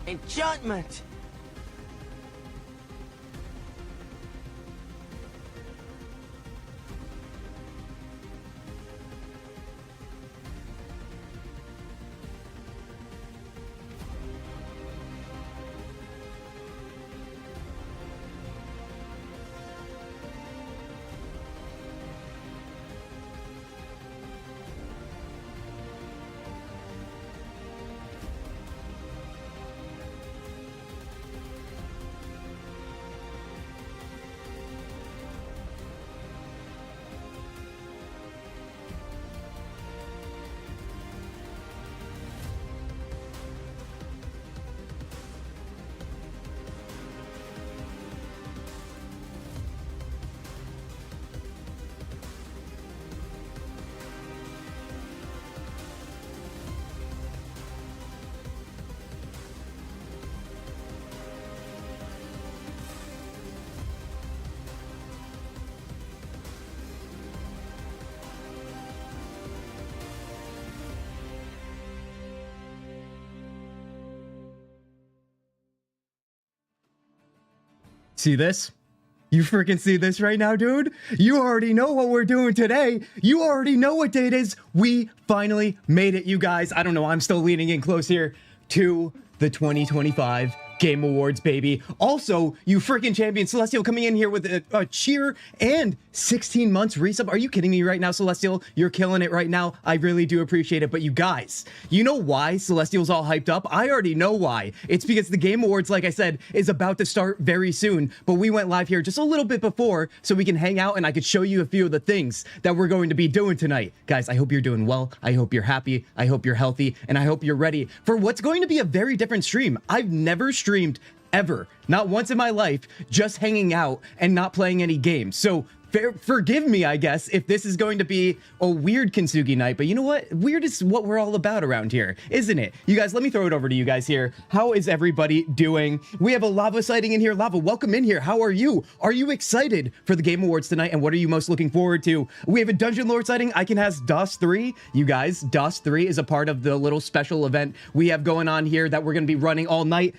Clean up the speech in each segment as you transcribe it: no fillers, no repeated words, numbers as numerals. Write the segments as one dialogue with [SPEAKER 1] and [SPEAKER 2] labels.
[SPEAKER 1] Enchantment!
[SPEAKER 2] See this? You freaking see this right now, dude? You already know what we're doing today. You already know what day it is. We finally made it, you guys. I don't know. I'm still leaning in close here to the 2025 Game Awards, baby. Also, you freaking champion Celestial coming in here with a cheer and 16 months resub. Are you kidding me right now, Celestial? You're killing it right now. I really do appreciate it. But you guys, you know why Celestial's all hyped up? I already know why. It's because the Game Awards, like I said, is about to start very soon. But we went live here just a little bit before so we can hang out and I could show you a few of the things that we're going to be doing tonight. Guys, I hope you're doing well. I hope you're happy. I hope you're healthy. And I hope you're ready for what's going to be a very different stream. I've never streamed ever, not once in my life, just hanging out and not playing any games. So forgive me, I guess, if this is going to be a weird Kintzugi night, but you know what? Weird is what we're all about around here, isn't it? You guys, let me throw it over to you guys here. How is everybody doing? We have a Lava sighting in here. Lava, welcome in here. How are you? Are you excited for the Game Awards tonight, and what are you most looking forward to? We have a Dungeon Lord sighting. I can has DOS 3. You guys, DOS 3 is a part of the little special event we have going on here that we're going to be running all night.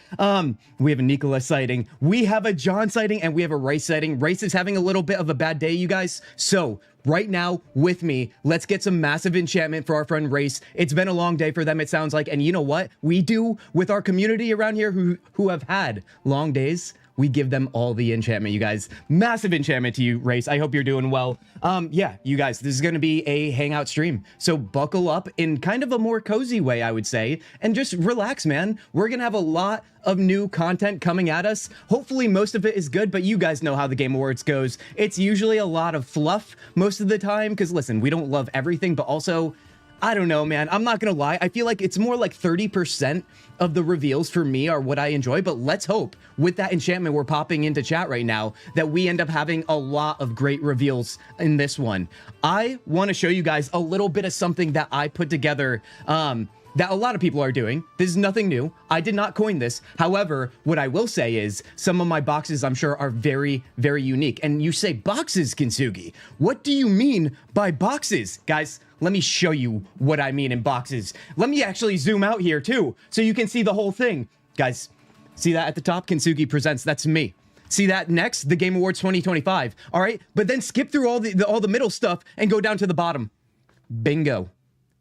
[SPEAKER 2] We have a Nicholas sighting. We have a John sighting, and we have a Rice sighting. Rice is having a little bit of a bad day, you guys. So right now with me, let's get some massive enchantment for our friend Race. It's been a long day for them, it sounds like, and you know what we do with our community around here who have had long days? We give them all the enchantment, you guys. Massive enchantment to you, Race. I hope you're doing well. Yeah, you guys, this is going to be a hangout stream. So buckle up in kind of a more cozy way, I would say, and just relax, man. We're going to have a lot of new content coming at us. Hopefully most of it is good, but you guys know how the Game Awards goes. It's usually a lot of fluff most of the time, because listen, we don't love everything, but also, I don't know, man. I'm not gonna lie. I feel like it's more like 30% of the reveals for me are what I enjoy, but let's hope with that enchantment we're popping into chat right now that we end up having a lot of great reveals in this one. I want to show you guys a little bit of something that I put together that a lot of people are doing. This is nothing new. I did not coin this. However, what I will say is some of my boxes, I'm sure, are very, very unique. And you say boxes, Kintzugi. What do you mean by boxes? Guys, let me show you what I mean in boxes. Let me actually zoom out here too, so you can see the whole thing. Guys, see that at the top? Kintzugi presents. That's me. See that next? The Game Awards 2025. All right, but then skip through all the middle stuff and go down to the bottom. Bingo.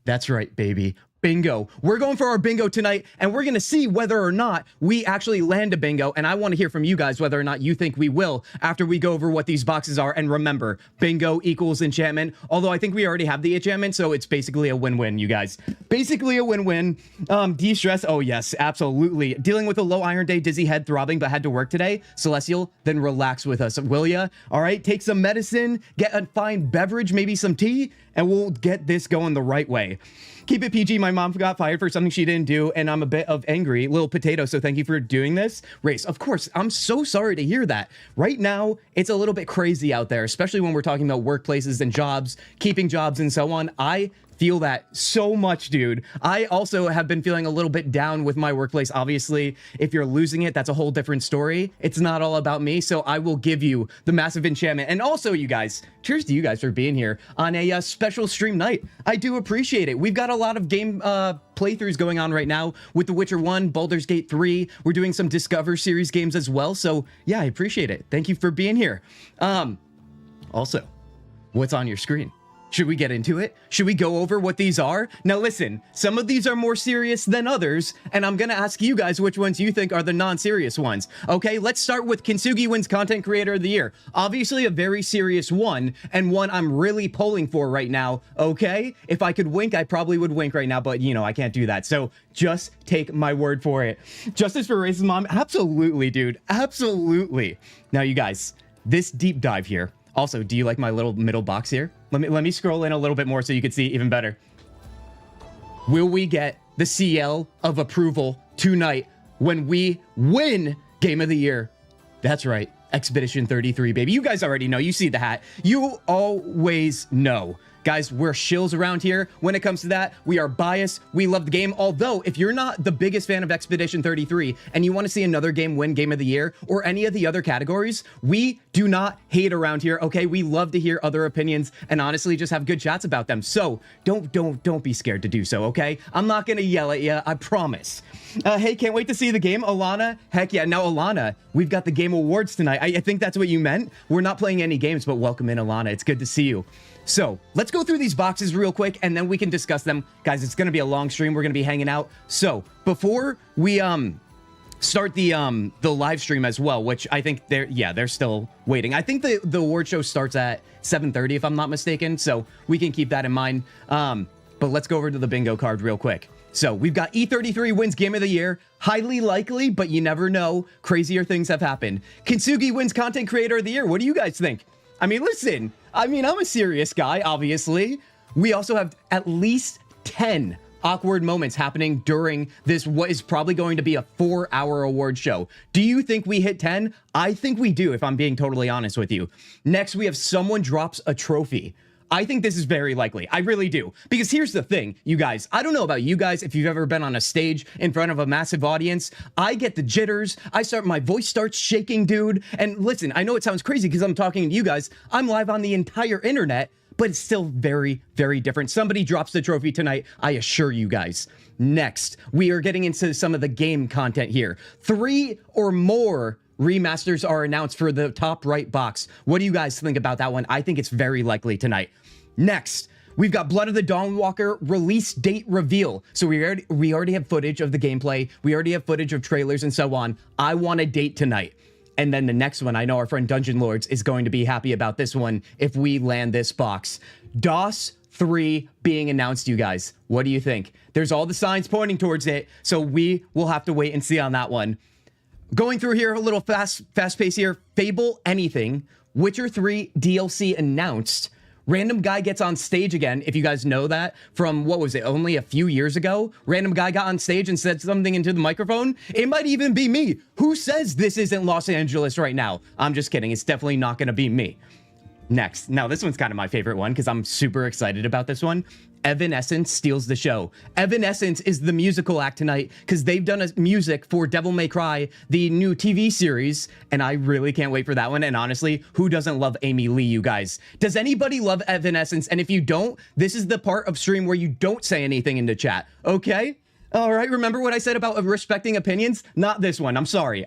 [SPEAKER 2] That's right, baby. Bingo. We're going for our bingo tonight, and we're going to see whether or not we actually land a bingo, and I want to hear from you guys whether or not you think we will after we go over what these boxes are. And remember, bingo equals enchantment, although I think we already have the enchantment, so it's basically a win-win, you guys. Basically a win-win. De-stress, oh yes, absolutely. Dealing with a low iron day, dizzy head, throbbing, but had to work today. Celestial, then relax with us, will ya? All right, take some medicine, get a fine beverage, maybe some tea, and we'll get this going the right way. Keep it PG. My mom got fired for something she didn't do, and I'm a bit of angry little potato, so thank you for doing this. Race, of course, I'm so sorry to hear that. Right now, it's a little bit crazy out there, especially when we're talking about workplaces and jobs, keeping jobs and so on. I feel that so much, dude. I also have been feeling a little bit down with my workplace. Obviously, if you're losing it, that's a whole different story. It's not all about me, so I will give you the massive enchantment. And also, you guys, cheers to you guys for being here on a special stream night. I do appreciate it. We've got a lot of game playthroughs going on right now with The Witcher 1, Baldur's Gate 3. We're doing some Discover series games as well, so yeah, I appreciate it. Thank you for being here. Also, what's on your screen? Should we get into it? Should we go over what these are? Now listen, some of these are more serious than others, and I'm gonna ask you guys which ones you think are the non-serious ones. Okay, let's start with Kintzugi wins Content Creator of the Year. Obviously a very serious one, and one I'm really pulling for right now, okay? If I could wink, I probably would wink right now, but you know, I can't do that. So just take my word for it. Justice for Racism, absolutely, dude, absolutely. Now you guys, this deep dive here. Also, do you like my little middle box here? Let me scroll in a little bit more so you can see even better. Will we get the CL of approval tonight when we win Game of the Year? That's right, Expedition 33, baby. You guys already know. You see the hat. You always know. Guys, we're shills around here. When it comes to that, we are biased. We love the game. Although, if you're not the biggest fan of Expedition 33 and you want to see another game win Game of the Year or any of the other categories, we do not hate around here, okay? We love to hear other opinions and honestly just have good chats about them. So don't be scared to do so, okay? I'm not gonna yell at you, I promise. Hey, can't wait to see the game, Alana. Heck yeah. Now, Alana, we've got the Game Awards tonight. I think that's what you meant. We're not playing any games, but welcome in, Alana. It's good to see you. So let's go through these boxes real quick and then we can discuss them. Guys, it's going to be a long stream. We're going to be hanging out. So before we start the live stream as well, which I think they're still waiting. I think the award show starts at 7:30 if I'm not mistaken. So we can keep that in mind. But let's go over to the bingo card real quick. So we've got E33 wins Game of the Year. Highly likely, but you never know. Crazier things have happened. Kintzugi wins Content Creator of the Year. What do you guys think? I mean, listen, I'm a serious guy, obviously. We also have at least 10 awkward moments happening during this, what is probably going to be a 4-hour award show. Do you think we hit 10? I think we do, if I'm being totally honest with you. Next, we have someone drops a trophy. I think this is very likely. I really do. Because here's the thing, you guys. I don't know about you guys if you've ever been on a stage in front of a massive audience. I get the jitters. My voice starts shaking, dude. And listen, I know it sounds crazy because I'm talking to you guys. I'm live on the entire internet, but it's still very, very different. Somebody drops the trophy tonight, I assure you guys. Next, we are getting into some of the game content here. 3 or more remasters are announced for the top right box. What do you guys think about that one? I think it's very likely tonight. Next, we've got Blood of the Dawnwalker release date reveal. So we already have footage of the gameplay. We already have footage of trailers and so on. I want a date tonight. And then the next one, I know our friend Dungeon Lords is going to be happy about this one if we land this box. DOS 3 being announced, you guys. What do you think? There's all the signs pointing towards it, so we will have to wait and see on that one. Going through here a little fast pace here. Fable Anything, Witcher 3 DLC announced. Random guy gets on stage again, if you guys know that, from, what was it, only a few years ago? Random guy got on stage and said something into the microphone. It might even be me. Who says this isn't Los Angeles right now? I'm just kidding. It's definitely not going to be me. Next. Now, this one's kind of my favorite one because I'm super excited about this one. Evanescence steals the show. Evanescence is the musical act tonight because they've done a music for Devil May Cry, the new TV series, and I really can't wait for that one. And honestly, who doesn't love Amy Lee, you guys? Does anybody love Evanescence? And if you don't, this is the part of stream where you don't say anything in the chat, okay? All right, remember what I said about respecting opinions? Not this one. I'm sorry.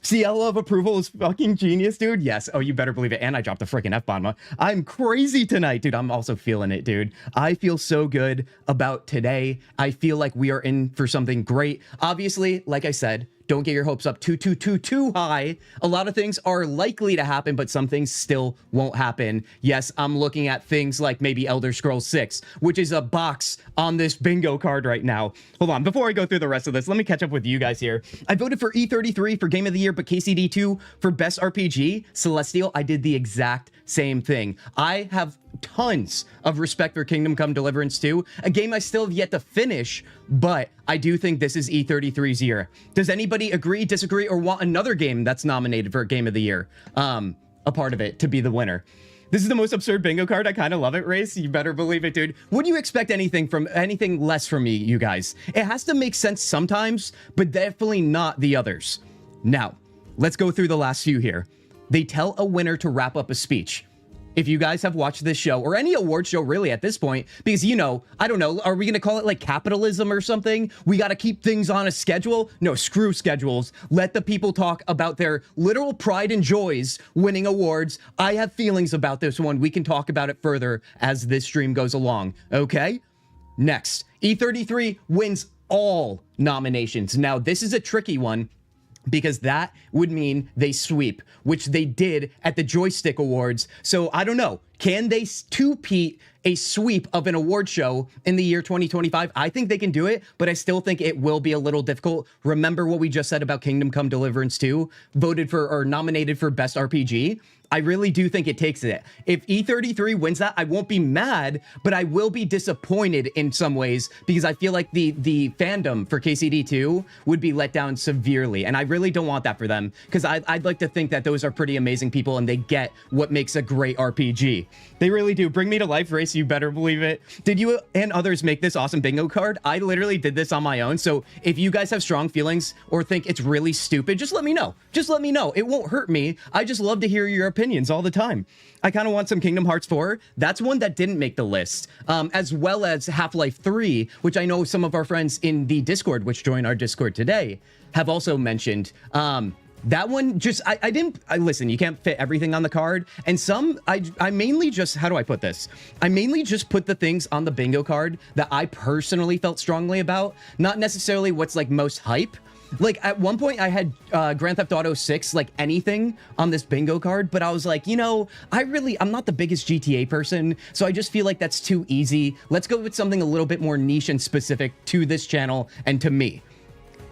[SPEAKER 2] CL of approval is fucking genius, dude. Yes. Oh, you better believe it. And I dropped the freaking F-bomb. I'm crazy tonight, dude. I'm also feeling it, dude. I feel so good about today. I feel like we are in for something great. Obviously, like I said, don't get your hopes up too high. A lot of things are likely to happen, but some things still won't happen. Yes, I'm looking at things like maybe Elder Scrolls 6, which is a box on this bingo card right now. Hold on, before I go through the rest of this, let me catch up with you guys here. I voted for E33 for Game of the Year, but KCD2 for Best RPG. Celestial, I did the exact same thing. I have tons of respect for Kingdom Come Deliverance 2, a game I still have yet to finish, but I do think this is E33's year. Does anybody agree, disagree, or want another game that's nominated for Game of the Year, a part of it, to be the winner? This is the most absurd bingo card. I kind of love it, Race. You better believe it, dude. Would you expect anything less from me, you guys? It has to make sense sometimes, but definitely not the others. Now, let's go through the last few here. They tell a winner to wrap up a speech. If you guys have watched this show, or any award show really at this point, because, you know, I don't know, are we going to call it like capitalism or something? We got to keep things on a schedule? No, screw schedules. Let the people talk about their literal pride and joys winning awards. I have feelings about this one. We can talk about it further as this stream goes along, okay? Next, E33 wins all nominations. Now, this is a tricky one, because that would mean they sweep, which they did at the Joystick Awards. So I don't know. Can they two-peat a sweep of an award show in the year 2025? I think they can do it, but I still think it will be a little difficult. Remember what we just said about Kingdom Come Deliverance 2? Voted for or nominated for Best RPG? I really do think it takes it. If E33 wins that, I won't be mad, but I will be disappointed in some ways, because I feel like the fandom for KCD2 would be let down severely, and I really don't want that for them, because I'd like to think that those are pretty amazing people and they get what makes a great RPG. They really do. Bring me to life, Race. You better believe it. Did you and others make this awesome bingo card? I literally did this on my own, so if you guys have strong feelings or think it's really stupid, just let me know. Just let me know. It won't hurt me. I just love to hear your opinions all the time. I kind of want some Kingdom Hearts 4. That's one that didn't make the list, as well as Half-Life 3, which I know some of our friends in the Discord, which join our Discord today, have also mentioned. That one just, listen, you can't fit everything on the card. And some, I mainly just, how do I put this? I mainly just put the things on the bingo card that I personally felt strongly about, not necessarily what's like most hype. Like at one point I had Grand Theft Auto 6, like anything on this bingo card, but I was like, you know, I'm not the biggest GTA person, so I just feel like that's too easy. Let's go with something a little bit more niche and specific to this channel and to me.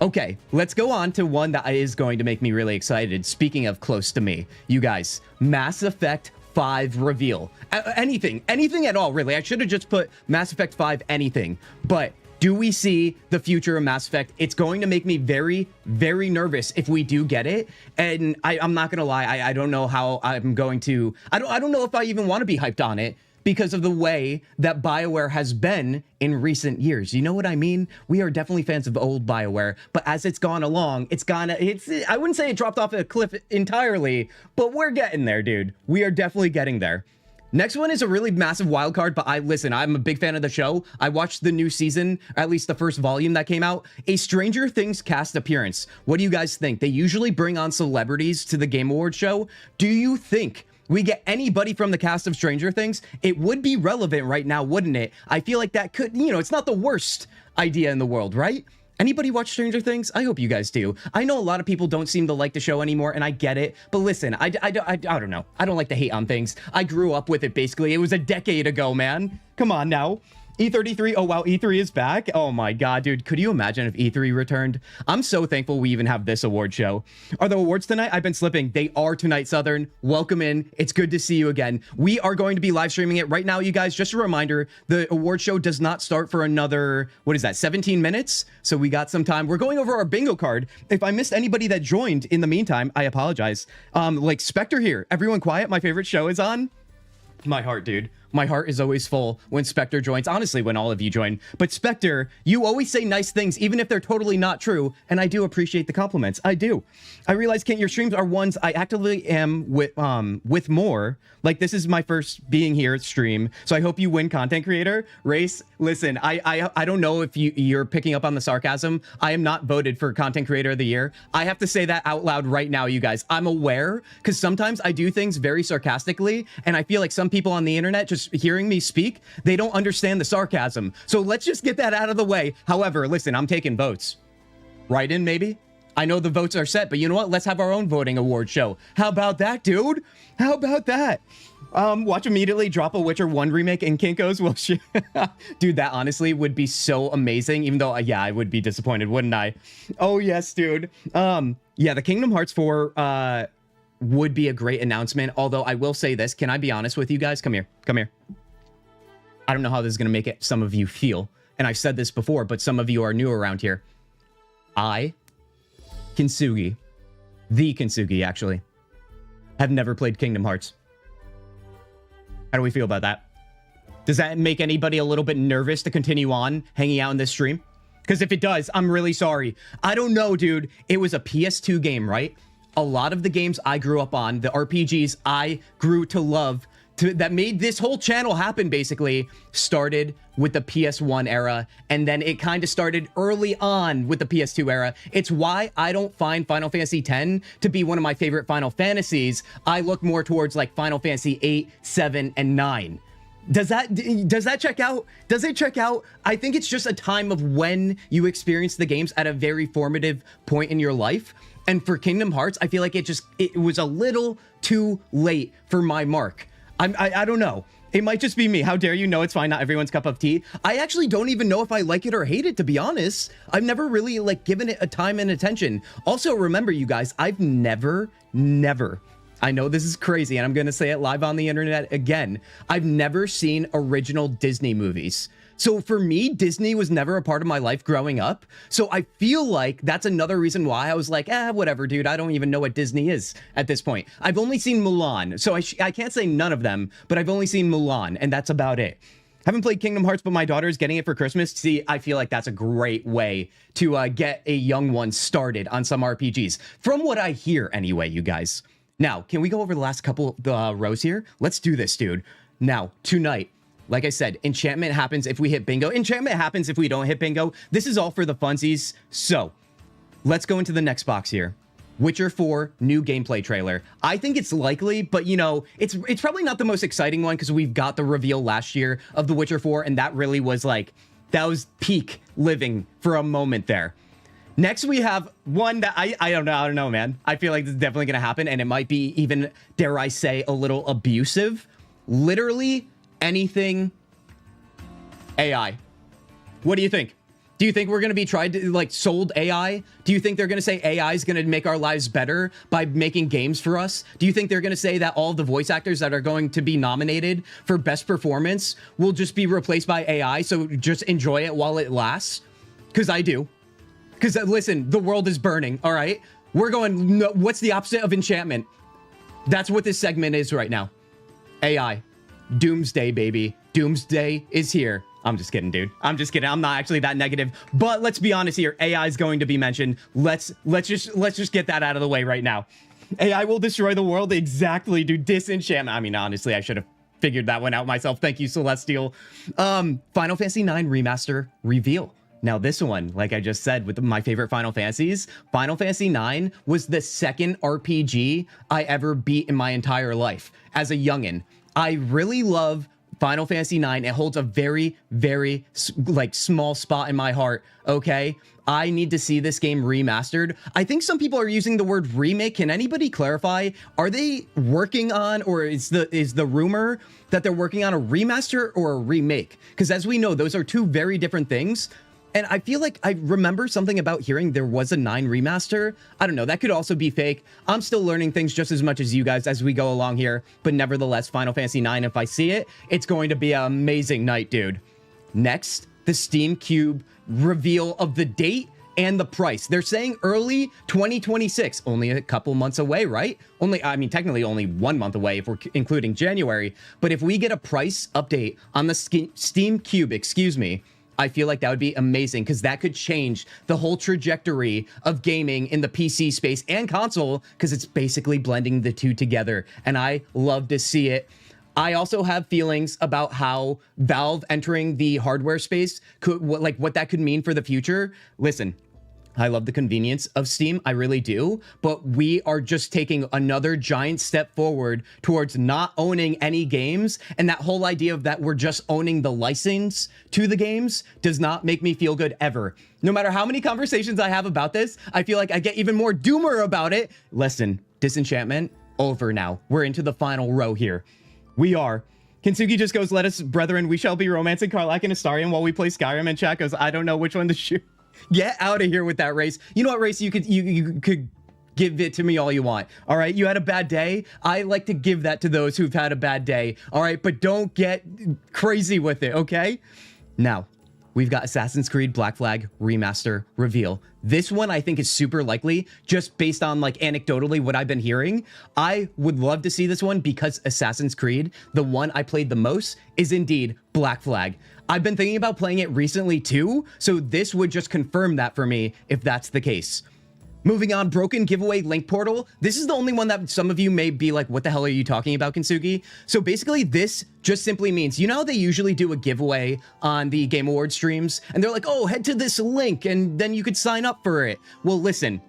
[SPEAKER 2] Okay, let's go on to one that is going to make me really excited. Speaking of close to me, you guys, Mass Effect 5 reveal. Anything at all, really. I should have just put Mass Effect 5 anything, but do we see the future of Mass Effect? It's going to make me very, very nervous if we do get it. And I'm not going to lie, I don't know how I'm going to... I don't know if I even want to be hyped on it, because of the way that BioWare has been in recent years. You know what I mean? We are definitely fans of old BioWare, but as it's gone along, I wouldn't say it dropped off a cliff entirely, but we're getting there, dude. We are definitely getting there. Next one is a really massive wild card, but I'm a big fan of the show. I watched the new season, at least the first volume that came out. A Stranger Things cast appearance. What do you guys think? They usually bring on celebrities to the Game Awards show. Do you think we get anybody from the cast of Stranger Things? It would be relevant right now, wouldn't it? I feel like that could, you know, it's not the worst idea in the world, right? Anybody watch Stranger Things? I hope you guys do. I know a lot of people don't seem to like the show anymore, and I get it. But listen, I don't know. I don't like to hate on things. I grew up with it, basically. It was a decade ago, man. Come on now. E33, oh wow, E3 is back. Oh my god, dude, could you imagine if E3 returned? I'm so thankful we even have this award show. Are the awards tonight? I've been slipping. They are tonight, Southern. Welcome in. It's good to see you again. We are going to be live streaming it right now, you guys. Just a reminder, the award show does not start for another, what is that, 17 minutes? So we got some time. We're going over our bingo card. If I missed anybody that joined in the meantime, I apologize. Like Spectre here. Everyone quiet. My favorite show is on. My heart, dude. My heart is always full when Spectre joins. Honestly, when all of you join. But Spectre, you always say nice things, even if they're totally not true. And I do appreciate the compliments. I do. I realize, Kent, your streams are ones I actively am with more. Like, this is my first being here at stream. So I hope you win content creator. Race, listen, I don't know if you're picking up on the sarcasm. I am not voted for content creator of the year. I have to say that out loud right now, you guys. I'm aware, because sometimes I do things very sarcastically. And I feel like some people on the internet just hearing me speak, they don't understand the sarcasm. So let's just get that out of the way. However, listen, I'm taking votes. Write in, maybe? I know the votes are set, but you know what? Let's have our own voting award show. How about that, dude? How about that? Watch immediately drop a Witcher 1 remake and Kinko's will shoot. Dude, that honestly would be so amazing, even though, yeah, I would be disappointed, wouldn't I? Oh, yes, dude. Yeah, the Kingdom Hearts 4, would be a great announcement. Although I will say this, can I be honest with you guys? Come here. I don't know how this is going to make it some of you feel. And I've said this before, but some of you are new around here. Kintzugi, the Kintzugi actually, have never played Kingdom Hearts. How do we feel about that? Does that make anybody a little bit nervous to continue on hanging out in this stream? Because if it does, I'm really sorry. I don't know, dude. It was a PS2 game, right? A lot of the games I grew up on, the RPGs I grew to love, that made this whole channel happen, basically, started with the PS1 era, and then it kind of started early on with the PS2 era. It's why I don't find Final Fantasy X to be one of my favorite Final Fantasies. I look more towards like Final Fantasy 8, 7, and 9. Does that check out? Does it check out? I think it's just a time of when you experience the games at a very formative point in your life. And for Kingdom Hearts, I feel like it was a little too late for my mark. I don't know. It might just be me. How dare you know it's fine, not everyone's cup of tea. I actually don't even know if I like it or hate it, to be honest. I've never really like given it a time and attention. Also, remember, you guys, I've never, I know this is crazy, and I'm going to say it live on the internet again. I've never seen original Disney movies. So for me, Disney was never a part of my life growing up. So I feel like that's another reason why I was like, whatever, dude. I don't even know what Disney is at this point. I've only seen Mulan. So I can't say none of them, but I've only seen Mulan, and that's about it. Haven't played Kingdom Hearts, but my daughter's getting it for Christmas. See, I feel like that's a great way to get a young one started on some RPGs. From what I hear anyway, you guys. Now, can we go over the last couple rows here? Let's do this, dude. Now, tonight, like I said, enchantment happens if we hit bingo. Enchantment happens if we don't hit bingo. This is all for the funsies. So, let's go into the next box here. Witcher 4 new gameplay trailer. I think it's likely, but you know, it's probably not the most exciting one because we've got the reveal last year of The Witcher 4, and that really was like, that was peak living for a moment there. Next, we have one that I don't know, man. I feel like this is definitely going to happen, and it might be even, dare I say, a little abusive. Literally anything AI. What do you think? Do you think we're going to be sold AI? Do you think they're going to say AI is going to make our lives better by making games for us? Do you think they're going to say that all the voice actors that are going to be nominated for best performance will just be replaced by AI, so just enjoy it while it lasts? Because I do. Because listen, the world is burning, all right? We're going, no, what's the opposite of enchantment? That's what this segment is right now. AI. Doomsday, baby. Doomsday is here. I'm just kidding, dude. I'm just kidding. I'm not actually that negative. But let's be honest here. AI is going to be mentioned. Let's just get that out of the way right now. AI will destroy the world. Exactly, dude. Disenchantment. I mean, honestly, I should have figured that one out myself. Thank you, Celestial. Final Fantasy IX Remaster reveal. Now, this one, like I just said, with my favorite Final Fantasies, Final Fantasy IX was the second RPG I ever beat in my entire life as a youngin'. I really love Final Fantasy IX. It holds a very, very small spot in my heart, okay? I need to see this game remastered. I think some people are using the word remake. Can anybody clarify? Are they working on, or is the rumor that they're working on a remaster or a remake? Because as we know, those are two very different things. And I feel like I remember something about hearing there was a 9 remaster. I don't know. That could also be fake. I'm still learning things just as much as you guys as we go along here. But nevertheless, Final Fantasy IX, if I see it, it's going to be an amazing night, dude. Next, the Steam Cube reveal of the date and the price. They're saying early 2026. Only a couple months away, right? Technically only 1 month away if we're including January. But if we get a price update on the Steam Cube, I feel like that would be amazing because that could change the whole trajectory of gaming in the PC space and console because it's basically blending the two together. And I love to see it. I also have feelings about how Valve entering the hardware space could, what that could mean for the future. Listen, I love the convenience of Steam, I really do, but we are just taking another giant step forward towards not owning any games, and that whole idea of that we're just owning the license to the games does not make me feel good ever. No matter how many conversations I have about this, I feel like I get even more doomer about it. Listen, Disenchantment, over now. We're into the final row here. We are. Kintzugi just goes, let us, brethren, we shall be romancing Karlak and Astarion while we play Skyrim, and chat goes, I don't know which one to shoot. Get out of here with that, Race. You know what, Race? You could give it to me all you want. All right, you had a bad day. I like to give that to those who've had a bad day. All right, but don't get crazy with it, okay? Now, we've got Assassin's Creed Black Flag Remaster reveal. This one I think is super likely, just based on like anecdotally what I've been hearing. I would love to see this one because Assassin's Creed, the one I played the most, is indeed Black Flag. I've been thinking about playing it recently too, so this would just confirm that for me if that's the case. Moving on, broken giveaway link portal. This is the only one that some of you may be like, what the hell are you talking about, Kintzugi? So basically this just simply means, you know how they usually do a giveaway on the Game Awards streams? And they're like, oh, head to this link and then you could sign up for it. Well, listen,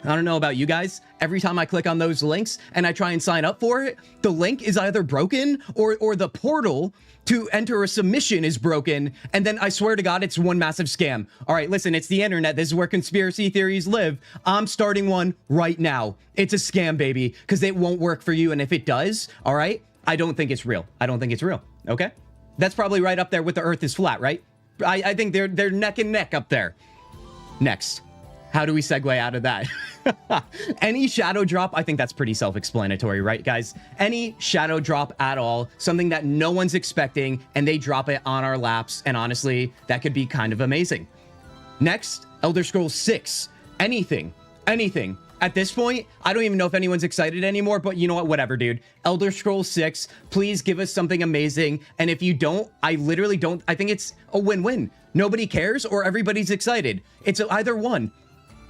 [SPEAKER 2] I don't know about you guys. Every time I click on those links and I try and sign up for it, the link is either broken or the portal to enter a submission is broken. And then I swear to God, it's one massive scam. All right, listen, it's the internet. This is where conspiracy theories live. I'm starting one right now. It's a scam, baby, because it won't work for you. And if it does, all right, I don't think it's real. I don't think it's real. Okay. That's probably right up there with the earth is flat, right? I think they're neck and neck up there. Next. How do we segue out of that? Any shadow drop, I think that's pretty self-explanatory, right, guys? Any shadow drop at all, something that no one's expecting, and they drop it on our laps, and honestly, that could be kind of amazing. Next, Elder Scrolls 6. Anything. At this point, I don't even know if anyone's excited anymore, but you know what? Whatever, dude. Elder Scrolls 6, please give us something amazing, and if you don't, I literally don't, I think it's a win-win. Nobody cares, or everybody's excited. It's either one.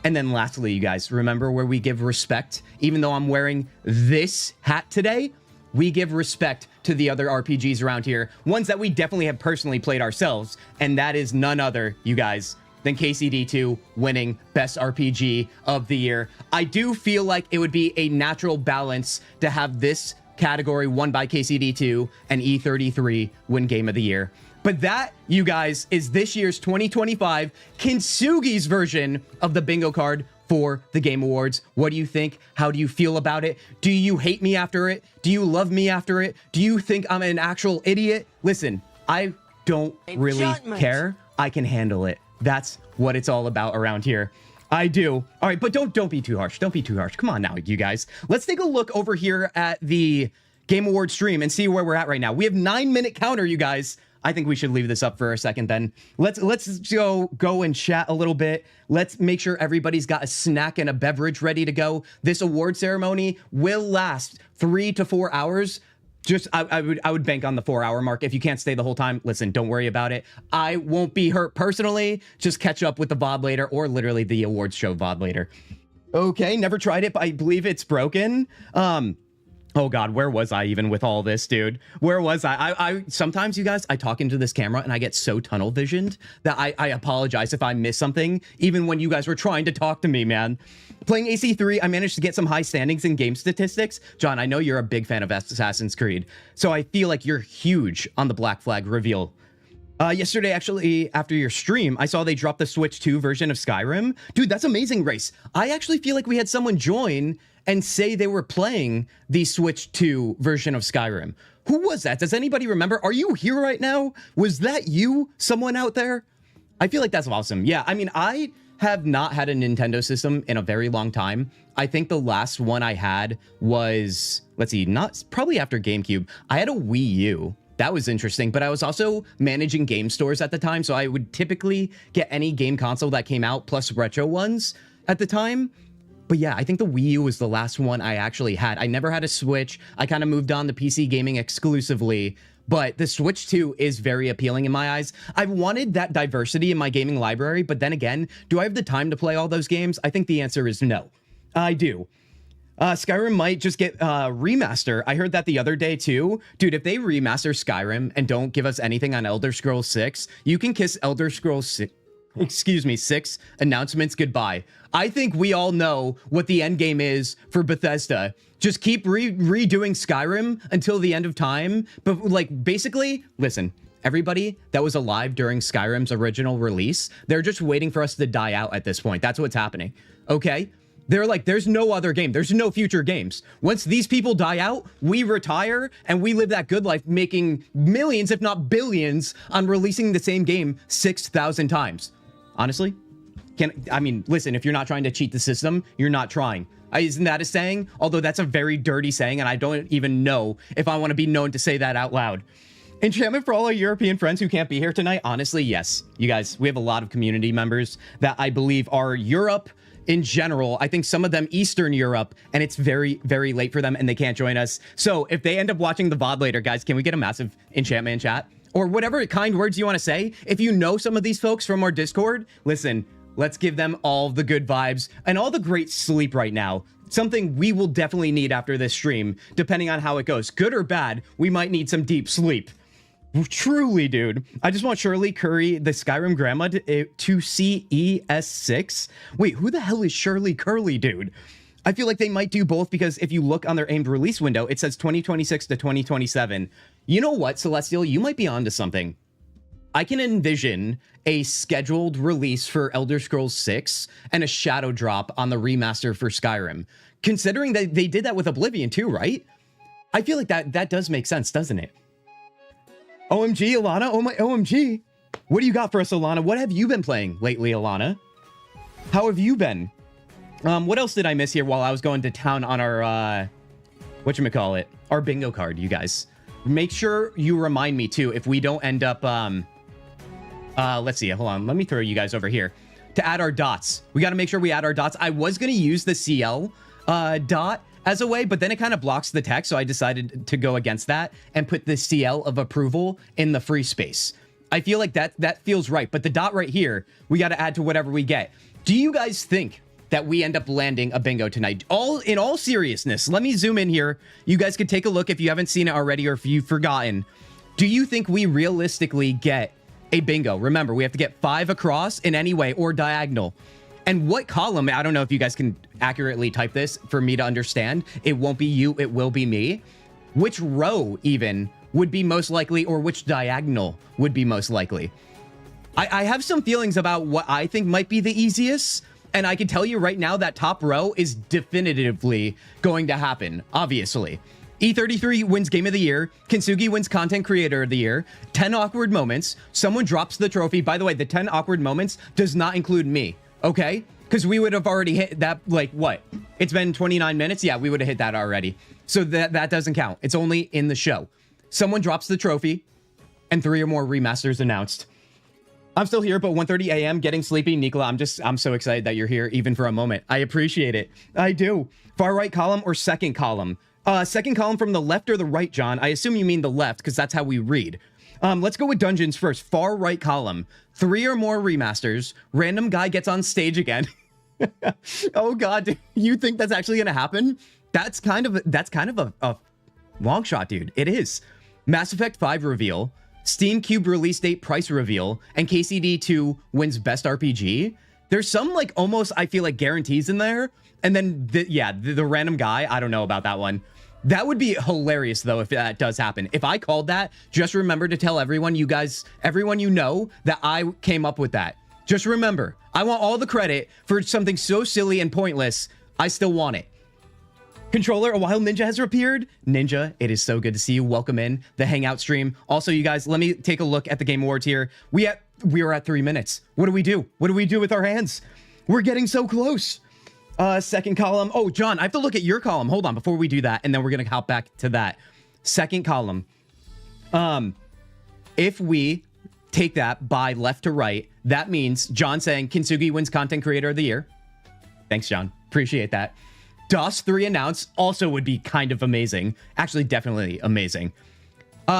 [SPEAKER 2] And then lastly, you guys, remember where we give respect? Even though I'm wearing this hat today, we give respect to the other RPGs around here. Ones that we definitely have personally played ourselves. And that is none other, you guys, than KCD2 winning Best RPG of the Year. I do feel like it would be a natural balance to have this category won by KCD2 and E33 win Game of the Year. But that, you guys, is this year's 2025 Kintsugi's version of the bingo card for the Game Awards. What do you think? How do you feel about it? Do you hate me after it? Do you love me after it? Do you think I'm an actual idiot? Listen, I don't really care. I can handle it. That's what it's all about around here. I do. All right, but don't be too harsh. Don't be too harsh. Come on now, you guys. Let's take a look over here at the Game Awards stream and see where we're at right now. We have 9-minute counter, you guys. I think we should leave this up for a second then. Let's go and chat a little bit. Let's make sure everybody's got a snack and a beverage ready to go. This award ceremony will last 3 to 4 hours. Just I would bank on the 4-hour mark. If you can't stay the whole time, listen, don't worry about it. I won't be hurt personally. Just catch up with the VOD later, or literally the awards show VOD later. Okay, never tried it, but I believe it's broken. Oh God, where was I even with all this, dude? Where was I sometimes, you guys, I talk into this camera and I get so tunnel visioned that I apologize if I miss something, even when you guys were trying to talk to me, man. Playing AC3, I managed to get some high standings in game statistics. John, I know you're a big fan of Assassin's Creed, so I feel like you're huge on the Black Flag reveal. Yesterday, actually, after your stream, I saw they dropped the Switch 2 version of Skyrim. Dude, that's amazing, Race. I actually feel like we had someone join and say they were playing the Switch 2 version of Skyrim. Who was that? Does anybody remember? Are you here right now? Was that you? Someone out there? I feel like that's awesome. Yeah, I mean, I have not had a Nintendo system in a very long time. I think the last one I had was, let's see, probably after GameCube. I had a Wii U. That was interesting, but I was also managing game stores at the time, so I would typically get any game console that came out, plus retro ones at the time. But yeah, I think the Wii U was the last one I actually had. I never had a Switch. I kind of moved on to PC gaming exclusively, but the Switch 2 is very appealing in my eyes. I've wanted that diversity in my gaming library, but then again, do I have the time to play all those games? I think the answer is no. I do. Skyrim might just get remaster. I heard that the other day too. Dude, if they remaster Skyrim and don't give us anything on Elder Scrolls 6, you can kiss Elder Scrolls 6, 6 announcements goodbye. I think we all know what the end game is for Bethesda. Just keep redoing Skyrim until the end of time. But like, basically, listen, everybody that was alive during Skyrim's original release, they're just waiting for us to die out at this point. That's what's happening. Okay? They're like, there's no other game. There's no future games. Once these people die out, we retire and we live that good life, making millions, if not billions, on releasing the same game 6,000 times. Honestly, I mean, listen, if you're not trying to cheat the system, you're not trying. Isn't that a saying? Although that's a very dirty saying, and I don't even know if I want to be known to say that out loud. Enchantment for all our European friends who can't be here tonight. Honestly, yes. You guys, we have a lot of community members that I believe are Europe in general. I think some of them Eastern Europe, and it's very, very late for them and they can't join us. So if they end up watching the VOD later, guys, can we get a massive enchantment in chat? Or whatever kind words you want to say. If you know some of these folks from our Discord, listen, let's give them all the good vibes and all the great sleep right now. Something we will definitely need after this stream, depending on how it goes. Good or bad, we might need some deep sleep. Truly, dude. I just want Shirley Curry, the Skyrim grandma, to CES6. Wait, who the hell is Shirley Curly, dude? I feel like they might do both because if you look on their aimed release window, it says 2026 to 2027. You know what, Celestial? You might be onto something. I can envision a scheduled release for Elder Scrolls 6 and a shadow drop on the remaster for Skyrim. Considering that they did that with Oblivion too, right? I feel like that does make sense, doesn't it? OMG, Alana. Oh my OMG. What do you got for us, Alana? What have you been playing lately, Alana? How have you been? What else did I miss here while I was going to town on our, whatchamacallit? Our bingo card, you guys. Make sure you remind me, too, if we don't end up, let's see. Hold on. Let me throw you guys over here. To add our dots. We got to make sure we add our dots. I was going to use the CL dot as a way, but then it kind of blocks the text, so I decided to go against that and put the CL of approval in the free space. I feel like that feels right, but the dot right here, we got to add to whatever we get. Do you guys think that we end up landing a bingo tonight? In all seriousness, let me zoom in here. You guys can take a look if you haven't seen it already or if you've forgotten. Do you think we realistically get a bingo? Remember, we have to get 5 across in any way or diagonal. And what column, I don't know if you guys can accurately type this for me to understand. It won't be you, it will be me. Which row even would be most likely, or which diagonal would be most likely? I have some feelings about what I think might be the easiest. And I can tell you right now that top row is definitively going to happen, obviously. E33 wins Game of the Year. Kintzugi wins Content Creator of the Year. 10 awkward moments. Someone drops the trophy. By the way, the 10 awkward moments does not include me. Okay? Because we would have already hit that, like, what? It's been 29 minutes? Yeah, we would have hit that already. So that doesn't count. It's only in the show. Someone drops the trophy, and 3 or more remasters announced. I'm still here, but 1:30 a.m. getting sleepy. Nicola, I'm so excited that you're here, even for a moment. I appreciate it. I do. Far right column or second column? Second column from the left or the right, John? I assume you mean the left, because that's how we read. Let's go with dungeons first. Far right column. 3 or more remasters. Random guy gets on stage again. Oh god, dude. You think that's actually gonna happen? That's kind of a long shot, dude. It is. Mass Effect 5 reveal. Steam Cube release date price reveal. And KCD 2 wins best RPG. There's some like almost I feel like guarantees in there. And then the random guy, I don't know about that one. That would be hilarious, though, if that does happen. If I called that, just remember to tell everyone, you guys, everyone you know, that I came up with that. Just remember, I want all the credit for something so silly and pointless. I still want it. Controller, a wild ninja has appeared. Ninja, it is so good to see you. Welcome in the Hangout stream. Also, you guys, let me take a look at the Game Awards here. We are at 3 minutes. What do we do? What do we do with our hands? We're getting so close. Second column. Oh, John, I have to look at your column. Hold on, before we do that, and then we're gonna hop back to that. Second column. If we take that by left to right, that means John saying Kintzugi wins Content Creator of the Year. Thanks, John. Appreciate that. DOS 3 announced also would be kind of amazing. Actually, definitely amazing.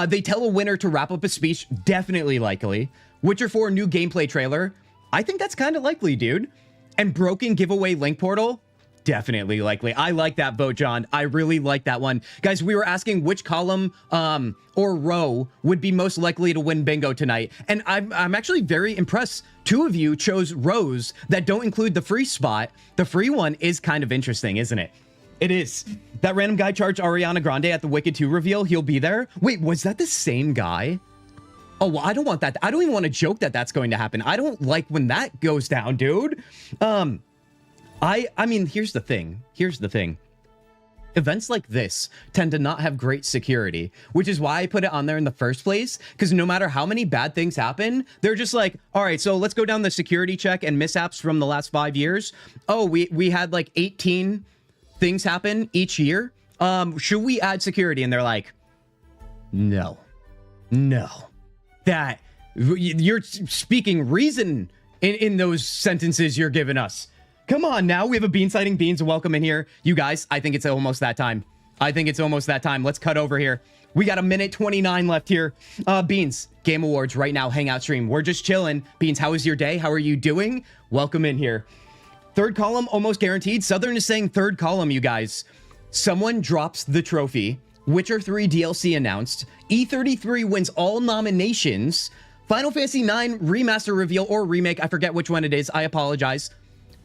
[SPEAKER 2] They tell a winner to wrap up a speech. Definitely likely. Witcher 4 new gameplay trailer. I think that's kind of likely, dude. And broken giveaway link portal. Definitely likely. I like that vote, John. I really like that one. Guys, we were asking which column or row would be most likely to win bingo tonight. And I'm actually very impressed. 2 of you chose rows that don't include the free spot. The free one is kind of interesting, isn't it? It is. That random guy charged Ariana Grande at the Wicked 2 reveal. He'll be there. Wait, was that the same guy? Oh, well, I don't want that. I don't even want to joke that that's going to happen. I don't like when that goes down, dude. I mean, here's the thing. Events like this tend to not have great security, which is why I put it on there in the first place. Because no matter how many bad things happen, they're just like, all right, so let's go down the security check and mishaps from the last 5 years. Oh, we had like 18 things happen each year. Should we add security? And they're like, no. No. That you're speaking reason in those sentences you're giving us. Come on now. We have a bean sighting. Beans, welcome in here. You guys, I think it's almost that time. Let's cut over here. We got a minute 29 left here. Beans, Game Awards right now, hangout stream. We're just chilling. Beans, how was your day? How are you doing? Welcome in here. Third column, almost guaranteed. Southern is saying third column, you guys. Someone drops the trophy. Witcher 3 DLC announced. E33 wins all nominations. Final Fantasy 9 remaster reveal or remake. I forget which one it is. I apologize.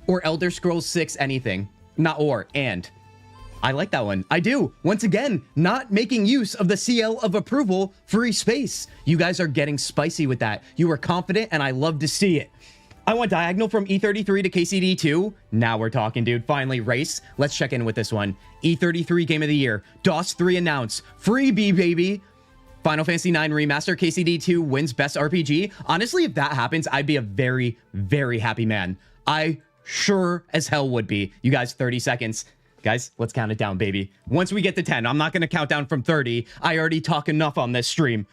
[SPEAKER 2] Or Elder Scrolls 6 anything. Not or, and. I like that one. I do. Once again, not making use of the CL of approval free space. You guys are getting spicy with that. You were confident, and I love to see it. I want diagonal from E33 to KCD2. Now we're talking, dude. Finally, race. Let's check in with this one. E33 Game of the Year. DOS 3 announced. Freebie, baby. Final Fantasy 9 Remaster. KCD2 wins Best RPG. Honestly, if that happens, I'd be a very, very happy man. I sure as hell would be. You guys, 30 seconds. Guys, let's count it down, baby. Once we get to 10, I'm not going to count down from 30. I already talk enough on this stream.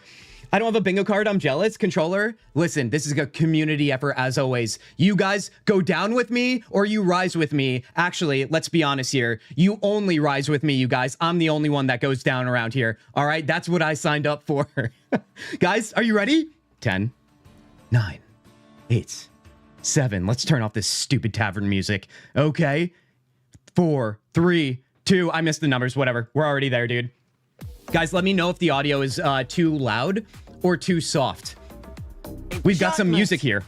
[SPEAKER 2] I don't have a bingo card. I'm jealous. Controller, listen, this is a community effort as always. You guys go down with me or you rise with me. Actually, let's be honest here. You only rise with me, you guys. I'm the only one that goes down around here. All right, that's what I signed up for. Guys, are you ready? 10, 9, 8, 7. Let's turn off this stupid tavern music. Okay. 4, 3, 2. I missed the numbers. Whatever. We're already there, dude. Guys, let me know if the audio is too loud or too soft. We've got some music here.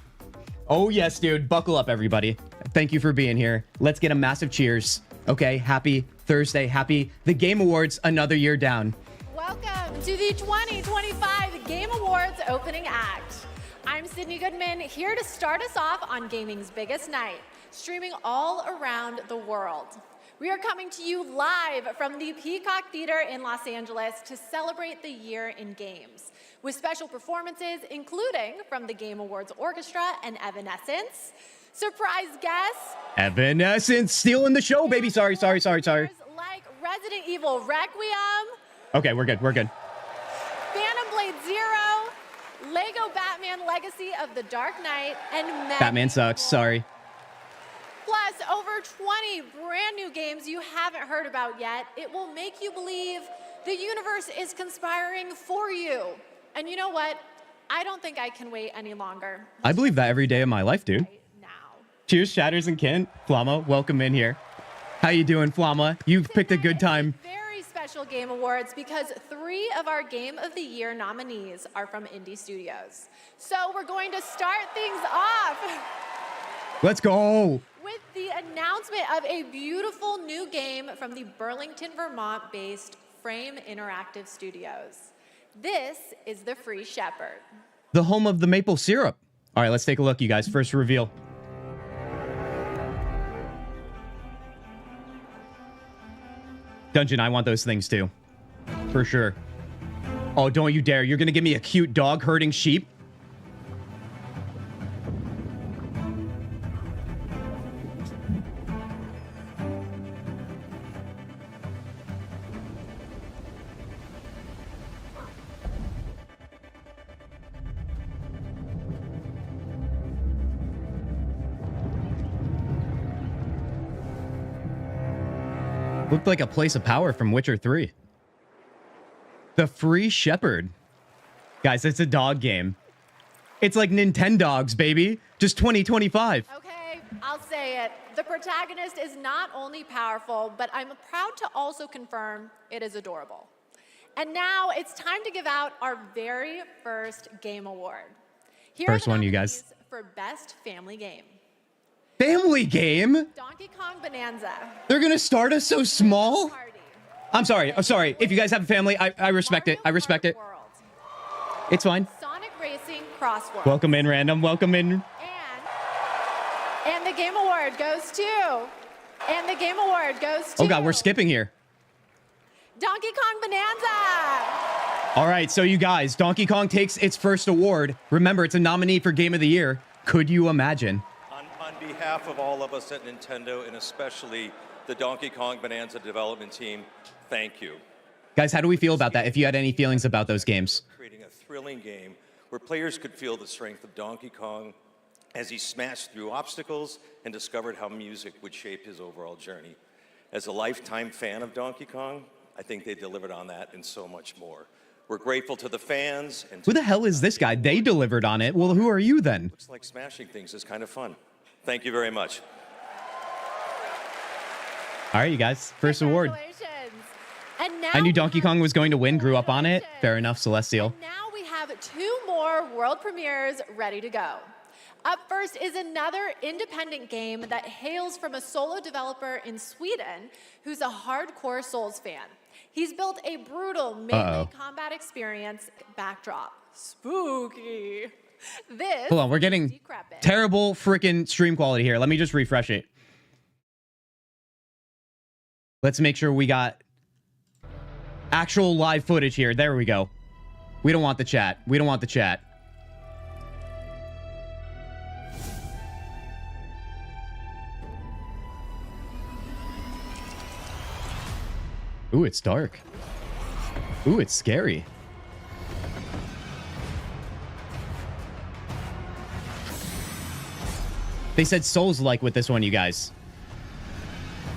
[SPEAKER 2] Oh, yes, dude. Buckle up, everybody. Thank you for being here. Let's get a massive cheers. Okay, happy Thursday. Happy the Game Awards, another year down.
[SPEAKER 1] Welcome to the 2025 Game Awards opening act. I'm Sydney Goodman, here to start us off on gaming's biggest night, streaming all around the world. We are coming to you live from the Peacock Theater in Los Angeles to celebrate the year in games, with special performances including from the Game Awards Orchestra and Evanescence, surprise guests,
[SPEAKER 2] Evanescence stealing the show, baby. Sorry.
[SPEAKER 1] like Resident Evil Requiem.
[SPEAKER 2] Okay, we're good.
[SPEAKER 1] Phantom Blade Zero, Lego Batman Legacy of the Dark Knight, and
[SPEAKER 2] Batman sucks. Sorry.
[SPEAKER 1] Plus, over 20 brand new games you haven't heard about yet. It will make you believe the universe is conspiring for you. And you know what? I don't think I can wait any longer.
[SPEAKER 2] I believe that every day of my life, dude.
[SPEAKER 1] Right now.
[SPEAKER 2] Cheers, Shatters and Kent. Flama, welcome in here. How you doing, Flama? You've picked a good time.
[SPEAKER 1] Very special Game Awards because 3 of our Game of the Year nominees are from indie studios. So we're going to start things off.
[SPEAKER 2] Let's go.
[SPEAKER 1] With the announcement of a beautiful new game from the Burlington, Vermont-based Frame Interactive Studios. This is The Free Shepherd.
[SPEAKER 2] The home of the maple syrup. All right, let's take a look, you guys. First reveal. Dungeon, I want those things too. For sure. Oh, don't you dare. You're going to give me a cute dog herding sheep? Looked like a place of power from Witcher 3. The Free Shepherd. Guys, it's a dog game. It's like Nintendogs, baby. Just 2025.
[SPEAKER 1] Okay, I'll say it. The protagonist is not only powerful, but I'm proud to also confirm it is adorable. And now it's time to give out our very first Game Award. Here
[SPEAKER 2] First
[SPEAKER 1] are the
[SPEAKER 2] one, you
[SPEAKER 1] nominees
[SPEAKER 2] guys.
[SPEAKER 1] For Best Family Game.
[SPEAKER 2] Family game?
[SPEAKER 1] Donkey Kong Bonanza.
[SPEAKER 2] They're gonna start us so small?
[SPEAKER 1] Party.
[SPEAKER 2] I'm sorry. If you guys have a family, I respect it. I respect it.
[SPEAKER 1] World.
[SPEAKER 2] It's fine.
[SPEAKER 1] Sonic Racing Crossword.
[SPEAKER 2] Welcome in, random. Welcome in.
[SPEAKER 1] And the Game Award goes to.
[SPEAKER 2] Oh god, we're skipping here.
[SPEAKER 1] Donkey Kong Bonanza.
[SPEAKER 2] All right, so you guys, Donkey Kong takes its first award. Remember, it's a nominee for Game of the Year. Could you imagine?
[SPEAKER 3] On behalf of all of us at Nintendo, and especially the Donkey Kong Bonanza development team, thank you.
[SPEAKER 2] Guys, how do we feel about that? If you had any feelings about those games.
[SPEAKER 3] Creating a thrilling game where players could feel the strength of Donkey Kong as he smashed through obstacles and discovered how music would shape his overall journey. As a lifetime fan of Donkey Kong, I think they delivered on that and so much more. We're grateful to the fans and
[SPEAKER 2] Who the hell is this guy? They delivered on it. Well, who are you then?
[SPEAKER 3] looks like smashing things is kind of fun. Thank you very much.
[SPEAKER 2] All right, you guys. First award.
[SPEAKER 1] Congratulations. And now
[SPEAKER 2] I knew
[SPEAKER 1] we
[SPEAKER 2] Donkey
[SPEAKER 1] have
[SPEAKER 2] Kong was going to win. Grew up on it.
[SPEAKER 1] congratulations.
[SPEAKER 2] Fair enough, Celestial.
[SPEAKER 1] And now we have 2 more world premieres ready to go. Up first is another independent game that hails from a solo developer in Sweden who's a hardcore Souls fan. He's built a brutal melee combat experience backdrop. Spooky. This
[SPEAKER 2] Hold on, we're getting
[SPEAKER 1] Decrepit.
[SPEAKER 2] terrible freaking stream quality here. Let me just refresh it. Let's make sure we got actual live footage here. There we go. We don't want the chat. We don't want the chat. Ooh, it's dark. Ooh, it's scary. They said Souls-like with this one, you guys.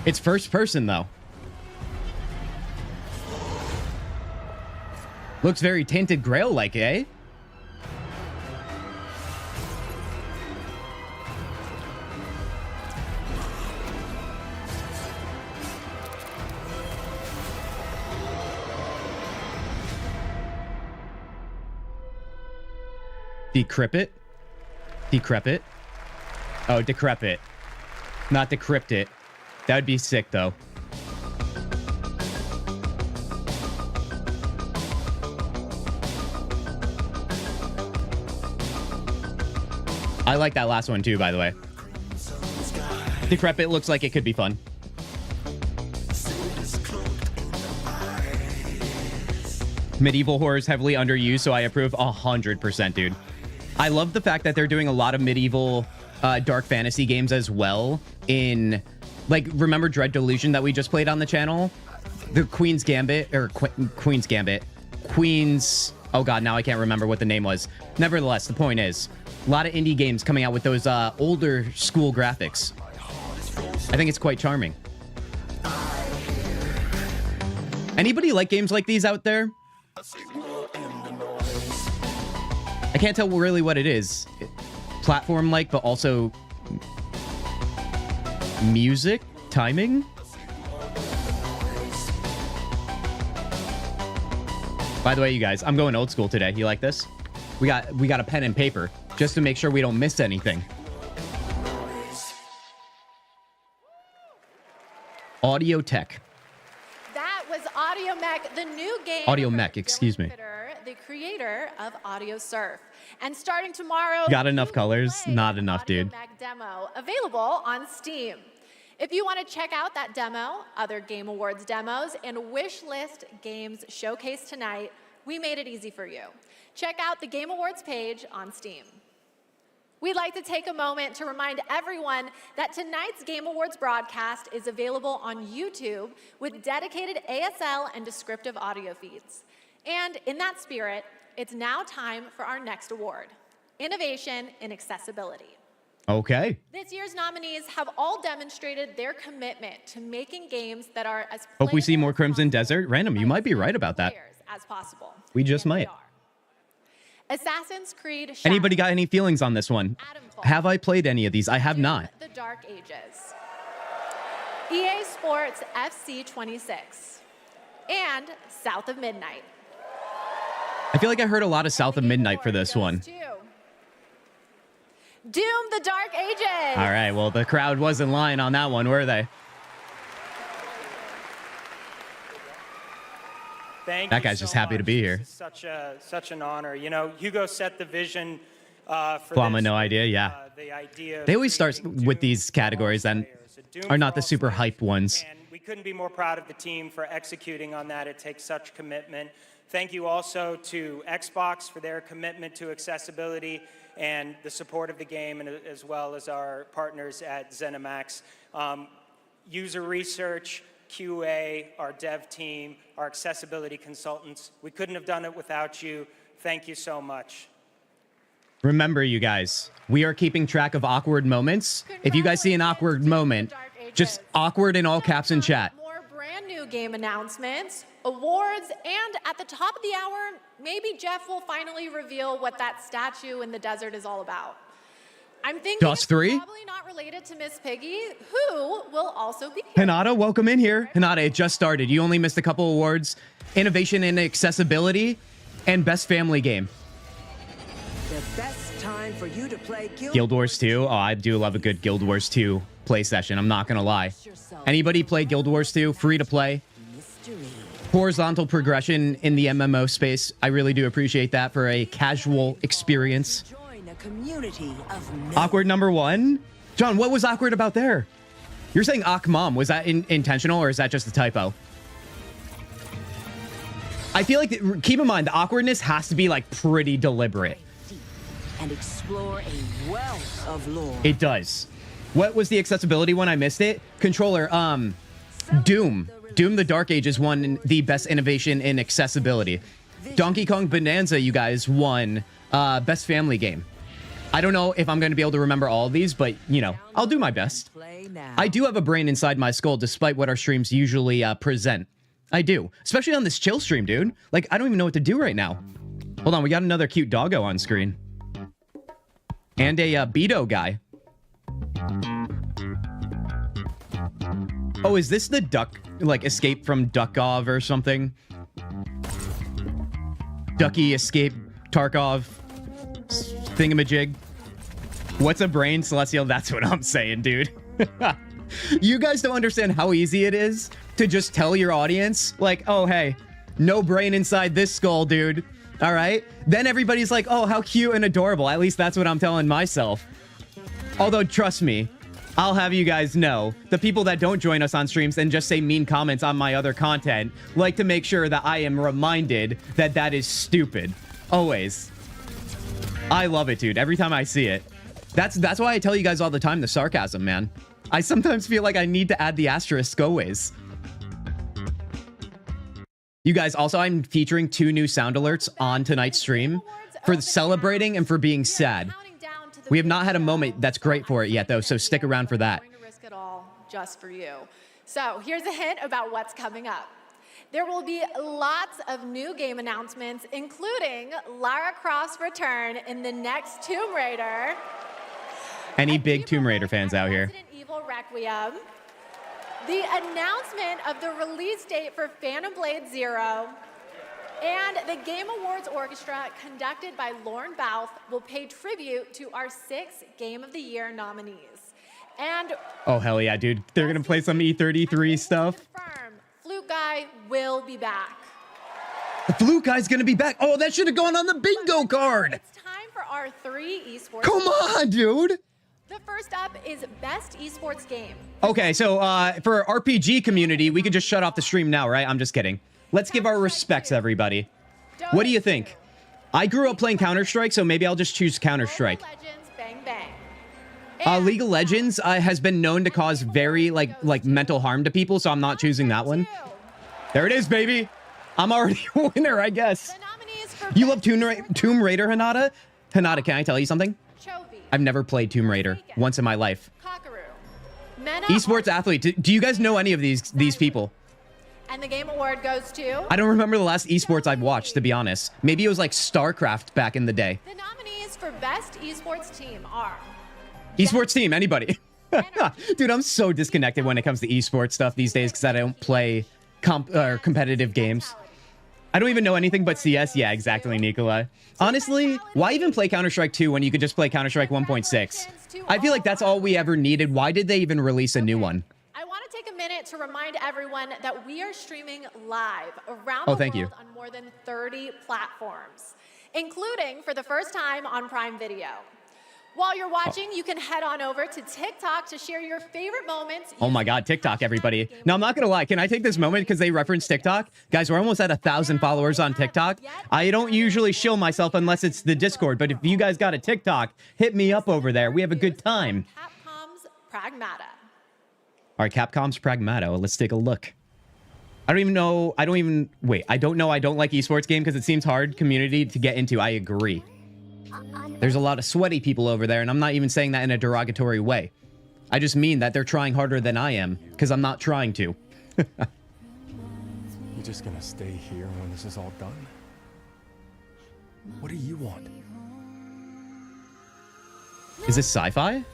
[SPEAKER 2] It's first person, though. Looks very Tainted Grail-like, eh? Decrepit? Decrepit? Oh, decrepit. Not decryptit. That would be sick, though. I like that last one, too, by the way. Decrepit looks like it could be fun. Medieval horror is heavily underused, so I approve 100%, dude. I love the fact that they're doing a lot of medieval dark fantasy games as well in, like, remember Dread Delusion that we just played on the channel? The Queen's Gambit, or Queen's Gambit. Queen's, oh god, now I can't remember what the name was. Nevertheless, the point is, a lot of indie games coming out with those older school graphics. I think it's quite charming. Anybody like games like these out there? I can't tell really what it is. Platform-like, but also music, timing. By the way, you guys, I'm going old school today. You like this? We got a pen and paper just to make sure we don't miss anything. Audio Tech.
[SPEAKER 1] That was Audio Mech, the new game.
[SPEAKER 2] Audio
[SPEAKER 1] from
[SPEAKER 2] Mech, excuse me.
[SPEAKER 1] Fitter, the creator of Audio Surf. And starting tomorrow,
[SPEAKER 2] Got enough
[SPEAKER 1] you can
[SPEAKER 2] colors?
[SPEAKER 1] play
[SPEAKER 2] Not
[SPEAKER 1] the
[SPEAKER 2] enough,
[SPEAKER 1] Audio
[SPEAKER 2] dude.
[SPEAKER 1] Mech demo available on Steam. If you want to check out that demo, other Game Awards demos, and wish list games showcased tonight, we made it easy for you. Check out the Game Awards page on Steam. We'd like to take a moment to remind everyone that tonight's Game Awards broadcast is available on YouTube with dedicated ASL and descriptive audio feeds. And in that spirit, it's now time for our next award, Innovation in Accessibility.
[SPEAKER 2] Okay.
[SPEAKER 1] This year's nominees have all demonstrated their commitment to making games that are as
[SPEAKER 2] Hope we see
[SPEAKER 1] playable
[SPEAKER 2] more
[SPEAKER 1] as
[SPEAKER 2] Crimson
[SPEAKER 1] possible
[SPEAKER 2] Desert. Random, you
[SPEAKER 1] by
[SPEAKER 2] might be
[SPEAKER 1] as
[SPEAKER 2] right
[SPEAKER 1] many
[SPEAKER 2] about that.
[SPEAKER 1] players as possible.
[SPEAKER 2] We just
[SPEAKER 1] And they
[SPEAKER 2] might.
[SPEAKER 1] are. Assassin's Creed Shadows,
[SPEAKER 2] Anybody got any feelings on this one?
[SPEAKER 1] Adamfall,
[SPEAKER 2] Have I played any of these? I have
[SPEAKER 1] Doom:
[SPEAKER 2] not.
[SPEAKER 1] The Dark Ages, EA Sports FC 26, and South of Midnight.
[SPEAKER 2] I feel like I heard a lot of South of Midnight for this one.
[SPEAKER 1] Doom: The Dark Ages.
[SPEAKER 2] All right, well, the crowd wasn't lying on that one, were they?
[SPEAKER 4] Thank
[SPEAKER 2] That
[SPEAKER 4] you
[SPEAKER 2] guy's
[SPEAKER 4] so
[SPEAKER 2] just happy to
[SPEAKER 4] much.
[SPEAKER 2] be here.
[SPEAKER 4] This is such an honor. You know, Hugo set the vision for
[SPEAKER 2] Plama,
[SPEAKER 4] this
[SPEAKER 2] no
[SPEAKER 4] with,
[SPEAKER 2] idea, yeah.
[SPEAKER 4] The idea of
[SPEAKER 2] They always start
[SPEAKER 4] creating
[SPEAKER 2] with
[SPEAKER 4] Doom
[SPEAKER 2] these
[SPEAKER 4] for
[SPEAKER 2] categories
[SPEAKER 4] all
[SPEAKER 2] then,
[SPEAKER 4] players. A Doom
[SPEAKER 2] are
[SPEAKER 4] for
[SPEAKER 2] not the
[SPEAKER 4] all
[SPEAKER 2] super
[SPEAKER 4] players.
[SPEAKER 2] hype ones.
[SPEAKER 4] And we couldn't be more proud of the team for executing on that. It takes such commitment. Thank you also to Xbox for their commitment to accessibility and the support of the game, and as well as our partners at ZeniMax. User research, QA, our dev team, our accessibility consultants. We couldn't have done it without you. Thank you so much.
[SPEAKER 2] Remember, you guys, we are keeping track of awkward moments. If you guys see an awkward moment, just awkward in all caps in chat.
[SPEAKER 1] More brand new game announcements, awards, and at the top of the hour, maybe Jeff will finally reveal what that statue in the desert is all about. I'm thinking
[SPEAKER 2] Just
[SPEAKER 1] it's
[SPEAKER 2] three?
[SPEAKER 1] probably not related to Miss Piggy, who will also be here.
[SPEAKER 2] Hinata, welcome in here. Hinata, it just started. You only missed a couple awards. Innovation and accessibility and best family game.
[SPEAKER 5] The best time for you to play
[SPEAKER 2] Guild Wars 2. Oh, I do love a good Guild Wars 2 play session. I'm not going to lie. Anybody play Guild Wars 2? Free to play. Horizontal progression in the MMO space. I really do appreciate that for a casual experience. Awkward number one. John, what was awkward about there? You're saying Mom. Was that intentional or is that just a typo? I feel like, keep in mind, the awkwardness has to be like pretty deliberate.
[SPEAKER 5] And explore a wealth of lore.
[SPEAKER 2] It does. What was the accessibility one? I missed it. Controller, Doom. Doom the Dark Ages won the best innovation in accessibility. Donkey Kong Bonanza, you guys, won best family game. I don't know if I'm going to be able to remember all of these, but, you know, I'll do my best. I do have a brain inside my skull, despite what our streams usually present. I do. Especially on this chill stream, dude. Like, I don't even know what to do right now. Hold on, we got another cute doggo on screen. And a Beto guy. Oh, is this the duck, like, escape from Duckov or something? Ducky escape Tarkov thingamajig. What's a brain, Celestial? That's what I'm saying, dude. You guys don't understand how easy it is to just tell your audience, like, oh, hey, no brain inside this skull, dude. All right? Then everybody's like, oh, how cute and adorable. At least that's what I'm telling myself. Although, trust me, I'll have you guys know, the people that don't join us on streams and just say mean comments on my other content like to make sure that I am reminded that that is stupid. Always. I love it, dude. Every time I see it. That's why I tell you guys all the time the sarcasm, man. I sometimes feel like I need to add the asterisk always. You guys, also, I'm featuring 2 new sound alerts on tonight's stream for celebrating and for being sad. We have not had a moment that's great for it yet, though, so stick around for that.
[SPEAKER 1] I'm going to risk it all just for you. So here's a hint about what's coming up. There will be lots of new game announcements, including Lara Croft's return in the next Tomb Raider.
[SPEAKER 2] Any big Tomb Raider fans out here?
[SPEAKER 1] Resident Evil Requiem. The announcement of the release date for Phantom Blade Zero. And the Game Awards Orchestra, conducted by Lauren Bouth, will pay tribute to our 6 Game of the Year nominees. And
[SPEAKER 2] oh, hell yeah, dude. They're going to play some E33 stuff.
[SPEAKER 1] confirm, Flute Guy will be back.
[SPEAKER 2] The Flute Guy's going to be back. Oh, that should have gone on the bingo card.
[SPEAKER 1] It's time for our 3 esports.
[SPEAKER 2] Come on, dude.
[SPEAKER 1] The first up is Best Esports Game.
[SPEAKER 2] Okay, so for RPG community, we could just shut off the stream now, right? I'm just kidding. Let's give our respects, everybody. What do you think? I grew up playing Counter-Strike, so maybe I'll just choose Counter-Strike.
[SPEAKER 1] Legends, bang, bang.
[SPEAKER 2] League of Legends has been known to cause very, like mental harm to people, so I'm not choosing that one. There it is, baby. I'm already a winner, I guess.
[SPEAKER 1] The nominees for
[SPEAKER 2] You love Tomb Raider, Hinata? Hinata, can I tell you something?
[SPEAKER 1] Chovy,
[SPEAKER 2] I've never played Tomb Raider once in my life.
[SPEAKER 1] Kakaru, Mena,
[SPEAKER 2] Esports athlete. Do you guys know any of these people?
[SPEAKER 1] and the Game Award goes to
[SPEAKER 2] I don't remember the last esports I've watched, to be honest. Maybe it was like StarCraft back in the day.
[SPEAKER 1] the nominees for Best Esports Team are
[SPEAKER 2] Esports team, anybody. Dude, I'm so disconnected when it comes to esports stuff these days because I don't play competitive games. I don't even know anything but CS. Yeah, exactly, Nikolai. Honestly, why even play Counter-Strike 2 when you could just play Counter-Strike 1.6? I feel like that's all we ever needed. Why did they even release a new one?
[SPEAKER 1] I want to take a minute to remind everyone that we are streaming live around
[SPEAKER 2] Oh,
[SPEAKER 1] the
[SPEAKER 2] thank you.
[SPEAKER 1] world on more than 30 platforms, including for the first time on Prime Video. While you're watching, you can head on over to TikTok to share your favorite moments.
[SPEAKER 2] Oh my God, TikTok, everybody. Now, I'm not going to lie. Can I take this moment because they reference TikTok? Guys, we're almost at 1,000 followers on TikTok. I don't usually shill myself unless it's the Discord, but if you guys got a TikTok, hit me up over there. We have a good time.
[SPEAKER 1] Capcom's Pragmata.
[SPEAKER 2] All right, Capcom's Pragmato. Let's take a look. I don't know. I don't like esports game because it seems hard community to get into. I agree. There's a lot of sweaty people over there, and I'm not even saying that in a derogatory way. I just mean that they're trying harder than I am because I'm not trying to.
[SPEAKER 6] You're just gonna stay here when this is all done? What do you want?
[SPEAKER 2] Is this sci-fi?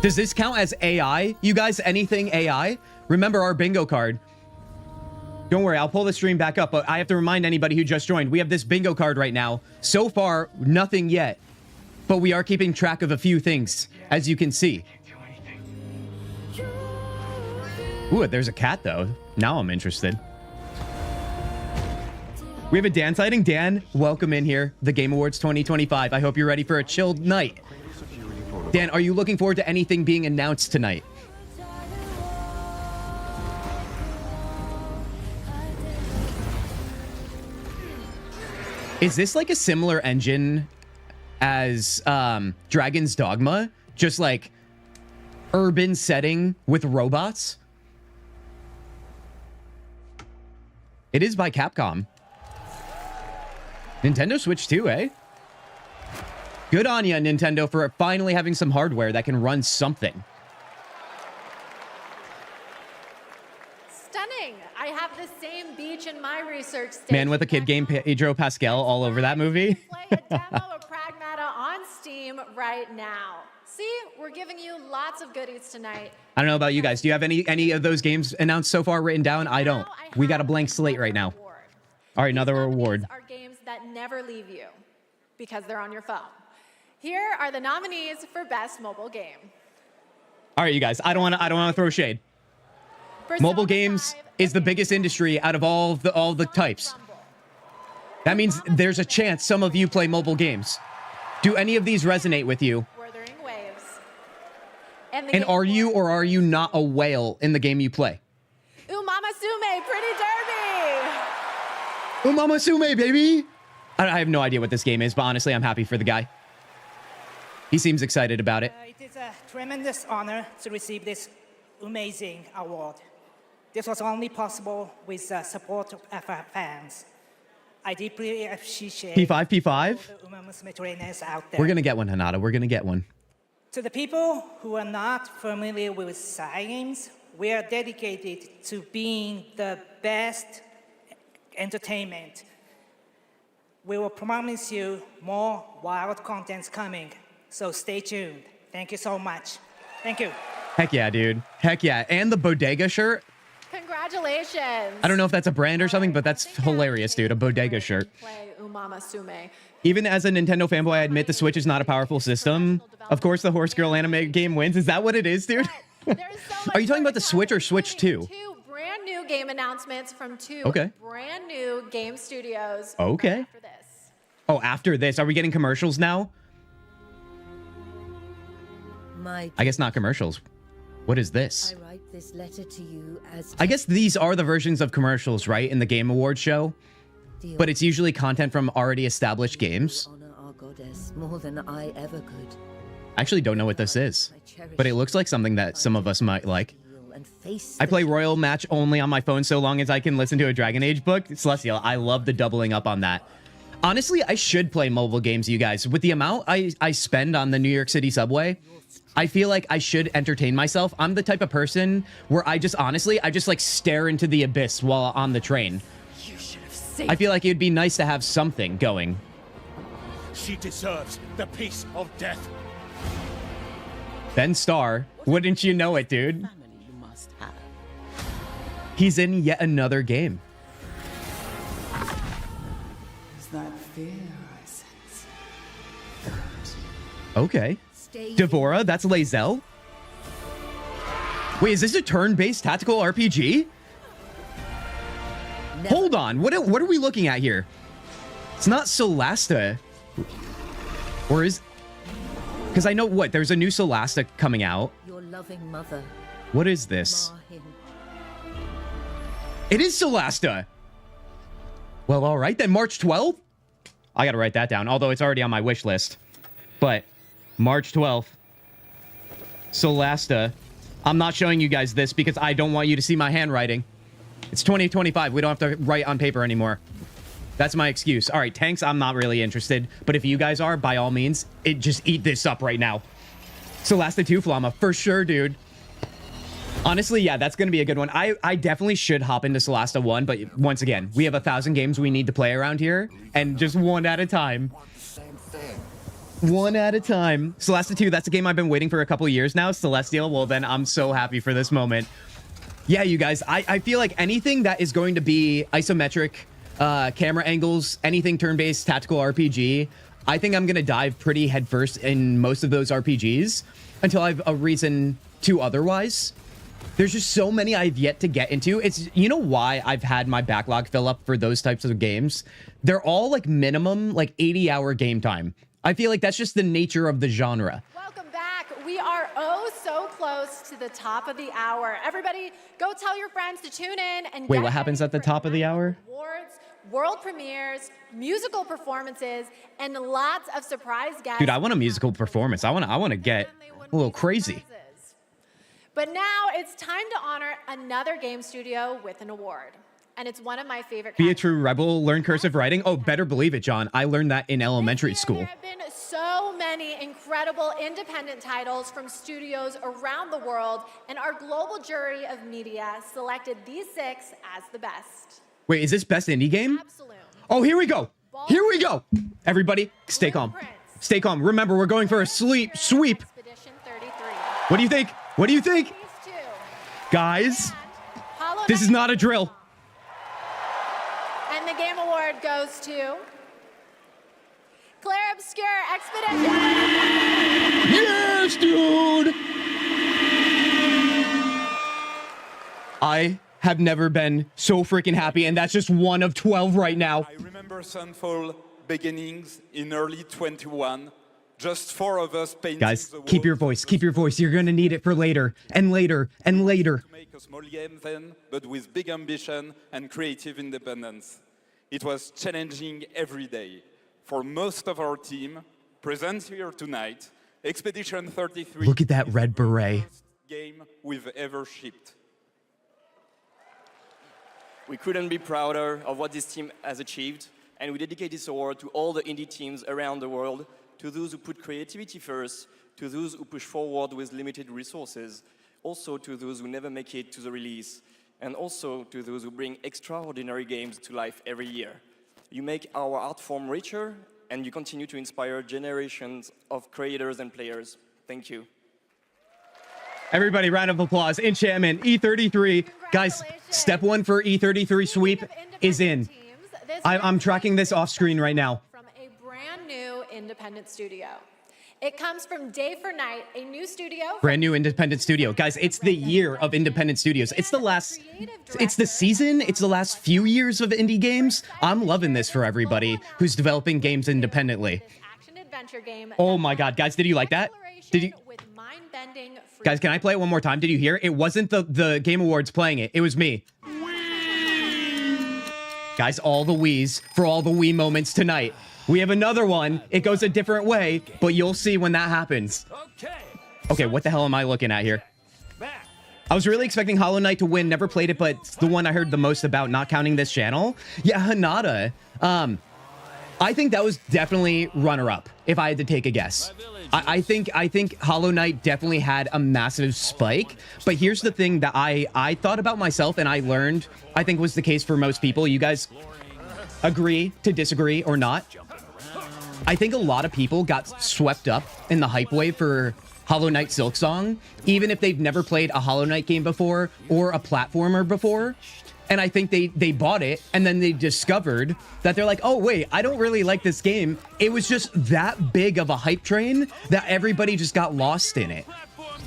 [SPEAKER 2] Does this count as AI? You guys, anything AI? Remember our bingo card. Don't worry, I'll pull the stream back up, but I have to remind anybody who just joined, we have this bingo card right now. So far, nothing yet. But we are keeping track of a few things, as you can see. Ooh, there's a cat, though. Now I'm interested. We have a Dan sighting. Dan, welcome in here. The Game Awards 2025. I hope you're ready for a chilled night. Dan, are you looking forward to anything being announced tonight? Is this like a similar engine as Dragon's Dogma? Just like urban setting with robots? It is by Capcom. Nintendo Switch 2, eh? Good on ya, Nintendo, for finally having some hardware that can run something.
[SPEAKER 1] Stunning. I have the same beach in my research station.
[SPEAKER 2] Man with a kid game, Pedro Pascal, all over that movie.
[SPEAKER 1] Play a demo of Pragmata on Steam right now. See, we're giving you lots of goodies tonight.
[SPEAKER 2] I don't know about you guys. Do you have any of those games announced so far written down? I don't. We got a blank slate right now. All right, another reward.
[SPEAKER 1] These are games that never leave you because they're on your phone. Here are the nominees for Best Mobile Game.
[SPEAKER 2] All right, you guys. I don't want to throw shade. Mobile games is the biggest industry out of all the types. That means there's a chance some of you play mobile games. Do any of these resonate with you?
[SPEAKER 1] Wuthering Waves.
[SPEAKER 2] And are you or are you not a whale in the game you play?
[SPEAKER 1] Umama Sume, Pretty Derby.
[SPEAKER 2] Umama Sume, baby! I have no idea what this game is, but honestly, I'm happy for the guy. He seems excited about it.
[SPEAKER 7] It is a tremendous honor to receive this amazing award. This was only possible with the support of our fans. I deeply appreciate
[SPEAKER 2] P5.
[SPEAKER 7] all the Uma Musume trainers out there.
[SPEAKER 2] We're gonna get one, Hanada. We're gonna get one.
[SPEAKER 7] To the people who are not familiar with science, we are dedicated to being the best entertainment. We will promise you more wild contents coming, so stay tuned. Thank you so much. Thank you.
[SPEAKER 2] Heck yeah, dude. Heck yeah. And the bodega shirt.
[SPEAKER 1] Congratulations.
[SPEAKER 2] I don't know if that's a brand or something, but that's hilarious, dude. A bodega shirt.
[SPEAKER 1] Play Umama Sume.
[SPEAKER 2] Even as a Nintendo fanboy, I admit the Switch is not a powerful system. Of course, the Horse Girl anime game wins. Is that what it is, dude? Are you talking about the Switch or Switch 2?
[SPEAKER 1] Two brand new game announcements from two brand new game studios.
[SPEAKER 2] Okay.
[SPEAKER 1] Right after this.
[SPEAKER 2] Oh, after this. Are we getting commercials now? I guess not commercials. What is this?
[SPEAKER 5] I write this letter to you as
[SPEAKER 2] I guess these are the versions of commercials, right? In the Game Awards show. But it's usually content from already established games.
[SPEAKER 5] honor our goddess more than I ever could.
[SPEAKER 2] I actually don't know what this is, but it looks like something that some of us might like.
[SPEAKER 5] And face
[SPEAKER 2] I play Royal Match only on my phone so long as I can listen to a Dragon Age book. Celestial, I love the doubling up on that. Honestly, I should play mobile games, you guys. With the amount I spend on the New York City subway, I feel like I should entertain myself. I'm the type of person where I just like stare into the abyss while on the train. I feel like it'd be nice to have something going.
[SPEAKER 8] She deserves the peace of death.
[SPEAKER 2] Ben Starr, wouldn't you know it, dude? He's in yet another game.
[SPEAKER 9] Is that fear I sense?
[SPEAKER 2] Okay. Devora, that's Lae'zel. Wait, is this a turn-based tactical RPG? Hold on, what are we looking at here? It's not Solasta. Or is... Because I know what, there's a new Solasta coming out.
[SPEAKER 5] your loving mother.
[SPEAKER 2] What is this?
[SPEAKER 5] Marhin.
[SPEAKER 2] It is Solasta! Well, all right then, March 12th? I gotta write that down, although it's already on my wish list. But, March 12th. Solasta. I'm not showing you guys this because I don't want you to see my handwriting. It's 2025. We don't have to write on paper anymore. That's my excuse. All right, tanks, I'm not really interested. But if you guys are, by all means, just eat this up right now. Celeste 2 Flama, for sure, dude. Honestly, yeah, that's going to be a good one. I definitely should hop into Celeste 1, but once again, we have 1,000 games we need to play around here, and just one at a time. One at a time. Celeste 2, that's a game I've been waiting for a couple years now. Celestial, well then, I'm so happy for this moment. Yeah, you guys, I feel like anything that is going to be isometric, camera angles, anything turn-based tactical RPG, I think I'm going to dive pretty headfirst in most of those RPGs until I have a reason to otherwise. There's just so many I've yet to get into. It's, you know why I've had my backlog fill up for those types of games? They're all like minimum, like 80-hour game time. I feel like that's just the nature of the genre.
[SPEAKER 1] Welcome back. We are oh so close to the top of the hour. Everybody, go tell your friends to tune in and
[SPEAKER 2] wait, what happens at the top of the hour?
[SPEAKER 1] Awards, world premieres, musical performances, and lots of surprise guests.
[SPEAKER 2] Dude, I want a musical performance. I want to get a little crazy.
[SPEAKER 1] But now it's time to honor another game studio with an award. And it's one of my favorite.
[SPEAKER 2] Be a true rebel, learn cursive writing. Oh, better believe it, John. I learned that in elementary school.
[SPEAKER 1] There have been so many incredible independent titles from studios around the world, and our global jury of media selected these 6 as the best.
[SPEAKER 2] Wait, is this best indie game?
[SPEAKER 1] Absolute.
[SPEAKER 2] Oh, here we go. Here we go. Everybody, stay calm. Stay calm. Remember, we're going for a sweep.
[SPEAKER 1] Expedition 33.
[SPEAKER 2] What do you think? What do you think?
[SPEAKER 1] These 2.
[SPEAKER 2] Guys,
[SPEAKER 1] Hollow
[SPEAKER 2] this
[SPEAKER 1] Knight.
[SPEAKER 2] is not a drill.
[SPEAKER 1] And the game award goes to Clair Obscur Expedition.
[SPEAKER 2] Yes, dude. I have never been so freaking happy, and that's just one of 12 right now.
[SPEAKER 10] I remember Sunfall beginnings in early 21. Just 4 of us painting.
[SPEAKER 2] Guys, keep your voice. Keep your voice. You're going to need it for later and later and later.
[SPEAKER 10] To make a small game then, but with big ambition and creative independence. It was challenging every day. For most of our team, present here tonight, Expedition 33.
[SPEAKER 2] Look at that red beret.
[SPEAKER 10] First game we've ever shipped.
[SPEAKER 11] We couldn't be prouder of what this team has achieved, and we dedicate this award to all the indie teams around the world, to those who put creativity first, to those who push forward with limited resources, also to those who never make it to the release, and also to those who bring extraordinary games to life every year. You make our art form richer, and you continue to inspire generations of creators and players. Thank you.
[SPEAKER 2] Everybody, round of applause. Enchantment, E33. Guys, step 1 for E33 sweep is in. I'm tracking this off screen right now.
[SPEAKER 1] From a brand new independent studio. It comes from Day for Night, a new studio.
[SPEAKER 2] Brand new independent studio. Guys, it's the year of independent studios. It's the season. It's the last few years of indie games. I'm loving this for everybody who's developing games independently. Oh my God, guys, did you like that? Did you? Guys, can I play it one more time? Did you hear it? It wasn't the Game Awards playing it. It was me. Guys, all the Wiis for all the Wii moments tonight. We have another one. It goes a different way, but you'll see when that happens. Okay, what the hell am I looking at here? I was really expecting Hollow Knight to win. Never played it, but it's the one I heard the most about, not counting this channel. Yeah, Hanada. I think that was definitely runner-up, if I had to take a guess. I think Hollow Knight definitely had a massive spike, but here's the thing that I thought about myself and I learned, I think was the case for most people. You guys agree to disagree or not? I think a lot of people got swept up in the hype wave for Hollow Knight Silksong, even if they've never played a Hollow Knight game before or a platformer before. And I think they bought it and then they discovered that they're like, oh, wait, I don't really like this game. It was just that big of a hype train that everybody just got lost in it.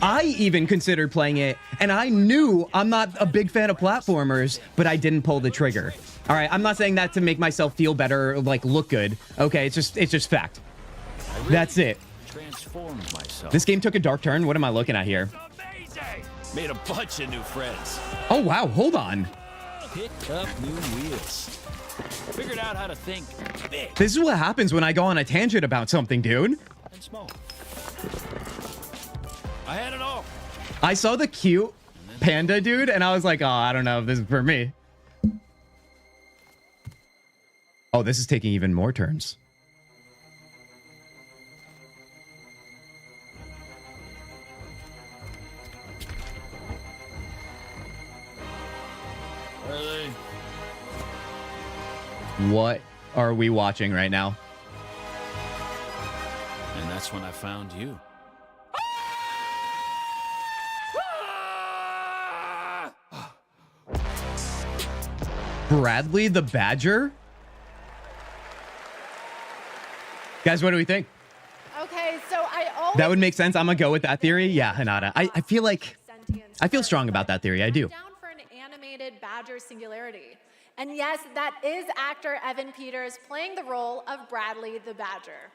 [SPEAKER 2] I even considered playing it and I knew I'm not a big fan of platformers, but I didn't pull the trigger. All right, I'm not saying that to make myself feel better or like look good. Okay, it's just fact. That's it. This game took a dark turn. What am I looking at here?
[SPEAKER 8] Made a bunch of new friends.
[SPEAKER 2] Oh, wow, hold on.
[SPEAKER 8] Picked up new wheels. Figured out how to think big.
[SPEAKER 2] This is what happens when I go on a tangent about something, dude.
[SPEAKER 8] And small. I had it all.
[SPEAKER 2] I saw the cute panda dude, and I was like, oh, I don't know if this is for me. Oh, this is taking even more turns.
[SPEAKER 8] Where are they?
[SPEAKER 2] What are we watching right now?
[SPEAKER 8] And that's when I found you.
[SPEAKER 2] Bradley the Badger? Guys, what do we think?
[SPEAKER 1] Okay, so I always
[SPEAKER 2] That would make sense. I'm gonna go with that theory. Yeah, Hinata. I feel like I feel strong about that theory. I do.
[SPEAKER 1] down for an animated badger singularity. And yes, that is actor Evan Peters playing the role of Bradley the Badger.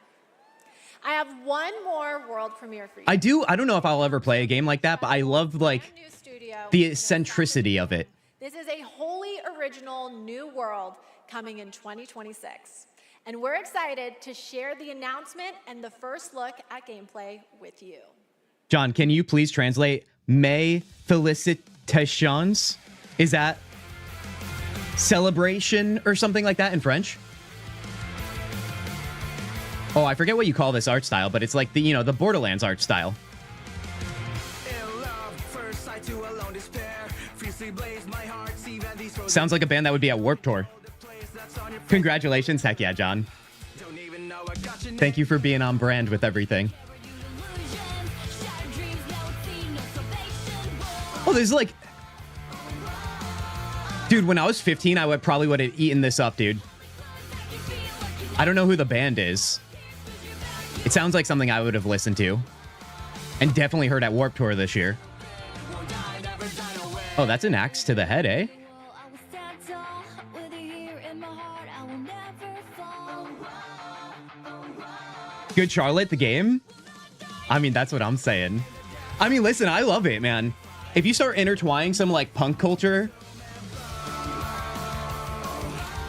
[SPEAKER 1] I have one more world premiere for you.
[SPEAKER 2] I don't know if I'll ever play a game like that, but I love like
[SPEAKER 1] New studio
[SPEAKER 2] the
[SPEAKER 1] with
[SPEAKER 2] eccentricity of it.
[SPEAKER 1] This is a wholly original new world coming in 2026. And we're excited to share the announcement and the first look at gameplay with you.
[SPEAKER 2] John, can you please translate May Felicitations? Is that celebration or something like that in French? Oh, I forget what you call this art style, but it's like the, the Borderlands art style. Sounds like a band that would be at Warped Tour. Congratulations. Heck yeah, John. Thank you for being on brand with everything. Oh, there's like... Dude, when I was 15, I would have eaten this up, dude. I don't know who the band is. It sounds like something I would have listened to. And definitely heard at Warped Tour this year. Oh, that's an axe to the head, eh? Good Charlotte, the game? I mean, that's what I'm saying. I mean, listen, I love it, man. If you start intertwining some, like, punk culture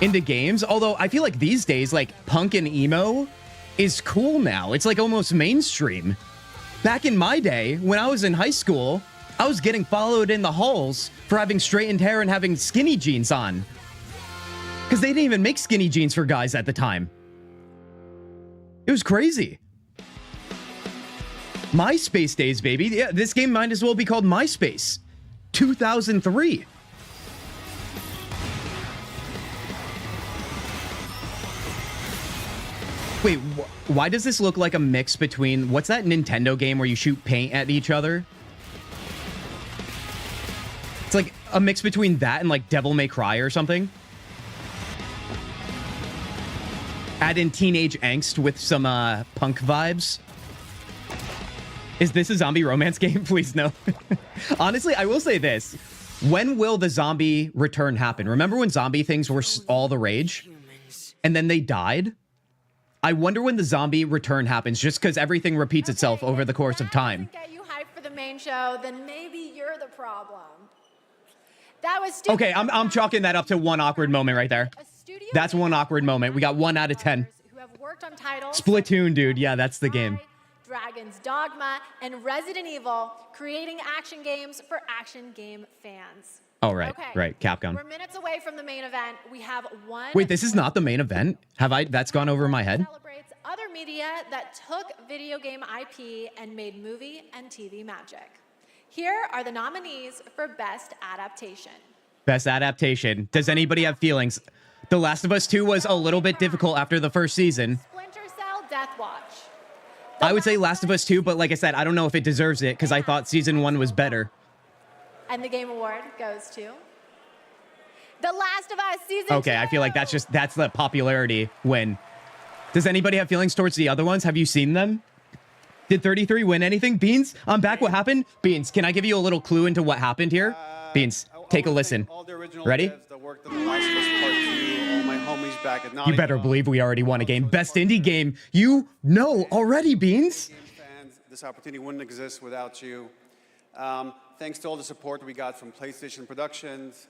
[SPEAKER 2] into games, although I feel like these days, like, punk and emo is cool now. It's, like, almost mainstream. Back in my day, when I was in high school, I was getting followed in the halls for having straightened hair and having skinny jeans on. Because they didn't even make skinny jeans for guys at the time. It was crazy. MySpace days, baby. Yeah, this game might as well be called MySpace. 2003. Wait, why does this look like a mix between... What's that Nintendo game where you shoot paint at each other? It's like a mix between that and like Devil May Cry or something. Add in teenage angst with some punk vibes. Is this a zombie romance game? Please no. Honestly, I will say this. When will the zombie return happen? Remember when zombie things were all the rage? And then they died? I wonder when the zombie return happens, just because everything repeats itself over the course of time.
[SPEAKER 1] Get you hyped for the main show, then maybe you're the problem. That was stupid.
[SPEAKER 2] Okay, I'm chalking that up to one awkward moment right there. That's one awkward moment. We got 1 out of 10.
[SPEAKER 1] Who have worked on titles
[SPEAKER 2] Splatoon, dude. Yeah, that's the game.
[SPEAKER 1] Dragon's Dogma, and Resident Evil, creating action games for action game fans.
[SPEAKER 2] Oh, right,
[SPEAKER 1] Okay,
[SPEAKER 2] right. Capcom.
[SPEAKER 1] We're minutes away from the main event. We have one.
[SPEAKER 2] Wait, this is not the main event? That's gone over my head?
[SPEAKER 1] Celebrates other media that took video game IP and made movie and TV magic. Here are the nominees for Best Adaptation.
[SPEAKER 2] Best Adaptation. Does anybody have feelings? The Last of Us 2 was a little bit difficult after the first season.
[SPEAKER 1] Splinter Cell Death Watch.
[SPEAKER 2] I would say Last of Us 2, but like I said, I don't know if it deserves it because I thought season 1 was better.
[SPEAKER 1] And the Game Award goes to The Last of Us Season 2.
[SPEAKER 2] Okay, I feel like that's the popularity win. Does anybody have feelings towards the other ones? Have you seen them? Did 33 win anything? Beans, I'm back. What happened? Beans, can I give you a little clue into what happened here? Beans, take a listen. Ready? You better believe we already won a game. Best indie game. You know already, Beans.
[SPEAKER 12] Fans, this opportunity wouldn't exist without you. Thanks to all the support we got from PlayStation Productions.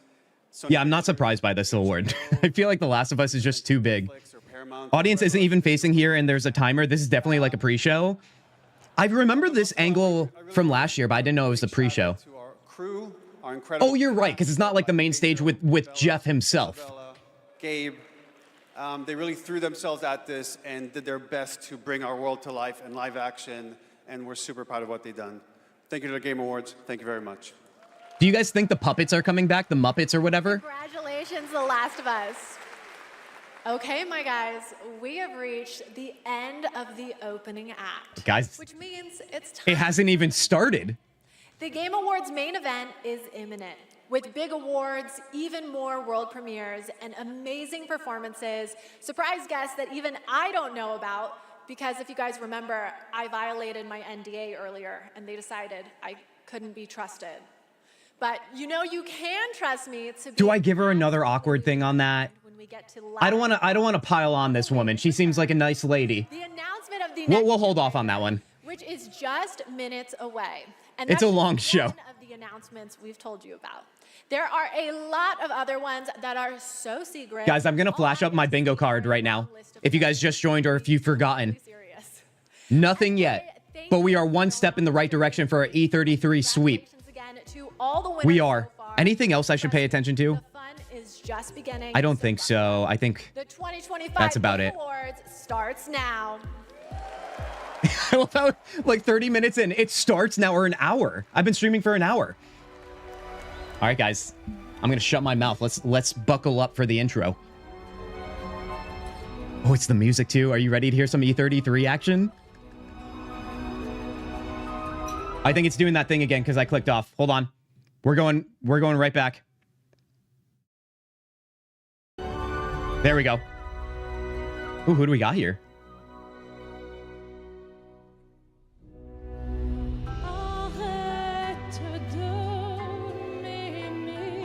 [SPEAKER 2] Yeah, I'm not surprised by this award. I feel like The Last of Us is just too big. Audience isn't even facing here, and there's a timer. This is definitely like a pre-show. I remember this angle from last year, but I didn't know it was the pre-show.
[SPEAKER 12] To our crew, our incredible
[SPEAKER 2] Oh, you're right, because it's not like the main stage with Jeff himself.
[SPEAKER 12] Isabella, Gabe. They really threw themselves at this and did their best to bring our world to life in live action, and we're super proud of what they've done. Thank you to the Game Awards. Thank you very much.
[SPEAKER 2] Do you guys think the puppets are coming back? The Muppets or whatever?
[SPEAKER 1] Congratulations, The Last of Us. Okay, my guys, we have reached the end of the opening act.
[SPEAKER 2] Guys,
[SPEAKER 1] which means it's time.
[SPEAKER 2] it hasn't even started.
[SPEAKER 1] The Game Awards main event is imminent. With big awards, even more world premieres, and amazing performances, surprise guests that even I don't know about, because if you guys remember, I violated my NDA earlier, and they decided I couldn't be trusted. But you know you can trust me to be.
[SPEAKER 2] Do I give her another awkward thing on that?
[SPEAKER 1] When we get to
[SPEAKER 2] I don't want to pile on this woman. She seems like a nice lady.
[SPEAKER 1] the announcement of the
[SPEAKER 2] We'll hold off on that one.
[SPEAKER 1] which is just minutes away. And
[SPEAKER 2] It's
[SPEAKER 1] that's
[SPEAKER 2] a long
[SPEAKER 1] just
[SPEAKER 2] show.
[SPEAKER 1] one of the announcements we've told you about. There are a lot of other ones that are so secret.
[SPEAKER 2] Guys, I'm going to flash up my bingo card right now. If you guys just joined or if you've forgotten.
[SPEAKER 1] Serious.
[SPEAKER 2] Nothing yet, but we are one step in the right direction for our E33 sweep.
[SPEAKER 1] Congratulations again to all the winners
[SPEAKER 2] We are.
[SPEAKER 1] so far.
[SPEAKER 2] Anything else I should pay attention to?
[SPEAKER 1] The fun is just beginning.
[SPEAKER 2] I don't think so. I think
[SPEAKER 1] The 2025
[SPEAKER 2] That's about
[SPEAKER 1] Game
[SPEAKER 2] it.
[SPEAKER 1] Awards starts now.
[SPEAKER 2] I love how, like 30 minutes in, it starts now, or an hour. I've been streaming for an hour. All right, guys, I'm gonna shut my mouth. Let's buckle up for the intro. Oh, it's the music too. Are you ready to hear some E33 action? I think it's doing that thing again because I clicked off. Hold on. We're going right back. There we go. Ooh, who do we got here?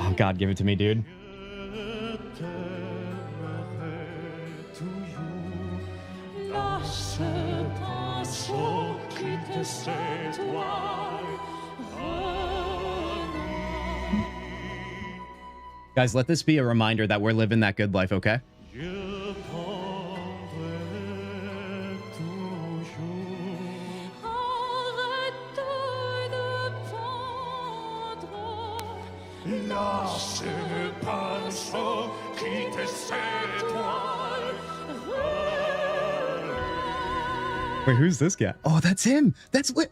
[SPEAKER 2] Oh, God, give it to me, dude. Guys, let this be a reminder that we're living that good life, okay? Wait, who's this guy? Oh, that's him. That's lit.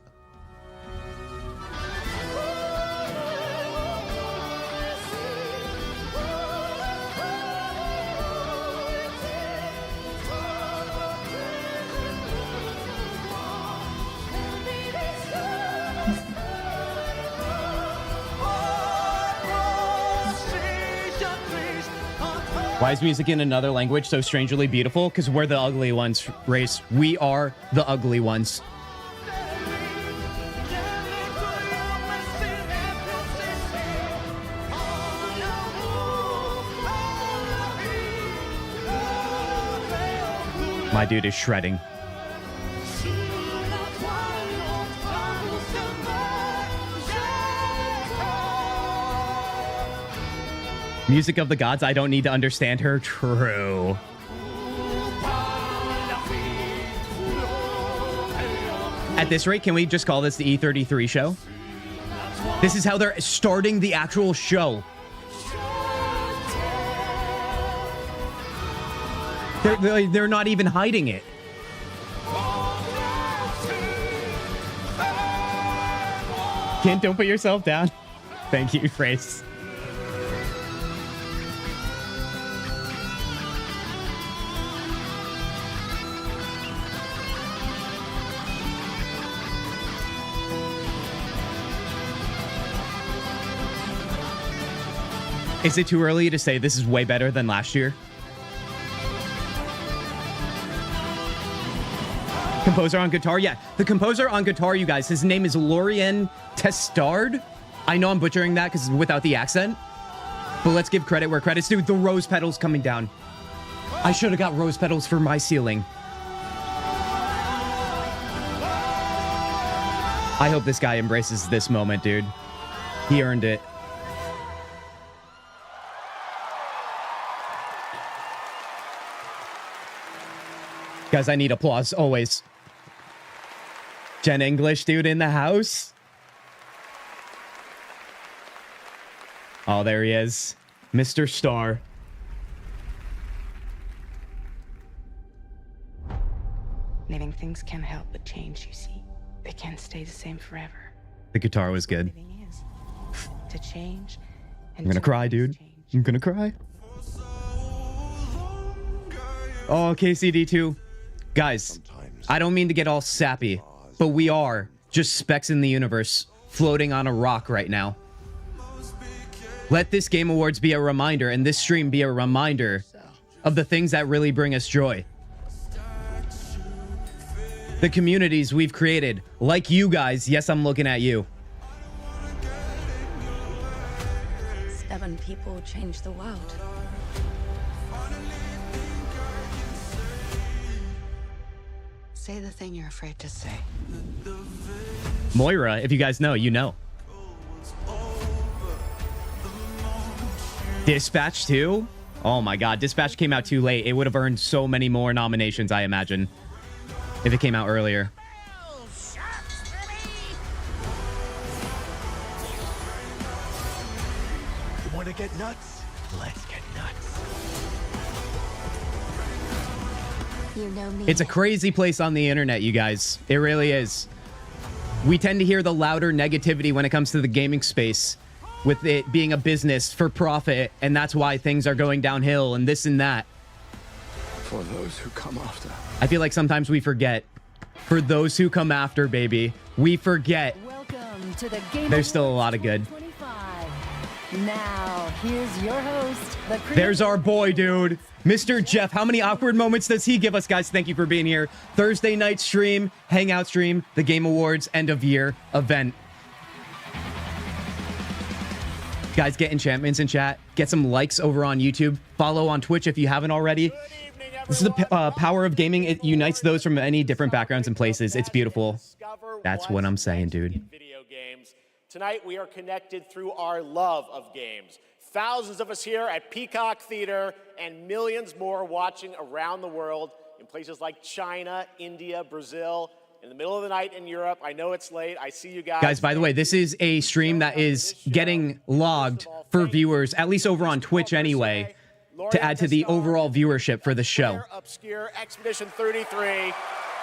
[SPEAKER 2] Why is music in another language so strangely beautiful? Because we're the ugly ones, race. We are the ugly ones. My dude is shredding. Music of the gods, I don't need to understand her. True. At this rate, can we just call this the E33 show? This is how they're starting the actual show. They're not even hiding it. Kent, don't put yourself down. Thank you, Race. Is it too early to say this is way better than last year? Composer on guitar? Yeah, the composer on guitar, you guys, his name is Larian Testard. I know I'm butchering that because without the accent. But let's give credit where credit's due. The rose petals coming down. I should have got rose petals for my ceiling. I hope this guy embraces this moment, dude. He earned it. Guys, I need applause, always. Gen English dude in the house. Oh, there he is. Mr. Star.
[SPEAKER 13] Living things can't help but change, you see. They can't stay the same forever.
[SPEAKER 2] The guitar was good.
[SPEAKER 13] Living is to change.
[SPEAKER 2] I'm gonna cry, dude. I'm gonna cry. Oh, KCD2. Guys, I don't mean to get all sappy, but we are just specks in the universe floating on a rock right now. Let this Game Awards be a reminder, and this stream be a reminder of the things that really bring us joy. The communities we've created, like you guys. Yes, I'm looking at you.
[SPEAKER 13] 7 people change the world. Say the thing you're afraid to say.
[SPEAKER 2] Moira, if you guys know, you know. Dispatch too? Oh my god, Dispatch came out too late. It would have earned so many more nominations, I imagine, if it came out earlier.
[SPEAKER 6] You want to get nuts? Let's get nuts.
[SPEAKER 13] You know me.
[SPEAKER 2] It's a crazy place on the internet, you guys. It really is. We tend to hear the louder negativity when it comes to the gaming space, with it being a business for profit, and that's why things are going downhill and this and that.
[SPEAKER 6] For those who come after.
[SPEAKER 2] I feel like sometimes we forget. For those who come after, baby, we forget.
[SPEAKER 5] Welcome to the Game
[SPEAKER 2] There's still a lot of good.
[SPEAKER 5] 25. Now, here's your host, the
[SPEAKER 2] There's our boy, dude. Mr. Jeff. How many awkward moments does he give us, guys? Thank you for being here. Thursday night stream, hangout stream, the Game Awards end of year event. Guys, get enchantments in chat. Get some likes over on YouTube. Follow on Twitch if you haven't already. This is the power of gaming. It unites those from any different backgrounds and places. It's beautiful. That's what I'm saying, dude.
[SPEAKER 14] Video games. Tonight we are connected through our love of games. Thousands of us here at Peacock Theater and millions more watching around the world in places like China, India, Brazil, in the middle of the night in Europe. I know it's late. I see you guys.
[SPEAKER 2] Guys, by the way, this is a stream that is getting logged for viewers, at least over on Twitch anyway, to add to the overall viewership for the show.
[SPEAKER 14] Obscure Expedition 33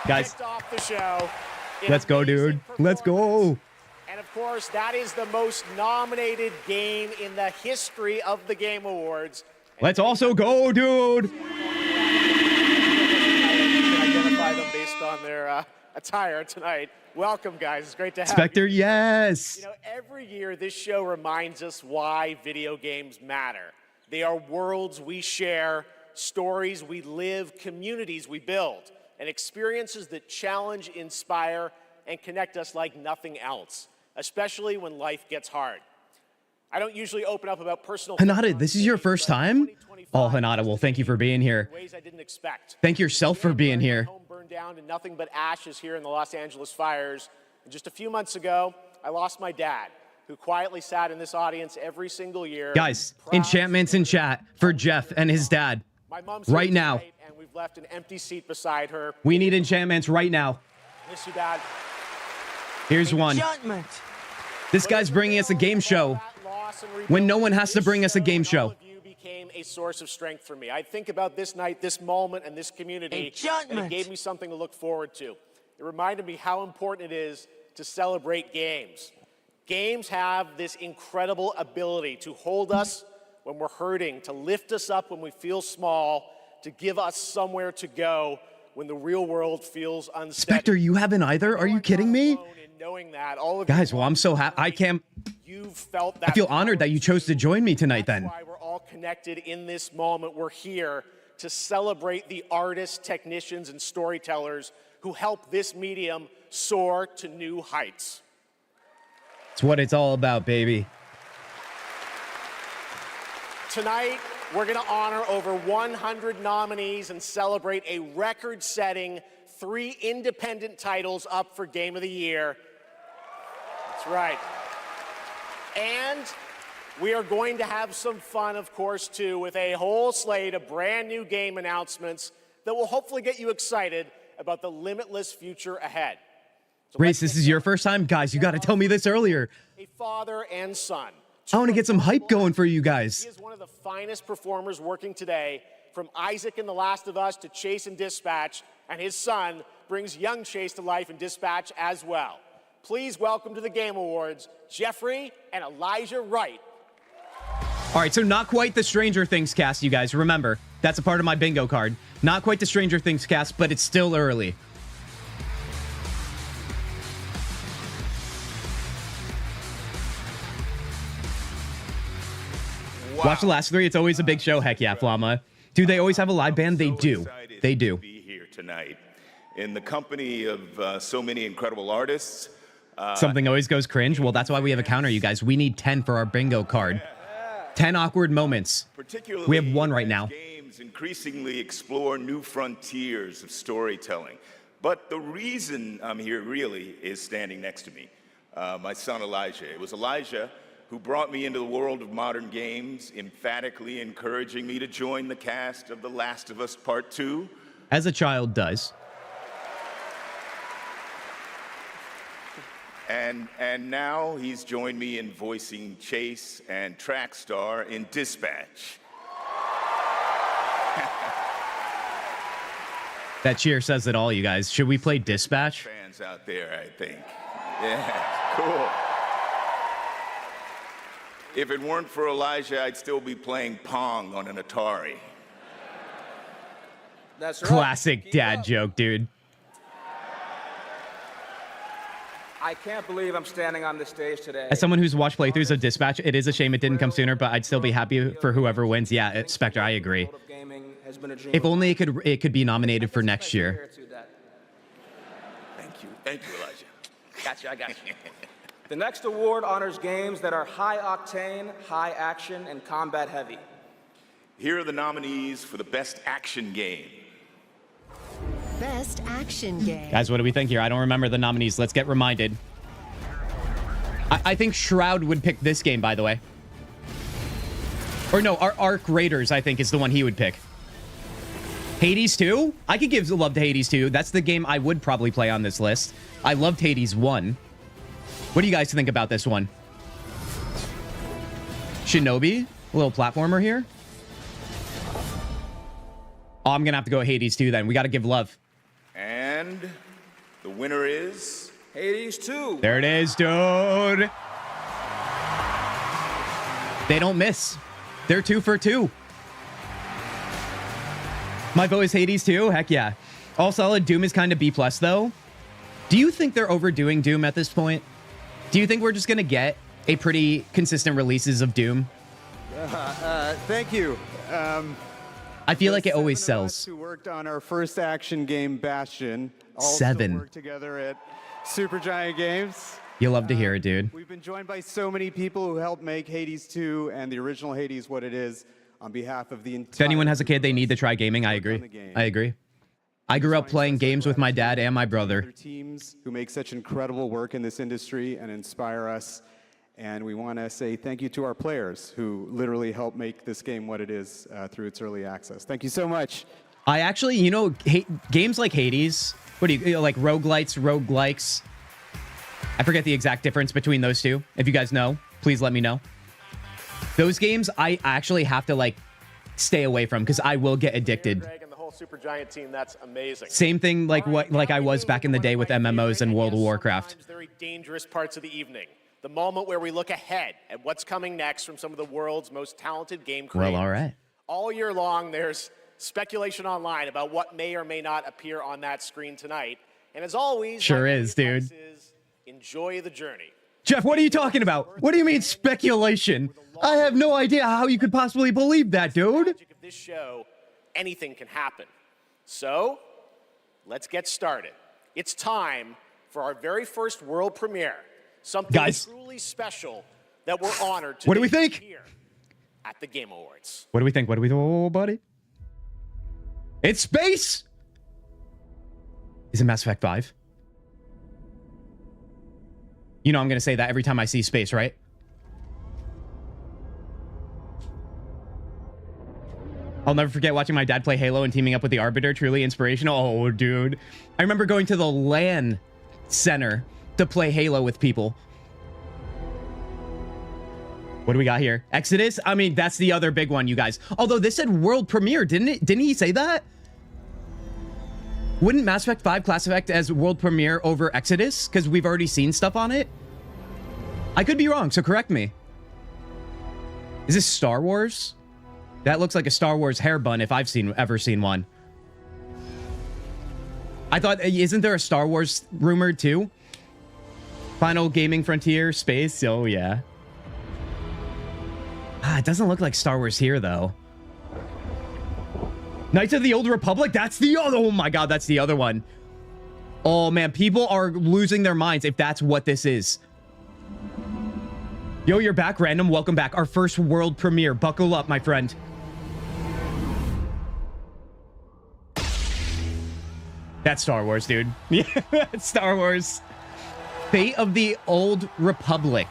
[SPEAKER 2] Guys,
[SPEAKER 14] kicked off the show.
[SPEAKER 2] let's go, dude. Let's go.
[SPEAKER 14] And of course, that is the most nominated game in the history of the Game Awards.
[SPEAKER 2] Let's also go, dude.
[SPEAKER 14] You can identify them based on their attire tonight. Welcome, guys. It's great to have
[SPEAKER 2] Spectre,
[SPEAKER 14] you.
[SPEAKER 2] yes.
[SPEAKER 14] You know, every year this show reminds us why video games matter. They are worlds we share, stories we live, communities we build, and experiences that challenge, inspire, and connect us like nothing else, especially when life gets hard. I don't usually open up about personal...
[SPEAKER 2] Hanada, this is your first time? Oh, Hanada, well, thank you for being here.
[SPEAKER 14] Ways I didn't expect.
[SPEAKER 2] Thank yourself for being here.
[SPEAKER 14] Home burned down to nothing but ashes here in the Los Angeles fires. And just a few months ago, I lost my dad, who quietly sat in this audience every single year.
[SPEAKER 2] Guys, enchantments in chat for Jeff and his dad.
[SPEAKER 14] My mom's
[SPEAKER 2] right now.
[SPEAKER 14] And we've left an empty seat beside her.
[SPEAKER 2] We need enchantments right now.
[SPEAKER 14] Miss you, Dad.
[SPEAKER 2] Here's one. This guy's bringing us a game show when no one has to bring us a game show.
[SPEAKER 14] You became a source of strength for me. I think about this night, this moment, and this community, and it gave me something to look forward to. It reminded me how important it is to celebrate games. Games have this incredible ability to hold us when we're hurting, to lift us up when we feel small, to give us somewhere to go when the real world feels unsteady.
[SPEAKER 2] Spectre, you haven't either? Are you kidding me?
[SPEAKER 14] Knowing that, all of
[SPEAKER 2] guys, well, I'm so happy. I feel honored that you chose to join me tonight then.
[SPEAKER 14] That's why we're all connected in this moment. We're here to celebrate the artists, technicians, and storytellers who help this medium soar to new heights.
[SPEAKER 2] It's what it's all about, baby.
[SPEAKER 14] Tonight, we're going to honor over 100 nominees and celebrate a record-setting 3 independent titles up for Game of the Year. That's right. And we are going to have some fun, of course, too, with a whole slate of brand new game announcements that will hopefully get you excited about the limitless future ahead.
[SPEAKER 2] Race, this is your first time? Guys, you got to tell me this earlier.
[SPEAKER 14] A father and son.
[SPEAKER 2] I want to get some hype going for you guys.
[SPEAKER 14] He is one of the finest performers working today, from Isaac in The Last of Us to Chase in Dispatch, and his son brings young Chase to life in Dispatch as well. Please welcome to the Game Awards, Jeffrey and Elijah Wright.
[SPEAKER 2] All right, so not quite the Stranger Things cast, you guys. Remember, that's a part of my bingo card. Not quite the Stranger Things cast, but it's still early. Wow. Watch the last three. It's always a big show. Heck yeah, Flama. Do they always have a live band? They do. They do.
[SPEAKER 15] To be here tonight in the company of so many incredible artists.
[SPEAKER 2] Something always goes cringe. Well, that's why we have a counter, you guys. We need 10 for our bingo card. 10 awkward moments. We have one right now.
[SPEAKER 15] Games increasingly explore new frontiers of storytelling. But the reason I'm here really is standing next to me, my son Elijah. It was Elijah who brought me into the world of modern games, emphatically encouraging me to join the cast of The Last of Us Part 2.
[SPEAKER 2] As a child does.
[SPEAKER 15] And now he's joined me in voicing Chase and Trackstar in Dispatch.
[SPEAKER 2] That cheer says it all, you guys. Should we play Dispatch?
[SPEAKER 15] Fans out there, I think. Yeah, cool. If it weren't for Elijah, I'd still be playing Pong on an Atari.
[SPEAKER 16] That's right.
[SPEAKER 2] Classic dad joke, dude.
[SPEAKER 16] I can't believe I'm standing on this stage today.
[SPEAKER 2] As someone who's watched playthroughs of Dispatch, it is a shame it didn't come sooner, but I'd still be happy for whoever wins. Yeah, Spectre, I agree. If only it could be nominated for next year.
[SPEAKER 15] Thank you, Elijah.
[SPEAKER 16] Gotcha, I got you. The next award honors games that are high octane, high action, and combat heavy.
[SPEAKER 15] Here are the nominees for the best action game.
[SPEAKER 17] Best action game.
[SPEAKER 2] Guys, what do we think here? I don't remember the nominees. Let's get reminded. I think Shroud would pick this game, by the way. Or no, Arc Raiders, I think, is the one he would pick. Hades 2? I could give love to Hades 2. That's the game I would probably play on this list. I loved Hades 1. What do you guys think about this one? Shinobi? A little platformer here? Oh, I'm going to have to go Hades 2 then. We got to give love.
[SPEAKER 15] And the winner is...
[SPEAKER 16] Hades 2.
[SPEAKER 2] There it is, dude. They don't miss. They're 2 for 2. My vote is Hades 2. Heck yeah. All solid. Doom is kind of B+, though. Do you think they're overdoing Doom at this point? Do you think we're just going to get a pretty consistent releases of Doom?
[SPEAKER 18] Thank you.
[SPEAKER 2] I feel like it always sells.
[SPEAKER 18] Who worked on our first action game, Bastion. All
[SPEAKER 2] 7.
[SPEAKER 18] worked together at Supergiant Games.
[SPEAKER 2] You'll love to hear it, dude.
[SPEAKER 18] We've been joined by so many people who helped make Hades 2 and the original Hades what it is on behalf of the entire...
[SPEAKER 2] If anyone has a kid, they need to try gaming. I agree. I agree. I grew up playing games with my dad and my brother.
[SPEAKER 18] Teams who make such incredible work in this industry and inspire us. And we want to say thank you to our players who literally helped make this game what it is through its early access. Thank you so much.
[SPEAKER 2] I actually, you know, games like Hades, what do you like, roguelikes? I forget the exact difference between those two. If you guys know, please let me know. Those games, I actually have to like stay away from because I will get addicted.
[SPEAKER 14] Supergiant team, that's amazing.
[SPEAKER 2] Same thing like I was back in the day with MMOs and World of Warcraft.
[SPEAKER 14] Very dangerous parts of the evening. The moment where we look ahead at what's coming next from some of the world's most talented game creators.
[SPEAKER 2] Well, all right.
[SPEAKER 14] All year long, there's speculation online about what may or may not appear on that screen tonight. And as always,
[SPEAKER 2] sure is, dude.
[SPEAKER 14] Enjoy the journey.
[SPEAKER 2] Jeff, what are you talking about? What do you mean speculation? I have no idea how you could possibly believe that, dude.
[SPEAKER 14] Magic of this show, anything can happen. So, let's get started. It's time for our very first world premiere. Something truly special that we're honored to
[SPEAKER 2] what do we think?
[SPEAKER 14] Here at the Game Awards.
[SPEAKER 2] What do we think? What do we think, oh, buddy? It's space! Is it Mass Effect 5? You know I'm going to say that every time I see space, right? I'll never forget watching my dad play Halo and teaming up with the Arbiter. Truly inspirational. Oh, dude. I remember going to the LAN center to play Halo with people. What do we got here? Exodus? I mean, that's the other big one, you guys. Although this said world premiere, didn't it? Didn't he say that? Wouldn't Mass Effect 5 classify as world premiere over Exodus? Because we've already seen stuff on it? I could be wrong, so correct me. Is this Star Wars? That looks like a Star Wars hair bun if I've ever seen one. I thought, isn't there a Star Wars rumored too? Final Gaming Frontier, space, oh yeah. It doesn't look like Star Wars here though. Knights of the Old Republic, that's the other, oh my god, that's the other one. Oh man, people are losing their minds if that's what this is. Yo, you're back, Random, welcome back. Our first world premiere, buckle up, my friend. That's Star Wars, dude. Yeah, that's Star Wars. Fate of the Old Republic.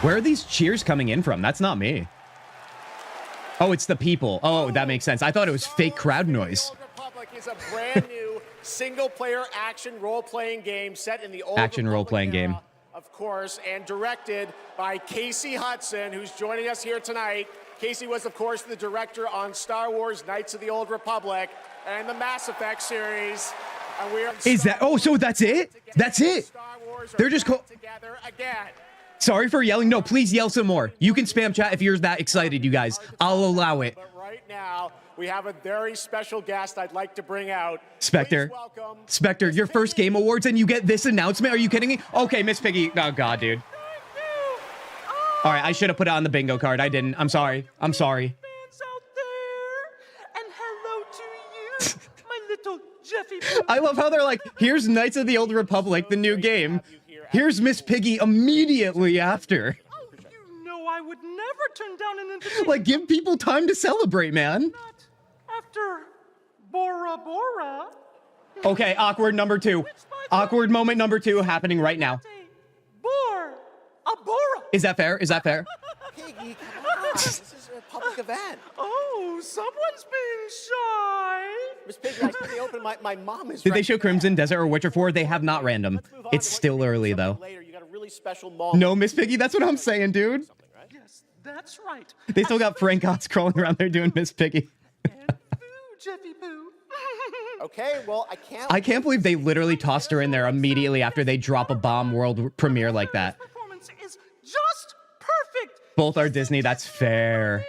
[SPEAKER 2] Where are these cheers coming in from? That's not me. Oh, it's the people. Oh, that makes sense. I thought it was fake crowd noise.
[SPEAKER 14] Old Republic is a brand new single-player action role-playing game set in the Old
[SPEAKER 2] Action role-playing game.
[SPEAKER 14] Of course, and directed by Casey Hudson, who's joining us here tonight. Casey was, of course, the director on Star Wars Knights of the Old Republic and the Mass Effect series. And we are
[SPEAKER 2] Is that, oh, so that's it? That's it? They're just
[SPEAKER 14] together again.
[SPEAKER 2] Sorry for yelling. No, please yell some more. You can spam chat if you're that excited, you guys. I'll allow it.
[SPEAKER 14] But right now, we have a very special guest I'd like to bring out.
[SPEAKER 2] Spectre. Spectre, your first Game Awards and you get this announcement? Are you kidding me? Okay, Miss Piggy. Oh, God, dude. All right, I should have put it on the bingo card. I didn't. I'm sorry. I'm sorry.
[SPEAKER 17] And hello to you, my little Jeffy.
[SPEAKER 2] I love how they're like, here's Knights of the Old Republic, the new game. Here's Miss Piggy immediately after.
[SPEAKER 17] Oh, you know I would never turn down an invitation.
[SPEAKER 2] Like, give people time to celebrate, man.
[SPEAKER 17] Not after Bora Bora.
[SPEAKER 2] Okay, awkward number 2. Awkward moment number 2 happening right now.
[SPEAKER 17] Bora.
[SPEAKER 2] Is that fair? Is that fair?
[SPEAKER 14] Piggy, come on. This is a public event.
[SPEAKER 17] Oh, someone's being shy.
[SPEAKER 14] Miss Piggy, I couldn't open my mom is
[SPEAKER 2] Did they show Crimson Desert or Witcher 4? They have not random. It's still early, though.
[SPEAKER 14] Later, you got a really special moment.
[SPEAKER 2] No, Miss Piggy, that's what I'm saying, dude.
[SPEAKER 17] Yes, that's right.
[SPEAKER 2] They still got Frank Otts crawling around there doing Miss Piggy.
[SPEAKER 17] Jeffy Boo.
[SPEAKER 14] Okay, well,
[SPEAKER 2] I can't believe they literally tossed her in there immediately after they drop a bomb world premiere like that.
[SPEAKER 17] Is just perfect.
[SPEAKER 2] Both are Disney, that's fair.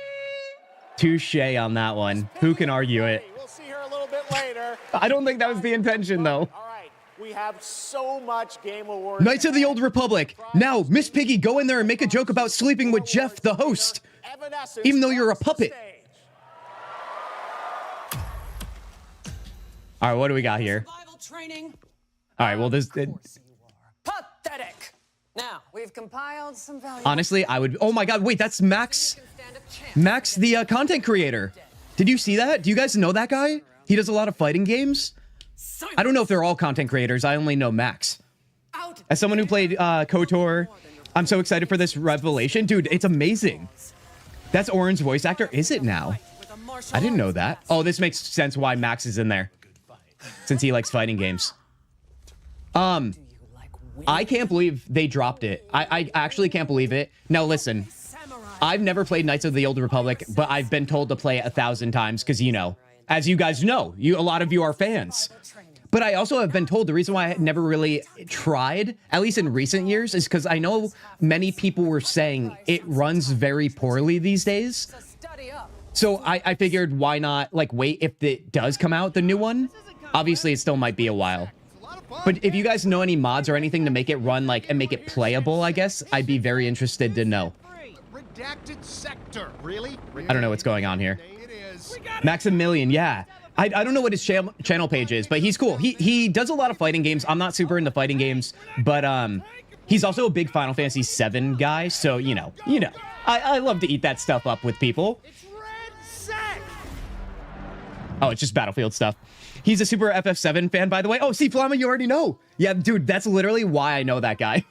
[SPEAKER 2] Touche on that one. Who can argue it?
[SPEAKER 14] We'll see her a little bit later.
[SPEAKER 2] I don't think that was the intention, though.
[SPEAKER 14] All right, we have so much Game Awards.
[SPEAKER 2] Knights of the Old Republic. Now, Miss Piggy, go in there and make a joke about sleeping with Jeff, the host. Even though you're a puppet. All right, what do we got here?
[SPEAKER 19] Training.
[SPEAKER 2] All right, well, this...
[SPEAKER 19] Pathetic. Now, we've compiled some valuable...
[SPEAKER 2] Honestly, I would... Oh my god, wait, that's Max. Max, the content creator. Did you see that? Do you guys know that guy? He does a lot of fighting games. I don't know if they're all content creators. I only know Max. As someone who played KOTOR, I'm so excited for this revelation. Dude, it's amazing. That's Orin's voice actor. Is it now? I didn't know that. Oh, this makes sense why Max is in there. Since he likes fighting games. I can't believe they dropped it. I actually can't believe it. Now listen, I've never played Knights of the Old Republic, but I've been told to play it 1,000 times because, you know, as you guys know, a lot of you are fans. But I also have been told the reason why I had never really tried, at least in recent years, is because I know many people were saying it runs very poorly these days. So I figured why not, like, wait if it does come out, the new one? Obviously, it still might be a while. But if you guys know any mods or anything to make it run, like, and make it playable, I guess, I'd be very interested to know.
[SPEAKER 20] Redacted sector, really?
[SPEAKER 2] I don't know what's going on here. Maximilian, yeah. I don't know what his channel page is, but he's cool. He does a lot of fighting games. I'm not super into fighting games, but he's also a big Final Fantasy VII guy, so, you know. I love to eat that stuff up with people. Oh, it's just Battlefield stuff. He's a super FF7 fan, by the way. Oh, see, Flamma, you already know. Yeah, dude, that's literally why I know that guy.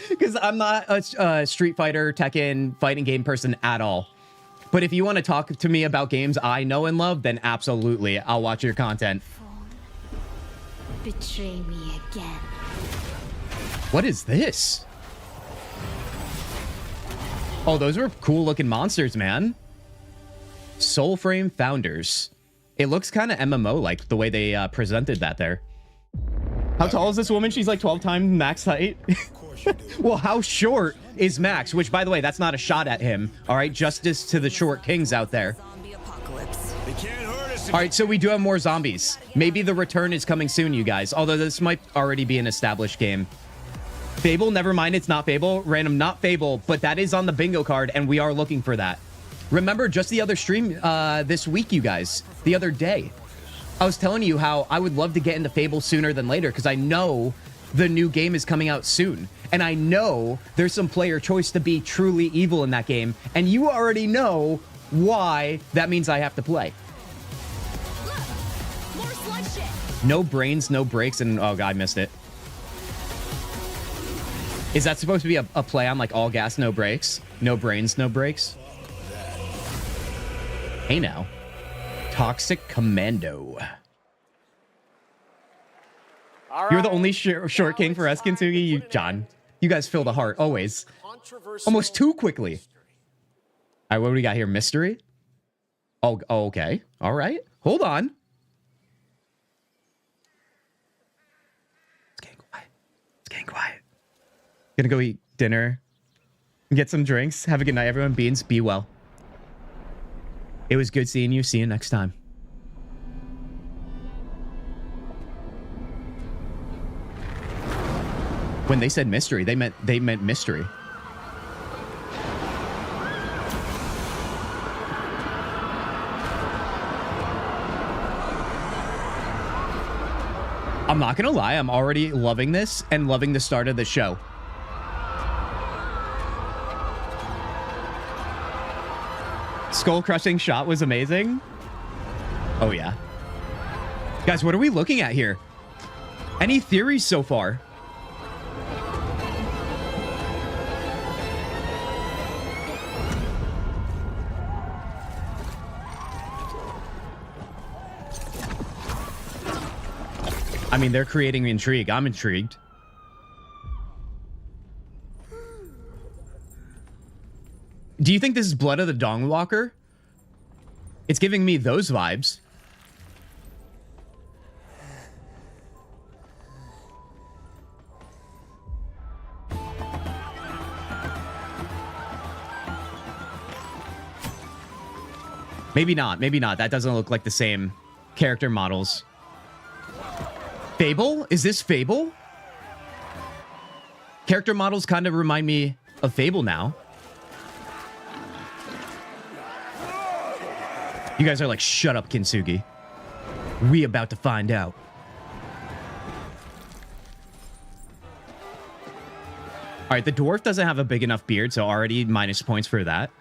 [SPEAKER 2] Because I'm not a Street Fighter, Tekken, fighting game person at all. But if you want to talk to me about games I know and love, then absolutely, I'll watch your content.
[SPEAKER 5] betray me again.
[SPEAKER 2] What is this? Oh, those were cool looking monsters, man. Soulframe Founders. It looks kind of MMO like the way they presented that there. How tall is this woman? She's like 12 times max height. Well, how short is Max? Which, by the way, that's not a shot at him. All right, justice to the short kings out there. All right, so we do have more zombies. Maybe the return is coming soon, you guys. Although this might already be an established game. Fable, never mind, it's not Fable. Random, not Fable, but that is on the bingo card, and we are looking for that. Remember, just the other stream this week, you guys, the other day, I was telling you how I would love to get into Fable sooner than later because I know the new game is coming out soon. And I know there's some player choice to be truly evil in that game. And you already know why that means I have to play. No brains, no breaks, and oh god, I missed it. Is that supposed to be a play on like all gas, no brakes? No brains, no brakes? Hey now. Toxic Commando. You're the only short king for us, Kintzugi. You, John. You guys fill the heart, always. Almost too quickly. All right, what do we got here? Mystery? Oh, okay. All right. Hold on. It's getting quiet. It's getting quiet. Gonna go eat dinner. Get some drinks. Have a good night, everyone. Beans, be well. It was good seeing you. See you next time. When they said mystery, they meant mystery. I'm not gonna lie, I'm already loving this and loving the start of the show. Skull crushing shot was amazing. Oh yeah. Guys, what are we looking at here? Any theories so far? I mean, they're creating intrigue. I'm intrigued. Do you think this is Blood of the Dongwalker? It's giving me those vibes. Maybe not. Maybe not. That doesn't look like the same character models. Fable? Is this Fable? Character models kind of remind me of Fable now. You guys are like, shut up, Kintzugi. We about to find out. All right, the dwarf doesn't have a big enough beard, so already minus points for that.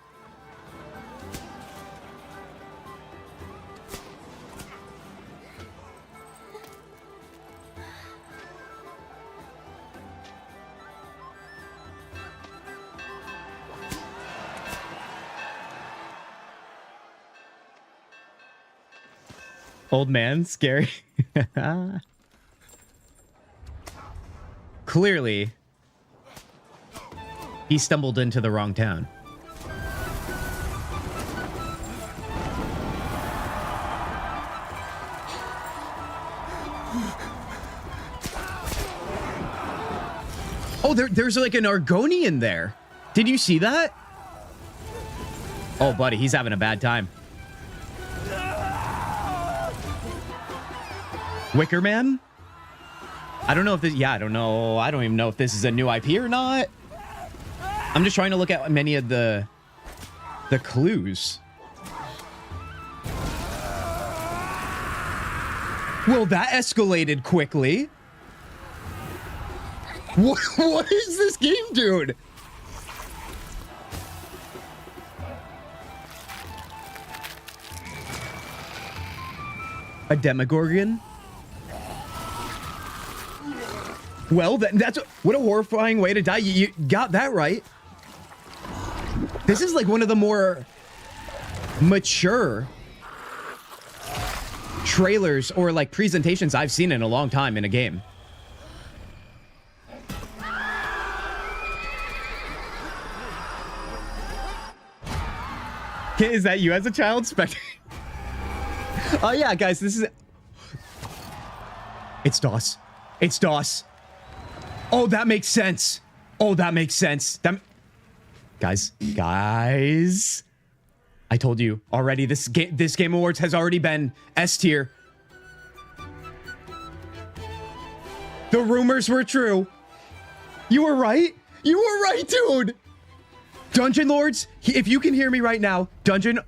[SPEAKER 2] Old man, scary. Clearly, he stumbled into the wrong town. Oh, there's like an Argonian there. Did you see that? Oh, buddy, he's having a bad time. Wicker Man? I don't know if this... Yeah, I don't know. I don't even know if this is a new IP or not. I'm just trying to look at many of the clues. Well, that escalated quickly. What is this game, dude? A Demogorgon? Well, that's what a horrifying way to die. You got that right. This is like one of the more mature trailers or like presentations I've seen in a long time in a game. Is that you as a child? Oh yeah, guys, this is... It's DOS. It's DOS. Oh, that makes sense. Oh, that makes sense. Guys. I told you already, this Game Awards has already been S tier. The rumors were true. You were right. You were right, dude. Dungeon Lords, if you can hear me right now, Dungeon.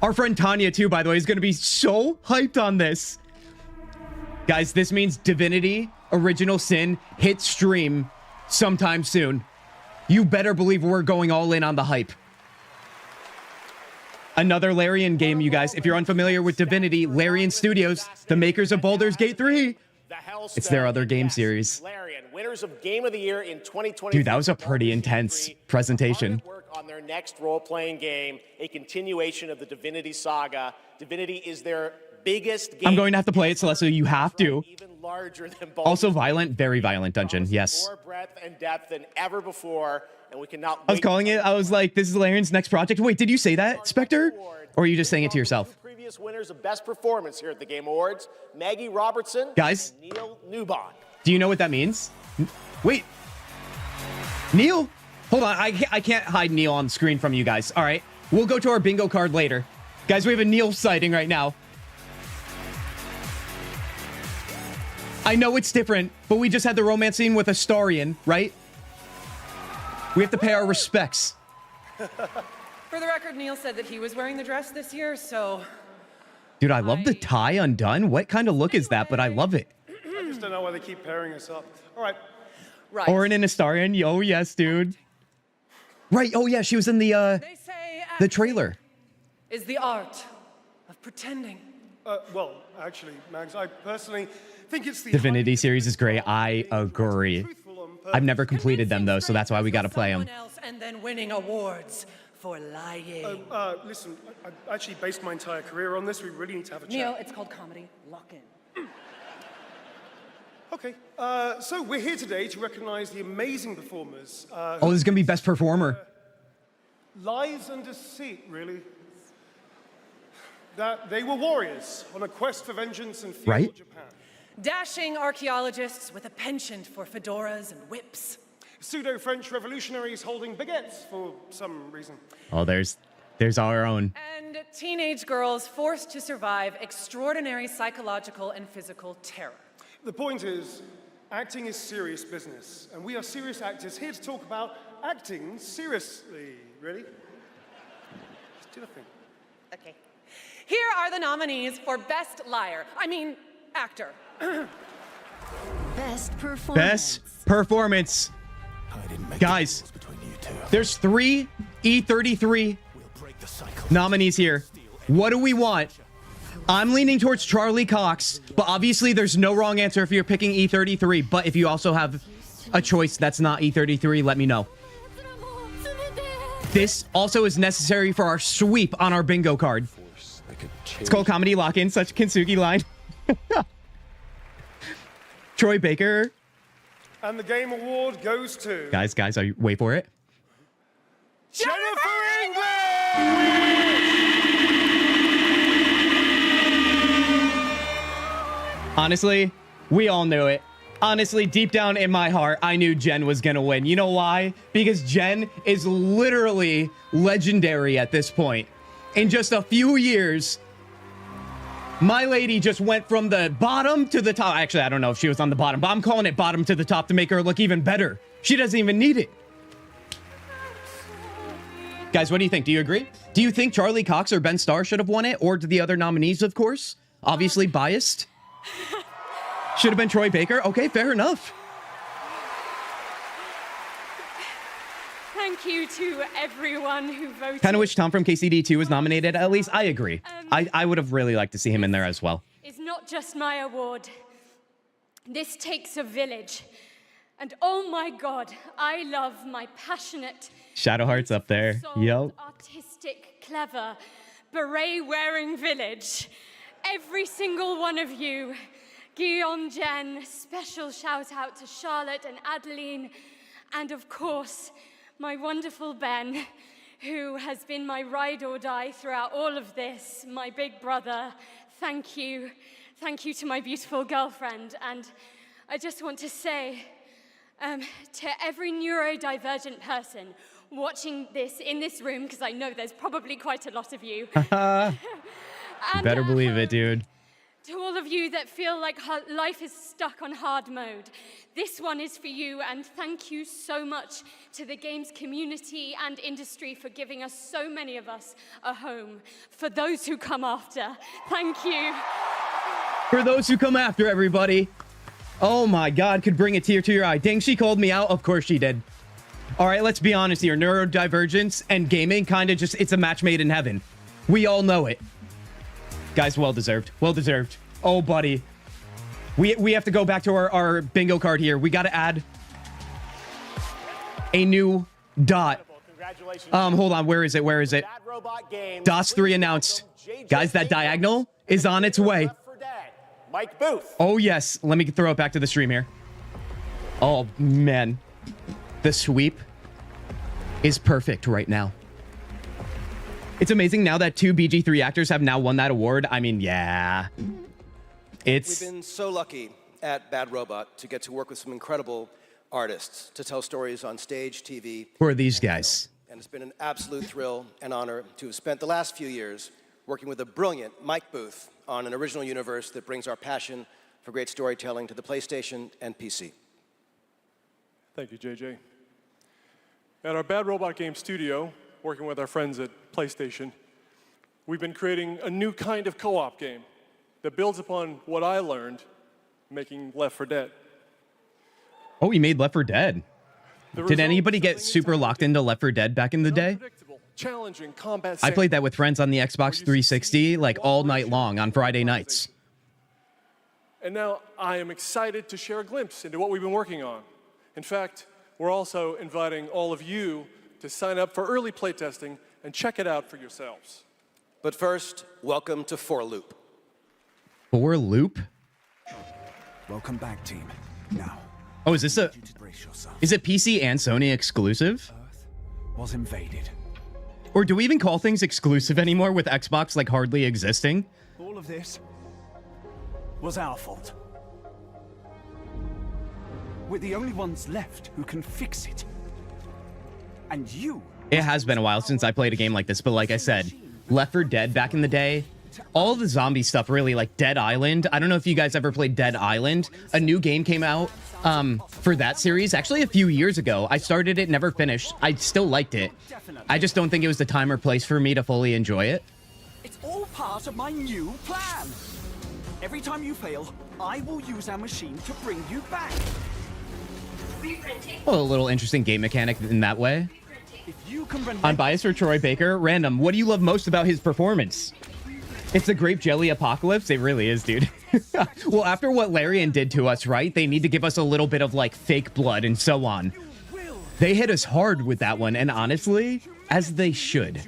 [SPEAKER 2] Our friend Tanya, too, by the way, is going to be so hyped on this. Guys, this means Divinity Original Sin hit stream sometime soon. You better believe we're going all in on the hype. Another Larian game, you guys. If you're unfamiliar with Divinity, Larian Studios, the makers of Baldur's Gate 3. It's their other game series.
[SPEAKER 14] Larian, winners of Game of the Year in 2020.
[SPEAKER 2] Dude, that was a pretty intense presentation.
[SPEAKER 14] Work on their next role-playing game, a continuation of the Divinity saga. Divinity is their biggest game.
[SPEAKER 2] I'm going to have to play it, Celeste. You have to.
[SPEAKER 14] Even larger than
[SPEAKER 2] Also violent, very violent dungeon. Yes.
[SPEAKER 14] More breadth and depth than ever before, and we cannot.
[SPEAKER 2] I was calling it. I was like, "This is Larian's next project." Wait, did you say that, Spectre? Or are you just saying it to yourself?
[SPEAKER 14] Previous winners of Best Performance here at the Game Awards: Maggie Robertson,
[SPEAKER 2] Guys,
[SPEAKER 14] and Neil Newbon.
[SPEAKER 2] Do you know what that means? Wait, Neil. Hold on, I can't hide Neil on the screen from you guys. All right, we'll go to our bingo card later, guys. We have a Neil sighting right now. I know it's different, but we just had the romance scene with Astarion, right? We have to pay our respects.
[SPEAKER 19] For the record, Neil said that he was wearing the dress this year, so...
[SPEAKER 2] Dude, I love the tie undone. What kind of look is that? But I love it.
[SPEAKER 21] I just don't know why they keep pairing us up. All right.
[SPEAKER 2] Orin and Astarion. Oh, yes, dude. Right. Oh, yeah, she was in the trailer.
[SPEAKER 19] Is the art of pretending.
[SPEAKER 21] Well, actually, Mags, I personally think it's the...
[SPEAKER 2] Divinity series is great. I agree. I've never completed them, though, so that's why we got to play them.
[SPEAKER 19] And then winning awards for lying.
[SPEAKER 21] Listen, I actually based my entire career on this. We really need to have a chat.
[SPEAKER 19] Neil, it's called comedy. Lock in.
[SPEAKER 21] Okay, so we're here today to recognize the amazing performers.
[SPEAKER 2] Oh, this is going to be best performer.
[SPEAKER 21] Lies and deceit, really. That they were warriors on a quest for vengeance in feudal Japan.
[SPEAKER 19] Dashing archaeologists with a penchant for fedoras and whips.
[SPEAKER 21] Pseudo-French revolutionaries holding baguettes for some reason.
[SPEAKER 2] Oh, there's our own.
[SPEAKER 19] And teenage girls forced to survive extraordinary psychological and physical terror.
[SPEAKER 21] The point is, acting is serious business, and we are serious actors here to talk about acting seriously. Ready? Just do the thing.
[SPEAKER 19] Okay. Here are the nominees for Best Liar. I mean, actor.
[SPEAKER 5] Best performance.
[SPEAKER 2] Best performance. Guys, there's 3 E33 nominees here. What do we want? I'm leaning towards Charlie Cox, but obviously there's no wrong answer if you're picking E33. But if you also have a choice that's not E33, let me know. This also is necessary for our sweep on our bingo card. It's called Comedy Lock-In, such a Kintzugi line. Troy Baker.
[SPEAKER 21] And the game award goes to...
[SPEAKER 2] Guys, are you... Wait for it.
[SPEAKER 21] Jennifer English!
[SPEAKER 2] Honestly, we all knew it. Honestly, deep down in my heart, I knew Jen was gonna win. You know why? Because Jen is literally legendary at this point. In just a few years, my lady just went from the bottom to the top. Actually, I don't know if she was on the bottom, but I'm calling it bottom to the top to make her look even better. She doesn't even need it. Guys, what do you think? Do you agree? Do you think Charlie Cox or Ben Starr should have won it? Or the other nominees, of course? Obviously biased. Should have been Troy Baker. Okay, fair enough.
[SPEAKER 22] Thank you to everyone who voted.
[SPEAKER 2] Kind of wish Tom from KCD2 was nominated. At least I agree. I would have really liked to see him in there as well.
[SPEAKER 22] It's not just my award. This takes a village. And oh my God, I love my passionate,
[SPEAKER 2] Shadowheart's up there. Yo.
[SPEAKER 22] artistic, clever, beret-wearing village. Every single one of you. Guillaume, Jen, special shout out to Charlotte and Adeline, and of course, my wonderful Ben, who has been my ride or die throughout all of this, my big brother. Thank you. Thank you to my beautiful girlfriend. And I just want to say to every neurodivergent person watching this in this room, because I know there's probably quite a lot of you.
[SPEAKER 2] Better believe it, dude.
[SPEAKER 22] To all of you that feel like life is stuck on hard mode, this one is for you, and thank you so much to the games community and industry for giving us, so many of us, a home. For those who come after, thank you.
[SPEAKER 2] For those who come after, everybody. Oh my God, could bring a tear to your eye. Dang, she called me out. Of course she did. All right, let's be honest here. Neurodivergence and gaming kind of just, it's a match made in heaven. We all know it. Guys, well deserved. Well deserved. Oh, buddy. We have to go back to our bingo card here. We got to add a new dot. Hold on. Where is it? Where is it? DOS 3 announced. Guys, that diagonal is on its way.
[SPEAKER 14] Mike Booth.
[SPEAKER 2] Oh, yes. Let me throw it back to the stream here. Oh, man. The sweep is perfect right now. It's amazing now that 2 BG3 actors have now won that award. I mean, yeah.
[SPEAKER 3] We've been so lucky at Bad Robot to get to work with some incredible artists to tell stories on stage, TV.
[SPEAKER 2] Who are these guys?
[SPEAKER 3] And it's been an absolute thrill and honor to have spent the last few years working with a brilliant Mike Booth on an original universe that brings our passion for great storytelling to the PlayStation and PC.
[SPEAKER 6] Thank you, JJ. At our Bad Robot Game studio, working with our friends at PlayStation, we've been creating a new kind of co-op game that builds upon what I learned making Left 4 Dead.
[SPEAKER 2] Oh, he made Left 4 Dead. Did anybody get super locked into Left 4 Dead back in the day?
[SPEAKER 6] Challenging combat.
[SPEAKER 2] I played that with friends on the Xbox 360 like all night long on Friday nights.
[SPEAKER 6] And now I am excited to share a glimpse into what we've been working on. In fact, we're also inviting all of you to sign up for early playtesting and check it out for yourselves.
[SPEAKER 3] But first, welcome to 4 Loop.
[SPEAKER 2] 4 Loop?
[SPEAKER 4] Welcome back, team. Now.
[SPEAKER 2] Oh, is this is it PC and Sony exclusive?
[SPEAKER 4] Was invaded.
[SPEAKER 2] Or do we even call things exclusive anymore with Xbox like hardly existing?
[SPEAKER 4] All of this was our fault. We're the only ones left who can fix it. And you...
[SPEAKER 2] It has been a while since I played a game like this, but like I said, Left 4 Dead back in the day, all the zombie stuff really, like Dead Island. I don't know if you guys ever played Dead Island. A new game came out for that series actually a few years ago. I started it, never finished. I still liked it. I just don't think it was the time or place for me to fully enjoy it.
[SPEAKER 4] It's all part of my new plan. Every time you fail, I will use our machine to bring you back.
[SPEAKER 2] Well, a little interesting game mechanic in that way. I'm biased for Troy Baker. Random, what do you love most about his performance? It's the grape jelly apocalypse. It really is, dude. Well, after what Larian did to us, right? They need to give us a little bit of like fake blood and so on. They hit us hard with that one, and honestly, as they should.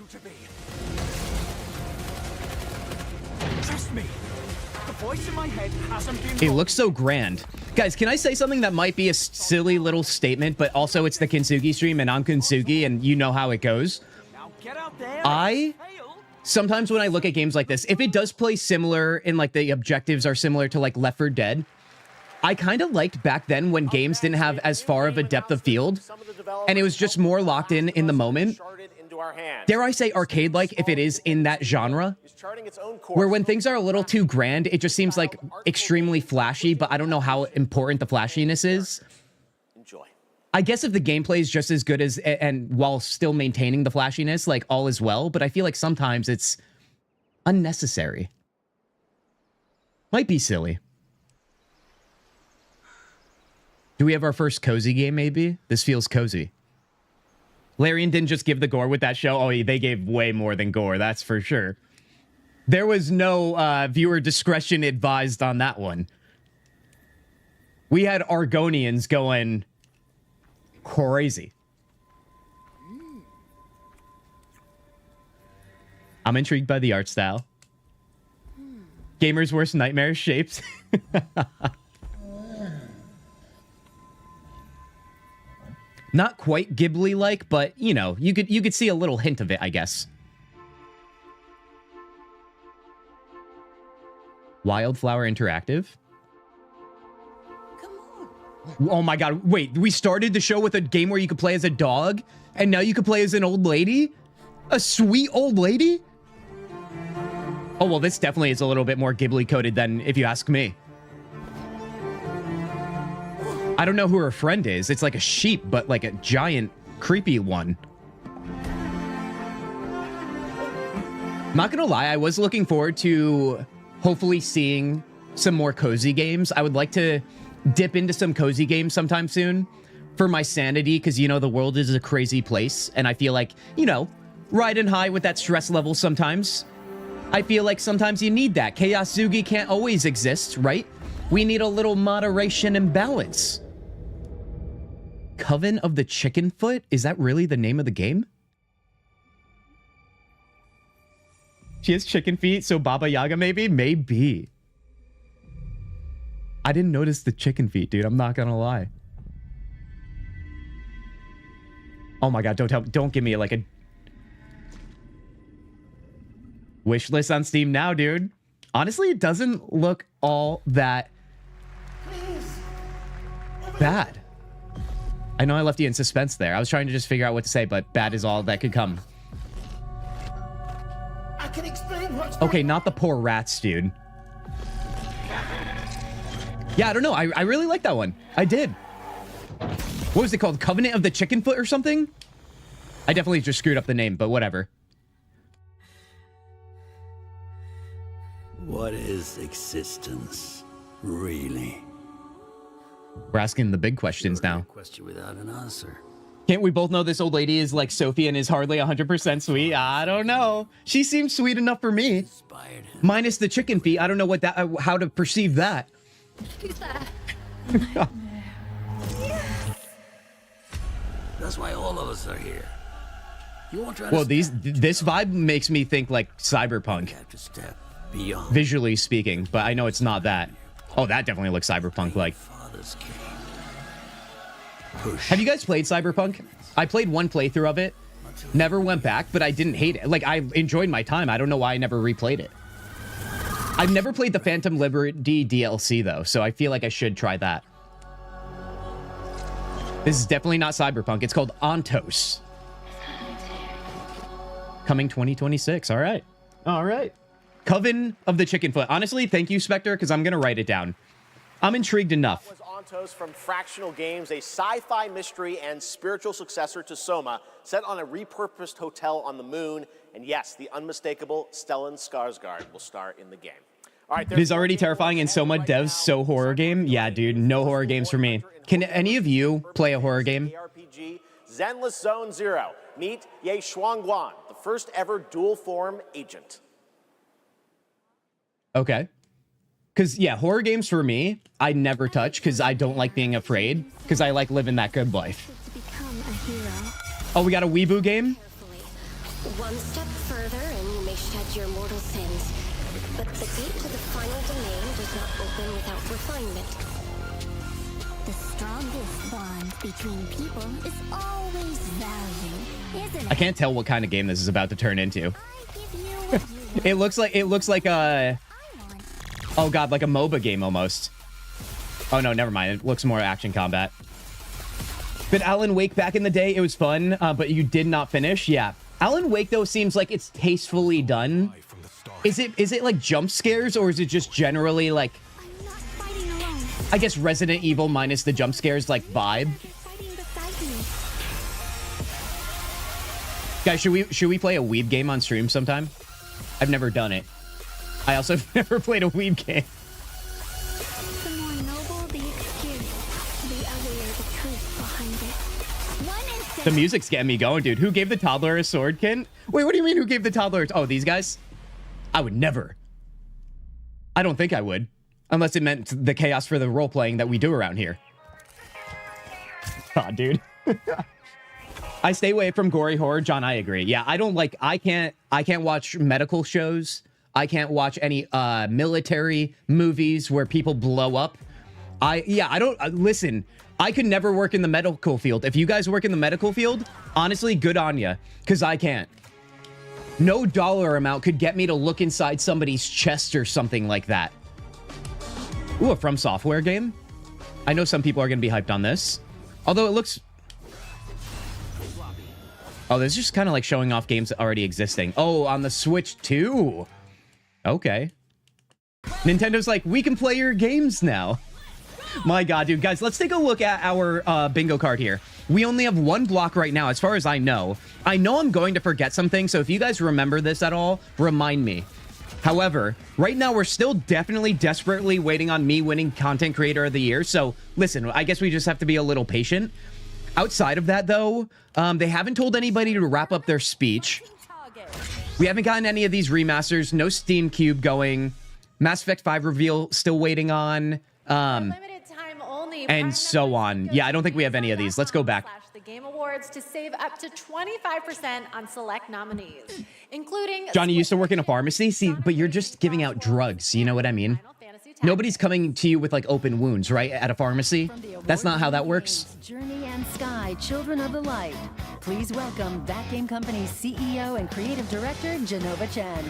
[SPEAKER 4] Trust me. The voice in my head hasn't been
[SPEAKER 2] It looks so grand. Guys, can I say something that might be a silly little statement, but also it's the Kintzugi stream, and I'm Kintzugi, and you know how it goes. Sometimes when I look at games like this, if it does play similar and like the objectives are similar to like Left 4 Dead, I kind of liked back then when games didn't have as far of a depth of field and it was just more locked in the moment. Dare I say arcade-like if it is in that genre, where when things are a little too grand, it just seems like extremely flashy, but I don't know how important the flashiness is. I guess if the gameplay is just as good as, and while still maintaining the flashiness, like all is well, but I feel like sometimes it's unnecessary. Might be silly. Do we have our first cozy game, maybe? This feels cozy. Larian didn't just give the gore with that show. Oh, they gave way more than gore, that's for sure. There was no viewer discretion advised on that one. We had Argonians going crazy. I'm intrigued by the art style. Gamer's worst nightmare shapes. Not quite Ghibli-like, but you know, you could see a little hint of it, I guess. Wildflower Interactive. Oh my god, wait, we started the show with a game where you could play as a dog, and now you could play as an old lady? A sweet old lady? Oh, well, this definitely is a little bit more Ghibli-coded than if you ask me. I don't know who her friend is. It's like a sheep, but like a giant, creepy one. Not gonna lie, I was looking forward to hopefully seeing some more cozy games. I would like to dip into some cozy games sometime soon for my sanity, because, you know, the world is a crazy place, and I feel like, you know, riding high with that stress level sometimes. I feel like sometimes you need that. Chaos-Zugi can't always exist, right? We need a little moderation and balance. Coven of the Chicken Foot? Is that really the name of the game? She has chicken feet, so Baba Yaga maybe? Maybe. I didn't notice the chicken feet, dude. I'm not gonna lie. Oh my god, don't give me like a wish list on Steam now, dude. Honestly, it doesn't look all that bad. I know I left you in suspense there. I was trying to just figure out what to say, but bad is all that could come.
[SPEAKER 17] I can explain what's
[SPEAKER 2] Okay, not the poor rats, dude. Yeah, I don't know. I really like that one. I did. What was it called? Covenant of the Chicken Foot or something? I definitely just screwed up the name, but whatever.
[SPEAKER 7] What is existence, really?
[SPEAKER 2] We're asking the big questions now.
[SPEAKER 7] Question without an answer.
[SPEAKER 2] Can't we both know this old lady is like Sophie and is hardly 100% sweet? I don't know. She seems sweet enough for me. Minus the chicken feet. I don't know what that, how to perceive that.
[SPEAKER 22] Who's there?
[SPEAKER 7] That's why all of us are here. You won't try to
[SPEAKER 2] Well, this vibe makes me think like cyberpunk.
[SPEAKER 7] beyond.
[SPEAKER 2] Visually speaking, but I know it's not that. Oh, that definitely looks cyberpunk-like. Have you guys played Cyberpunk? I played one playthrough of it. Never went back, but I didn't hate it. Like, I enjoyed my time. I don't know why I never replayed it. I've never played the Phantom Liberty DLC, though, so I feel like I should try that. This is definitely not Cyberpunk. It's called Ontos. Coming 2026. All right. All right. Coven of the Chicken Foot. Honestly, thank you, Spectre, because I'm going to write it down. I'm intrigued enough.
[SPEAKER 14] That was Ontos from Fractional Games, a sci-fi mystery and spiritual successor to Soma, set on a repurposed hotel on the moon. And yes, the unmistakable Stellan Skarsgård will star in the game. All right,
[SPEAKER 2] it is already terrifying, and Soma devs so horror game. Yeah, dude, no horror games for me. Can any of you play a horror game?
[SPEAKER 14] RPG, Zenless Zone Zero. Meet Ye Shuangguan, the first ever dual form agent.
[SPEAKER 2] Okay. Because, yeah, horror games for me, I never touch because I don't like being afraid because I like living that good life. Oh, we got a Weeboo game?
[SPEAKER 9] One step further and you may shed your mortal sins. But the gate to the final domain does not open without refinement.
[SPEAKER 23] The strongest bond between people is always value, isn't it?
[SPEAKER 2] I can't tell what kind of game this is about to turn into. It looks like a... Oh god, like a MOBA game almost. Oh no, never mind. It looks more action combat. But Alan Wake back in the day, it was fun, but you did not finish. Yeah. Alan Wake though seems like it's tastefully done. Is it like jump scares, or is it just generally like, I guess Resident Evil minus the jump scares like vibe? Guys, should we play a Weeb game on stream sometime? I've never done it. I also have never played a Weeb game.
[SPEAKER 23] The more noble the experience, the uglier the truth behind it.
[SPEAKER 2] The music's getting me going, dude. Who gave the toddler a sword, Ken? Wait, what do you mean who gave the toddler? Oh, these guys? I would never. I don't think I would. Unless it meant the chaos for the role-playing that we do around here. Aw, dude. I stay away from gory horror. John, I agree. Yeah, I can't watch medical shows. I can't watch any military movies where people blow up. Listen, I could never work in the medical field. If you guys work in the medical field, honestly, good on you, because I can't. No dollar amount could get me to look inside somebody's chest or something like that. Ooh, a From Software game? I know some people are going to be hyped on this. Although it looks... Oh, this is just kind of like showing off games already existing. Oh, on the Switch 2. Okay. Nintendo's like, we can play your games now. My God, dude. Guys, let's take a look at our bingo card here. We only have one block right now, as far as I know. I know I'm going to forget something, so if you guys remember this at all, remind me. However, right now we're still definitely desperately waiting on me winning Content Creator of the Year. So, listen, I guess we just have to be a little patient. Outside of that, though, they haven't told anybody to wrap up their speech. We haven't gotten any of these remasters. No Steam Cube going. Mass Effect 5 reveal still waiting on. And so on. Yeah, I don't think we have any of these. Let's go back.
[SPEAKER 1] The Game Awards to save up to 25% on select nominees, including...
[SPEAKER 2] Johnny used to work in a pharmacy. See, but you're just giving out drugs. You know what I mean? Nobody's coming to you with like open wounds, right? At a pharmacy. That's not how that works.
[SPEAKER 5] Journey and Sky, Children of the Light. Please welcome That Game Company's CEO and Creative Director, Genova Chen.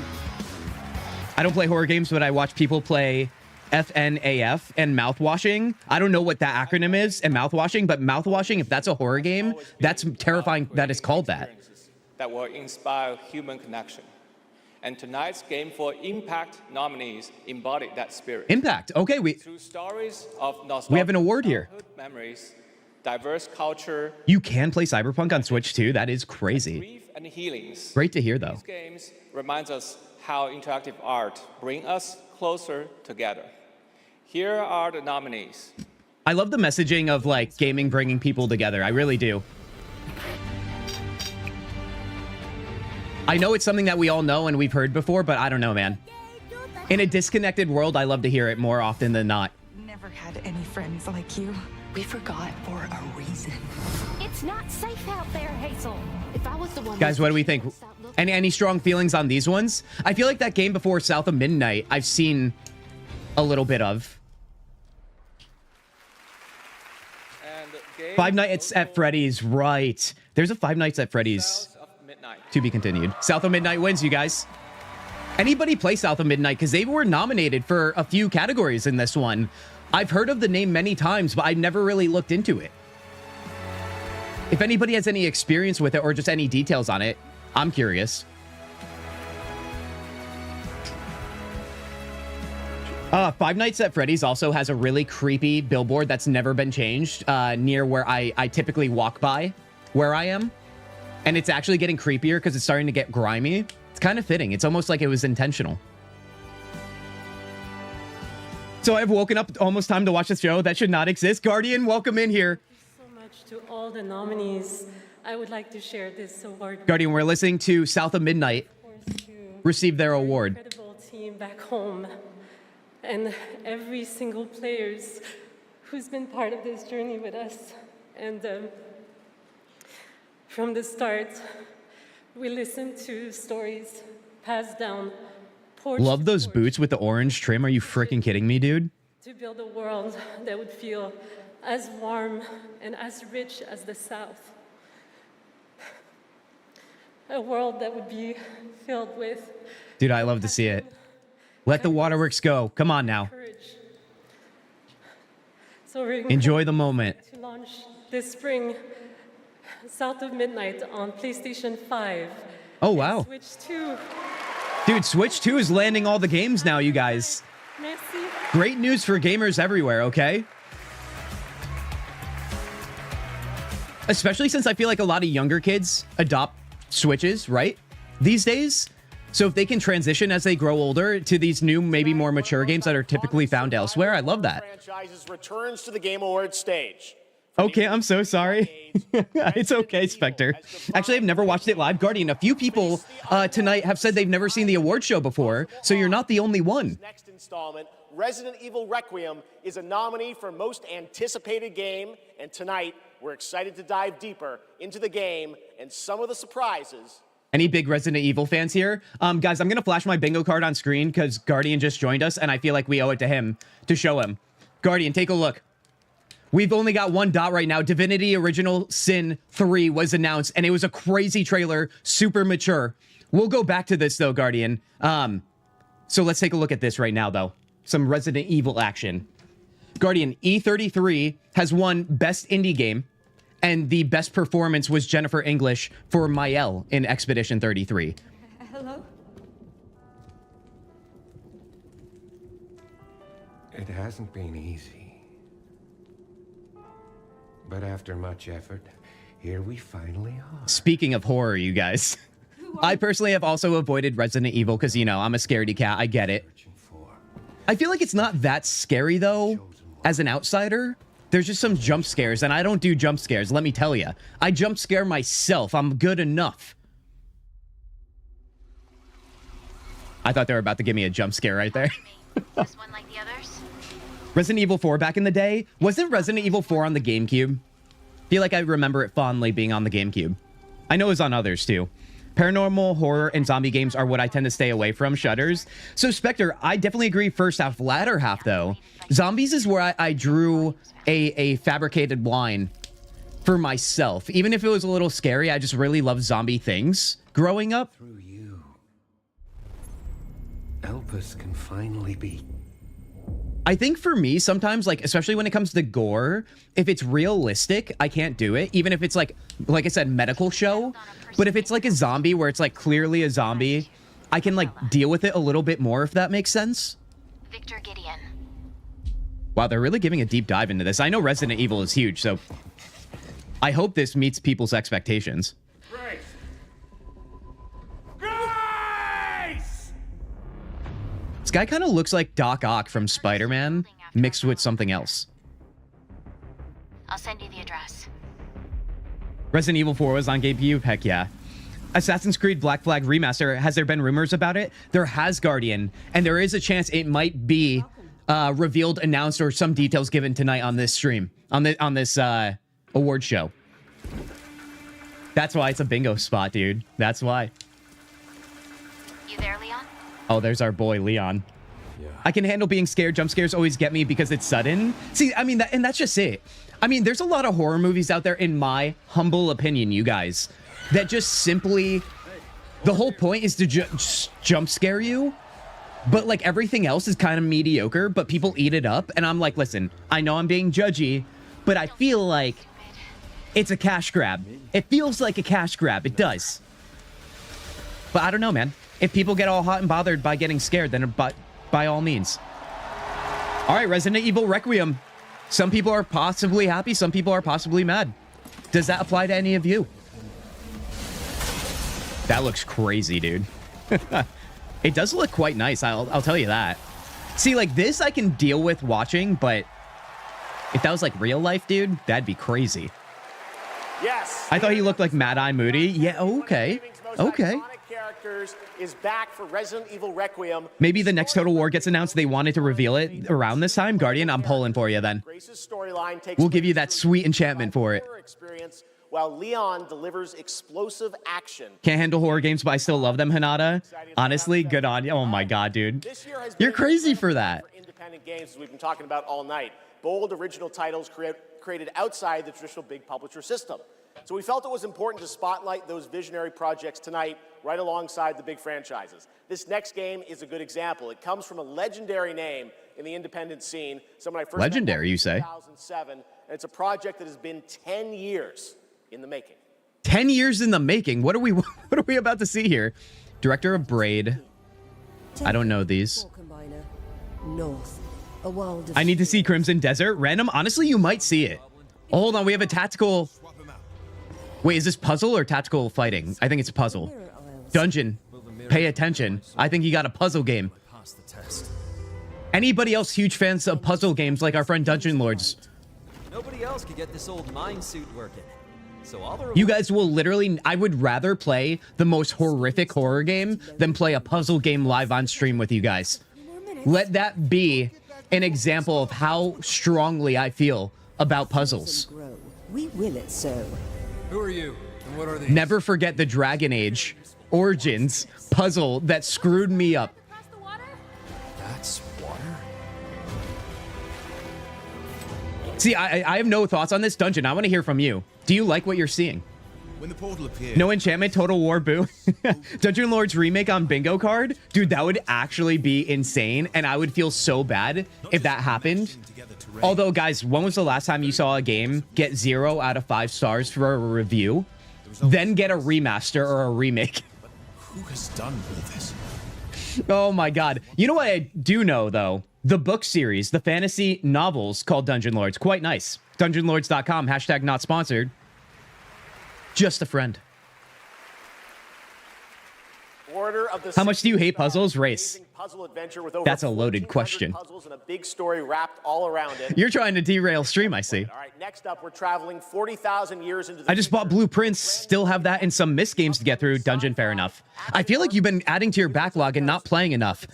[SPEAKER 2] I don't play horror games, but I watch people play FNAF and mouthwashing. I don't know what that acronym is and mouthwashing, but mouthwashing, if that's a horror game, that's terrifying that it's called that.
[SPEAKER 8] That will inspire human connection. And tonight's Game for Impact nominees embodied that spirit.
[SPEAKER 2] Impact. Okay,
[SPEAKER 8] Through stories of nostalgic
[SPEAKER 2] we have an award here.
[SPEAKER 8] Memories, diverse culture.
[SPEAKER 2] You can play Cyberpunk on Switch too. That is crazy.
[SPEAKER 8] Grief and healings.
[SPEAKER 2] Great to hear, though.
[SPEAKER 8] These games reminds us how interactive art brings us closer together. Here are the nominees.
[SPEAKER 2] I love the messaging of like gaming bringing people together. I really do. I know it's something that we all know and we've heard before, but I don't know, man. In a disconnected world, I love to hear it more often than not.
[SPEAKER 13] Never had any friends like you. We forgot for a reason.
[SPEAKER 9] It's not safe out there, Hazel. If I was the one...
[SPEAKER 2] Guys, what do we think? Any strong feelings on these ones? I feel like that game before South of Midnight, I've seen a little bit of. Five Nights at Freddy's, right. There's a Five Nights at Freddy's to be continued. South of Midnight wins, you guys. Anybody play South of Midnight? Because they were nominated for a few categories in this one. I've heard of the name many times, but I've never really looked into it. If anybody has any experience with it or just any details on it, I'm curious. Five Nights at Freddy's also has a really creepy billboard that's never been changed near where I typically walk by where I am. And it's actually getting creepier because it's starting to get grimy. It's kind of fitting. It's almost like it was intentional. So I've woken up, almost time to watch the show. That should not exist. Guardian, welcome in here.
[SPEAKER 10] Thank you so much to all the nominees. I would like to share this award.
[SPEAKER 2] Guardian, we're listening to South of Midnight receive their award.
[SPEAKER 10] Incredible team back home. And every single players who's been part of this journey with us. And from the start, we listened to stories passed down.
[SPEAKER 2] Love those boots with the orange trim. Are you freaking kidding me, dude?
[SPEAKER 10] To build a world that would feel as warm and as rich as the South. A world that would be filled with...
[SPEAKER 2] Dude, I love to see it. Let the waterworks go. Come on now.
[SPEAKER 10] So we're
[SPEAKER 2] enjoy the moment.
[SPEAKER 10] To launch this spring, South of Midnight on PlayStation 5.
[SPEAKER 2] Oh, wow.
[SPEAKER 10] Switch 2.
[SPEAKER 2] Dude, Switch 2 is landing all the games now, you guys.
[SPEAKER 10] Merci.
[SPEAKER 2] Great news for gamers everywhere, okay? Especially since I feel like a lot of younger kids adopt Switches, right? These days. So if they can transition as they grow older to these new, maybe more mature games that are typically found elsewhere, I love that.
[SPEAKER 14] Franchises returns to the Game Awards stage.
[SPEAKER 2] Okay, I'm so sorry. It's okay, Spectre. Actually, I've never watched it live. Guardian, a few people tonight have said they've never seen the award show before, so you're not the only one.
[SPEAKER 14] Next installment, Resident Evil Requiem, is a nominee for most anticipated game, and tonight We're excited to dive deeper into the game and some of the surprises.
[SPEAKER 2] Any big Resident Evil fans here? Guys, I'm going to flash my bingo card on screen because Guardian just joined us, and I feel like we owe it to him to show him. Guardian, take a look. We've only got one dot right now. Divinity Original Sin 3 was announced, and it was a crazy trailer, super mature. We'll go back to this, though, Guardian. So let's take a look at this right now, though. Some Resident Evil action. Guardian, E33 has won Best Indie Game, and the best performance was Jennifer English for Mael in Expedition 33.
[SPEAKER 22] Hello?
[SPEAKER 11] It hasn't been easy. But after much effort, here we finally are.
[SPEAKER 2] Speaking of horror, you guys, I personally have also avoided Resident Evil because, you know, I'm a scaredy cat. I get it. I feel like it's not that scary, though, as an outsider. There's just some jump scares, and I don't do jump scares, let me tell you. I jump scare myself. I'm good enough. I thought they were about to give me a jump scare right there.
[SPEAKER 23] This one like the others?
[SPEAKER 2] Resident Evil 4 back in the day? Wasn't Resident Evil 4 on the GameCube? I feel like I remember it fondly being on the GameCube. I know it was on others, too. Paranormal, horror, and zombie games are what I tend to stay away from, Shudders. So, Spectre, I definitely agree first half. Latter half, though, zombies is where I drew a fabricated line for myself. Even if it was a little scary, I just really love zombie things growing up.
[SPEAKER 11] Through you, Elpis can finally be.
[SPEAKER 2] I think for me, sometimes, like, especially when it comes to gore, if it's realistic, I can't do it. Even if it's like I said, medical show. But if it's like a zombie where it's like clearly a zombie, I can like deal with it a little bit more, if that makes sense.
[SPEAKER 23] Victor Gideon.
[SPEAKER 2] Wow, they're really giving a deep dive into this. I know Resident Evil is huge, so I hope this meets people's expectations.
[SPEAKER 17] Grace! Grace!
[SPEAKER 2] This guy kind of looks like Doc Ock from Spider-Man mixed with something else.
[SPEAKER 23] I'll send you the address.
[SPEAKER 2] Resident Evil 4 was on GameCube? Heck yeah. Assassin's Creed Black Flag Remaster, has there been rumors about it? There has, Guardian, and there is a chance it might be revealed, announced, or some details given tonight on this stream, on this award show. That's why it's a bingo spot, dude. That's why.
[SPEAKER 23] You there, Leon?
[SPEAKER 2] Oh, there's our boy, Leon. Yeah. I can handle being scared. Jump scares always get me because it's sudden. See, I mean, that's just it. I mean, there's a lot of horror movies out there, in my humble opinion, you guys, that just simply, the whole point is to just jump scare you. But like everything else is kind of mediocre, but people eat it up. And I'm like, listen, I know I'm being judgy, but I feel like it's a cash grab. It feels like a cash grab. It does. But I don't know, man. If people get all hot and bothered by getting scared, then by all means. All right, Resident Evil Requiem. Some people are possibly happy. Some people are possibly mad. Does that apply to any of you? That looks crazy, dude. It does look quite nice. I'll tell you that. See, like this I can deal with watching, but if that was like real life, dude, that'd be crazy.
[SPEAKER 14] Yes.
[SPEAKER 2] I thought he looked like Mad Eye Moody. Yeah, okay. Okay.
[SPEAKER 14] Characters is back for Resident Evil Requiem.
[SPEAKER 2] Maybe the next Total War gets announced. They wanted to reveal it around this time. Guardian, I'm pulling for you then. We'll give you that sweet enchantment for it.
[SPEAKER 14] Experience while Leon delivers explosive action.
[SPEAKER 2] Can't handle horror games, but I still love them, Hinata. Honestly, good on you. Oh my god, dude. You're crazy for that.
[SPEAKER 14] Independent games, as we've been talking about all night. Bold original titles created outside the traditional big publisher system. So we felt it was important to spotlight those visionary projects tonight, right alongside the big franchises. This next game is a good example. It comes from a legendary name in the independent scene. Someone I first
[SPEAKER 2] legendary, you say?
[SPEAKER 14] 2007, and it's a project that has been 10 years in the making.
[SPEAKER 2] 10 years in the making. What are we about to see here? Director of Braid. I don't know these.
[SPEAKER 12] North, a world of
[SPEAKER 2] I need to see Crimson Desert. Random. Honestly, you might see it. Oh, hold on. We have a tactical. Wait, is this puzzle or tactical fighting? I think it's a puzzle. Dungeon. Pay attention. I think you got a puzzle game. Anybody else huge fans of puzzle games like our friend Dungeon Lords?
[SPEAKER 15] Nobody else could get this old mine suit working. So all the
[SPEAKER 2] you guys will literally, I would rather play the most horrific horror game than play a puzzle game live on stream with you guys. Let that be an example of how strongly I feel about puzzles.
[SPEAKER 12] We will it so.
[SPEAKER 15] Who are you, and what are these?
[SPEAKER 2] Never forget the Dragon Age Origins puzzle that screwed me up.
[SPEAKER 15] That's water?
[SPEAKER 2] See, I have no thoughts on this dungeon. I want to hear from you. Do you like what you're seeing?
[SPEAKER 16] When the portal appeared,
[SPEAKER 2] No enchantment, total war, boo. Dungeon Lords remake on bingo card? Dude, that would actually be insane, and I would feel so bad if that happened. Although, guys, when was the last time you saw a game get 0 out of 5 stars for a review, then get a remaster or a remake?
[SPEAKER 16] who has done all this?
[SPEAKER 2] Oh my god. You know what I do know, though? The book series, the fantasy novels called Dungeon Lords. Quite nice. DungeonLords.com, hashtag not sponsored. Just a friend.
[SPEAKER 14] Order of the
[SPEAKER 2] How much do you hate puzzles? Race.
[SPEAKER 14] Puzzle adventure with over
[SPEAKER 2] That's a loaded
[SPEAKER 14] 1,400
[SPEAKER 2] question.
[SPEAKER 14] Puzzles and a big story wrapped all around it.
[SPEAKER 2] You're trying to derail stream, I see.
[SPEAKER 14] All right, next up, we're traveling 40,000 years into the
[SPEAKER 2] I just bought blueprints, still have that and some missed games to get through. Dungeon, fair enough. I feel like you've been adding to your backlog and not playing enough.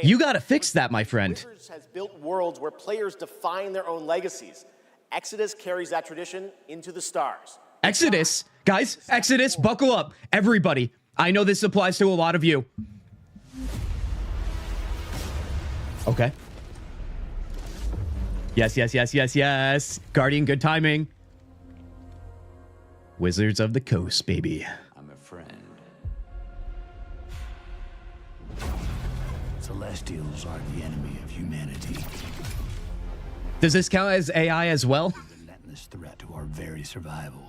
[SPEAKER 2] You gotta fix that, my friend.
[SPEAKER 14] Wizards has built worlds where players define their own legacies. Exodus carries that tradition into the stars.
[SPEAKER 2] Exodus? Guys, Exodus, buckle up. Everybody. I know this applies to a lot of you. Okay. Yes, yes, yes, yes, yes. Guardian, good timing. Wizards of the Coast, baby.
[SPEAKER 7] I'm a friend. Celestials are the enemy of humanity.
[SPEAKER 2] Does this count as AI as well?
[SPEAKER 7] Relentless threat to our very survival.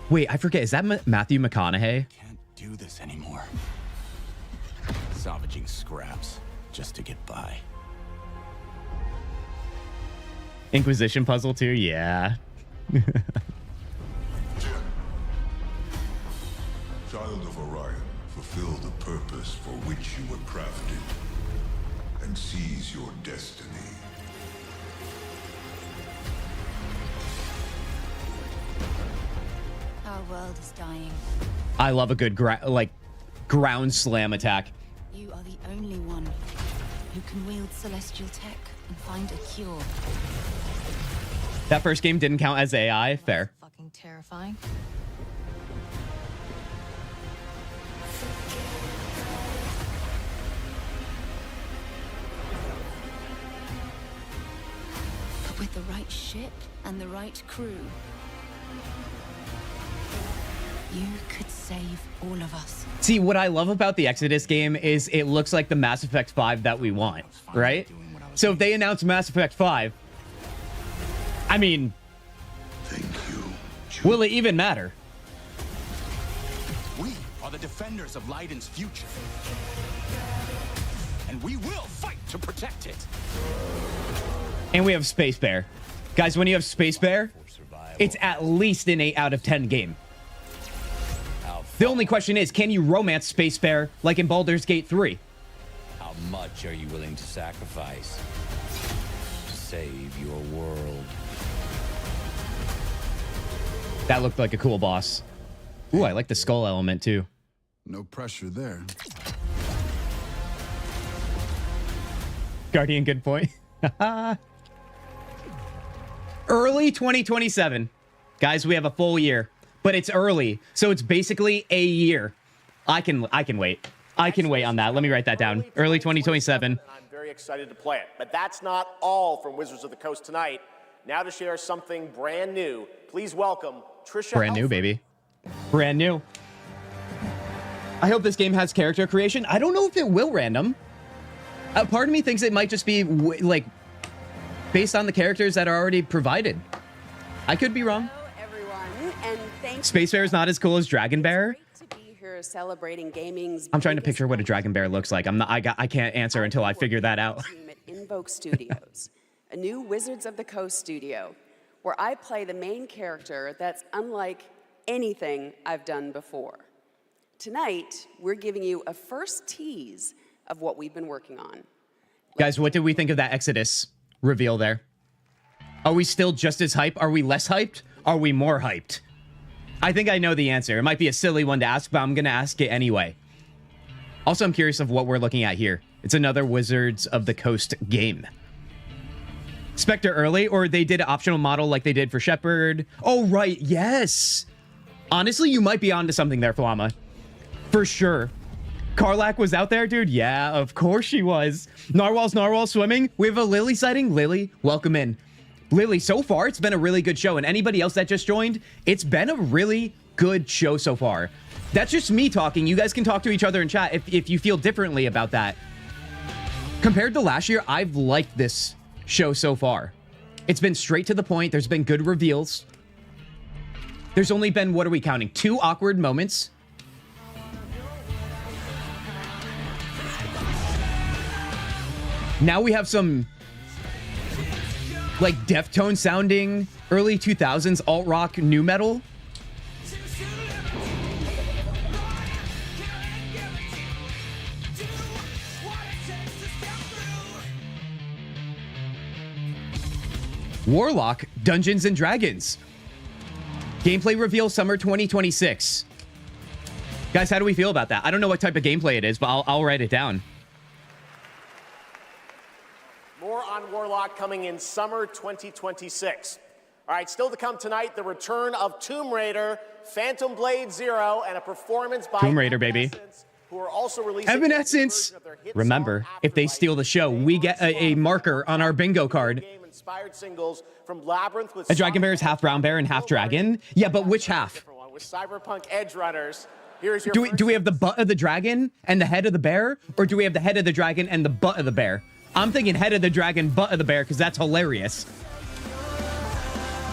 [SPEAKER 2] Wait, I forget. Is that Matthew McConaughey?
[SPEAKER 16] Can't do this anymore. Salvaging scraps just to get by.
[SPEAKER 2] Inquisition puzzle too? Yeah.
[SPEAKER 18] Child of Orion, fulfill the purpose for which you were crafted, and seize your destiny.
[SPEAKER 20] Our world is dying.
[SPEAKER 2] I love a good ground slam attack.
[SPEAKER 20] You are the only one who can wield celestial tech and find a cure.
[SPEAKER 2] That first game didn't count as AI. Fair.
[SPEAKER 20] Fucking terrifying. But with the right ship and the right crew, you could save all of us.
[SPEAKER 2] See, what I love about the Exodus game is it looks like the Mass Effect 5 that we want, right? So if they announce Mass Effect 5, I mean, will it even matter?
[SPEAKER 16] We are the defenders of Leiden's future. And we will fight to protect it.
[SPEAKER 2] And we have Space Bear. Guys, when you have Space Bear, it's at least an 8 out of 10 game. The only question is, can you romance Space Bear like in Baldur's Gate 3?
[SPEAKER 7] How much are you willing to sacrifice to save your world?
[SPEAKER 2] That looked like a cool boss. Ooh, I like the skull element too.
[SPEAKER 24] No pressure there.
[SPEAKER 2] Guardian, good point. Early 2027. Guys, we have a full year. But it's early, so it's basically a year. I can wait. I can wait on that. Let me write that down. Early 2027.
[SPEAKER 14] I'm very excited to play it. But that's not all from Wizards of the Coast tonight. Now to share something brand new, please welcome Trisha.
[SPEAKER 2] Brand new, baby. Brand new. I hope this game has character creation. I don't know if it will random. Part of me thinks it might just be like based on the characters that are already provided. I could be wrong.
[SPEAKER 25] And thank
[SPEAKER 2] Space Bear is not as cool as Dragon Bear.
[SPEAKER 25] to be here celebrating gaming's
[SPEAKER 2] I'm trying to picture what a Dragon Bear looks like. I can't answer until I figure that out.
[SPEAKER 25] team at Invoke Studios, a new Wizards of the Coast studio, where I play the main character that's unlike anything I've done before. Tonight, we're giving you a first tease of what we've been working on.
[SPEAKER 2] Guys, what did we think of that Exodus reveal there? Are we still just as hyped? Are we less hyped? Are we more hyped? I think I know the answer. It might be a silly one to ask, but I'm going to ask it anyway. Also, I'm curious of what we're looking at here. It's another Wizards of the Coast game. Spectre early, or they did an optional model like they did for Shepard. Oh, right. Yes. Honestly, you might be onto something there, Flama. For sure. Karlak was out there, dude? Yeah, of course she was. Narwhal swimming. We have a Lily sighting. Lily, welcome in. Lily, so far, it's been a really good show. And anybody else that just joined, it's been a really good show so far. That's just me talking. You guys can talk to each other in chat if you feel differently about that. Compared to last year, I've liked this show so far. It's been straight to the point. There's been good reveals. There's only been, what are we counting? 2 awkward moments. Now we have some like Deftone sounding early 2000s alt rock new metal. Warlock Dungeons and Dragons. Gameplay reveal summer 2026. Guys, how do we feel about that? I don't know what type of gameplay it is, but I'll write it down.
[SPEAKER 14] More on Warlock coming in summer 2026. All right, still to come tonight, the return of Tomb Raider, Phantom Blade Zero, and a performance by
[SPEAKER 2] Tomb Raider, baby.
[SPEAKER 14] Who are also releasing
[SPEAKER 2] Evanescence. Remember, if they steal the show, we get a marker on our bingo card.
[SPEAKER 14] Inspired singles from Labyrinth with
[SPEAKER 2] A dragon bear is half brown bear and half dragon. Yeah, but which half?
[SPEAKER 14] With Cyberpunk Edge Runners. Here's your
[SPEAKER 2] Do we have the butt of the dragon and the head of the bear, or do we have the head of the dragon and the butt of the bear? I'm thinking head of the dragon, butt of the bear, because that's hilarious.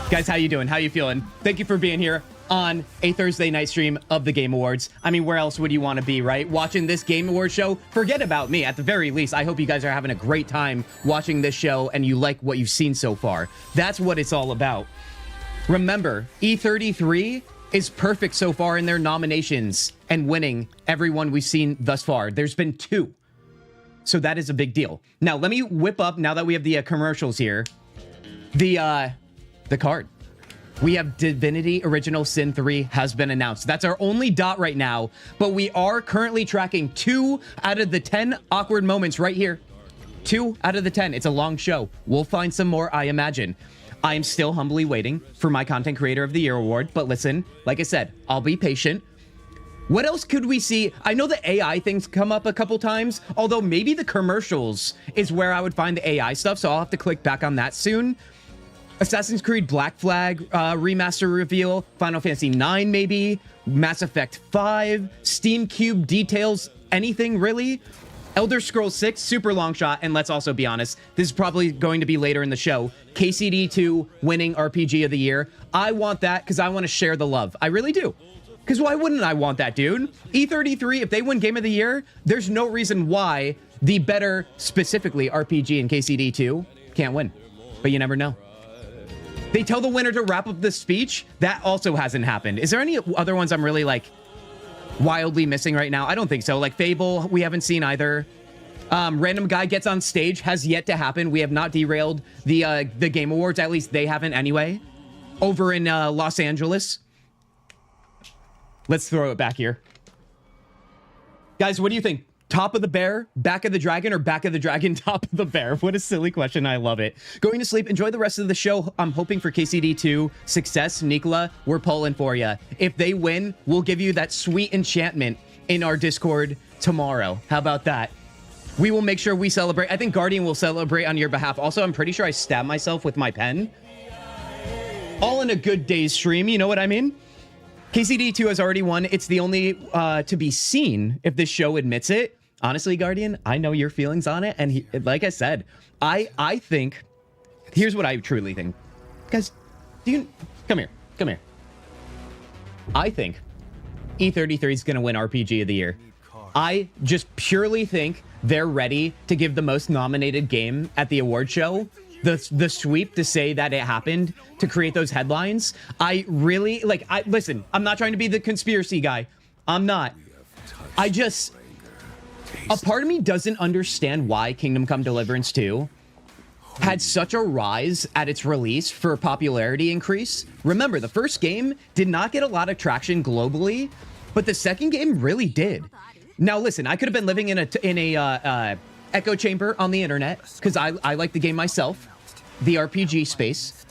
[SPEAKER 2] Guys, how you doing? How you feeling? Thank you for being here on a Thursday night stream of the Game Awards. I mean, where else would you want to be, right? Watching this Game Awards show? Forget about me. At the very least, I hope you guys are having a great time watching this show and you like what you've seen so far. That's what it's all about. Remember, E33 is perfect so far in their nominations and winning everyone we've seen thus far. There's been 2. So that is a big deal. Now, let me whip up, now that we have the commercials here, the card. We have Divinity Original Sin 3 has been announced. That's our only dot right now, but we are currently tracking 2 out of the 10 awkward moments right here. 2 out of the 10. It's a long show. We'll find some more, I imagine. I am still humbly waiting for my Content Creator of the Year award, but listen, like I said, I'll be patient. What else could we see? I know the AI things come up a couple times, although maybe the commercials is where I would find the AI stuff, so I'll have to click back on that soon. Assassin's Creed Black Flag remaster reveal, Final Fantasy 9 maybe, Mass Effect 5, Steam Cube details, anything really? Elder Scrolls 6, super long shot, and let's also be honest, this is probably going to be later in the show. KCD 2 winning RPG of the year. I want that because I want to share the love. I really do. Because why wouldn't I want that, dude? E33, if they win Game of the Year, there's no reason why the better, specifically RPG and KCD 2 can't win. But you never know. They tell the winner to wrap up the speech. That also hasn't happened. Is there any other ones I'm really, like, wildly missing right now? I don't think so. Like, Fable, we haven't seen either. Random guy gets on stage has yet to happen. We have not derailed the Game Awards. At least they haven't anyway. Over in Los Angeles. Let's throw it back here. Guys, what do you think? Top of the bear, back of the dragon, or back of the dragon, top of the bear? What a silly question. I love it. Going to sleep. Enjoy the rest of the show. I'm hoping for KCD2 success. Nicola, we're pulling for you. If they win, we'll give you that sweet enchantment in our Discord tomorrow. How about that? We will make sure we celebrate. I think Guardian will celebrate on your behalf. Also, I'm pretty sure I stabbed myself with my pen. All in a good day's stream. You know what I mean? KCD2 has already won. It's the only to be seen if this show admits it. Honestly, Guardian, I know your feelings on it. And like I said, I think, here's what I truly think. Guys, come here. I think E33 is going to win RPG of the Year. I just purely think they're ready to give the most nominated game at the award show the sweep to say that it happened, to create those headlines. I really, listen, I'm not trying to be the conspiracy guy. I'm not. A part of me doesn't understand why Kingdom Come Deliverance 2 had such a rise at its release for popularity increase. Remember, the first game did not get a lot of traction globally, but the second game really did. Now, listen, I could have been living in a echo chamber on the internet because I like the game myself. the RPG space.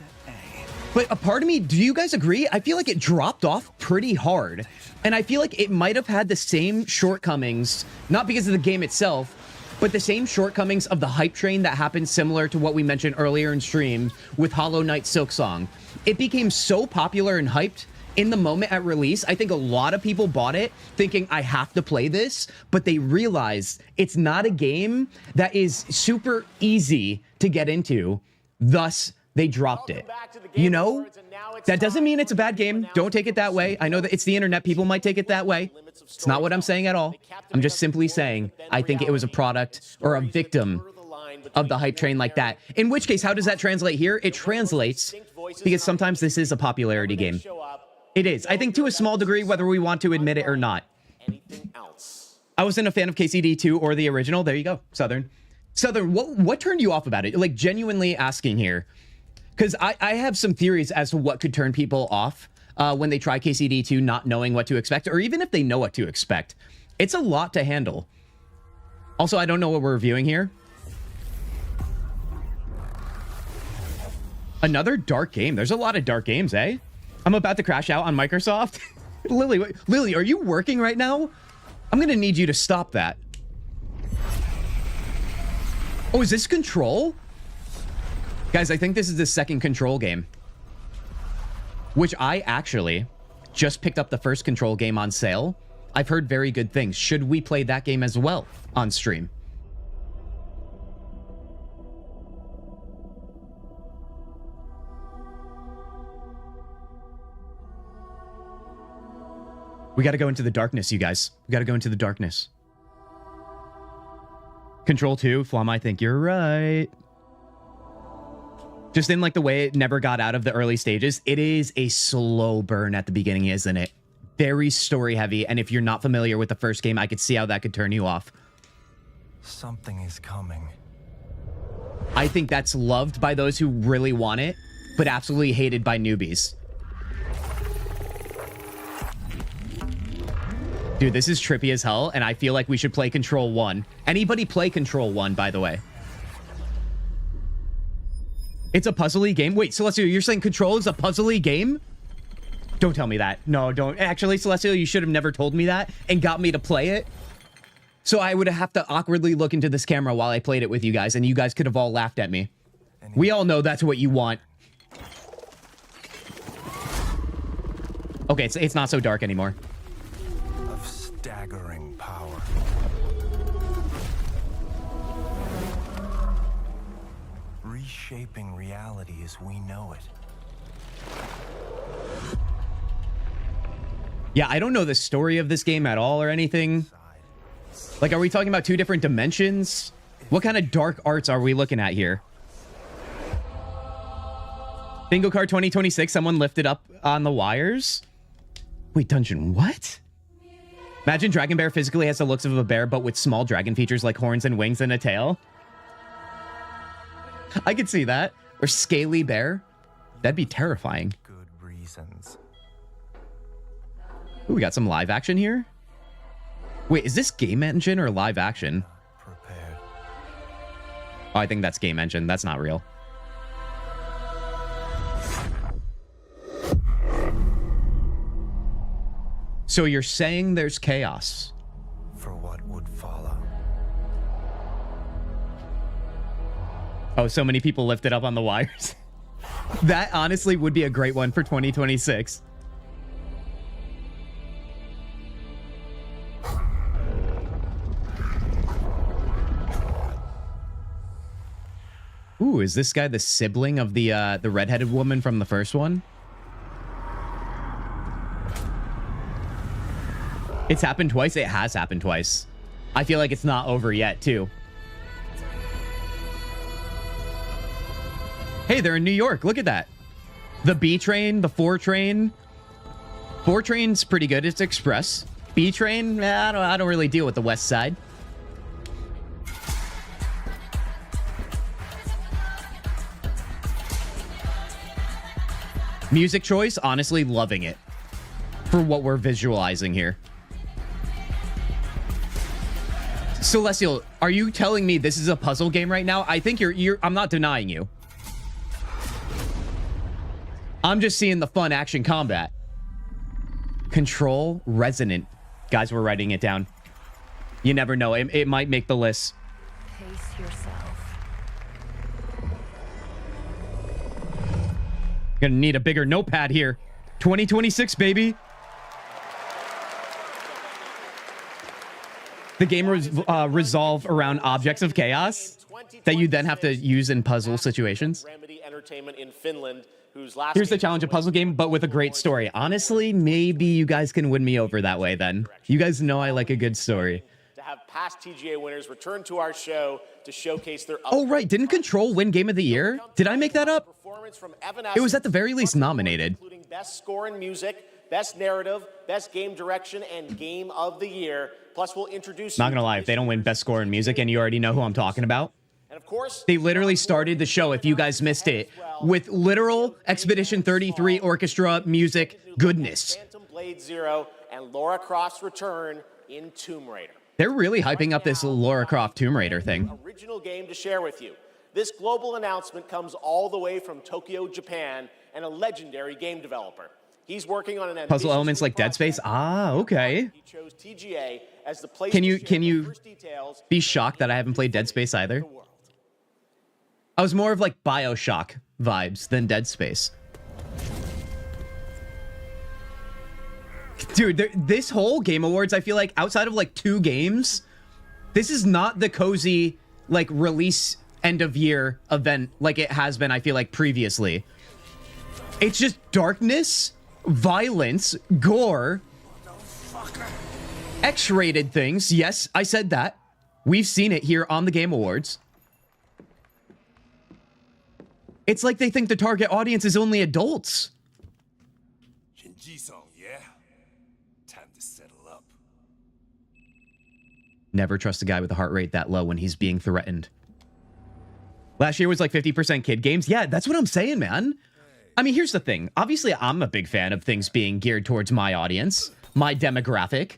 [SPEAKER 2] But a part of me, do you guys agree? I feel like it dropped off pretty hard. And I feel like it might have had the same shortcomings, not because of the game itself, but the same shortcomings of the hype train that happened similar to what we mentioned earlier in stream with Hollow Knight Silksong. It became so popular and hyped in the moment at release. I think a lot of people bought it thinking I have to play this, but they realized it's not a game that is super easy to get into. Thus, they dropped it. You know, that doesn't mean it's a bad game. Don't take it that way. I know that it's the internet. People might take it that way. It's not what I'm saying at all. I'm just simply saying I think it was a product or a victim of the hype train like that. In which case, how does that translate here? It translates because sometimes this is a popularity game. It is. I think to a small degree, whether we want to admit it or not. I wasn't a fan of KCD 2 or the original. There you go. Southern, what turned you off about it? Like, genuinely asking here. Because I have some theories as to what could turn people off when they try KCD 2 not knowing what to expect, or even if they know what to expect. It's a lot to handle. Also, I don't know what we're reviewing here. Another dark game. There's a lot of dark games, eh? I'm about to crash out on Microsoft. Lily, are you working right now? I'm going to need you to stop that. Oh, is this Control? Guys, I think this is the second Control game. Which I actually just picked up the first Control game on sale. I've heard very good things. Should we play that game as well on stream? We got to go into the darkness, you guys. We got to go into the darkness. Control 2, Flom, I think you're right. Just in like the way it never got out of the early stages, it is a slow burn at the beginning, isn't it? Very story heavy, and if you're not familiar with the first game, I could see how that could turn you off.
[SPEAKER 3] Something is coming.
[SPEAKER 2] I think that's loved by those who really want it, but absolutely hated by newbies. Dude, this is trippy as hell, and I feel like we should play Control 1. Anybody play Control 1, by the way? It's a puzzly game? Wait, Celestial, you're saying Control is a puzzly game? Don't tell me that. No, don't. Actually, Celestial, you should have never told me that and got me to play it. So I would have to awkwardly look into this camera while I played it with you guys, and you guys could have all laughed at me. We all know that's what you want. Okay, it's not so dark anymore.
[SPEAKER 3] Of staggering power. Reshaping reality as we know it.
[SPEAKER 2] Yeah, I don't know the story of this game at all or anything. Like, are we talking about two different dimensions? What kind of dark arts are we looking at here? Bingo card 2026, someone lifted up on the wires. Wait, dungeon, what? Imagine Dragon Bear physically has the looks of a bear, but with small dragon features like horns and wings and a tail. I could see that. Or Scaly Bear. That'd be terrifying.
[SPEAKER 3] Good reasons.
[SPEAKER 2] Ooh, we got some live action here. Wait, is this game engine or live action?
[SPEAKER 3] Prepared.
[SPEAKER 2] Oh, I think that's game engine. That's not real. So you're saying there's chaos?
[SPEAKER 3] For what would follow.
[SPEAKER 2] Oh, so many people lifted up on the wires. That honestly would be a great one for 2026. Ooh, is this guy the sibling of the redheaded woman from the first one? It's happened twice. It has happened twice. I feel like it's not over yet, too. Hey, they're in New York. Look at that. The B train, the 4 train. 4 train's pretty good. It's express. B train, I don't really deal with the west side. Music choice, honestly, loving it for what we're visualizing here. Celestial, are you telling me this is a puzzle game right now? I think you're I'm not denying you. I'm just seeing the fun action combat. Control resonant. Guys, we're writing it down. You never know. It might make the list.
[SPEAKER 20] Pace yourself.
[SPEAKER 2] Gonna need a bigger notepad here. 2026, baby. The game resolve around objects of chaos that you then have to use in puzzle situations.
[SPEAKER 14] Remedy Entertainment in Finland, whose
[SPEAKER 2] Here's the challenge, a puzzle game, but with a great story. Honestly, maybe you guys can win me over that way then. You guys know I like a good story.
[SPEAKER 14] To have past TGA winners return to our show to showcase their...
[SPEAKER 2] Oh, right. Didn't Control win Game of the Year? Did I make that up? It was at the very least nominated.
[SPEAKER 14] Including Best Score in Music, Best Narrative, Best Game Direction, and Game of the Year. Plus, we'll introduce...
[SPEAKER 2] Not gonna lie, if they don't win Best Score in Music and you already know who I'm talking about,
[SPEAKER 14] and of course,
[SPEAKER 2] they literally started the show, if you guys missed it, with literal Expedition 33 orchestra music goodness.
[SPEAKER 14] Phantom Blade Zero and Lara Croft's return in Tomb Raider.
[SPEAKER 2] They're really hyping up this Lara Croft Tomb Raider thing.
[SPEAKER 14] Original game to share with you. This global announcement comes all the way from Tokyo, Japan, and a legendary game developer. He's working on an
[SPEAKER 2] Puzzle elements like Dead Space. Ah, okay.
[SPEAKER 14] He chose TGA as the place
[SPEAKER 2] Can you be shocked that I haven't played Dead Space either? I was more of like BioShock vibes than Dead Space. Dude, this whole Game Awards, I feel like outside of like 2 games, this is not the cozy like release end of year event like it has been, I feel like, previously. It's just darkness, violence, gore, X-rated things. Yes, I said that. We've seen it here on the Game Awards. It's like they think the target audience is only adults.
[SPEAKER 16] Kintzugi, yeah? Time to settle up.
[SPEAKER 2] Never trust a guy with a heart rate that low when he's being threatened. Last year was like 50% kid games. Yeah, that's what I'm saying, man. I mean, here's the thing. Obviously, I'm a big fan of things being geared towards my audience, my demographic.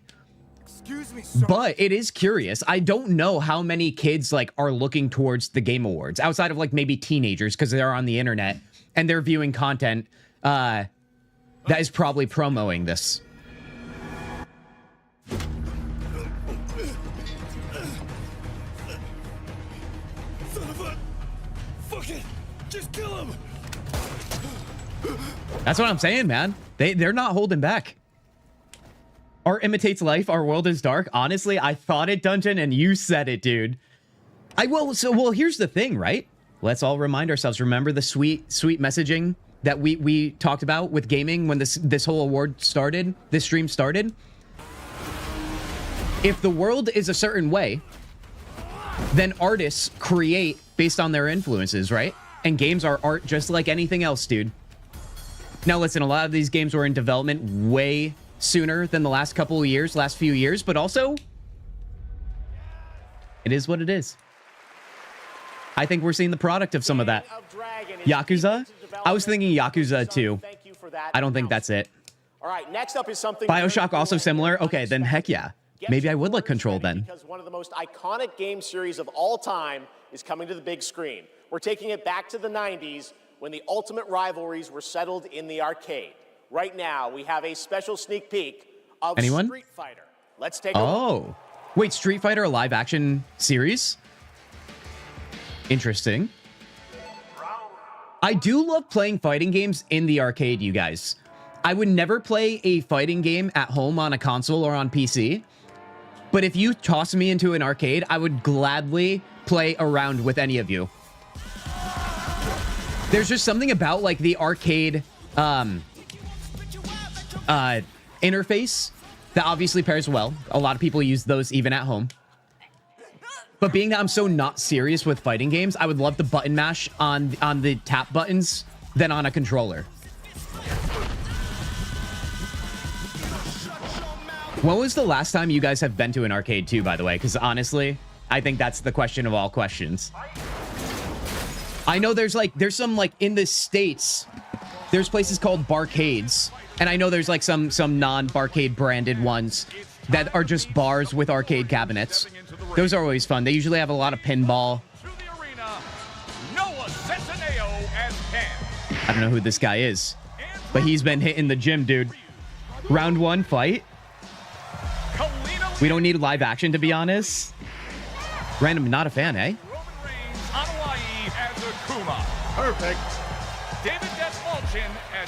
[SPEAKER 16] Excuse me, sir.
[SPEAKER 2] But it is curious. I don't know how many kids like are looking towards the Game Awards outside of like maybe teenagers because they're on the internet and they're viewing content that is probably promoting this.
[SPEAKER 16] Son of a... Fuck it! Just kill him!
[SPEAKER 2] That's what I'm saying, man. They're not holding back. Art imitates life. Our world is dark. Honestly, I thought it, Dungeon, and you said it, dude. Well, here's the thing, right? Let's all remind ourselves. Remember the sweet messaging that we talked about with gaming when this whole award started, this stream started? If the world is a certain way, then artists create based on their influences, right? And games are art just like anything else, dude. Now, listen, a lot of these games were in development way sooner than the last few years, but also it is what it is. I think we're seeing the product of some of that. Yakuza? I was thinking Yakuza 2. I don't think that's it.
[SPEAKER 14] All right, next up is something...
[SPEAKER 2] BioShock also similar? Okay, then heck yeah. Maybe I would like Control then.
[SPEAKER 14] Because one of the most iconic game series of all time is coming to the big screen. We're taking it back to the 90s when the ultimate rivalries were settled in the arcade. Right now, we have a special sneak peek of Street Fighter. Let's take a look.
[SPEAKER 2] Oh. Wait, Street Fighter, a live action series? Interesting. I do love playing fighting games in the arcade, you guys. I would never play a fighting game at home on a console or on PC. But if you toss me into an arcade, I would gladly play around with any of you. There's just something about like the arcade interface that obviously pairs well. A lot of people use those even at home. But being that I'm so not serious with fighting games, I would love to button mash on the tap buttons than on a controller. When was the last time you guys have been to an arcade too, by the way? Because honestly, I think that's the question of all questions. I know there's some like in the States, there's places called barcades. And I know there's like some non-barcade branded ones that are just bars with arcade cabinets. Those are always fun. They usually have a lot of pinball. I don't know who this guy is. but he's been hitting the gym, dude. Round 1 fight. We don't need live action, to be honest. Random, not a fan, eh?
[SPEAKER 16] Perfect. David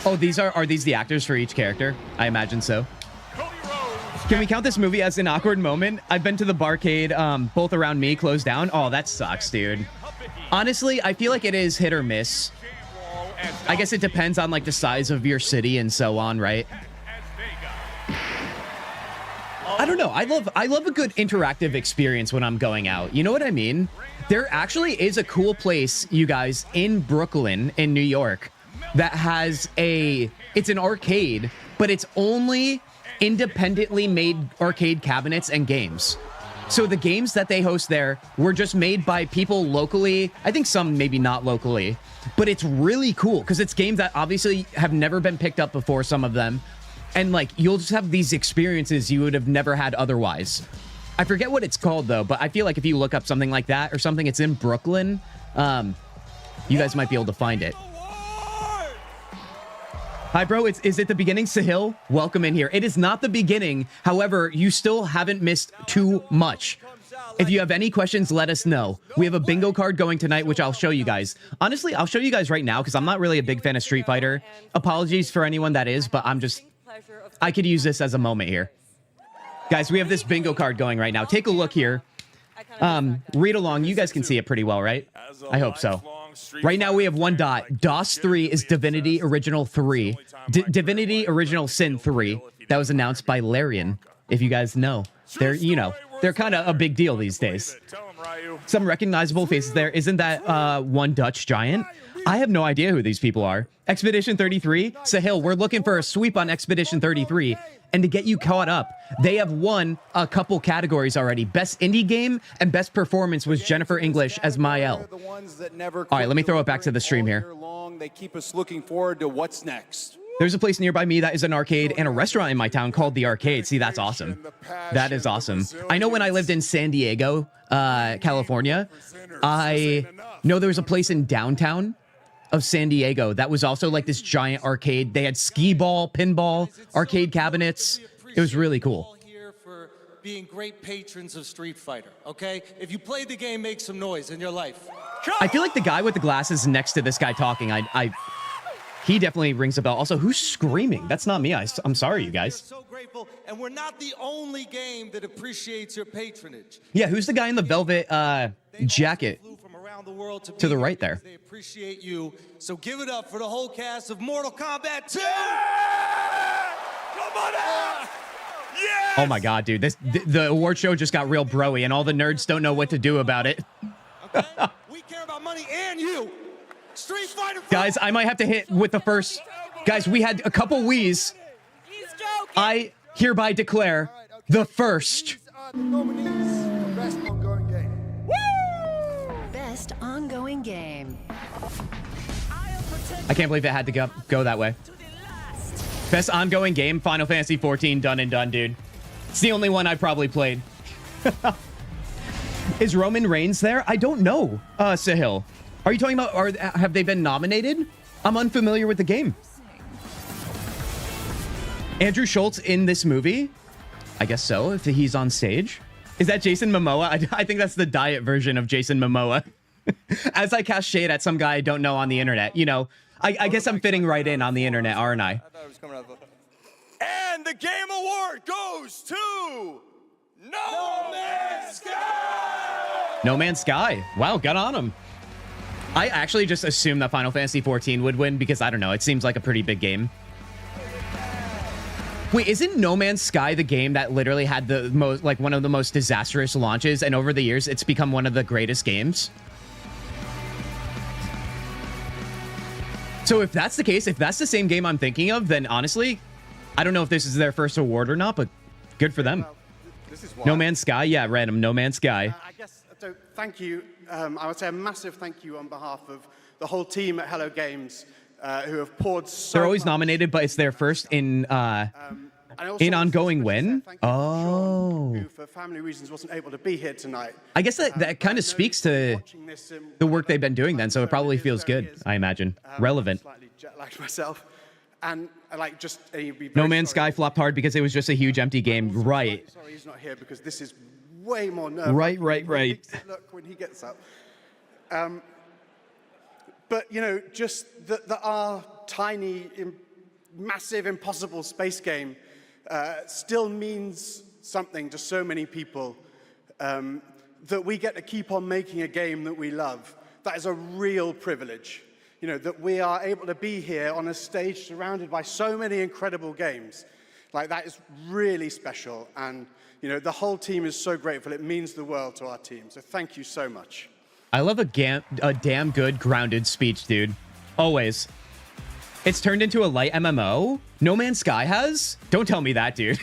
[SPEAKER 2] Oh, are these the actors for each character? I imagine so. Can we count this movie as an awkward moment? I've been to the barcade, both around me, closed down. Oh, that sucks, dude. Honestly, I feel like it is hit or miss. I guess it depends on like the size of your city and so on, right? I don't know. I love a good interactive experience when I'm going out. You know what I mean? There actually is a cool place, you guys, in Brooklyn, in New York, that has it's an arcade, but it's only independently made arcade cabinets and games. So the games that they host there were just made by people locally. I think some maybe not locally, but it's really cool because it's games that obviously have never been picked up before, some of them. And like, you'll just have these experiences you would have never had otherwise. I forget what it's called though, but I feel like if you look up something like that or something, it's in Brooklyn. You guys might be able to find it. Hi, bro. Is it the beginning? Sahil, welcome in here. It is not the beginning. However, you still haven't missed too much. If you have any questions, let us know. We have a bingo card going tonight, which I'll show you guys. Honestly, I'll show you guys right now because I'm not really a big fan of Street Fighter. Apologies for anyone that is, but I could use this as a moment here. Guys, we have this bingo card going right now. Take a look here. Read along. You guys can see it pretty well, right? I hope so. Right now we have 1 dot. DOS 3 is Divinity Original 3. Divinity Original Sin 3. That was announced by Larian. If you guys know, they're kind of a big deal these days. Some recognizable faces there. Isn't that one Dutch giant? I have no idea who these people are. Expedition 33? Sahil, we're looking for a sweep on Expedition 33. And to get you caught up, they have won a couple categories already. Best Indie Game and Best Performance was Jennifer English as Mael. All right, let me throw it back to the stream here.
[SPEAKER 1] They keep us looking forward to what's next.
[SPEAKER 2] There's a place nearby me that is an arcade and a restaurant in my town called The Arcade. See, that's awesome. That is awesome. I know when I lived in San Diego, California, I know there was a place in downtown of San Diego that was also like this giant arcade. They had skee ball, pinball, arcade cabinets. It was really cool.
[SPEAKER 4] Here for being great patrons of Street Fighter, okay? If you played the game, make some noise in your life.
[SPEAKER 2] I feel like the guy with the glasses next to this guy talking, he definitely rings a bell. Also, who's screaming? That's not me. I'm sorry, you guys.
[SPEAKER 4] So grateful, and we're not the only game that appreciates your patronage.
[SPEAKER 2] Yeah, who's the guy in the velvet jacket to the right there?
[SPEAKER 4] They appreciate you, so give it up for the whole cast of Mortal Kombat 2!
[SPEAKER 16] Come on out! Yes!
[SPEAKER 2] Oh my god, dude. The award show just got real broy, and all the nerds don't know what to do about it.
[SPEAKER 4] We care about money and you! Street Fighter!
[SPEAKER 2] Guys, I might have to hit with the first... Guys, we had a couple wheeze. I hereby declare the first...
[SPEAKER 23] Best ongoing game.
[SPEAKER 5] Best ongoing game.
[SPEAKER 2] I can't believe it had to go that way. Best ongoing game, Final Fantasy 14, done and done, dude. It's the only one I probably played. Is Roman Reigns there? I don't know, Sahil. Are you talking about, have they been nominated? I'm unfamiliar with the game. Andrew Schultz in this movie? I guess so, if he's on stage. Is that Jason Momoa? I think that's the diet version of Jason Momoa. As I cast shade at some guy I don't know on the internet. You know, I guess I'm fitting right in on the internet, aren't I?
[SPEAKER 16] And the game award goes to No Man's Sky!
[SPEAKER 2] No Man's Sky. Wow, got on him. I actually just assumed that Final Fantasy 14 would win because, I don't know, it seems like a pretty big game. Wait, isn't No Man's Sky the game that literally had the most, like, one of the most disastrous launches, and over the years, it's become one of the greatest games? So if that's the case, if that's the same game I'm thinking of, then honestly, I don't know if this is their first award or not, but good for them. No Man's Sky? Yeah, random. No Man's Sky.
[SPEAKER 6] I guess, so thank you. I would say a massive thank you on behalf of the whole team at Hello Games who have poured so
[SPEAKER 2] They're always nominated, but it's their first in ongoing win. Oh.
[SPEAKER 6] Who, for family reasons, wasn't able to be here tonight.
[SPEAKER 2] I guess that kind of speaks to the work they've been doing then, so it probably feels good, I imagine. Relevant.
[SPEAKER 6] Slightly jet-lagged myself. And like just you'd be very
[SPEAKER 2] No Man's
[SPEAKER 6] sorry.
[SPEAKER 2] Sky flopped hard because it was just a huge empty game. Right.
[SPEAKER 6] Sorry, he's not here because this is way more nerve.
[SPEAKER 2] Right.
[SPEAKER 6] Look when he gets up. But you know, just that our tiny, massive, impossible space game still means something to so many people. That we get to keep on making a game that we love. That is a real privilege. You know, that we are able to be here on a stage surrounded by so many incredible games. Like, that is really special. And, you know, the whole team is so grateful. It means the world to our team. So thank you so much.
[SPEAKER 2] I love a damn good grounded speech, dude. Always. It's turned into a light MMO? No Man's Sky has? Don't tell me that, dude.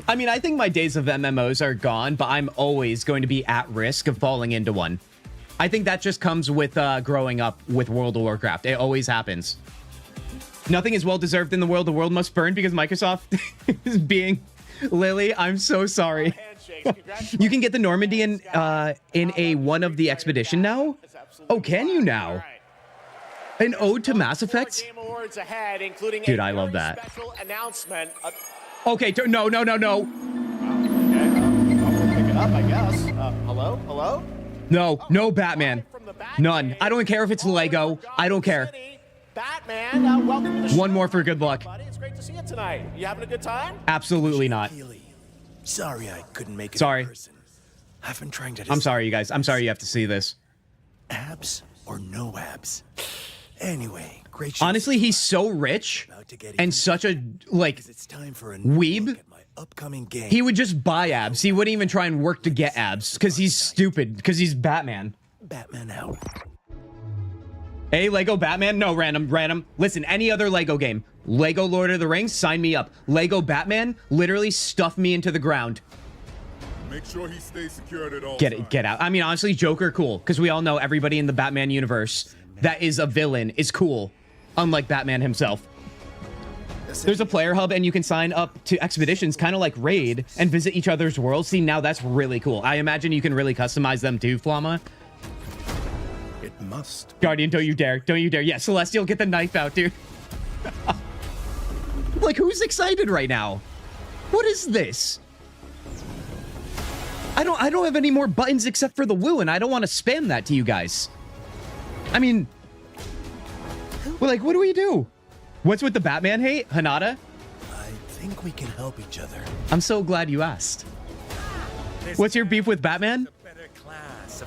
[SPEAKER 2] I mean, I think my days of MMOs are gone, but I'm always going to be at risk of falling into one. I think that just comes with growing up with World of Warcraft. It always happens. Nothing is well-deserved in the world. The world must burn because Microsoft is being... Lily, I'm so sorry. You can get the Normandy in a one of the expedition now? Oh, can you now? An ode to Mass Effect? Dude, I love that. Okay, no.
[SPEAKER 14] Okay, I'll pick it up, I guess. Hello?
[SPEAKER 2] No, Batman. None. I don't care if it's Lego. I don't care.
[SPEAKER 14] Batman, welcome to the
[SPEAKER 2] One more for good luck.
[SPEAKER 14] buddy. It's great to see you tonight. You having a good time?
[SPEAKER 2] Absolutely not.
[SPEAKER 3] Sorry I couldn't make it
[SPEAKER 2] Sorry.
[SPEAKER 3] in person. I've been trying to
[SPEAKER 2] I'm sorry, you guys. I'm sorry you have to see this.
[SPEAKER 3] abs or no abs. Anyway, great show.
[SPEAKER 2] Honestly, he's so rich and such a, like,
[SPEAKER 3] It's time for a
[SPEAKER 2] weeb.
[SPEAKER 3] upcoming game.
[SPEAKER 2] He would just buy abs. He wouldn't even try and work to get abs because he's stupid, because he's Batman.
[SPEAKER 3] Batman out.
[SPEAKER 2] Hey, Lego Batman? No, random. Listen, any other Lego game. Lego Lord of the Rings, sign me up. Lego Batman, literally stuff me into the ground.
[SPEAKER 18] Make sure he stays secured at all
[SPEAKER 2] Get out. I mean, honestly, Joker, cool. Because we all know everybody in the Batman universe that is a villain is cool. Unlike Batman himself. There's a player hub and you can sign up to expeditions, kind of like Raid, and visit each other's worlds. See, now that's really cool. I imagine you can really customize them too, Flama.
[SPEAKER 3] It must.
[SPEAKER 2] Guardian, don't you dare. Don't you dare. Yeah, Celestial, get the knife out, dude. Like, who's excited right now? What is this? I don't have any more buttons except for the woo, and I don't want to spam that to you guys. I mean, well, like, what do we do? What's with the Batman hate, Hanada?
[SPEAKER 3] I think we can help each other.
[SPEAKER 2] I'm so glad you asked. What's your beef with Batman?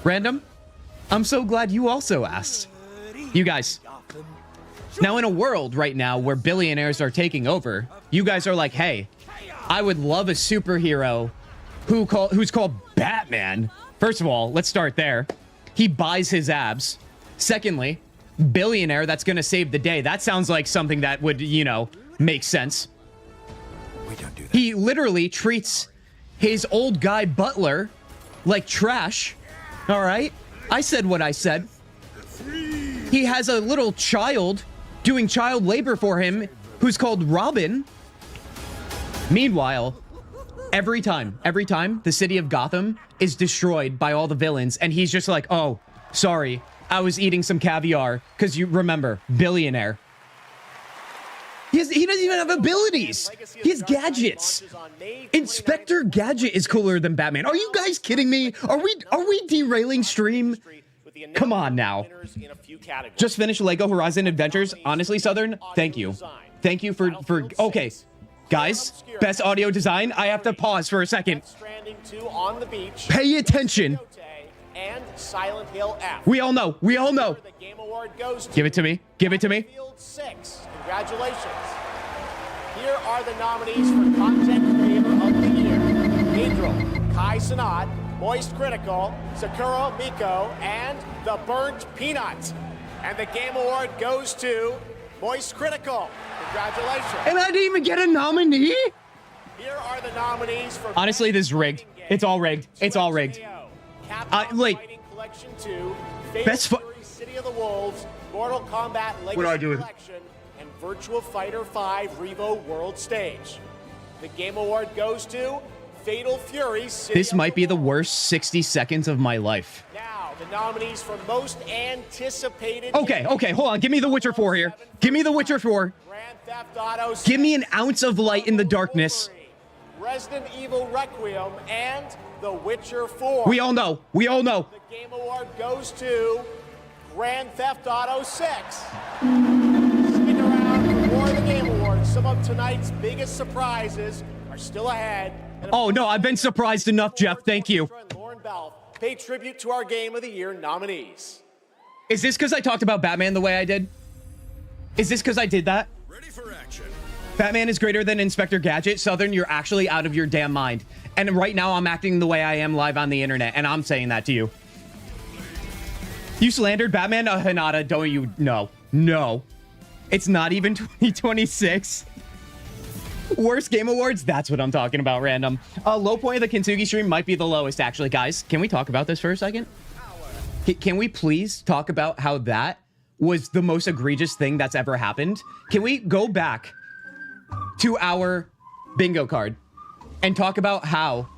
[SPEAKER 2] Random? I'm so glad you also asked. You guys. Now, in a world right now where billionaires are taking over, you guys are like, hey, I would love a superhero who's called Batman. First of all, let's start there. He buys his abs. Secondly, billionaire that's going to save the day. That sounds like something that would, you know, make sense.
[SPEAKER 3] We don't do that.
[SPEAKER 2] He literally treats his old guy butler like trash. All right? I said what I said. He has a little child doing child labor for him who's called Robin. Meanwhile, every time the city of Gotham is destroyed by all the villains and he's just like, oh, sorry, I was eating some caviar because you remember, billionaire. He doesn't even have abilities. He has gadgets. Inspector Gadget is cooler than Batman. Are you guys kidding me? Are we derailing stream? Come on now. Just finished Lego Horizon Adventures. Honestly, Southern, thank you. Thank you for okay. Guys, best audio design. I have to pause for a second.
[SPEAKER 14] Stranding 2 on the beach.
[SPEAKER 2] Pay attention.
[SPEAKER 14] And Silent Hill F.
[SPEAKER 2] We all know. We all know.
[SPEAKER 14] The Game Award goes to
[SPEAKER 2] Give it to me. Give it to me.
[SPEAKER 14] Field 6. Congratulations. Here are the nominees for Content Creator of the Year. Idril, Kai Sanat, Moist Critical, Sakura Miko, and The Burnt Peanut. And the Game Award goes to Moist Critical. Congratulations.
[SPEAKER 2] And I didn't even get a nominee?
[SPEAKER 14] Here are the nominees for
[SPEAKER 2] Honestly, this is rigged. It's all rigged. It's all rigged. Like,
[SPEAKER 14] Collection 2,
[SPEAKER 2] best
[SPEAKER 14] City of the Wolves, Mortal Kombat Legacy Collection, and Virtua Fighter 5 Revo World Stage. The Game Award goes to Fatal Fury.
[SPEAKER 2] This might be the worst 60 seconds of my life.
[SPEAKER 14] Now, the nominees for most anticipated.
[SPEAKER 2] Okay, hold on. Give me The Witcher 4 here. Give me The Witcher 4.
[SPEAKER 14] Grand Theft Auto.
[SPEAKER 2] Give me an ounce of light in the darkness.
[SPEAKER 14] Resident Evil Requiem and The Witcher 4.
[SPEAKER 2] We all know. We all know.
[SPEAKER 14] The Game Award goes to Grand Theft Auto 6. Stick around for more of the Game Awards. Some of tonight's biggest surprises are still ahead.
[SPEAKER 2] Oh, no, I've been surprised enough, Jeff. Thank you.
[SPEAKER 14] Lauren Bell pay tribute to our Game of the Year nominees.
[SPEAKER 2] Is this because I talked about Batman the way I did? Is this because I did that?
[SPEAKER 16] Ready for action.
[SPEAKER 2] Batman is greater than Inspector Gadget. Southern, you're actually out of your damn mind. And right now, I'm acting the way I am live on the internet, and I'm saying that to you. You slandered Batman? Hinata, don't you? No. No. It's not even 2026. Worst Game Awards? That's what I'm talking about, random. Low point of the Kintzugi stream might be the lowest, actually. Guys, can we talk about this for a second? Can we please talk about how that was the most egregious thing that's ever happened? Can we go back to our bingo card and talk about how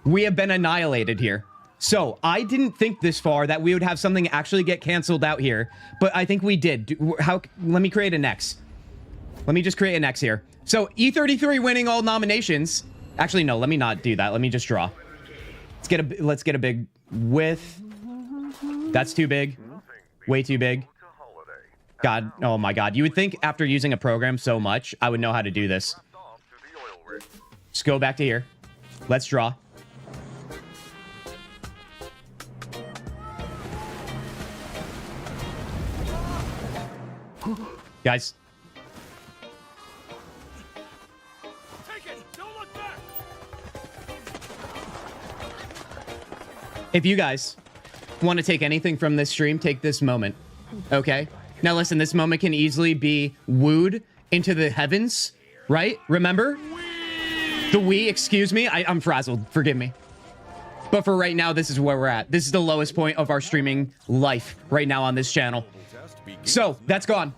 [SPEAKER 2] we have been annihilated here? So I didn't think this far that we would have something actually get canceled out here, but I think we did. Let me create an X. Let me just create an X here. So E33 winning all nominations. Actually, no, let me not do that. Let me just draw. Let's get a big width. That's too big. Way too big. God, oh my God. You would think after using a program so much, I would know how to do this. Just go back to here. Let's draw. Guys. If you guys want to take anything from this stream, take this moment. Okay? Now listen, this moment can easily be wooed into the heavens, right? Remember? The Wii, excuse me. I'm frazzled. Forgive me. But for right now, this is where we're at. This is the lowest point of our streaming life right now on this channel. So, that's gone.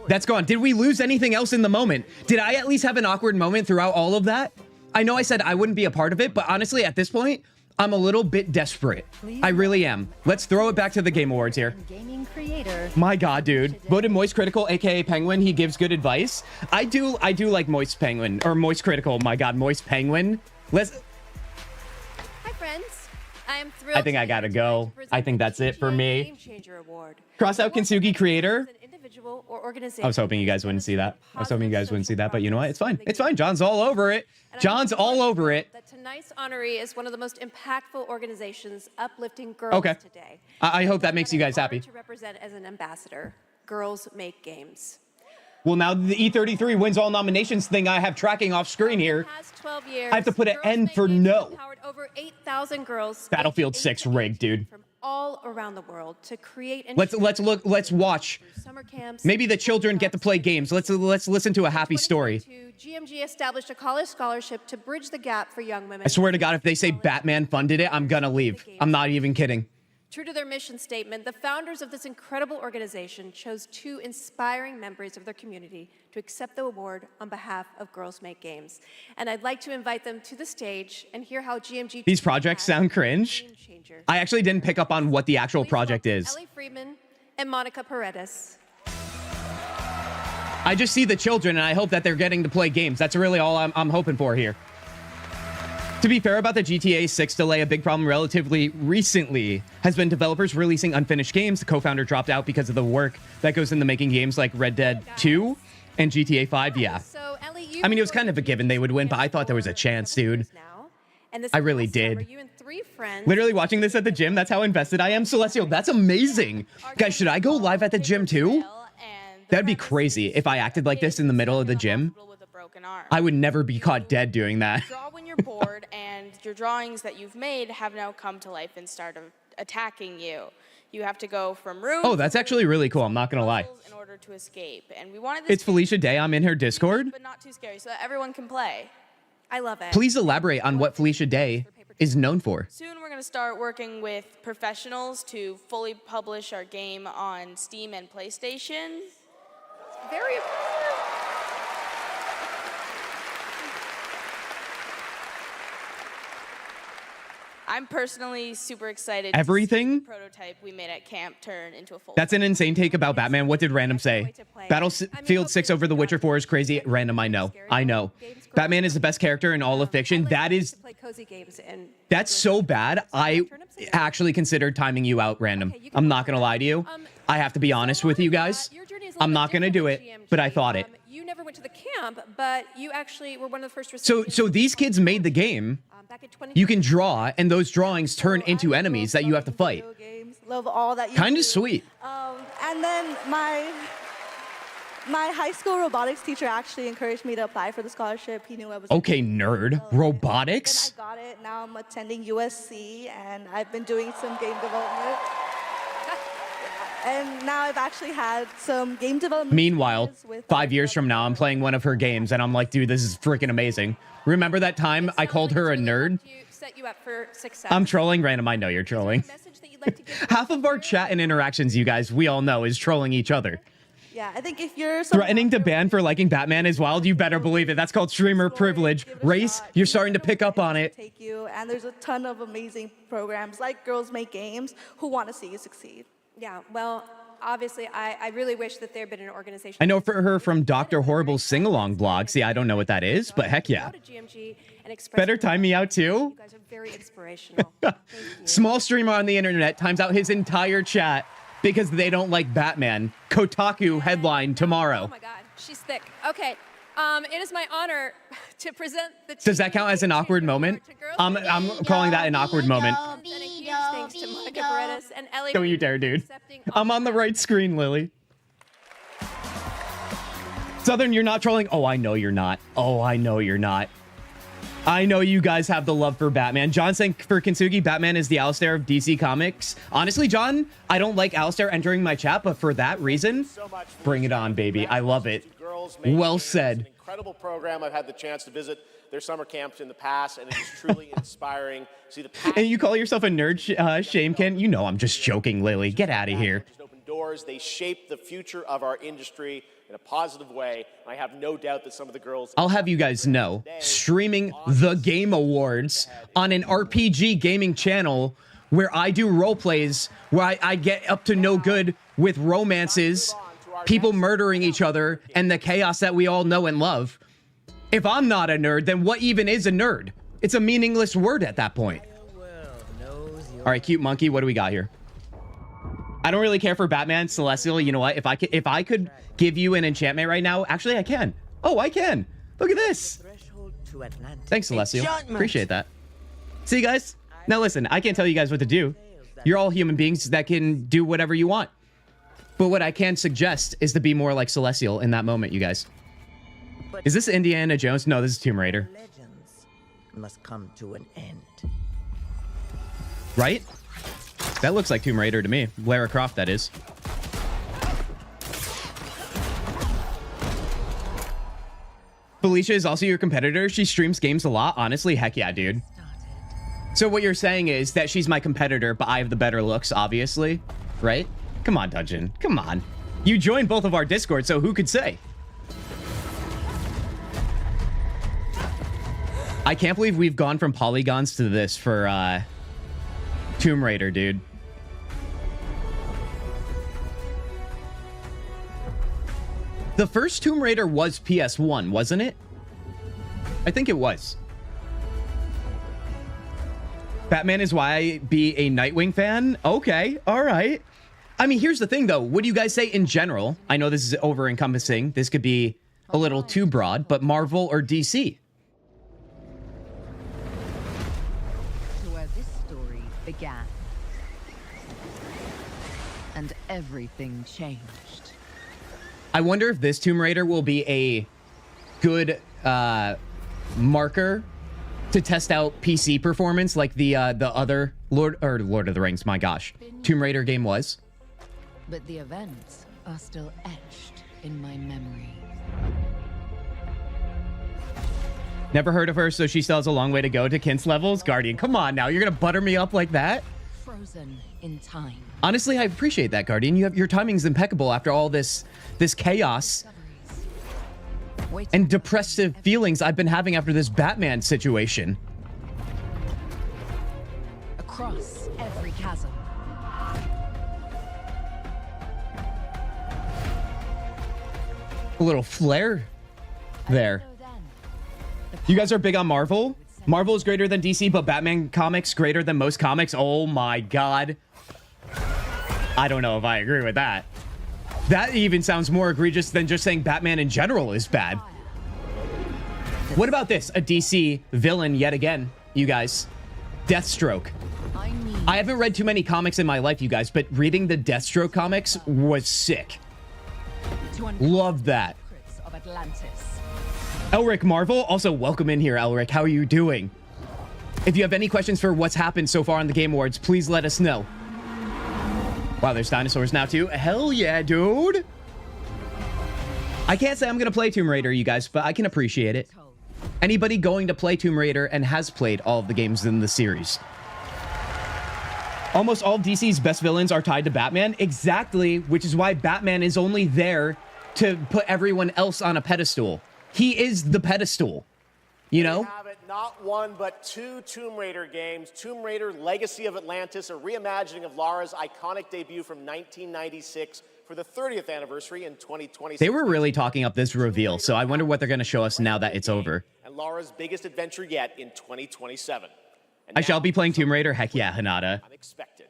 [SPEAKER 2] That's gone. Did we lose anything else in the moment? Did I at least have an awkward moment throughout all of that? I know I said I wouldn't be a part of it, but honestly, at this point, I'm a little bit desperate. I really am. Let's throw it back to the Game Awards here.
[SPEAKER 5] Gaming creator.
[SPEAKER 2] My God, dude. Voted Moist Critical, aka Penguin. He gives good advice. I do like Moist Penguin, or Moist Critical. My God, Moist Penguin. Hi,
[SPEAKER 8] friends. I am thrilled.
[SPEAKER 2] I think I gotta go. I think that's it for me. Cross out Kintsugi creator. I was hoping you guys wouldn't see that. But you know what? It's fine. It's fine. John's all over it. John's all over it.
[SPEAKER 8] That tonight's honoree is one of the most impactful organizations uplifting girls today.
[SPEAKER 2] I hope that makes you guys happy.
[SPEAKER 8] To represent as an ambassador, Girls Make Games.
[SPEAKER 2] Well, now the E33 wins all nominations thing I have tracking off screen here. I have to put an N for no.
[SPEAKER 8] Over 8,000 girls.
[SPEAKER 2] Battlefield 6 rigged, dude.
[SPEAKER 8] From all around the world to create and
[SPEAKER 2] let's watch.
[SPEAKER 8] Summer camps.
[SPEAKER 2] Maybe the children get to play games. Let's listen to a happy story.
[SPEAKER 8] GMG established a college scholarship to bridge the gap for young women.
[SPEAKER 2] I swear to God, if they say Batman funded it, I'm gonna leave. I'm not even kidding.
[SPEAKER 8] True to their mission statement, the founders of this incredible organization chose 2 inspiring members of their community to accept the award on behalf of Girls Make Games. And I'd like to invite them to the stage and hear how GMG...
[SPEAKER 2] These projects sound cringe. I actually didn't pick up on what the actual project is.
[SPEAKER 8] Ellie Freeman and Monica Paredes.
[SPEAKER 2] I just see the children and I hope that they're getting to play games. That's really all I'm hoping for here. To be fair about the GTA 6 delay, a big problem relatively recently has been developers releasing unfinished games. The co-founder dropped out because of the work that goes into making games like Red Dead 2 and GTA 5. Yeah.
[SPEAKER 8] So, Ellie,
[SPEAKER 2] I mean, it was kind of a given they would win, but I thought there was a chance, dude. I really did.
[SPEAKER 8] You and 3 friends
[SPEAKER 2] Literally watching this at the gym, that's how invested I am. Celestial, that's amazing. Guys, should I go live at the gym too? That'd be crazy if I acted like this in the middle of the gym. I would never be caught dead doing that.
[SPEAKER 9] Draw when you're bored, and your drawings that you've made have now come to life and start attacking you. You have to go from room.
[SPEAKER 2] Oh, that's actually really cool. I'm not gonna lie.
[SPEAKER 9] In order to escape, and we wanted this.
[SPEAKER 2] It's Felicia Day. I'm in her Discord.
[SPEAKER 9] But not too scary, so that everyone can play.
[SPEAKER 8] I love it.
[SPEAKER 2] Please elaborate on what Felicia Day is known for.
[SPEAKER 9] Soon we're going to start working with professionals to fully publish our game on Steam and PlayStation.
[SPEAKER 8] Very impressive.
[SPEAKER 9] I'm personally super excited
[SPEAKER 2] Everything?
[SPEAKER 9] to see the prototype we made at camp turn into a full.
[SPEAKER 2] That's an insane take about Batman. What did Random say? Battlefield 6 over The Witcher 4 is crazy. Random, I know. I know. Batman is the best character in all of fiction. That's so bad. I actually considered timing you out, Random. I'm not going to lie to you. I have to be honest with you guys. I'm not going to do it, but I thought it.
[SPEAKER 8] You never went to the camp, but you actually were one of the first
[SPEAKER 2] So these kids made the game. You can draw, and those drawings turn into enemies that you have to fight.
[SPEAKER 10] Love all that you
[SPEAKER 2] Kind
[SPEAKER 10] do.
[SPEAKER 2] of sweet.
[SPEAKER 10] And then my high school robotics teacher actually encouraged me to apply for the scholarship. He knew I was
[SPEAKER 2] Okay, nerd. Robotics?
[SPEAKER 10] I got it. Now I'm attending USC, and I've been doing some game development. And now I've actually had some game development.
[SPEAKER 2] Meanwhile, 5 years from now, I'm playing one of her games, and I'm like, dude, this is freaking amazing. Remember that time I called her a nerd?
[SPEAKER 8] Set you up for success.
[SPEAKER 2] I'm trolling, Random. I know you're trolling. Half of our chat and interactions, you guys, we all know, is trolling each other.
[SPEAKER 10] Yeah, I think if you're
[SPEAKER 2] Threatening to ban for liking Batman is wild. You better believe it. That's called streamer privilege. Race, you're starting to pick up on it.
[SPEAKER 10] Take you, and there's a ton of amazing programs like Girls Make Games who want to see you succeed.
[SPEAKER 8] Yeah, well, obviously, I really wish that there had been an organization.
[SPEAKER 2] I know for her from Dr. Horrible's sing-along blog. See, I don't know what that is, but heck yeah. Better time me out too.
[SPEAKER 8] You guys are very inspirational.
[SPEAKER 2] Small streamer on the internet times out his entire chat because they don't like Batman. Kotaku headline tomorrow.
[SPEAKER 8] Oh my God, she's thick. Okay, it is my honor to present the.
[SPEAKER 2] Does that count as an awkward moment? I'm calling that an awkward moment.
[SPEAKER 8] Thanks to Monica Paredes and Ellie.
[SPEAKER 2] Don't you dare, dude. I'm on the right screen, Lily. Southern, you're not trolling? Oh, I know you're not. Oh, I know you're not. I know you guys have the love for Batman. John saying for Kintzugi, Batman is the Alistair of DC Comics. Honestly, John, I don't like Alistair entering my chat, but for that reason, bring it on, baby. I love it. Well said.
[SPEAKER 14] Incredible program. I've had the chance to visit their summer camps in the past, and it is truly inspiring. See the
[SPEAKER 2] And you call yourself a nerd, Shamekin? You know I'm just joking, Lily. Get out of here.
[SPEAKER 14] open doors. They shape the future of our industry in a positive way. I have no doubt that some of the girls.
[SPEAKER 2] I'll have you guys know, streaming the Game Awards on an RPG gaming channel where I do role plays, where I get up to no good with romances, people murdering each other, and the chaos that we all know and love. If I'm not a nerd, then what even is a nerd? It's a meaningless word at that point. All right, cute monkey, what do we got here? I don't really care for Batman, Celestial. You know what? If I could give you an enchantment right now, actually I can. Oh, I can. Look at this. Thanks, Celestial. Appreciate that. See, guys? Now listen, I can't tell you guys what to do. You're all human beings that can do whatever you want. But what I can suggest is to be more like Celestial in that moment, you guys. Is this Indiana Jones? No, this is Tomb Raider.
[SPEAKER 13] Legends must come to an end.
[SPEAKER 2] Right? That looks like Tomb Raider to me. Lara Croft, that is. Felicia is also your competitor. She streams games a lot. Honestly, heck yeah, dude. So what you're saying is that she's my competitor, but I have the better looks, obviously. Right? Come on, Dungeon. Come on. You joined both of our Discord, so who could say? I can't believe we've gone from polygons to this for Tomb Raider, dude. The first Tomb Raider was PS1, wasn't it? I think it was. Batman is why I be a Nightwing fan? Okay, all right. I mean, here's the thing, though. What do you guys say in general? I know this is over-encompassing. This could be a little too broad, but Marvel or DC?
[SPEAKER 5] To where this story began. And everything changed.
[SPEAKER 2] I wonder if this Tomb Raider will be a good marker to test out PC performance like the other Lord of the Rings, my gosh, Tomb Raider game was.
[SPEAKER 5] But the events are still etched in my memory.
[SPEAKER 2] Never heard of her, so she still has a long way to go to Kint's levels. Guardian, come on now, you're gonna butter me up like that?
[SPEAKER 5] Frozen in time.
[SPEAKER 2] Honestly, I appreciate that, Guardian. Your timing's impeccable after all this chaos and depressive feelings I've been having after this Batman situation.
[SPEAKER 20] cross every chasm.
[SPEAKER 2] A little flair there. You guys are big on Marvel? Marvel is greater than DC, but Batman comics greater than most comics? Oh my god. I don't know if I agree with that. That even sounds more egregious than just saying Batman in general is bad. What about this? A DC villain yet again, you guys. Deathstroke. I haven't read too many comics in my life, you guys, but reading the Deathstroke comics was sick. Love that. Elric Marvel, also welcome in here, Elric. How are you doing? If you have any questions for what's happened so far on the Game Awards, please let us know. Wow, there's dinosaurs now too. Hell yeah, dude. I can't say I'm going to play Tomb Raider, you guys, but I can appreciate it. Anybody going to play Tomb Raider and has played all of the games in the series? Almost all of DC's best villains are tied to Batman. Exactly, which is why Batman is only there to put everyone else on a pedestal. He is the pedestal, you know?
[SPEAKER 14] We have it, not one, but two Tomb Raider games. Tomb Raider Legacy of Atlantis, a reimagining of Lara's iconic debut from 1996 for the 30th anniversary in 2026.
[SPEAKER 2] They were really talking up this reveal, so I wonder what they're going to show us now that it's over.
[SPEAKER 14] And Lara's biggest adventure yet in 2027.
[SPEAKER 2] I shall be playing Tomb Raider. Heck yeah, Hanada.
[SPEAKER 14] Unexpected.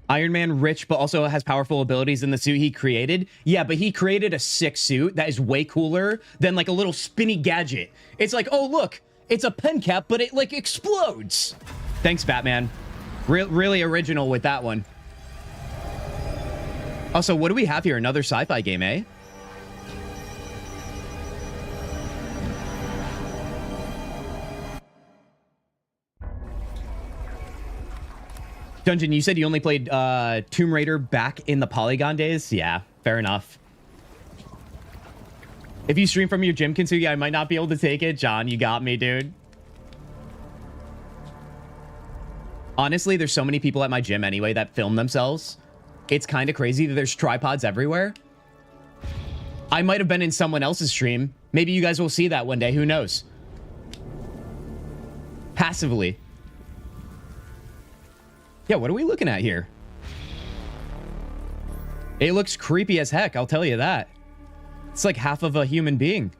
[SPEAKER 2] Iron Man rich, but also has powerful abilities in the suit he created. Yeah, but he created a sick suit that is way cooler than like a little spinny gadget. It's like, oh, look, it's a pen cap, but it like explodes. Thanks, Batman. Really original with that one. Also, what do we have here? Another sci-fi game, eh? Dungeon, you said you only played Tomb Raider back in the Polygon days? Yeah, fair enough. If you stream from your gym, Kintzugi, I might not be able to take it. John, you got me, dude. Honestly, there's so many people at my gym anyway that film themselves. It's kind of crazy that there's tripods everywhere. I might have been in someone else's stream. Maybe you guys will see that one day. Who knows? Passively. Yeah, what are we looking at here? It looks creepy as heck, I'll tell you that. It's like half of a human being.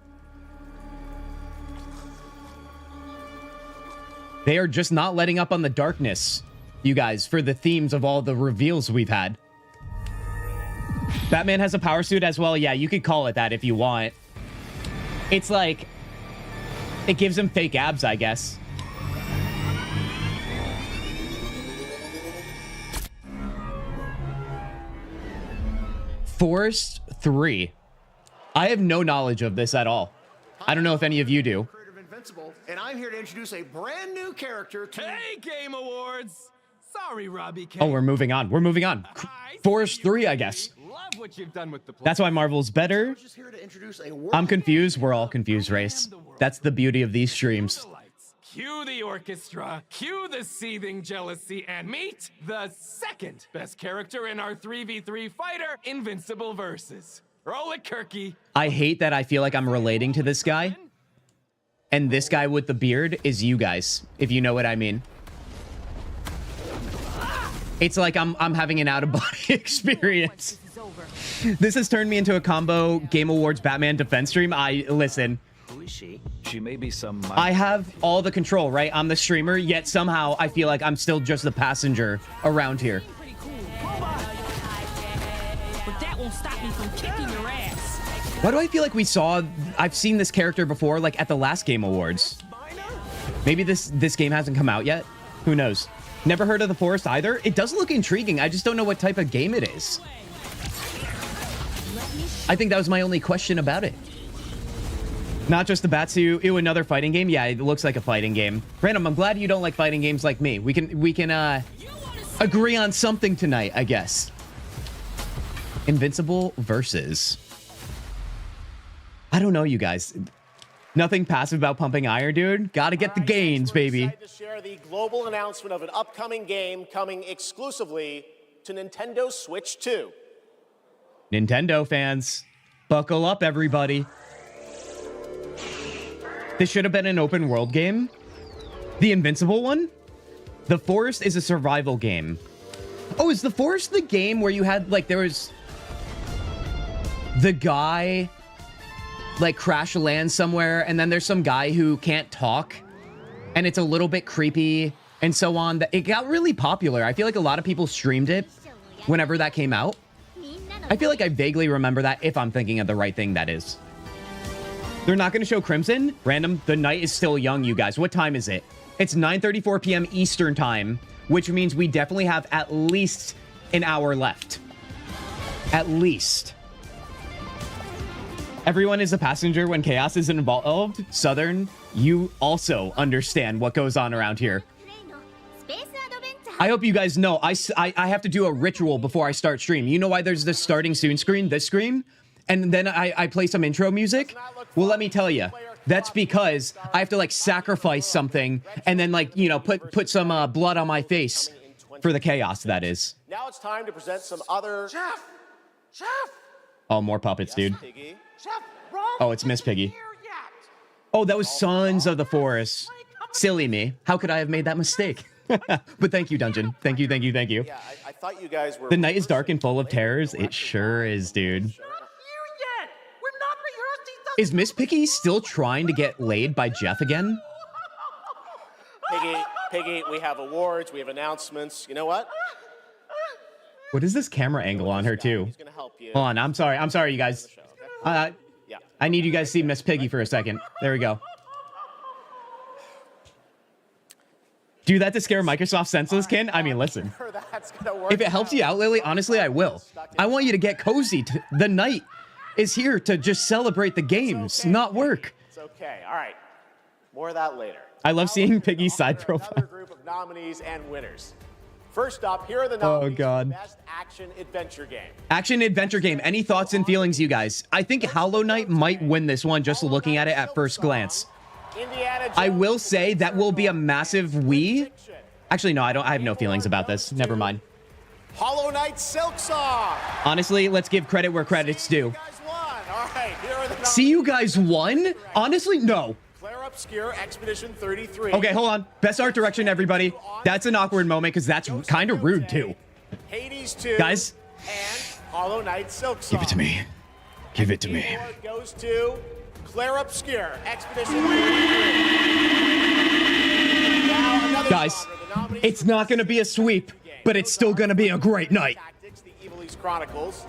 [SPEAKER 2] They are just not letting up on the darkness, you guys, for the themes of all the reveals we've had. Batman has a power suit as well. Yeah, you could call it that if you want. It's like, it gives him fake abs, I guess. Forest 3. I have no knowledge of this at all. I don't know if any of you do.
[SPEAKER 3] And I'm here to introduce a brand new character to...
[SPEAKER 16] Hey, Game Awards! Sorry, Robbie K.
[SPEAKER 2] Oh, we're moving on. We're moving on. Forest 3, I guess.
[SPEAKER 16] Love what you've done with the
[SPEAKER 2] That's why Marvel's better. I'm confused. We're all confused, Race. That's the beauty of these streams.
[SPEAKER 16] Cue the orchestra, cue the seething jealousy, and meet the second best character in our 3v3 fighter Invincible Versus. Roll it, Kirky.
[SPEAKER 2] I hate that I feel like I'm relating to this guy. And this guy with the beard is you guys, if you know what I mean. It's like I'm having an out-of-body experience. This has turned me into a combo Game Awards Batman defense stream. Listen.
[SPEAKER 11] Who is she? She may be some...
[SPEAKER 2] I have all the control, right? I'm the streamer, yet somehow I feel like I'm still just the passenger around here.
[SPEAKER 20] But that won't stop me from kicking your ass.
[SPEAKER 2] Why do I feel like I've seen this character before, like at the last Game Awards? Maybe this game hasn't come out yet? Who knows? Never heard of the Forest either? It does look intriguing. I just don't know what type of game it is. I think that was my only question about it. Not just the Batsuit. Ew, another fighting game? Yeah, it looks like a fighting game. Random, I'm glad you don't like fighting games like me. We can agree on something tonight, I guess. Invincible Versus. I don't know, you guys. Nothing passive about pumping iron, dude. Gotta get the gains, baby.
[SPEAKER 14] To share the global announcement of an upcoming game coming exclusively to Nintendo Switch 2.
[SPEAKER 2] Nintendo fans, buckle up, everybody. This should have been an open world game. The Invincible one? The Forest is a survival game. Oh, is The Forest the game where you had, like, there was... the guy, like, crash land somewhere, and then there's some guy who can't talk, and it's a little bit creepy, and so on. It got really popular. I feel like a lot of people streamed it whenever that came out. I feel like I vaguely remember that, if I'm thinking of the right thing, that is. They're not going to show Crimson? Random. The night is still young, you guys. What time is it? It's 9:34 p.m. Eastern time, which means we definitely have at least an hour left. At least. Everyone is a passenger when chaos is involved. Southern, you also understand what goes on around here. I hope you guys know, I have to do a ritual before I start stream. You know why there's this starting soon screen, this screen? And then I play some intro music? Well, let me tell you. That's because I have to, like, sacrifice something and then, like, you know, put some blood on my face for the chaos, that is.
[SPEAKER 14] Now it's time to present some other... Chef!
[SPEAKER 2] Oh, more puppets, dude.
[SPEAKER 14] Piggy.
[SPEAKER 2] Oh, it's Miss Piggy. Oh, that was Sons of the Forest. Silly me. How could I have made that mistake? But thank you, Dungeon. Thank you.
[SPEAKER 14] Yeah, I thought you guys were...
[SPEAKER 2] The night is dark and full of terrors. It sure is, dude. Is Miss Piggy still trying to get laid by Jeff again?
[SPEAKER 14] Piggy, we have awards, we have announcements. You know what?
[SPEAKER 2] What is this camera angle on her, too?
[SPEAKER 14] He's gonna help you.
[SPEAKER 2] Hold on, I'm sorry, you guys. I need you guys to see Miss Piggy for a second. There we go. Do that to scare Microsoft senseless, Ken? I mean, listen. If it helps you out, Lily, honestly, I will. I want you to get cozy. The night is here to just celebrate the games, not work.
[SPEAKER 14] It's okay. All right. More of that later.
[SPEAKER 2] I love seeing Piggy's side profile.
[SPEAKER 14] Another group of nominees and winners. First up, here are the nominees for Best Action Adventure Game.
[SPEAKER 2] Action Adventure Game. Any thoughts and feelings, you guys? I think Hollow Knight might win this one just looking at it at first glance. I will say that will be a massive we. Actually, no, I have no feelings about this. Never mind.
[SPEAKER 14] Hollow Knight Silksong.
[SPEAKER 2] Honestly, let's give credit where credit's due.
[SPEAKER 14] All right, here are the
[SPEAKER 2] See, you guys won? Honestly, no.
[SPEAKER 14] Clair Obscure Expedition 33.
[SPEAKER 2] Okay, hold on. Best art direction, everybody. That's an awkward moment because that's kind of rude, too.
[SPEAKER 14] Hades 2.
[SPEAKER 2] Guys.
[SPEAKER 14] And Hollow Knight Silksong.
[SPEAKER 2] Give it to me. Give it to me.
[SPEAKER 14] Award goes to Clair Obscure Expedition 33.
[SPEAKER 2] Guys, it's not going to be a sweep, but it's still going to be a great night.
[SPEAKER 14] The Evil East Chronicles.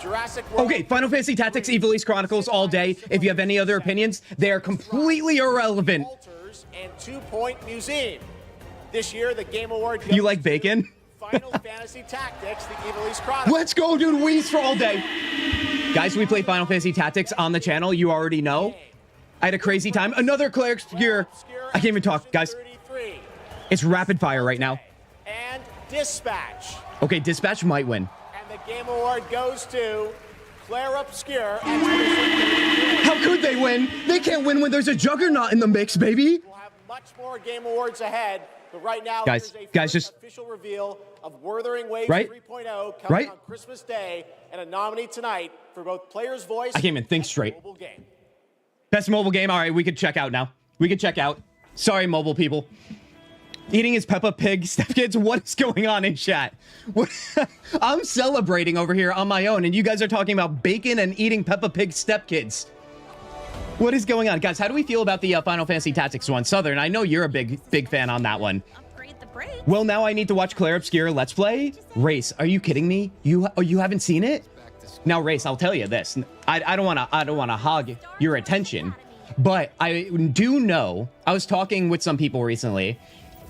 [SPEAKER 14] Jurassic World.
[SPEAKER 2] Okay, Final Fantasy Tactics, Evil East Chronicles all day. If you have any other opinions, they are completely irrelevant.
[SPEAKER 14] And 2 Point Museum. This year, the Game Award goes
[SPEAKER 2] You like bacon?
[SPEAKER 14] Final Fantasy Tactics, the Evil East Chronicles.
[SPEAKER 2] Let's go, dude. Wheeze for all day. Guys, we play Final Fantasy Tactics on the channel. You already know. I had a crazy time. Another Clair Obscure. I can't even talk, guys. It's rapid fire right now.
[SPEAKER 14] And Dispatch.
[SPEAKER 2] Okay, Dispatch might win.
[SPEAKER 14] And the Game Award goes to Clair Obscure Expedition 33.
[SPEAKER 2] How could they win? They can't win when there's a juggernaut in the mix, baby.
[SPEAKER 14] We'll have much more Game Awards ahead, but right now,
[SPEAKER 2] guys, just
[SPEAKER 14] official reveal of Wuthering Waves
[SPEAKER 2] right?
[SPEAKER 14] 3.0 coming on Christmas Day, and a nominee tonight for both Player's Voice.
[SPEAKER 2] I can't even think straight.
[SPEAKER 14] Mobile game.
[SPEAKER 2] Best mobile game. All right, we could check out now. We could check out. Sorry, mobile people. Eating his Peppa Pig stepkids. What is going on in chat? I'm celebrating over here on my own, and you guys are talking about bacon and eating Peppa Pig stepkids. What is going on, guys? How do we feel about the Final Fantasy Tactics one? Southern, I know you're a big fan on that one. Well, now I need to watch Clair Obscure Let's Play. Race, are you kidding me? You haven't seen it? Now, Race, I'll tell you this. I don't want to hog your attention, but I do know. I was talking with some people recently.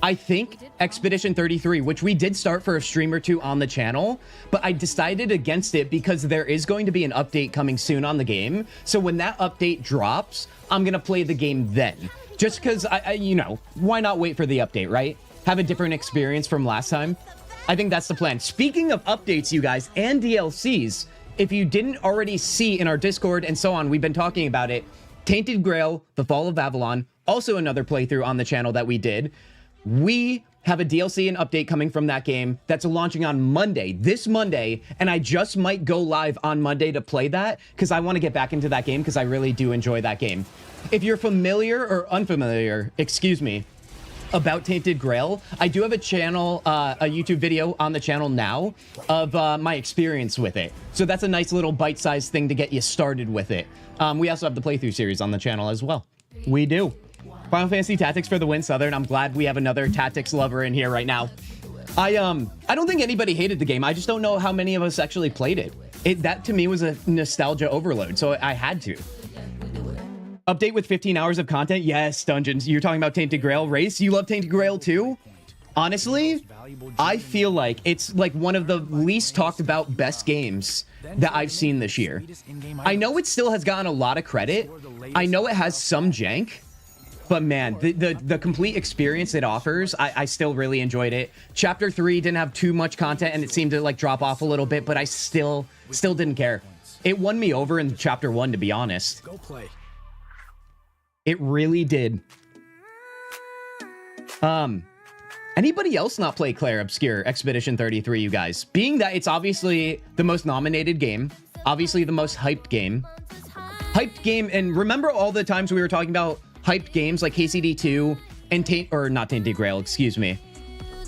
[SPEAKER 2] I think Expedition 33, which we did start for a stream or two on the channel, but I decided against it because there is going to be an update coming soon on the game. So when that update drops, I'm going to play the game then. Just because, you know, why not wait for the update, right? Have a different experience from last time. I think that's the plan. Speaking of updates, you guys, and DLCs, if you didn't already see in our Discord and so on, we've been talking about it. Tainted Grail, The Fall of Avalon, also another playthrough on the channel that we did. We have a DLC and update coming from that game that's launching on Monday, this Monday, and I just might go live on Monday to play that because I want to get back into that game because I really do enjoy that game. if you're familiar or unfamiliar, excuse me, about Tainted Grail, I do have a channel, a YouTube video on the channel now of my experience with it. So that's a nice little bite-sized thing to get you started with it. We also have the playthrough series on the channel as well. We do. Final Fantasy Tactics for the win, Southern. I'm glad we have another tactics lover in here right now. I don't think anybody hated the game. I just don't know how many of us actually played it. That to me was a nostalgia overload, so I had to. Update with 15 hours of content? Yes, Dungeons. You're talking about Tainted Grail. Race, you love Tainted Grail too? Honestly, I feel like it's like one of the least talked about best games that I've seen this year. I know it still has gotten a lot of credit. I know it has some jank, but man, the complete experience it offers, I still really enjoyed it. Chapter 3 didn't have too much content and it seemed to like drop off a little bit, but I still didn't care. It won me over in Chapter 1, to be honest.
[SPEAKER 11] Go play.
[SPEAKER 2] It really did. Anybody else not play Clair Obscur Expedition 33, you guys? Being that it's obviously the most nominated game, obviously the most hyped game. And remember all the times we were talking about hyped games like KCD2 and not Tainted Grail, excuse me.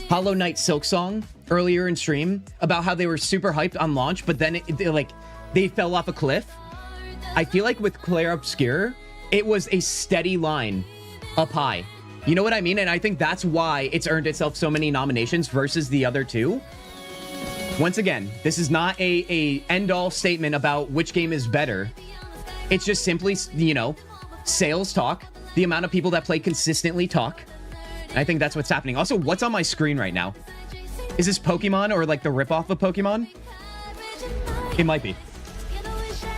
[SPEAKER 2] Hollow Knight Silksong earlier in stream about how they were super hyped on launch, but then they fell off a cliff. I feel like with Clair Obscur, it was a steady line up high. You know what I mean? And I think that's why it's earned itself so many nominations versus the other two. Once again, this is not a end-all statement about which game is better. It's just simply, you know, sales talk. The amount of people that play consistently talk. And I think that's what's happening. Also, what's on my screen right now? Is this Pokemon or like the ripoff of Pokemon? It might be.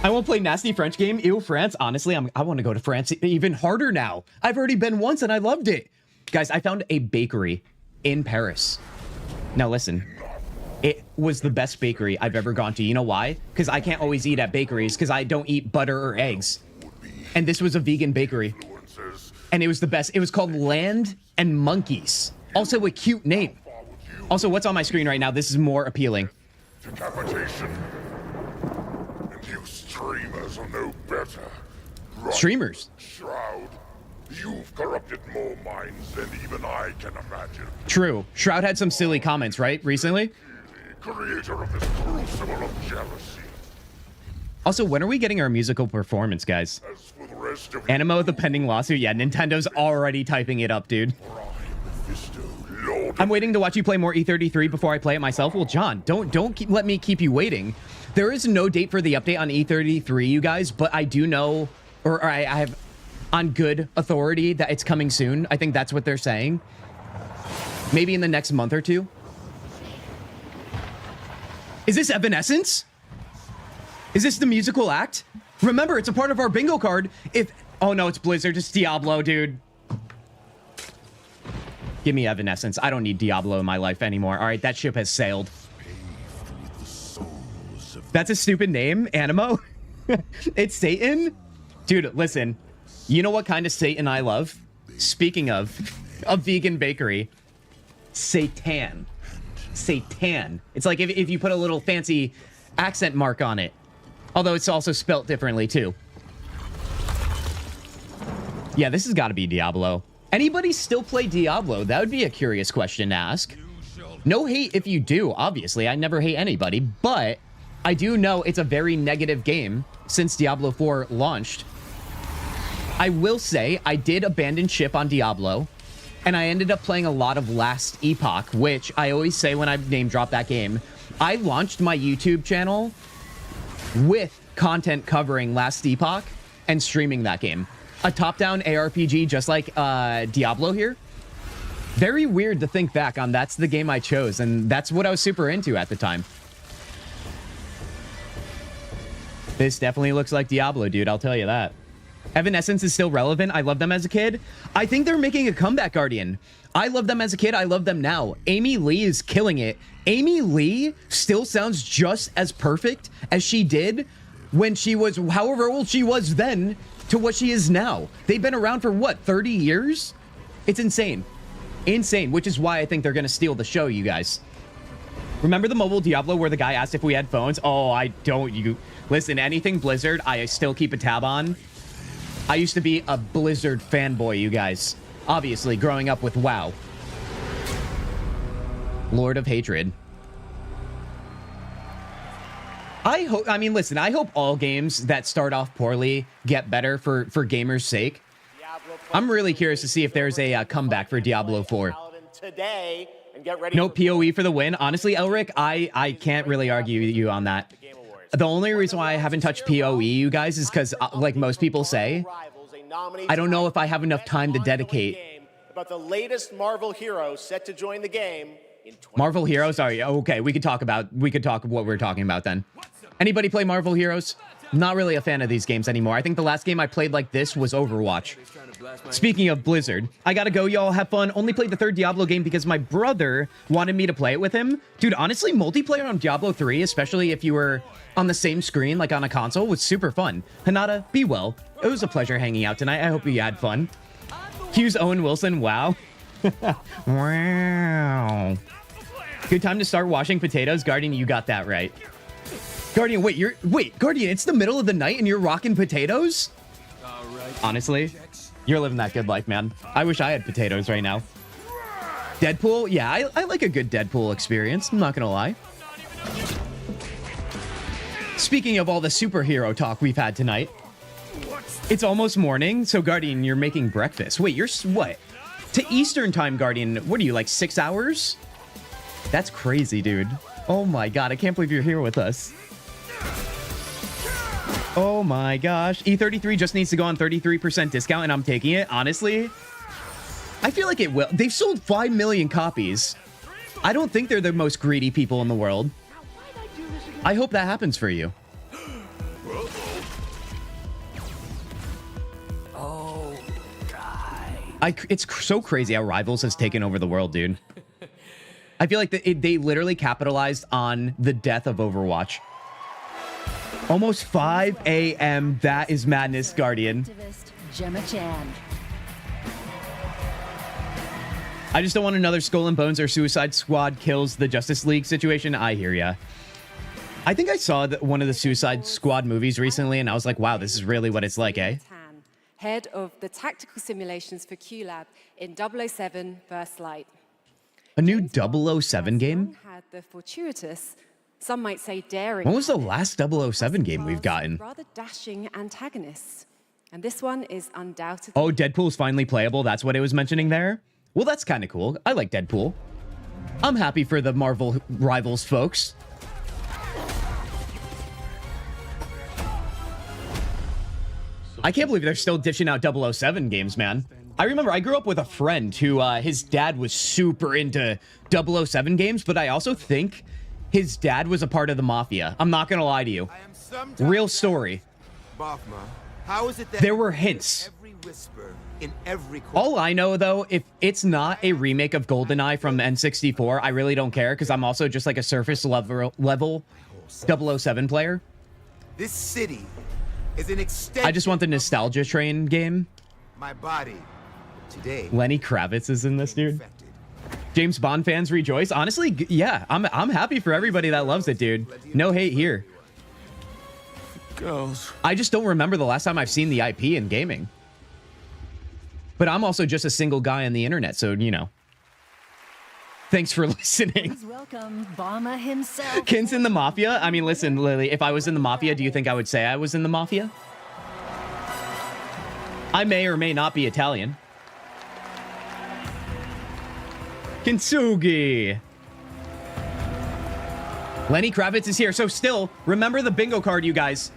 [SPEAKER 2] I won't play nasty French game. Ew, France. Honestly, I want to go to France even harder now. I've already been once and I loved it. Guys, I found a bakery in Paris. Now listen, it was the best bakery I've ever gone to. You know why? Because I can't always eat at bakeries because I don't eat butter or eggs. And this was a vegan bakery. And it was the best. It was called Land and Monkeys. Also a cute name. Also, what's on my screen right now? This is more appealing.
[SPEAKER 18] Decapitation. And you streamers are no better. Right.
[SPEAKER 2] Streamers?
[SPEAKER 18] Shroud, you've corrupted more minds than even I can imagine.
[SPEAKER 2] True. Shroud had some silly comments, right? Recently?
[SPEAKER 18] Creator of this crucible of jealousy.
[SPEAKER 2] Also, when are we getting our musical performance, guys?
[SPEAKER 18] As for the rest of
[SPEAKER 2] Animo, the pending lawsuit? Yeah, Nintendo's already typing it up, dude. I'm waiting to watch you play more E33 before I play it myself. Well, John, don't let me keep you waiting. There is no date for the update on E33, you guys, but I do know, or I have on good authority that it's coming soon. I think that's what they're saying. Maybe in the next month or two. Is this Evanescence? Is this the musical act? Remember, it's a part of our bingo card. Oh no, it's Blizzard, it's Diablo, dude. Give me Evanescence. I don't need Diablo in my life anymore. All right, that ship has sailed. That's a stupid name, Animo. It's Satan? Dude, listen. You know what kind of Satan I love? Speaking of a vegan bakery. Satan. Satan. It's like if you put a little fancy accent mark on it. Although it's also spelt differently, too. Yeah, this has got to be Diablo. Anybody still play Diablo? That would be a curious question to ask. No hate if you do, obviously. I never hate anybody, but I do know it's a very negative game since Diablo 4 launched. I will say I did abandon ship on Diablo, and I ended up playing a lot of Last Epoch, which I always say when I name drop that game. I launched my YouTube channel with content covering Last Epoch and streaming that game. A top-down ARPG just like Diablo here. Very weird to think back on that's the game I chose, and that's what I was super into at the time. This definitely looks like Diablo, dude, I'll tell you that. Evanescence is still relevant. I loved them as a kid. I think they're making a comeback, Guardian. I loved them as a kid. I love them now. Amy Lee is killing it. Amy Lee still sounds just as perfect as she did when she was, however old she was then, to what she is now. They've been around for what, 30 years? It's insane. Insane, which is why I think they're gonna steal the show, you guys. Remember the mobile Diablo where the guy asked if we had phones? Oh, I don't. You listen, anything Blizzard, I still keep a tab on. I used to be a Blizzard fanboy, you guys. Obviously, growing up with WoW. Lord of Hatred. I mean, listen, I hope all games that start off poorly get better for gamers' sake. I'm really curious to see if there's a comeback for Diablo 4.
[SPEAKER 14] Today, and get ready
[SPEAKER 2] No PoE for the win. Honestly, Elric, I can't really argue with you on that. The only reason why I haven't touched PoE, you guys, is because, like most people say, I don't know if I have enough time to dedicate.
[SPEAKER 14] About the latest Marvel hero set to join the game in
[SPEAKER 2] Marvel Heroes? Sorry, okay, we could talk what we're talking about then. Anybody play Marvel Heroes? Not really a fan of these games anymore. I think the last game I played like this was Overwatch. Speaking of Blizzard, I gotta go, y'all. Have fun. Only played the 3rd Diablo game because my brother wanted me to play it with him. Dude, honestly, multiplayer on Diablo 3, especially if you were on the same screen, like on a console, was super fun. Hanada, be well. It was a pleasure hanging out tonight. I hope you had fun. Hughes Owen Wilson, wow. Wow. Good time to start washing potatoes. Guardian, you got that right. Guardian, wait, Guardian, it's the middle of the night and you're rocking potatoes? Honestly, you're living that good life, man. I wish I had potatoes right now. Deadpool? Yeah, I like a good Deadpool experience. I'm not gonna lie. Speaking of all the superhero talk we've had tonight, it's almost morning, so Guardian, you're making breakfast. Wait, you're what? To Eastern time, Guardian, what are you, like 6 hours? That's crazy, dude. Oh my god, I can't believe you're here with us. Oh my gosh. E33 just needs to go on 33% discount and I'm taking it. Honestly, I feel like it will. They've sold 5 million copies. I don't think they're the most greedy people in the world. I hope that happens for you.
[SPEAKER 13] Oh, God.
[SPEAKER 2] It's so crazy how Rivals has taken over the world, dude. I feel like they literally capitalized on the death of Overwatch. Almost 5 a.m. That is madness, Guardian.
[SPEAKER 5] Gemma Chan.
[SPEAKER 2] I just don't want another Skull and Bones or Suicide Squad kills the Justice League situation. I hear ya. I think I saw one of the Suicide Squad movies recently, and I was like, wow, this is really what it's like, eh?
[SPEAKER 12] Head of the tactical simulations for QLab in 007 First Light.
[SPEAKER 2] A new 007 game?
[SPEAKER 12] Had the fortuitous, some might say daring.
[SPEAKER 2] When was the last 007 game we've gotten?
[SPEAKER 12] Rather dashing antagonists. And this one is undoubtedly...
[SPEAKER 2] Oh, Deadpool's finally playable. That's what it was mentioning there? Well, that's kind of cool. I like Deadpool. I'm happy for the Marvel Rivals folks. I can't believe they're still dishing out 007 games, man. I remember I grew up with a friend who his dad was super into 007 games, but I also think his dad was a part of the mafia. I'm not gonna lie to you. Real story.
[SPEAKER 3] How is it that
[SPEAKER 2] there were hints.
[SPEAKER 3] Every whisper in every
[SPEAKER 2] All I know, though, if it's not a remake of GoldenEye from N64, I really don't care, because I'm also just like a surface level 007 player.
[SPEAKER 3] This city is an extension.
[SPEAKER 2] I just want the nostalgia train game.
[SPEAKER 3] My body today.
[SPEAKER 2] Lenny Kravitz is in this, dude. James Bond fans rejoice. Honestly, yeah, I'm happy for everybody that loves it, dude. No hate here.
[SPEAKER 3] Girls.
[SPEAKER 2] I just don't remember the last time I've seen the IP in gaming. But I'm also just a single guy on the internet, so, you know. Thanks for listening.
[SPEAKER 5] Please welcome Bomber himself.
[SPEAKER 2] Kin's in the Mafia? I mean, listen, Lily, if I was in the Mafia, do you think I would say I was in the Mafia? I may or may not be Italian. Kintzugi. Lenny Kravitz is here. So still, remember the bingo card, you guys.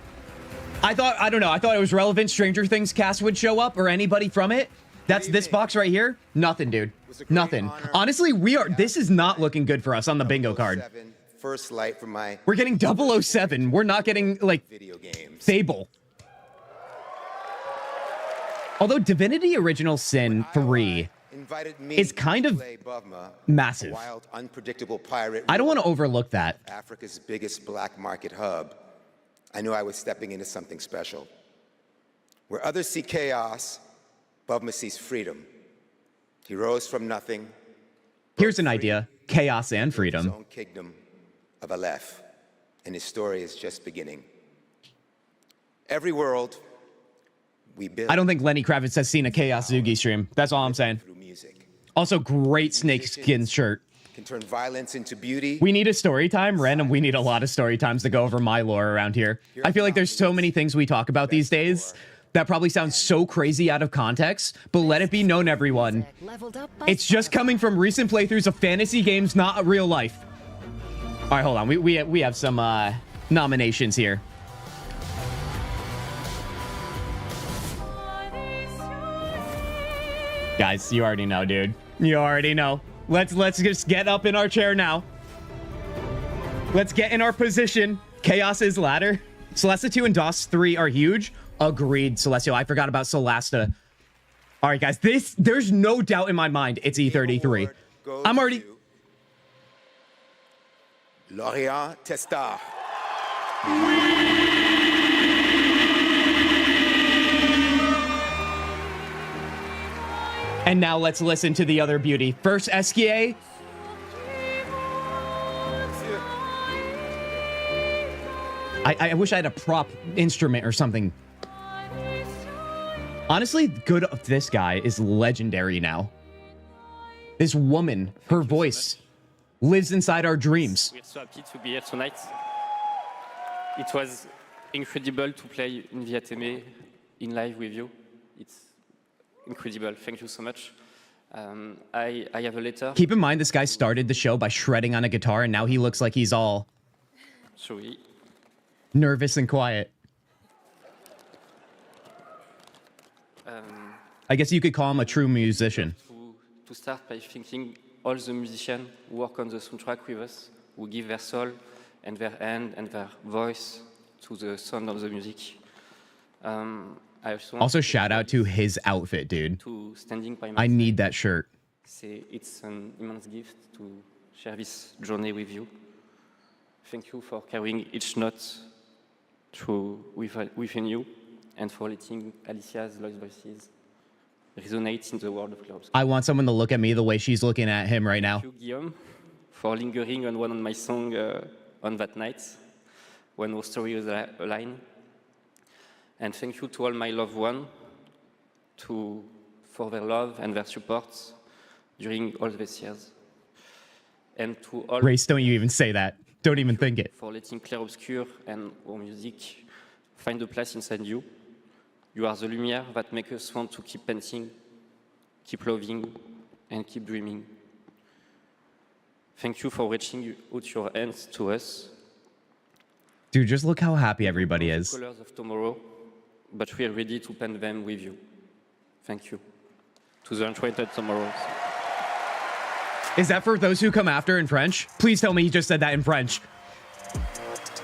[SPEAKER 2] I thought it was relevant Stranger Things cast would show up or anybody from it. That's this box right here. Nothing, dude. Nothing. Honestly, this is not looking good for us on the bingo card.
[SPEAKER 17] First light from my...
[SPEAKER 2] We're getting 007. We're not getting, like,
[SPEAKER 17] video games.
[SPEAKER 2] Fable. Although Divinity Original Sin 3 is kind of massive.
[SPEAKER 17] Wild, unpredictable pirate.
[SPEAKER 2] I don't want to overlook that.
[SPEAKER 17] Africa's biggest black market hub. I knew I was stepping into something special. Where others see chaos, Bubma sees freedom. He rose from nothing.
[SPEAKER 2] Here's an idea. Chaos and freedom.
[SPEAKER 17] His own kingdom of Aleph. And his story is just beginning. Every world we build.
[SPEAKER 2] I don't think Lenny Kravitz has seen a Chaos Zugi stream. That's all I'm saying.
[SPEAKER 17] Through music.
[SPEAKER 2] Also, great snakeskin shirt.
[SPEAKER 17] Can turn violence into beauty.
[SPEAKER 2] We need a story time. Random, we need a lot of story times to go over my lore around here. I feel like there's so many things we talk about these days that probably sounds so crazy out of context, but let it be known, everyone. It's just coming from recent playthroughs of fantasy games, not real life. All right, hold on. We have some nominations here. Guys, you already know, dude. You already know. Let's just get up in our chair now. Let's get in our position. Chaos's ladder. Celesta 2 and DOS 3 are huge. Agreed, Celestial. I forgot about Celesta. All right, guys. There's no doubt in my mind it's E33. I'm already...
[SPEAKER 17] Larian Testa.
[SPEAKER 2] And now let's listen to the other beauty. First, Esquier. I wish I had a prop instrument or something. Honestly, good. This guy is legendary now. This woman, her voice, lives inside our dreams.
[SPEAKER 7] We're so happy to be here tonight. It was incredible to play in Viateme in live with you. It's incredible. Thank you so much. I have a letter.
[SPEAKER 2] Keep in mind, this guy started the show by shredding on a guitar, and now he looks like he's all
[SPEAKER 7] Sorry.
[SPEAKER 2] nervous and quiet. I guess you could call him a true musician.
[SPEAKER 7] To start by thanking all the musicians who work on the soundtrack with us, who give their soul and their hand and their voice to the sound of the music. I
[SPEAKER 2] Also, shout out to his outfit, dude.
[SPEAKER 7] To standing by my
[SPEAKER 2] I need that shirt.
[SPEAKER 7] It's an immense gift to share this journey with you. Thank you for carrying each note through within you and for letting Alicia's lost voices resonate in the world of clubs.
[SPEAKER 2] I want someone to look at me the way she's looking at him right now.
[SPEAKER 7] Thank you, Guillaume, for lingering on one of my songs on that night when our story was aligned. And thank you to all my loved ones for their love and their support during all these years. And to all...
[SPEAKER 2] Grace, don't you even say that. Don't even think it.
[SPEAKER 7] For letting Clair Obscur and our music find a place inside you. You are the lumiere that makes us want to keep painting, keep loving, and keep dreaming. Thank you for reaching out your hands to us.
[SPEAKER 2] Dude, just look how happy everybody is.
[SPEAKER 7] Colors of tomorrow, but we are ready to paint them with you. Thank you. To the enchanted tomorrows.
[SPEAKER 2] Is that for those who come after in French? Please tell me he just said that in French.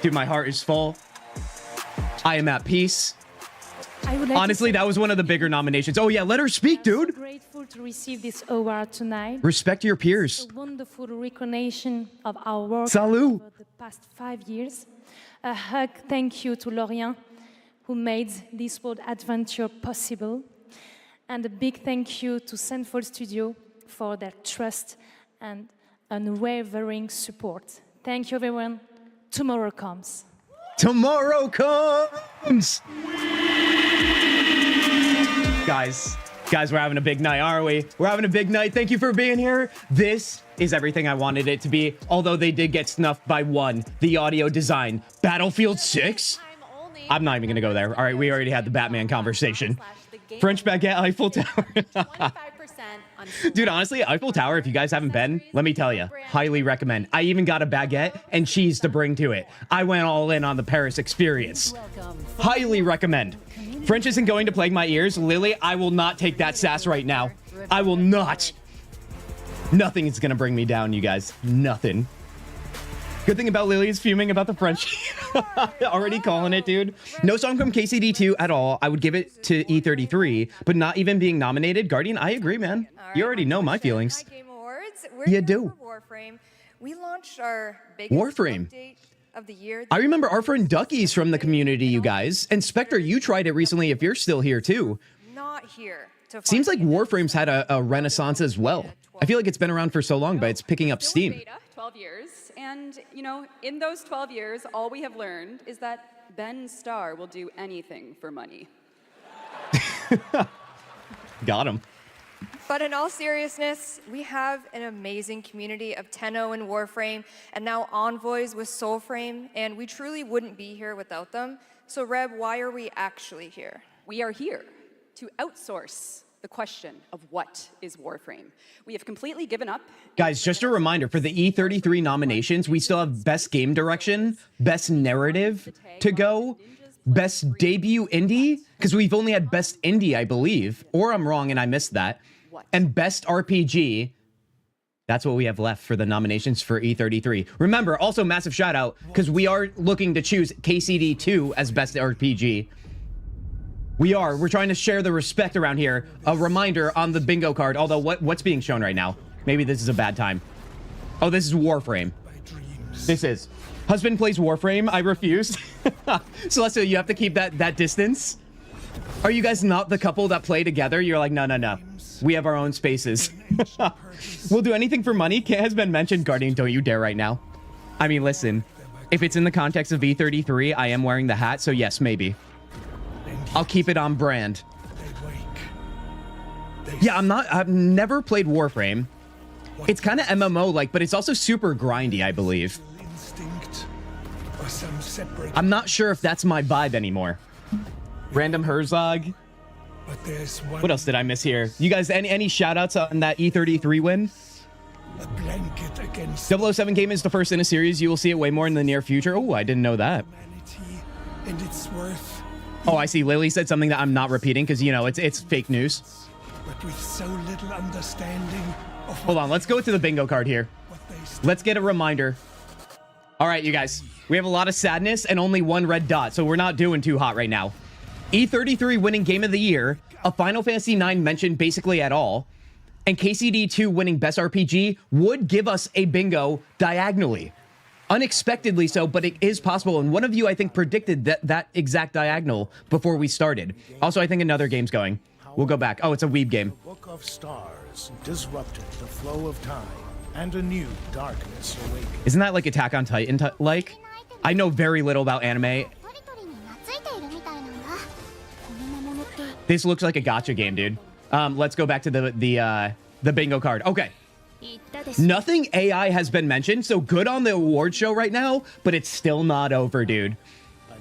[SPEAKER 2] Dude, my heart is full. I am at peace. Honestly, that was one of the bigger nominations. Oh yeah, let her speak, dude.
[SPEAKER 15] I'm grateful to receive this award tonight.
[SPEAKER 2] Respect your peers.
[SPEAKER 15] A wonderful recognition of our work
[SPEAKER 2] Salut.
[SPEAKER 15] over the past 5 years. A hug thank you to Larian, who made this world adventure possible. And a big thank you to Central Studio for their trust and unwavering support. Thank you, everyone. Tomorrow comes.
[SPEAKER 2] Tomorrow comes! Guys, we're having a big night, aren't we? We're having a big night. Thank you for being here. This is everything I wanted it to be, although they did get snuffed by one, the audio design. Battlefield 6? I'm not even gonna go there. All right, we already had the Batman conversation. French Baguette Eiffel Tower. Dude, honestly, Eiffel Tower, if you guys haven't been, let me tell you, highly recommend. I even got a baguette and cheese to bring to it. I went all in on the Paris experience. Highly recommend. French isn't going to plague my ears. Lily, I will not take that sass right now. I will not. Nothing is going to bring me down, you guys. Nothing. Good thing about Lily is fuming about the French. Already calling it, dude. No song from KCD2 at all. I would give it to E33, but not even being nominated. Guardian, I agree, man. You already know my feelings.
[SPEAKER 19] Game Awards. We're
[SPEAKER 2] You
[SPEAKER 19] here
[SPEAKER 2] do.
[SPEAKER 19] for Warframe. We launched our biggest
[SPEAKER 2] Warframe.
[SPEAKER 19] update of the year.
[SPEAKER 2] I remember our friend Ducky's from the community, you guys. And Spectre, you tried it recently if you're still here, too.
[SPEAKER 19] Not here to
[SPEAKER 2] Seems like Warframe's had a renaissance as well. I feel like it's been around for so long, but it's picking up steam.
[SPEAKER 21] Beta, 12 years. And, you know, in those 12 years, all we have learned is that Ben Starr will do anything for money.
[SPEAKER 2] Got him.
[SPEAKER 19] But in all seriousness, we have an amazing community of Tenno and Warframe, and now Envoys with Soulframe, and we truly wouldn't be here without them. So Reb, why are we actually here?
[SPEAKER 21] We are here to outsource the question of what is Warframe. We have completely given up.
[SPEAKER 2] Guys, just a reminder, for the E33 nominations, we still have Best Game Direction, Best Narrative to go, Best Debut Indie, because we've only had Best Indie, I believe, or I'm wrong and I missed that, and Best RPG. That's what we have left for the nominations for E33. Remember, also massive shout out, because we are looking to choose KCD 2 as Best RPG. We're trying to share the respect around here. A reminder on the bingo card, although what's being shown right now? Maybe this is a bad time. Oh, this is Warframe. This is. Husband plays Warframe. I refuse. Celestia, you have to keep that distance. Are you guys not the couple that play together? You're like, no. We have our own spaces. We'll do anything for money. Kit has been mentioned. Guardian, don't you dare right now. I mean, listen. If it's in the context of E33, I am wearing the hat, so yes, maybe. I'll keep it on brand. Yeah, I've never played Warframe. It's kind of MMO-like, but it's also super grindy, I believe. I'm not sure if that's my vibe anymore. Random Herzog. What else did I miss here? You guys, any shout-outs on that E33 win? 007 game is the first in a series. You will see it way more in the near future. Oh, I didn't know that.
[SPEAKER 1] And it's worth.
[SPEAKER 2] Oh, I see. Lily said something that I'm not repeating because, you know, it's fake news.
[SPEAKER 1] But with so little understanding of
[SPEAKER 2] Hold on, let's go to the bingo card here. Let's get a reminder. All right, you guys. We have a lot of sadness and only one red dot, so we're not doing too hot right now. E33 winning Game of the Year, a Final Fantasy IX mentioned basically at all, and KCD 2 winning Best RPG would give us a bingo diagonally. Unexpectedly so, but it is possible. And one of you, I think, predicted that exact diagonal before we started. Also, I think another game's going. We'll go back. Oh, it's a Weeb game.
[SPEAKER 1] The Book of Stars disrupted the flow of time, and a new darkness awakened.
[SPEAKER 2] Isn't that like Attack on Titan like? I know very little about anime. This looks like a gacha game, dude. Let's go back to the bingo card. Okay. Nothing AI has been mentioned, so good on the award show right now, but it's still not over, dude.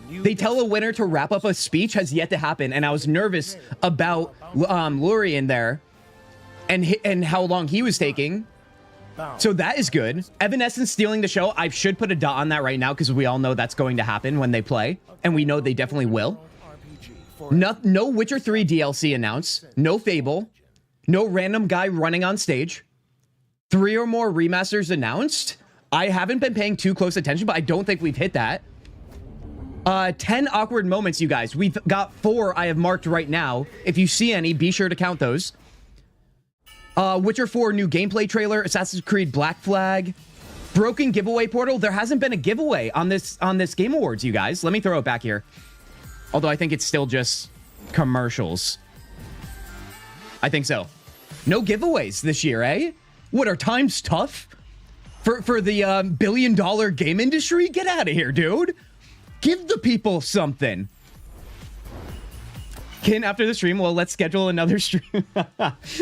[SPEAKER 2] They tell a winner to wrap up a speech has yet to happen, and I was nervous about Larian there and how long he was taking. So that is good. Evanescence stealing the show. I should put a dot on that right now because we all know that's going to happen when they play, and we know they definitely will. No Witcher 3 DLC announced. No Fable. No random guy running on stage. 3 or more remasters announced. I haven't been paying too close attention, but I don't think we've hit that. 10 awkward moments, you guys. We've got 4 I have marked right now. If you see any, be sure to count those. Witcher 4 new gameplay trailer, Assassin's Creed Black Flag, broken giveaway portal. There hasn't been a giveaway on this Game Awards, you guys. Let me throw it back here. Although I think it's still just commercials. I think so. No giveaways this year, eh? What, are times tough? For the billion-dollar game industry? Get out of here, dude. Give the people something. Kin, after the stream, well, let's schedule another stream.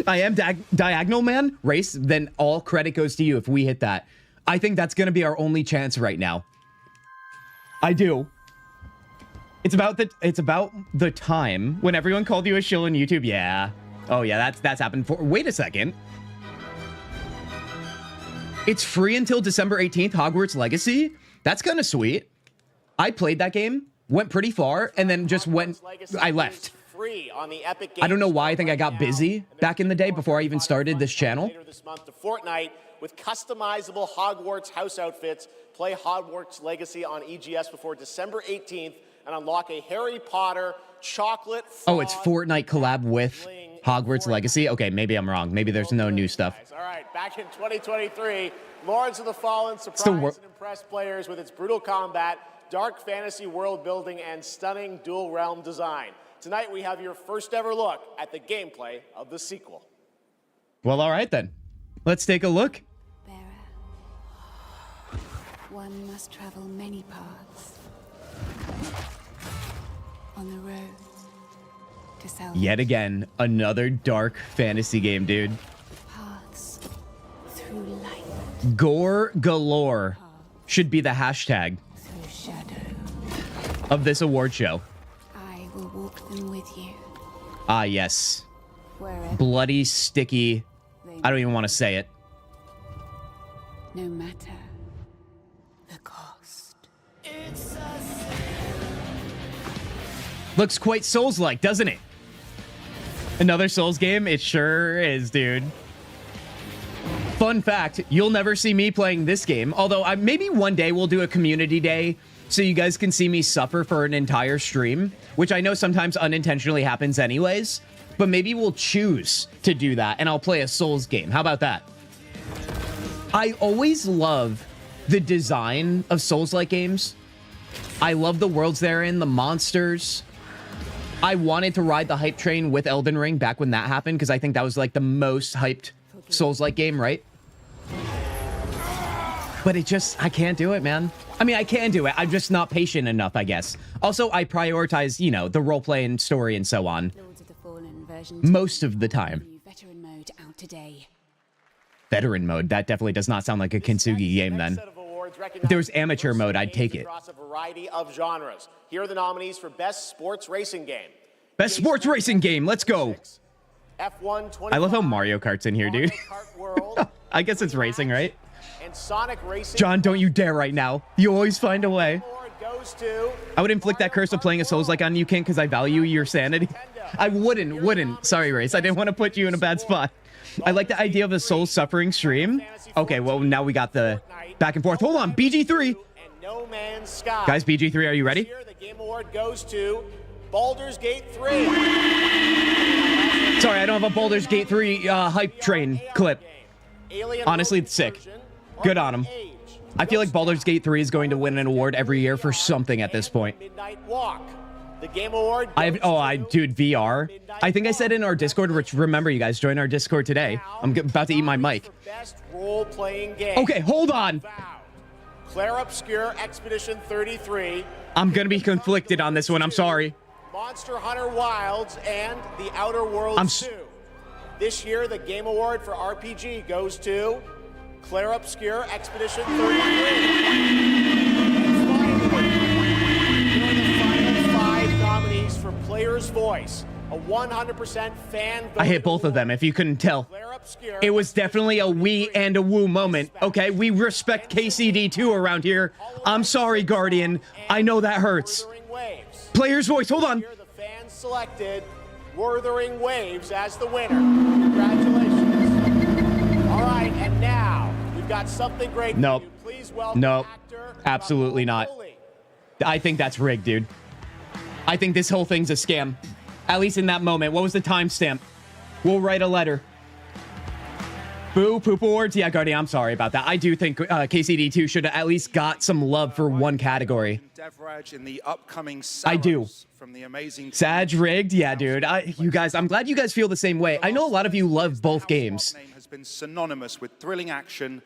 [SPEAKER 2] I am Diagonal Man. Race, then all credit goes to you if we hit that. I think that's going to be our only chance right now. I do. It's about the time when everyone called you a shill on YouTube. Yeah. Oh, yeah, that's happened for... Wait a second. It's free until December 18th, Hogwarts Legacy? That's kind of sweet. I played that game, went pretty far, and then just went... I left. I don't know why. I think I got busy back in the day before I even started this channel.
[SPEAKER 14] Later this month to Fortnite with customizable Hogwarts house outfits. Play Hogwarts Legacy on EGS before December 18th and unlock a Harry Potter chocolate...
[SPEAKER 2] Oh, it's Fortnite collab with Hogwarts Legacy? Okay, maybe I'm wrong. Maybe there's no new stuff.
[SPEAKER 14] All right, back in 2023, Lords of the Fallen surprised and impressed players with its brutal combat, dark fantasy world building, and stunning dual realm design. Tonight, we have your first ever look at the gameplay of the sequel.
[SPEAKER 2] Well, all right then. Let's take a look.
[SPEAKER 20] One must travel many paths on the road to sell.
[SPEAKER 2] Yet again, another dark fantasy game, dude.
[SPEAKER 20] Paths through light.
[SPEAKER 2] Gore galore should be the hashtag
[SPEAKER 20] Through shadow.
[SPEAKER 2] of this award show.
[SPEAKER 20] I will walk them with you.
[SPEAKER 2] Ah, yes.
[SPEAKER 20] Wherever.
[SPEAKER 2] Bloody, sticky. I don't even want to say it.
[SPEAKER 20] No matter the cost.
[SPEAKER 2] Looks quite Souls-like, doesn't it? Another Souls game? It sure is, dude. Fun fact, you'll never see me playing this game. Although, maybe one day we'll do a community day so you guys can see me suffer for an entire stream, which I know sometimes unintentionally happens anyways. But maybe we'll choose to do that, and I'll play a Souls game. How about that? I always love the design of Souls-like games. I love the worlds they're in, the monsters. I wanted to ride the hype train with Elden Ring back when that happened, because I think that was like the most hyped Souls-like game, right? But it just, I can't do it, man. I mean, I can do it. I'm just not patient enough, I guess. Also, I prioritize, you know, the roleplay and story and so on. Most of the time.
[SPEAKER 20] Veteran mode out today.
[SPEAKER 2] Veteran mode? That definitely does not sound like a Kintzugi game, then. If there was amateur mode, I'd take it.
[SPEAKER 14] Across a variety of genres. Here are the nominees for Best Sports Racing Game.
[SPEAKER 2] Best sports racing game, let's go.
[SPEAKER 14] F1
[SPEAKER 2] I love how Mario Kart's in here, dude. I guess it's racing, right?
[SPEAKER 14] And Sonic Racing.
[SPEAKER 2] John, don't you dare right now. You always find a way. I would inflict that curse of playing a Souls-like on you, King, because I value your sanity. I wouldn't. Sorry, Race. I didn't want to put you in a bad spot. I like the idea of a soul suffering stream. Okay, well, now we got the back and forth. Hold on, BG3.
[SPEAKER 14] No Man's Sky.
[SPEAKER 2] Guys, BG3, are you ready?
[SPEAKER 14] Here, the Game Award goes to Baldur's Gate 3.
[SPEAKER 2] Sorry, I don't have a Baldur's Gate 3 hype train clip. Honestly, it's sick. Good on him. I feel like Baldur's Gate 3 is going to win an award every year for something at this point.
[SPEAKER 14] Midnight Walk. The Game Award.
[SPEAKER 2] Dude, VR. I think I said in our Discord, which remember, you guys, join our Discord today. I'm about to eat my mic.
[SPEAKER 14] Best role-playing game.
[SPEAKER 2] Okay, hold on.
[SPEAKER 14] Clair Obscur Expedition 33.
[SPEAKER 2] I'm going to be conflicted on this one. I'm sorry.
[SPEAKER 14] Monster Hunter Wilds and The Outer Worlds 2. This year, the Game Award for RPG goes to Clair Obscur Expedition 33. And finally, here are the final 5 nominees for Player's Voice, a 100% fan vote.
[SPEAKER 2] I hit both of them, if you couldn't tell. It was definitely a we and a woo moment. Okay, we respect KCD2 around here. I'm sorry, Guardian. I know that hurts. Player's Voice, hold on.
[SPEAKER 14] The fans selected Wuthering Waves as the winner. Congratulations. All right, and now we've got something great for you. Please welcome actor
[SPEAKER 2] absolutely not. I think that's rigged, dude. I think this whole thing's a scam. At least in that moment. What was the timestamp? We'll write a letter. Boo, poop awards. Yeah, Guardian, I'm sorry about that. I do think KCD2 should have at least got some love for one category.
[SPEAKER 4] In the upcoming
[SPEAKER 2] I do.
[SPEAKER 4] From the amazing
[SPEAKER 2] Sag rigged? Yeah, dude. You guys, I'm glad you guys feel the same way. I know a lot of you love both games.
[SPEAKER 4] Has been synonymous with thrilling action,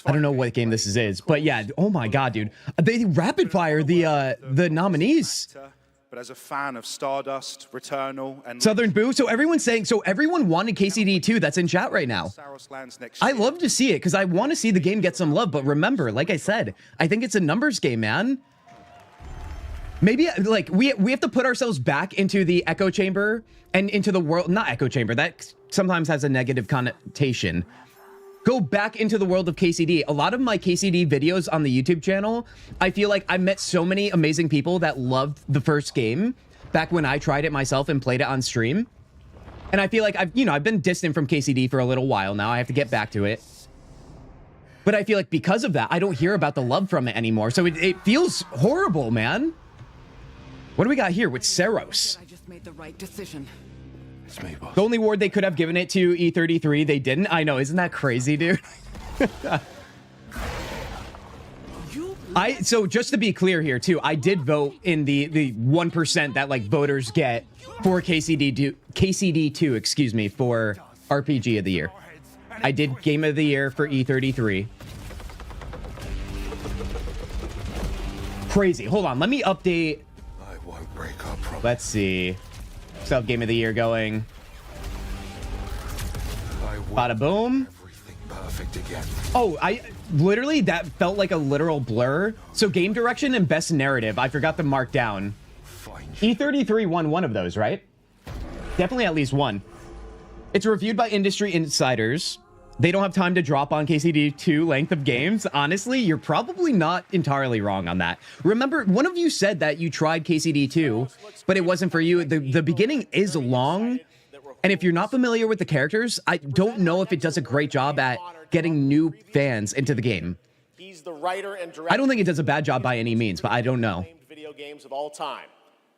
[SPEAKER 2] I don't know what game this is, but yeah, oh my god, dude. They rapid fire the nominees.
[SPEAKER 4] But as a fan of Stardust, Returnal, and
[SPEAKER 2] Southern Boo, so everyone's saying, so everyone wanted KCD2 that's in chat right now. I love to see it because I want to see the game get some love, but remember, like I said, I think it's a numbers game, man. Maybe like we have to put ourselves back into the echo chamber and into the world, not echo chamber, that sometimes has a negative connotation. Go back into the world of KCD. A lot of my KCD videos on the YouTube channel, I feel like I met so many amazing people that loved the first game back when I tried it myself and played it on stream. And I feel like I've been distant from KCD for a little while now. I have to get back to it. But I feel like because of that, I don't hear about the love from it anymore. So it feels horrible, man. What do we got here with Seros?
[SPEAKER 13] I just made the right decision.
[SPEAKER 4] It's me, boss.
[SPEAKER 2] The only award they could have given it to E33, they didn't. I know, isn't that crazy, dude? So just to be clear here too, I did vote in the 1% that like voters get for KCD2, excuse me, for RPG of the year. I did Game of the Year for E33. Crazy. Hold on, let me update.
[SPEAKER 18] I won't break our promise.
[SPEAKER 2] Let's see. Sub Game of the Year going. Bada boom.
[SPEAKER 18] Perfect again.
[SPEAKER 2] Oh, literally, that felt like a literal blur. So game direction and best narrative, I forgot to mark down. E33 won one of those, right? Definitely at least one. It's reviewed by industry insiders. They don't have time to drop on KCD2 length of games. Honestly, you're probably not entirely wrong on that. Remember, one of you said that you tried KCD2, but it wasn't for you. The beginning is long, and if you're not familiar with the characters, I don't know if it does a great job at getting new fans into the game.
[SPEAKER 14] He's the writer and director.
[SPEAKER 2] I don't think it does a bad job by any means, but I don't know.
[SPEAKER 14] Video games of all time.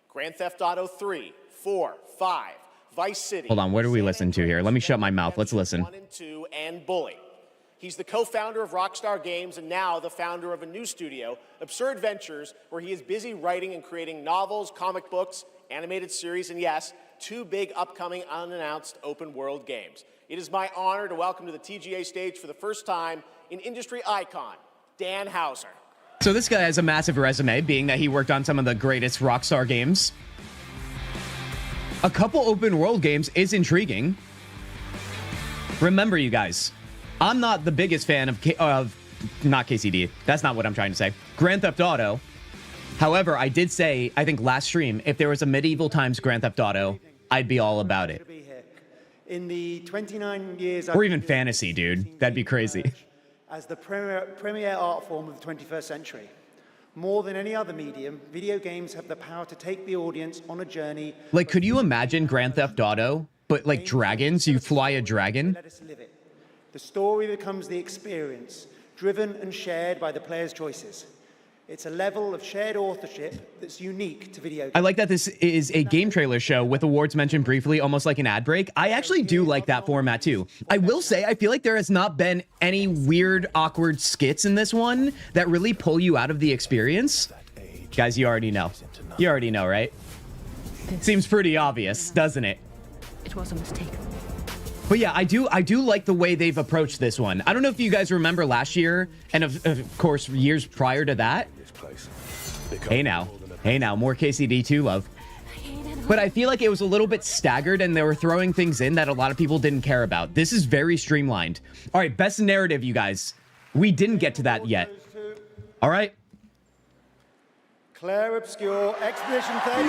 [SPEAKER 14] Grand Theft Auto 3, 4, 5, Vice City.
[SPEAKER 2] Hold on, what do we listen to here? Let me shut my mouth. Let's listen.
[SPEAKER 14] 1 and 2, and Bully. He's the co-founder of Rockstar Games and now the founder of a new studio, Absurd Ventures, where he is busy writing and creating novels, comic books, animated series, and yes, 2 big upcoming unannounced open world games. It is my honor to welcome to the TGA stage for the first time an industry icon, Dan Houser.
[SPEAKER 2] So this guy has a massive resume, being that he worked on some of the greatest Rockstar games. A couple open world games is intriguing. Remember, you guys, I'm not the biggest fan of not KCD. That's not what I'm trying to say. Grand Theft Auto. However, I did say, I think last stream, if there was a medieval times Grand Theft Auto, I'd be all about it.
[SPEAKER 6] In the 29 years
[SPEAKER 2] Or even fantasy, dude. That'd be crazy.
[SPEAKER 6] As the premier art form of the 21st century. More than any other medium, video games have the power to take the audience on a journey.
[SPEAKER 2] Like, could you imagine Grand Theft Auto, but like dragons? You fly a dragon?
[SPEAKER 6] Let us live it. The story becomes the experience, driven and shared by the player's choices. It's a level of shared authorship that's unique to video games.
[SPEAKER 2] I like that this is a game trailer show with awards mentioned briefly, almost like an ad break. I actually do like that format too. I will say, I feel like there has not been any weird, awkward skits in this one that really pull you out of the experience. Guys, you already know. You already know, right? Seems pretty obvious, doesn't it?
[SPEAKER 22] It was a mistake.
[SPEAKER 2] But yeah, I do like the way they've approached this one. I don't know if you guys remember last year, and of course years prior to that. Hey now, more KCD2 love. But I feel like it was a little bit staggered, and they were throwing things in that a lot of people didn't care about. This is very streamlined. All right, best narrative, you guys. We didn't get to that yet. All right.
[SPEAKER 6] Clair Obscure Expedition 33.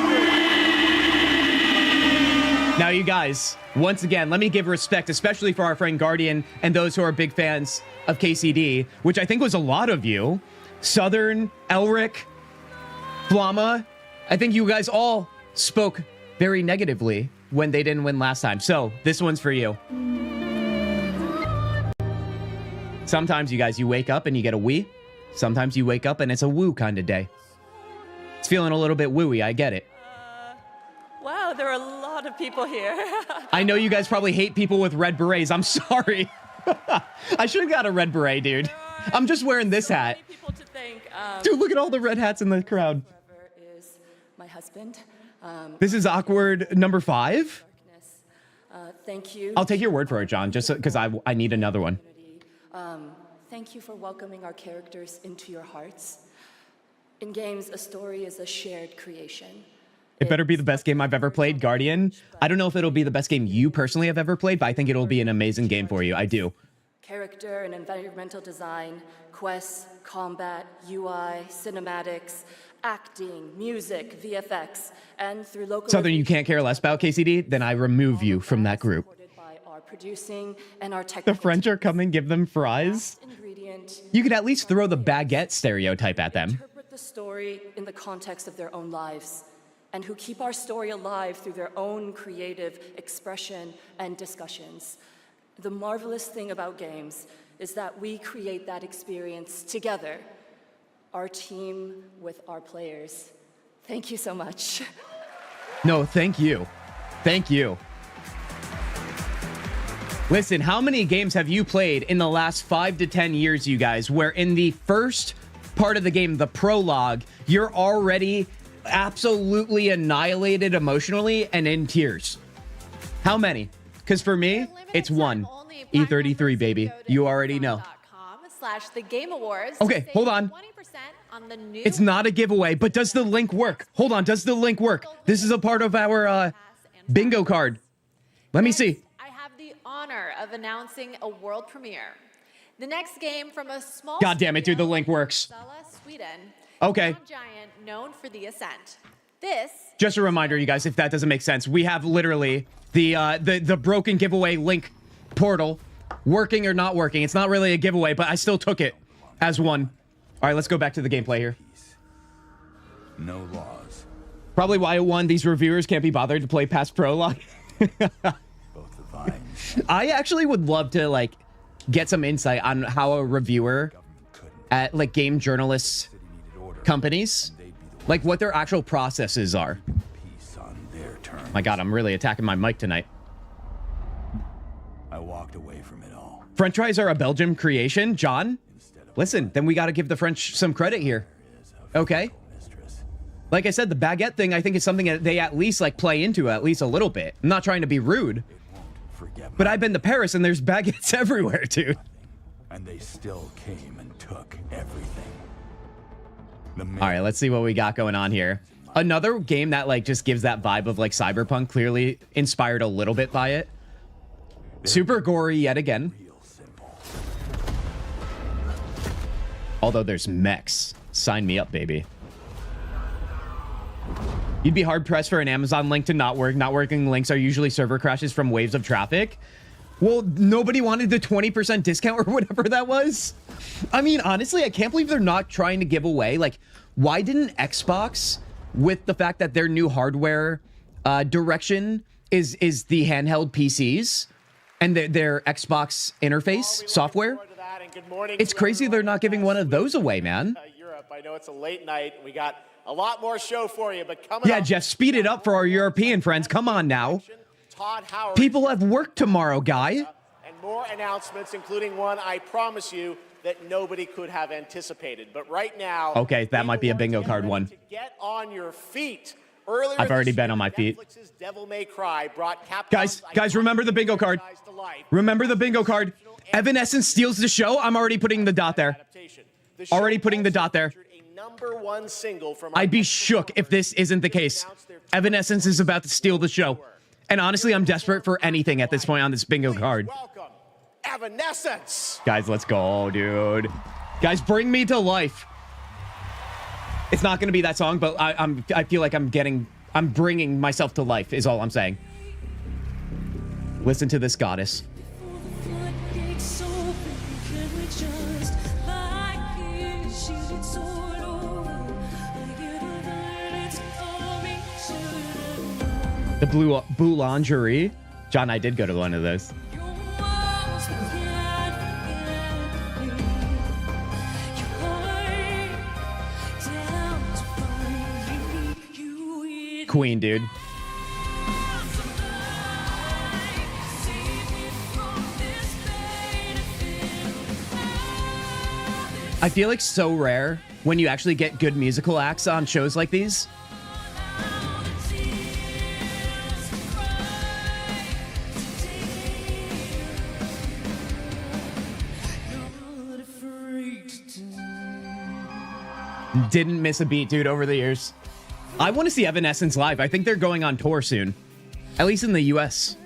[SPEAKER 2] Now, you guys, once again, let me give respect, especially for our friend Guardian and those who are big fans of KCD, which I think was a lot of you. Southern, Elric, Flama, I think you guys all spoke very negatively when they didn't win last time. So this one's for you. Sometimes, you guys, you wake up and you get a wee. Sometimes you wake up and it's a woo kind of day. It's feeling a little bit wooey, I get it.
[SPEAKER 23] Wow, there are a lot of people here.
[SPEAKER 2] I know you guys probably hate people with red berets. I'm sorry. I should have got a red beret, dude. I'm just wearing this hat. Dude, look at all the red hats in the crowd.
[SPEAKER 23] Is my husband.
[SPEAKER 2] This is awkward number 5.
[SPEAKER 23] Thank you.
[SPEAKER 2] I'll take your word for it, John, just because I need another one.
[SPEAKER 23] Thank you for welcoming our characters into your hearts. In games, a story is a shared creation.
[SPEAKER 2] It better be the best game I've ever played, Guardian. I don't know if it'll be the best game you personally have ever played, but I think it'll be an amazing game for you. I do.
[SPEAKER 23] Character and environmental design, quests, combat, UI, cinematics, acting, music, VFX, and through local...
[SPEAKER 2] Southern, you can't care less about KCD? Then I remove you from that group.
[SPEAKER 23] ...by our producing and our
[SPEAKER 2] The
[SPEAKER 23] technical...
[SPEAKER 2] French are coming, give them fries?
[SPEAKER 23] ingredient...
[SPEAKER 2] You could at least throw the baguette stereotype at them.
[SPEAKER 23] ...interpret the story in the context of their own lives, and who keep our story alive through their own creative expression and discussions. The marvelous thing about games is that we create that experience together, our team with our players. Thank you so much.
[SPEAKER 2] No, thank you. Thank you. Listen, how many games have you played in the last 5 to 10 years, you guys, where in the first part of the game, the prologue, you're already absolutely annihilated emotionally and in tears? How many? Because for me, it's one. E33, baby. You already know.
[SPEAKER 8] /The Game Awards.
[SPEAKER 2] Okay, hold on.
[SPEAKER 8] 20% on the new...
[SPEAKER 2] It's not a giveaway, but does the link work? Hold on, does the link work? This is a part of our Bingo card. Let me see.
[SPEAKER 8] I have the honor of announcing a world premiere. The next game from a small
[SPEAKER 2] God damn it, dude. The link works.
[SPEAKER 8] Uppsala, Sweden.
[SPEAKER 2] Okay.
[SPEAKER 8] Giant known for the ascent. This
[SPEAKER 2] Just a reminder, you guys, if that doesn't make sense, we have literally the broken giveaway link portal working or not working. It's not really a giveaway, but I still took it as one. All right, let's go back to the gameplay here.
[SPEAKER 18] No laws.
[SPEAKER 2] Probably why it won. These reviewers can't be bothered to play past prologue. I actually would love to like get some insight on how a reviewer at like game journalists companies, like what their actual processes are. My God, I'm really attacking my mic tonight.
[SPEAKER 18] I walked away from it all.
[SPEAKER 2] French fries are a Belgium creation, John. Listen, then we got to give the French some credit here. Okay. Like I said, the baguette thing, I think is something that they at least like play into at least a little bit. I'm not trying to be rude, but I've been to Paris and there's baguettes everywhere, dude.
[SPEAKER 18] And they still came and took everything.
[SPEAKER 2] All right, let's see what we got going on here. Another game that like just gives that vibe of like Cyberpunk, clearly inspired a little bit by it. Super gory yet again. Although there's mechs. Sign me up, baby. You'd be hard-pressed for an Amazon link to not work. Not working links are usually server crashes from waves of traffic. Well, nobody wanted the 20% discount or whatever that was. I mean, honestly, I can't believe they're not trying to give away. Like, why didn't Xbox, with the fact that their new hardware direction is the handheld PCs and their Xbox interface software? It's crazy they're not giving one of those away, man.
[SPEAKER 14] Europe. I know it's a late night. We got a lot more show for you, but coming up,
[SPEAKER 2] Jeff, speed it up for our European friends. Come on now.
[SPEAKER 14] Todd Howard.
[SPEAKER 2] People have work tomorrow, guy.
[SPEAKER 14] And more announcements, including one I promise you that nobody could have anticipated. But right now,
[SPEAKER 2] Okay, that might be a bingo card one.
[SPEAKER 14] get on your feet. Earlier
[SPEAKER 2] I've already
[SPEAKER 14] this
[SPEAKER 2] been
[SPEAKER 14] year,
[SPEAKER 2] on my feet.
[SPEAKER 14] Netflix's Devil May Cry brought Capcom's
[SPEAKER 2] Guys, remember the bingo card. Remember the bingo card. Evanescence steals the show. I'm already putting the dot there. Already putting the dot there.
[SPEAKER 14] #1 single from
[SPEAKER 2] I'd be shook if this isn't the case. Evanescence is about to steal the show. And honestly, I'm desperate for anything at this point on this bingo card.
[SPEAKER 14] Evanescence.
[SPEAKER 2] Guys, let's go, dude. Guys, bring me to life. It's not going to be that song, but I feel like I'm bringing myself to life is all I'm saying. Listen to this goddess. The blue boulangerie. John, I did go to one of those. Queen, dude. I feel like so rare when you actually get good musical acts on shows like these. Didn't miss a beat, dude, over the years. I want to see Evanescence live. I think they're going on tour soon. At least in the US.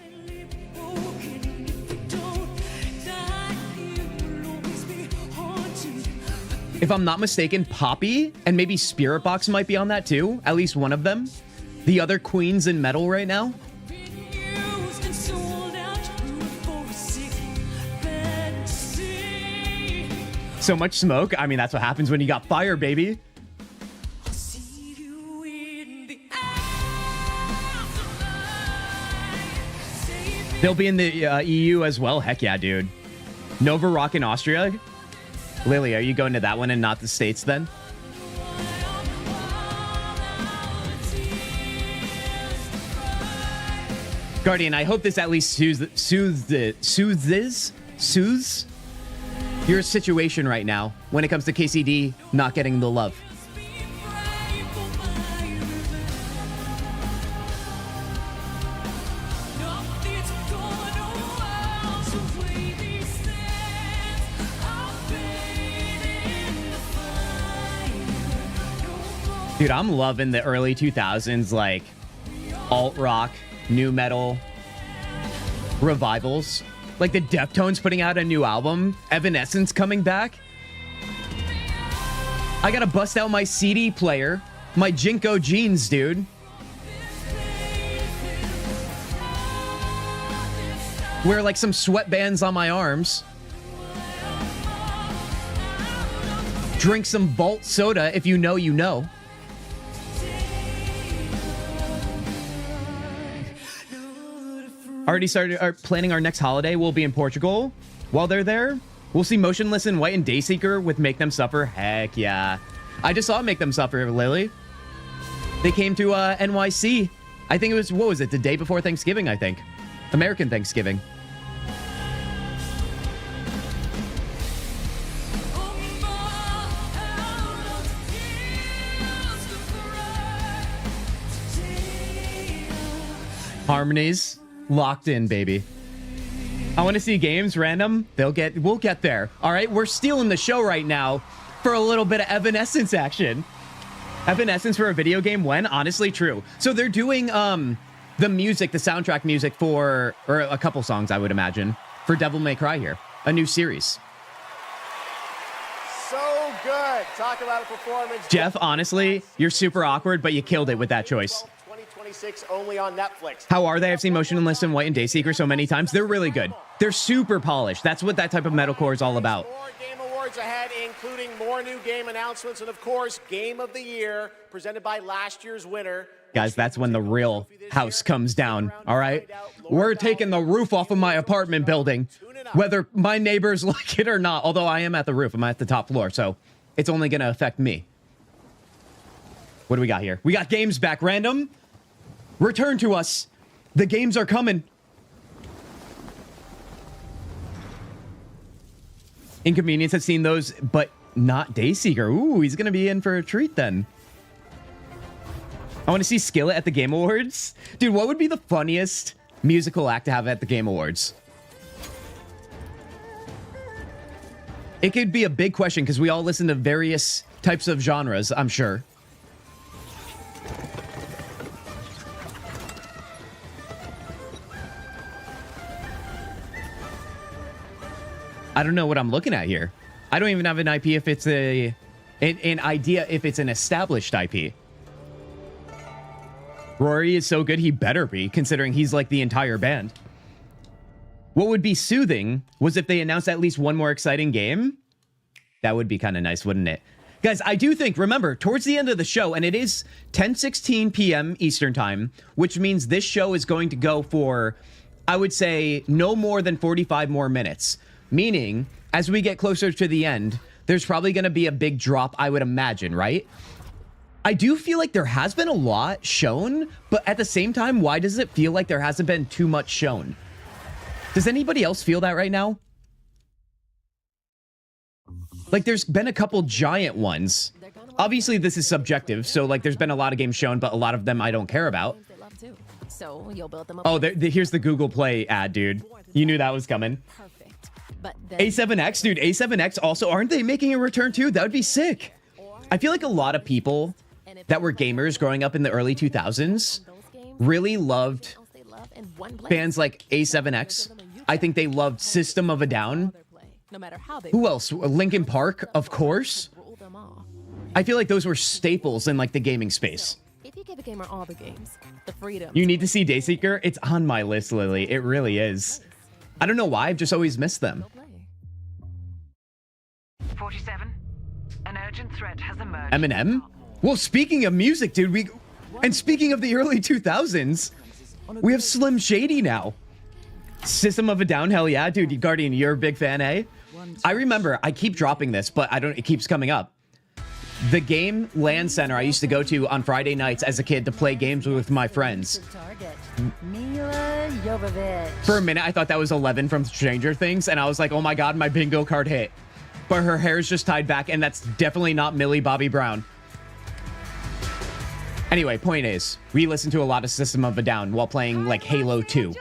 [SPEAKER 2] If I'm not mistaken, Poppy and maybe Spirit Box might be on that too. At least one of them. The other queens in metal right now. So much smoke. I mean, that's what happens when you got fire, baby. They'll be in the EU as well. Heck yeah, dude. Nova Rock in Austria. Lily, are you going to that one and not the States then? Guardian, I hope this at least soothes your situation right now when it comes to KCD not getting the love. Dude, I'm loving the early 2000s, like alt rock new metal revivals. Like the Deftones putting out a new album, Evanescence coming back. I gotta bust out my CD player, my Jinko jeans, dude. Wear like some sweatbands on my arms. Drink some Vault soda if you know you know. Already started planning our next holiday. We'll be in Portugal. While they're there, we'll see Motionless in White and Dayseeker with Make Them Suffer. Heck yeah. I just saw Make Them Suffer, Lily. They came to NYC. I think it was, what was it? The day before Thanksgiving, I think. American Thanksgiving. Harmonies locked in, baby. I want to see games random. We'll get there. All right, we're stealing the show right now for a little bit of Evanescence action. Evanescence for a video game when? Honestly, true. So they're doing the music, the soundtrack music for, or a couple songs, I would imagine, for Devil May Cry here. A new series.
[SPEAKER 14] So good. Talk about a performance.
[SPEAKER 2] Jeff, honestly, you're super awkward, but you killed it with that choice.
[SPEAKER 14] 2026 only on Netflix.
[SPEAKER 2] How are they? I've seen Motionless in White and Dayseeker so many times. They're really good. They're super polished. That's what that type of metalcore is all about.
[SPEAKER 14] More game awards ahead, including more new game announcements and, of course, Game of the Year, presented by last year's winner.
[SPEAKER 2] Guys, that's when the real house comes down, all right? We're taking the roof off of my apartment building, whether my neighbors like it or not, although I am at the roof. I'm at the top floor, so it's only going to affect me. What do we got here? We got games back. Random. Return to us. The games are coming. Inconvenience has seen those, but not Dayseeker. Ooh, he's going to be in for a treat then. I want to see Skillet at the Game Awards. Dude, what would be the funniest musical act to have at the Game Awards? It could be a big question because we all listen to various types of genres, I'm sure. I don't know what I'm looking at here. I don't even have an IP if it's an idea if it's an established IP. Rory is so good, he better be, considering he's like the entire band. What would be soothing was if they announced at least one more exciting game. That would be kind of nice, wouldn't it? Guys, I do think, remember, towards the end of the show, and it is 10:16 p.m. Eastern Time, which means this show is going to go for, I would say, no more than 45 more minutes. Meaning, as we get closer to the end, there's probably going to be a big drop, I would imagine, right? I do feel like there has been a lot shown, but at the same time, why does it feel like there hasn't been too much shown? Does anybody else feel that right now? Like, there's been a couple giant ones. Obviously, this is subjective, so, like, there's been a lot of games shown, but a lot of them I don't care about.
[SPEAKER 9] So you'll build them up.
[SPEAKER 2] Oh, here's the Google Play ad, dude. You knew that was coming.
[SPEAKER 9] But
[SPEAKER 2] A7X, dude, A7X also, aren't they making a return too? That would be sick. I feel like a lot of people that were gamers growing up in the early 2000s really loved bands like A7X. I think they loved System of a Down. Who else? Linkin Park, of course. I feel like those were staples in like the gaming space.
[SPEAKER 9] If you give a gamer all the games, the freedom.
[SPEAKER 2] You need to see Dayseeker. It's on my list, Lily. It really is. I don't know why. I've just always missed them.
[SPEAKER 10] 47. An urgent threat has emerged.
[SPEAKER 2] Eminem? Well, speaking of music, dude, and speaking of the early 2000s, we have Slim Shady now. System of a Down, hell yeah, dude. Guardian, you're a big fan, eh? I remember, I keep dropping this, but it keeps coming up. The game LAN center I used to go to on Friday nights as a kid to play games with my friends. For a minute, I thought that was 11 from Stranger Things, and I was like, oh my god, my bingo card hit. But her hair's just tied back, and that's definitely not Millie Bobby Brown. Anyway, point is, we listened to a lot of System of a Down while playing, like, Halo 2.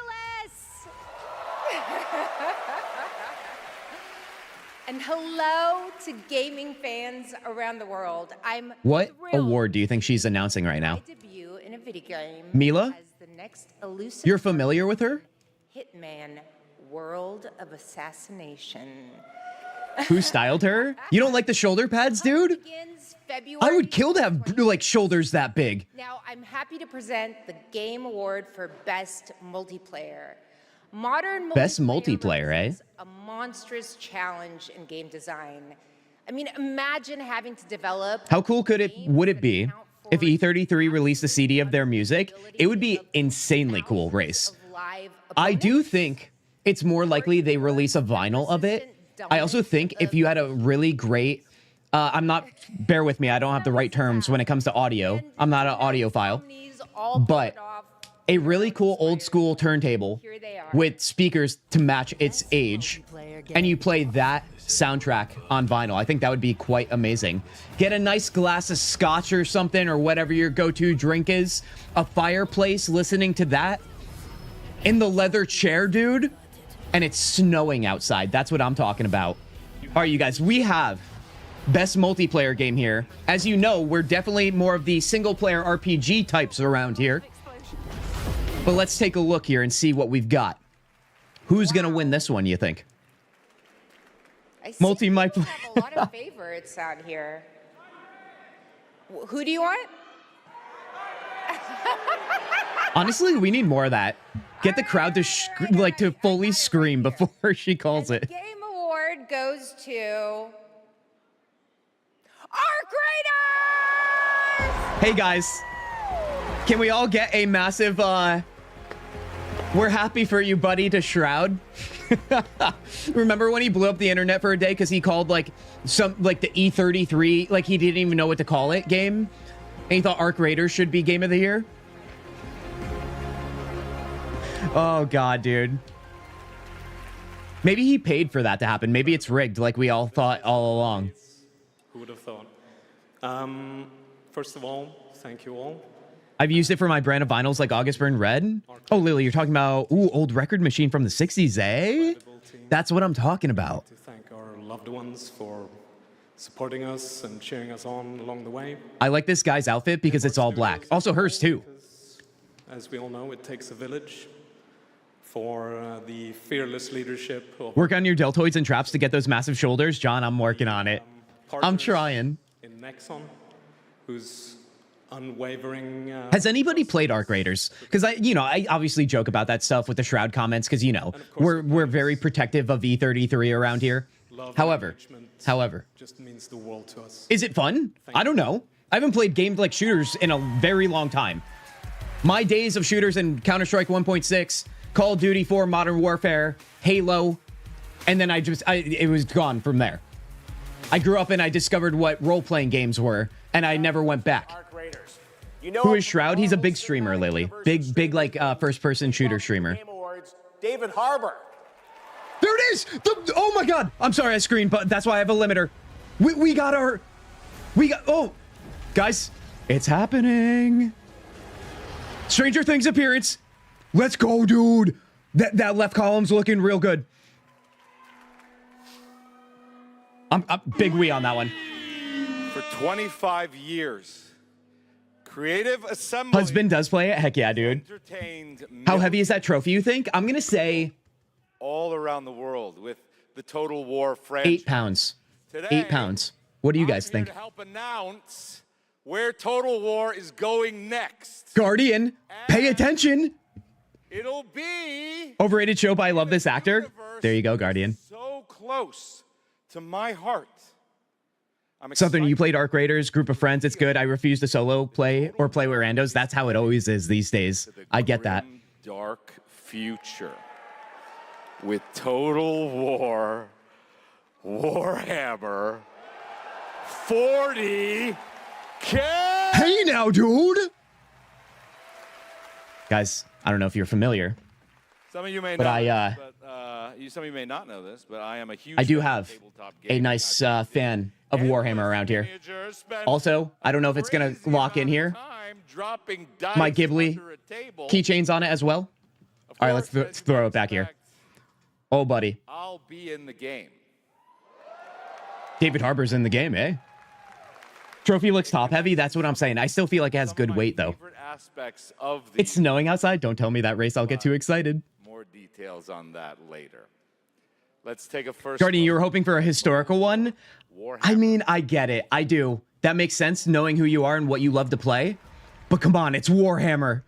[SPEAKER 22] And hello to gaming fans around the world. I'm
[SPEAKER 2] What
[SPEAKER 22] thrilled
[SPEAKER 2] award do you think she's announcing right now?
[SPEAKER 22] to debut in a video game
[SPEAKER 2] Mila?
[SPEAKER 22] as the
[SPEAKER 11] next elusive
[SPEAKER 2] You're familiar with her?
[SPEAKER 11] Hitman World of Assassination.
[SPEAKER 2] Who styled her? You don't like the shoulder pads, dude?
[SPEAKER 11] February
[SPEAKER 2] I would kill to have like shoulders that big.
[SPEAKER 11] Now, I'm happy to present the Game Award for Best Multiplayer. Modern
[SPEAKER 2] Best multiplayer, eh?
[SPEAKER 11] a monstrous challenge in game design. I mean, imagine having to develop.
[SPEAKER 2] How cool would it be if E33 released a CD of their music? It would be insanely cool, Race. I do think it's more likely they release a vinyl of it. I also think if you had a really great, bear with me, I don't have the right terms when it comes to audio. I'm not an audiophile, but a really cool old school turntable with speakers to match its age, and you play that soundtrack on vinyl. I think that would be quite amazing. Get a nice glass of scotch or something, or whatever your go-to drink is, a fireplace, listening to that in the leather chair, dude, and it's snowing outside. That's what I'm talking about. All right, you guys, we have best multiplayer game here. As you know, we're definitely more of the single-player RPG types around here. But let's take a look here and see what we've got. Who's gonna win this one, you think?
[SPEAKER 11] I see
[SPEAKER 2] We
[SPEAKER 11] have a lot of favorites out here. Who do you want?
[SPEAKER 2] Honestly, we need more of that. Get the crowd to to fully scream before she calls it.
[SPEAKER 11] Game Award goes to Arc Raiders!
[SPEAKER 2] Hey guys, can we all get a massive we're happy for you, buddy, to Shroud? Remember when he blew up the internet for a day because he called the E33, like he didn't even know what to call it, game? And he thought Arc Raiders should be game of the year? Oh god, dude. Maybe he paid for that to happen. Maybe it's rigged like we all thought all along.
[SPEAKER 12] Who would have thought? First of all, thank you all.
[SPEAKER 2] I've used it for my brand of vinyls like August Burn Red. Oh, Lily, you're talking about, old record machine from the 60s, eh? That's what I'm talking about.
[SPEAKER 12] To thank our loved ones for supporting us and cheering us on along the way.
[SPEAKER 2] I like this guy's outfit because it's all black. Also hers, too.
[SPEAKER 12] As we all know, it takes a village for the fearless leadership of
[SPEAKER 2] Work on your deltoids and traps to get those massive shoulders. John, I'm working on it. I'm trying.
[SPEAKER 12] In Nexon, who's unwavering.
[SPEAKER 2] Has anybody played Arc Raiders? Because I obviously joke about that stuff with the Shroud comments because we're very protective of E33 around here. However,
[SPEAKER 12] just means the world to us.
[SPEAKER 2] Is it fun? I don't know. I haven't played games like shooters in a very long time. My days of shooters in Counter-Strike 1.6, Call of Duty 4, Modern Warfare, Halo, and then it was gone from there. I grew up and I discovered what role-playing games were, and I never went back. Who is Shroud? He's a big streamer, Lily. Big like first-person shooter streamer.
[SPEAKER 14] Game Awards, David Harbour.
[SPEAKER 2] There it is! Oh my god! I'm sorry I screamed, but that's why I have a limiter. Oh! Guys, it's happening. Stranger Things appearance. Let's go, dude. That left column's looking real good. I'm big wee on that one.
[SPEAKER 4] For 25 years, Creative Assembly
[SPEAKER 2] Husband does play it? Heck yeah, dude. How heavy is that trophy, you think? I'm going to say
[SPEAKER 4] all around the world with the Total War franchise.
[SPEAKER 2] 8 pounds.
[SPEAKER 4] Today,
[SPEAKER 2] 8 pounds. What do you guys think?
[SPEAKER 4] To help announce where Total War is going next.
[SPEAKER 2] Guardian, pay attention.
[SPEAKER 4] It'll be
[SPEAKER 2] Overrated show, but I love this actor. There you go, Guardian.
[SPEAKER 4] So close to my heart.
[SPEAKER 2] Southern, you played Arc Raiders, group of friends. It's good. I refuse to solo play or play with randos. That's how it always is these days. I get that.
[SPEAKER 4] Dark future with Total War Warhammer 40K.
[SPEAKER 2] Hey now, dude. Guys, I don't know if you're familiar.
[SPEAKER 4] Some of you may
[SPEAKER 2] but
[SPEAKER 4] know some of you may not know this, but I am a huge
[SPEAKER 2] I do have a nice fan of Warhammer around here. Also, I don't know if it's going to lock in here. My Ghibli keychains on it as well. All right, let's throw it back here. Oh, buddy.
[SPEAKER 4] I'll be in the game.
[SPEAKER 2] David Harbour's in the game, eh? Trophy looks top heavy. That's what I'm saying. I still feel like it has good weight, though.
[SPEAKER 4] aspects of the
[SPEAKER 2] It's snowing outside. Don't tell me that, Race. I'll get too excited.
[SPEAKER 4] more details on that later. Let's take a first
[SPEAKER 2] Jordan,
[SPEAKER 4] look.
[SPEAKER 2] you were hoping for a historical one? I mean, I get it. I do. That makes sense, knowing who you are and what you love to play. But come on, it's Warhammer.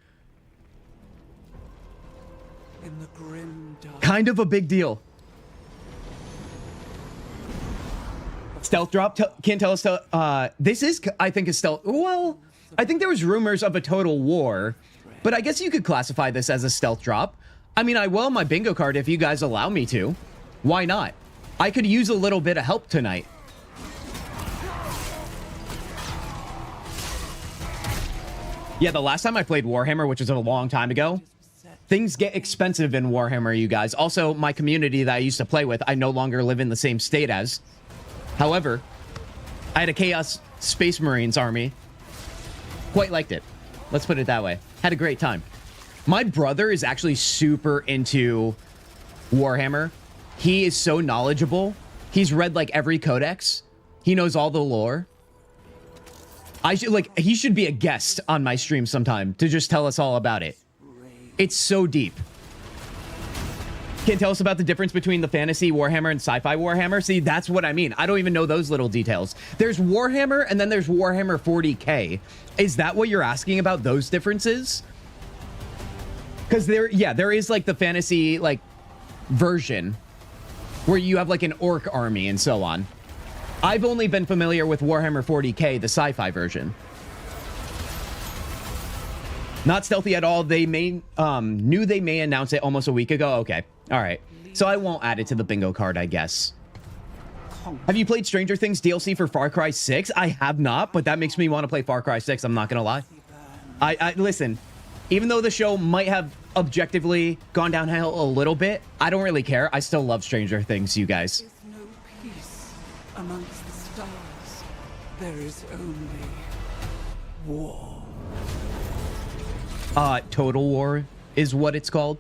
[SPEAKER 13] In the grim dark.
[SPEAKER 2] Kind of a big deal. Stealth drop? Can't tell us. This is, I think, a stealth. Well, I think there was rumors of a total war, but I guess you could classify this as a stealth drop. I mean, I will on my bingo card if you guys allow me to. Why not? I could use a little bit of help tonight. Yeah, the last time I played Warhammer, which was a long time ago, things get expensive in Warhammer, you guys. Also, my community that I used to play with, I no longer live in the same state as. However, I had a Chaos Space Marines army. Quite liked it. Let's put it that way. Had a great time. My brother is actually super into Warhammer. He is so knowledgeable. He's read like every codex. He knows all the lore. He should be a guest on my stream sometime to just tell us all about it. It's so deep. Can tell us about the difference between the fantasy Warhammer and sci-fi Warhammer? See, that's what I mean. I don't even know those little details. There's Warhammer and then there's Warhammer 40K. Is that what you're asking about, those differences? Because there is like the fantasy like version where you have like an orc army and so on. I've only been familiar with Warhammer 40K, the sci-fi version. Not stealthy at all. They knew they may announce it almost a week ago. Okay. All right. So I won't add it to the bingo card, I guess. Have you played Stranger Things DLC for Far Cry 6? I have not, but that makes me want to play Far Cry 6. I'm not going to lie. I listen, even though the show might have objectively gone downhill a little bit, I don't really care. I still love Stranger Things, you guys.
[SPEAKER 13] There's no peace amongst the stars. There is only war.
[SPEAKER 2] Total War is what it's called.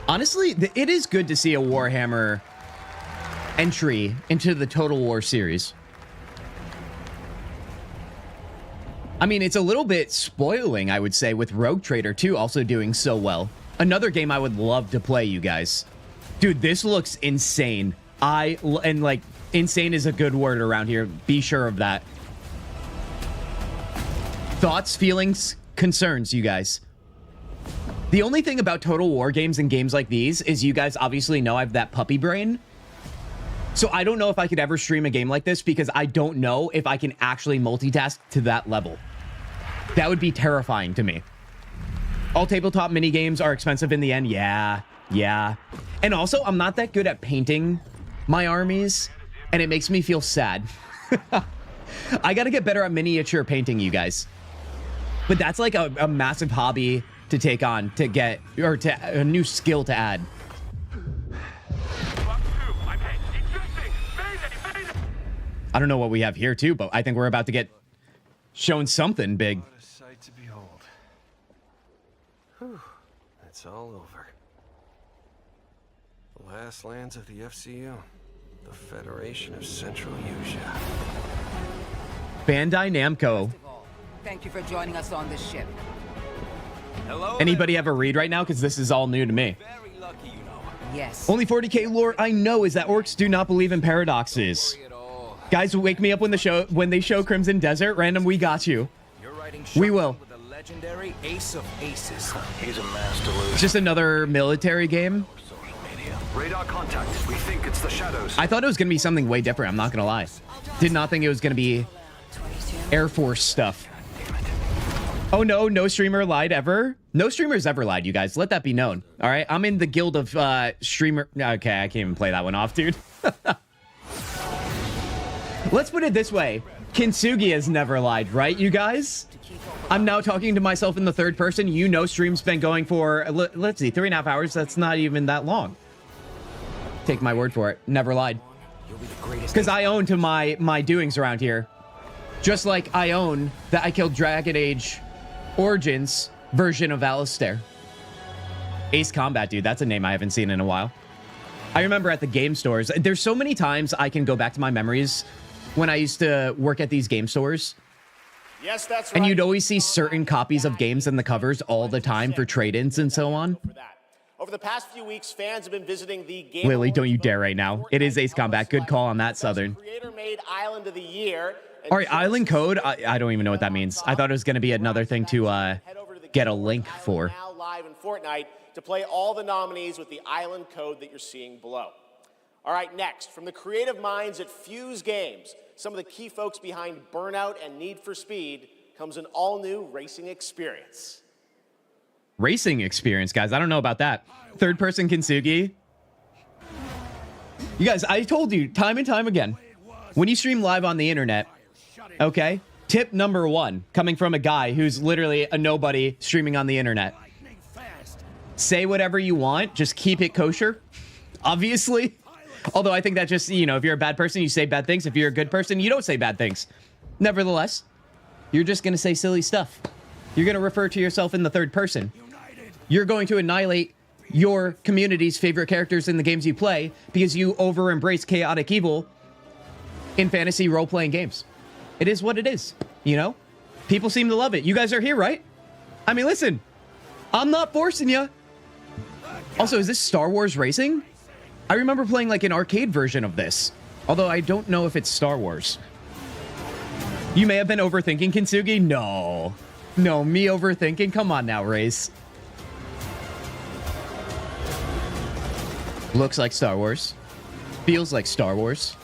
[SPEAKER 2] Honestly, it is good to see a Warhammer entry into the Total War series. I mean, it's a little bit spoiling, I would say, with Rogue Trader 2 also doing so well. Another game I would love to play, you guys. Dude, this looks insane. And like, insane is a good word around here. Be sure of that. Thoughts, feelings, concerns, you guys. The only thing about Total War games and games like these is you guys obviously know I have that puppy brain. So I don't know if I could ever stream a game like this because I don't know if I can actually multitask to that level. That would be terrifying to me. All tabletop mini games are expensive in the end. Yeah. And also, I'm not that good at painting my armies, and it makes me feel sad. I got to get better at miniature painting, you guys. But that's like a massive hobby to take on, to get, or to a new skill to add. I don't know what we have here too, but I think we're about to get shown something big.
[SPEAKER 3] What a sight to behold. Whew, it's all over. The last lands of the FCU, the Federation of Central Asia.
[SPEAKER 2] Bandai Namco.
[SPEAKER 5] Thank you for joining us on this ship.
[SPEAKER 3] Hello.
[SPEAKER 2] Anybody have a read right now? Because this is all new to me.
[SPEAKER 3] Very lucky, you know.
[SPEAKER 5] Yes.
[SPEAKER 2] Only 40k lore I know is that orcs do not believe in paradoxes. Guys, wake me up when they show Crimson Desert. Random, we got you. We will.
[SPEAKER 3] With the legendary Ace of Aces. He's a master loser.
[SPEAKER 2] It's just another military game.
[SPEAKER 3] Radar contact. We think it's the shadows.
[SPEAKER 2] I thought it was going to be something way different. I'm not going to lie. Did not think it was going to be Air Force stuff. Oh no, no streamer lied ever. No streamer's ever lied, you guys. Let that be known. All right, I'm in the guild of streamer. Okay, I can't even play that one off, dude. Let's put it this way. Kintzugi has never lied, right, you guys? I'm now talking to myself in the third person. You know stream's been going for, let's see, 3.5 hours. That's not even that long. Take my word for it. Never lied. Because I own to my doings around here. Just like I own that I killed Dragon Age Origins version of Alistair. Ace Combat, dude. That's a name I haven't seen in a while. I remember at the game stores. There's so many times I can go back to my memories when I used to work at these game stores.
[SPEAKER 14] Yes, that's right.
[SPEAKER 2] And you'd always see certain copies of games in the covers all the time for trade-ins and so on.
[SPEAKER 14] Over the past few weeks, fans have been visiting the game.
[SPEAKER 2] Lily, don't you dare right now. It is Ace Combat. Good call on that, Southern.
[SPEAKER 14] Creator-made Island of the Year.
[SPEAKER 2] All right, Island Code. I don't even know what that means. I thought it was going to be another thing to get a link for.
[SPEAKER 14] Now live in Fortnite to play all the nominees with the Island Code that you're seeing below. All right, next, from the creative minds at Fuse Games, some of the key folks behind Burnout and Need for Speed, comes an all-new racing experience.
[SPEAKER 2] Racing experience, guys. I don't know about that. Third-person Kintzugi. You guys, I told you time and time again, when you stream live on the internet, okay, tip number one, coming from a guy who's literally a nobody streaming on the internet. Say whatever you want, just keep it kosher, obviously. Although I think that just, you know, if you're a bad person, you say bad things. If you're a good person, you don't say bad things. Nevertheless, you're just going to say silly stuff. You're going to refer to yourself in the third person. You're going to annihilate your community's favorite characters in the games you play because you over-embrace chaotic evil in fantasy role-playing games. It is what it is, you know? People seem to love it. You guys are here, right? I mean, listen, I'm not forcing you. Also, is this Star Wars Racing? I remember playing like an arcade version of this, although I don't know if it's Star Wars. You may have been overthinking, Kintzugi. No, me overthinking. Come on now, Race. Looks like Star Wars. Feels like Star Wars.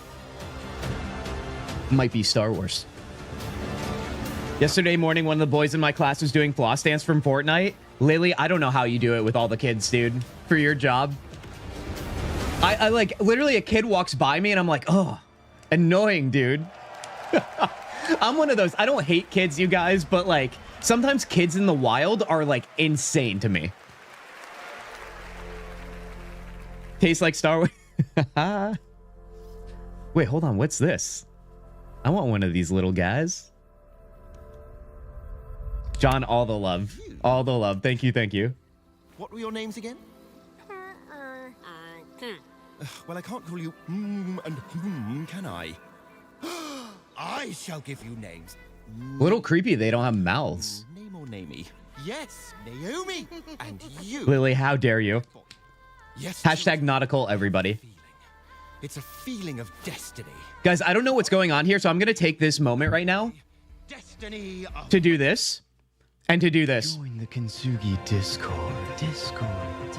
[SPEAKER 2] Might be Star Wars. Yesterday morning, one of the boys in my class was doing floss dance from Fortnite. Lily, I don't know how you do it with all the kids, dude, for your job. I like, literally a kid walks by me and I'm like, oh, annoying, dude. I'm one of those, I don't hate kids, you guys, but like, sometimes kids in the wild are like insane to me. Tastes like Star Wars. Wait, hold on, what's this? I want one of these little guys. John, all the love. All the love. Thank you, thank you.
[SPEAKER 7] What were your names again? Well, I can't call you and can I? I shall give you names.
[SPEAKER 2] A little creepy, they don't have mouths.
[SPEAKER 7] Name or namey? Yes, Naomi. And you.
[SPEAKER 2] Lily, how dare you?
[SPEAKER 7] Yes.
[SPEAKER 2] Hashtag nautical, everybody.
[SPEAKER 7] It's a feeling of destiny.
[SPEAKER 2] Guys, I don't know what's going on here, so I'm going to take this moment right now to do this and to do this.
[SPEAKER 16] Join the Kintzugi Discord.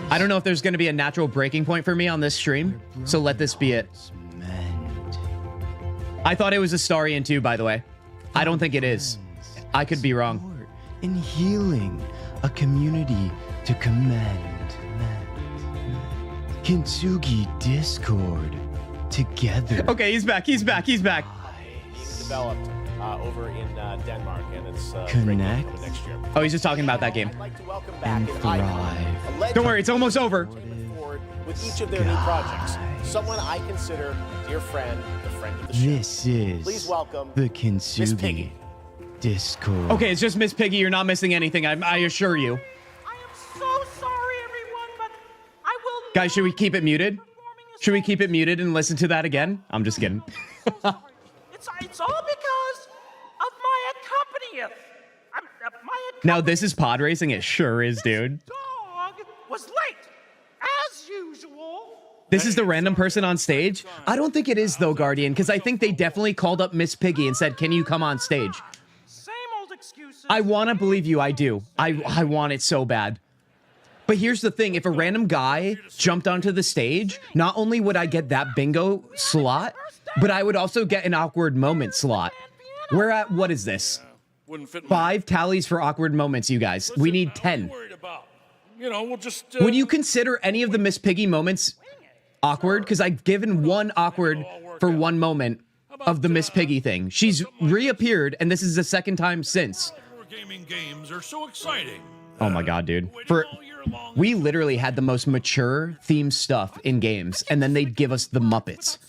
[SPEAKER 2] I don't know if there's going to be a natural breaking point for me on this stream, so let this be it. I thought it was a Starian too, by the way. I don't think it is. I could be wrong.
[SPEAKER 16] In healing, a community to commend. Kintzugi Discord. Together.
[SPEAKER 2] Okay, he's back. Being
[SPEAKER 14] developed over in Denmark, and it's
[SPEAKER 16] Connect.
[SPEAKER 14] next year.
[SPEAKER 2] Oh, he's just talking about that game.
[SPEAKER 14] I'd like to welcome back
[SPEAKER 16] And thrive.
[SPEAKER 2] Don't worry, it's almost over.
[SPEAKER 14] With each of their new projects, someone I consider dear friend, the friend of the show.
[SPEAKER 16] This is
[SPEAKER 14] Please welcome
[SPEAKER 16] the
[SPEAKER 14] Miss
[SPEAKER 16] Kintzugi
[SPEAKER 14] Piggy.
[SPEAKER 16] Discord.
[SPEAKER 2] Okay, it's just Miss Piggy. You're not missing anything. I assure you.
[SPEAKER 17] So sorry, everyone, but I will.
[SPEAKER 2] Guys, should we keep it muted? Should we keep it muted and listen to that again? I'm just kidding.
[SPEAKER 17] It's all because of my accompanist.
[SPEAKER 2] Now, this is pod racing. It sure is, dude.
[SPEAKER 17] Dog was late, as usual.
[SPEAKER 2] This is the random person on stage? I don't think it is, though, Guardian, because I think they definitely called up Miss Piggy and said, can you come on stage?
[SPEAKER 17] Same old excuses.
[SPEAKER 2] I want to believe you. I do. I want it so bad. But here's the thing. If a random guy jumped onto the stage, not only would I get that bingo slot, but I would also get an awkward moment slot. We're at, what is this? 5 tallies for awkward moments, you guys. We need 10.
[SPEAKER 4] You know, we'll just...
[SPEAKER 2] Would you consider any of the Miss Piggy moments awkward? Because I've given one awkward for one moment of the Miss Piggy thing. She's reappeared, and this is the second time since.
[SPEAKER 4] Gaming games are so exciting.
[SPEAKER 2] Oh my god, dude. We literally had the most mature themed stuff in games, and then they'd give us the Muppets.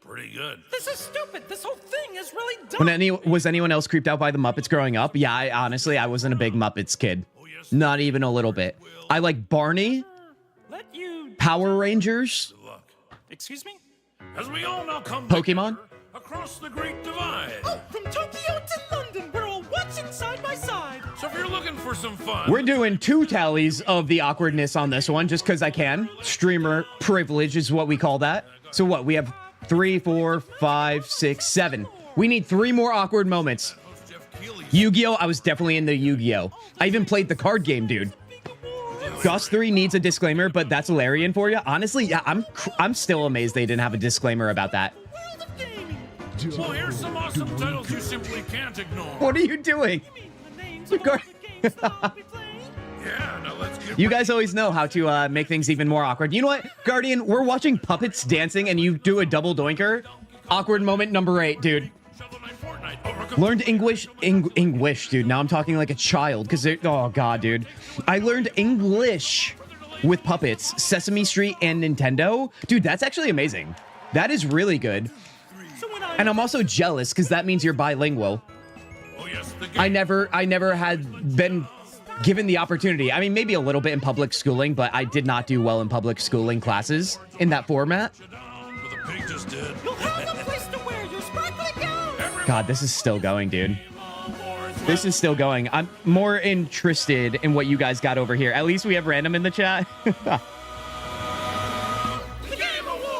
[SPEAKER 4] Pretty good.
[SPEAKER 17] This is stupid. This whole thing is really dumb.
[SPEAKER 2] Was anyone else creeped out by the Muppets growing up? Yeah, honestly, I wasn't a big Muppets kid. Not even a little bit. I like Barney, Power Rangers,
[SPEAKER 17] Excuse me?
[SPEAKER 4] As we all now come
[SPEAKER 2] Pokemon.
[SPEAKER 4] across the Great Divide.
[SPEAKER 17] Oh, from Tokyo to London, we're all
[SPEAKER 15] you're looking for some fun.
[SPEAKER 2] We're doing 2 tallies of the awkwardness on this one just because I can. Streamer privilege is what we call that. So what? We have 3, 4, 5, 6, 7. We need 3 more awkward moments. Yu-Gi-Oh! I was definitely in the Yu-Gi-Oh! I even played the card game, dude. Gus 3 needs a disclaimer, but that's Larian for you. Honestly, yeah, I'm still amazed they didn't have a disclaimer about that.
[SPEAKER 15] Well, here's some awesome titles you simply can't ignore.
[SPEAKER 2] What are you doing? You guys always know how to make things even more awkward. You know what, Guardian? We're watching puppets dancing and you do a double doinker. Awkward moment number 8, dude. Learned English, dude. Now I'm talking like a child because oh god, dude. I learned English with puppets, Sesame Street and Nintendo. Dude, that's actually amazing. That is really good. And I'm also jealous because that means you're bilingual. I never had been given the opportunity. I mean, maybe a little bit in public schooling, but I did not do well in public schooling classes in that format. God, this is still going, dude. This is still going. I'm more interested in what you guys got over here. At least we have random in the chat.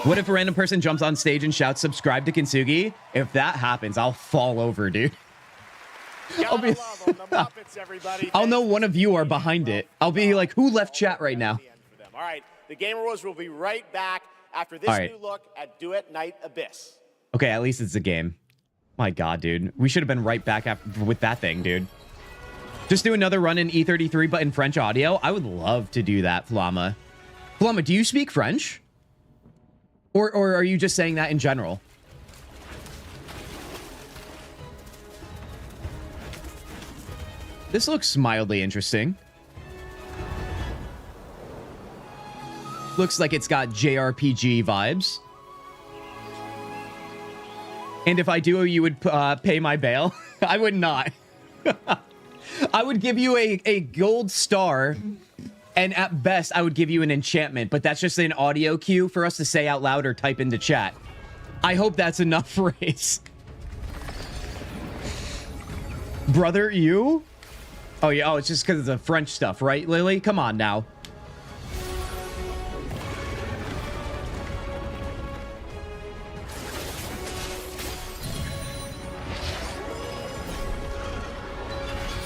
[SPEAKER 2] What if a random person jumps on stage and shouts, subscribe to Kintzugi? If that happens, I'll fall over, dude. I'll know one of you are behind it. I'll be like, who left chat right now?
[SPEAKER 14] All right, the Gamer Wars will be right back after this new look at Duet Night Abyss.
[SPEAKER 2] Okay, at least it's a game. My god, dude. We should have been right back with that thing, dude. Just do another run in E33, but in French audio. I would love to do that, Flama. Flama, do you speak French? Or are you just saying that in general? This looks mildly interesting. Looks like it's got JRPG vibes. And if I do, you would pay my bail? I would not. I would give you a gold star, and at best, I would give you an enchantment, but that's just an audio cue for us to say out loud or type into chat. I hope that's enough phrase. Brother, you? Oh, yeah. Oh, it's just because of the French stuff, right, Lily? Come on now.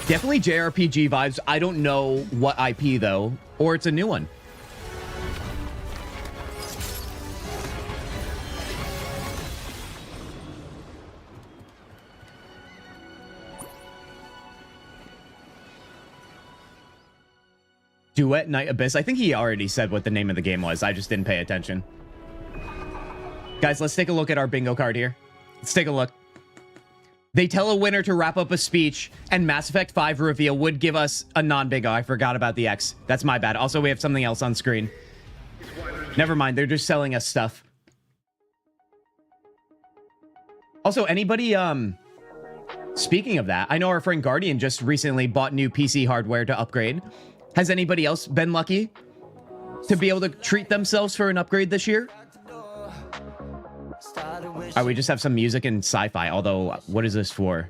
[SPEAKER 2] Definitely JRPG vibes. I don't know what IP, though. Or it's a new one. Duet Night Abyss. I think he already said what the name of the game was. I just didn't pay attention. Guys, let's take a look at our bingo card here. Let's take a look. They tell a winner to wrap up a speech, and Mass Effect 5 reveal would give us a non-bingo. I forgot about the X. That's my bad. Also, we have something else on screen. Never mind. They're just selling us stuff. Also, anybody, speaking of that, I know our friend Guardian just recently bought new PC hardware to upgrade. Has anybody else been lucky to be able to treat themselves for an upgrade this year? We just have some music and sci-fi, although what is this for?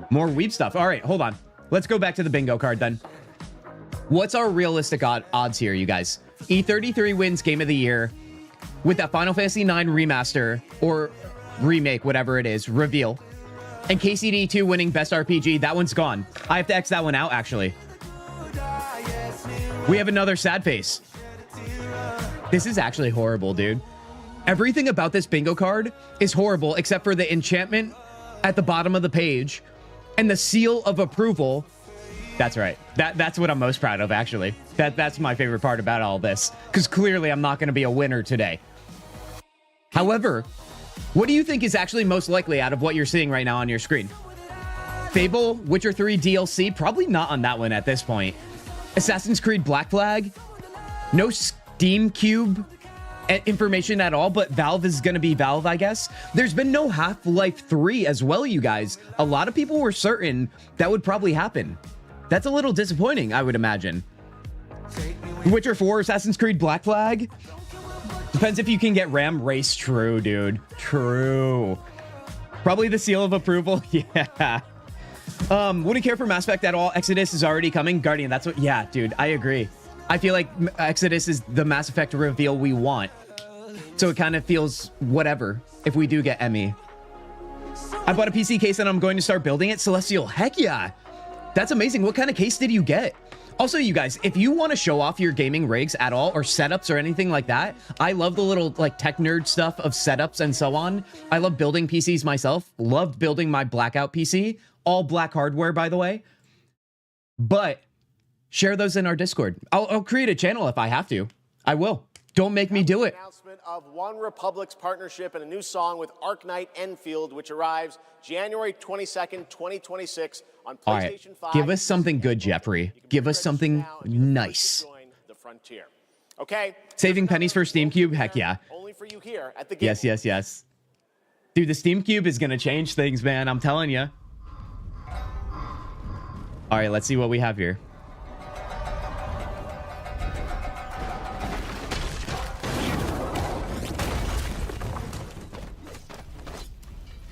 [SPEAKER 2] More weeb stuff. All right, hold on. Let's go back to the bingo card then. What's our realistic odds here, you guys? E33 wins Game of the Year with that Final Fantasy IX remaster or remake, whatever it is, reveal. And KCD 2 winning Best RPG. That one's gone. I have to X that one out, actually. We have another sad face. This is actually horrible, dude. Everything about this bingo card is horrible except for the enchantment at the bottom of the page and the seal of approval. That's right. That's what I'm most proud of, actually. That's my favorite part about all this, because clearly I'm not going to be a winner today. However, what do you think is actually most likely out of what you're seeing right now on your screen? Fable, Witcher 3 DLC? Probably not on that one at this point. Assassin's Creed Black Flag? No Steam Cube information at all, but Valve is going to be Valve, I guess. There's been no Half-Life 3 as well, you guys. A lot of people were certain that would probably happen. That's a little disappointing, I would imagine. Witcher 4, Assassin's Creed Black Flag? Depends if you can get RAM race. True, dude. True. Probably the seal of approval. Yeah. Wouldn't care for Mass Effect at all. Exodus is already coming. Guardian, that's what... Yeah, dude, I agree. I feel like Exodus is the Mass Effect reveal we want. So it kind of feels whatever if we do get Emmy. I bought a PC case and I'm going to start building it. Celestial, heck yeah. That's amazing. What kind of case did you get? Also, you guys, if you want to show off your gaming rigs at all or setups or anything like that, I love the little like tech nerd stuff of setups and so on. I love building PCs myself. Loved building my Blackout PC. All black hardware, by the way. But share those in our Discord. I'll create a channel if I have to. I will. Don't make me do it.
[SPEAKER 14] Announcement of One Republic's partnership and a new song with Arknight Enfield, which arrives January 22nd, 2026 on PlayStation
[SPEAKER 2] All right.
[SPEAKER 14] 5.
[SPEAKER 2] Give us something good, Jeffrey. Give us something nice.
[SPEAKER 14] Join the frontier. Okay.
[SPEAKER 2] Saving pennies for Steam Cube? Heck yeah.
[SPEAKER 14] Only for you here at the game.
[SPEAKER 2] Yes, yes, yes. Dude, the Steam Cube is going to change things, man. I'm telling you. All right, let's see what we have here.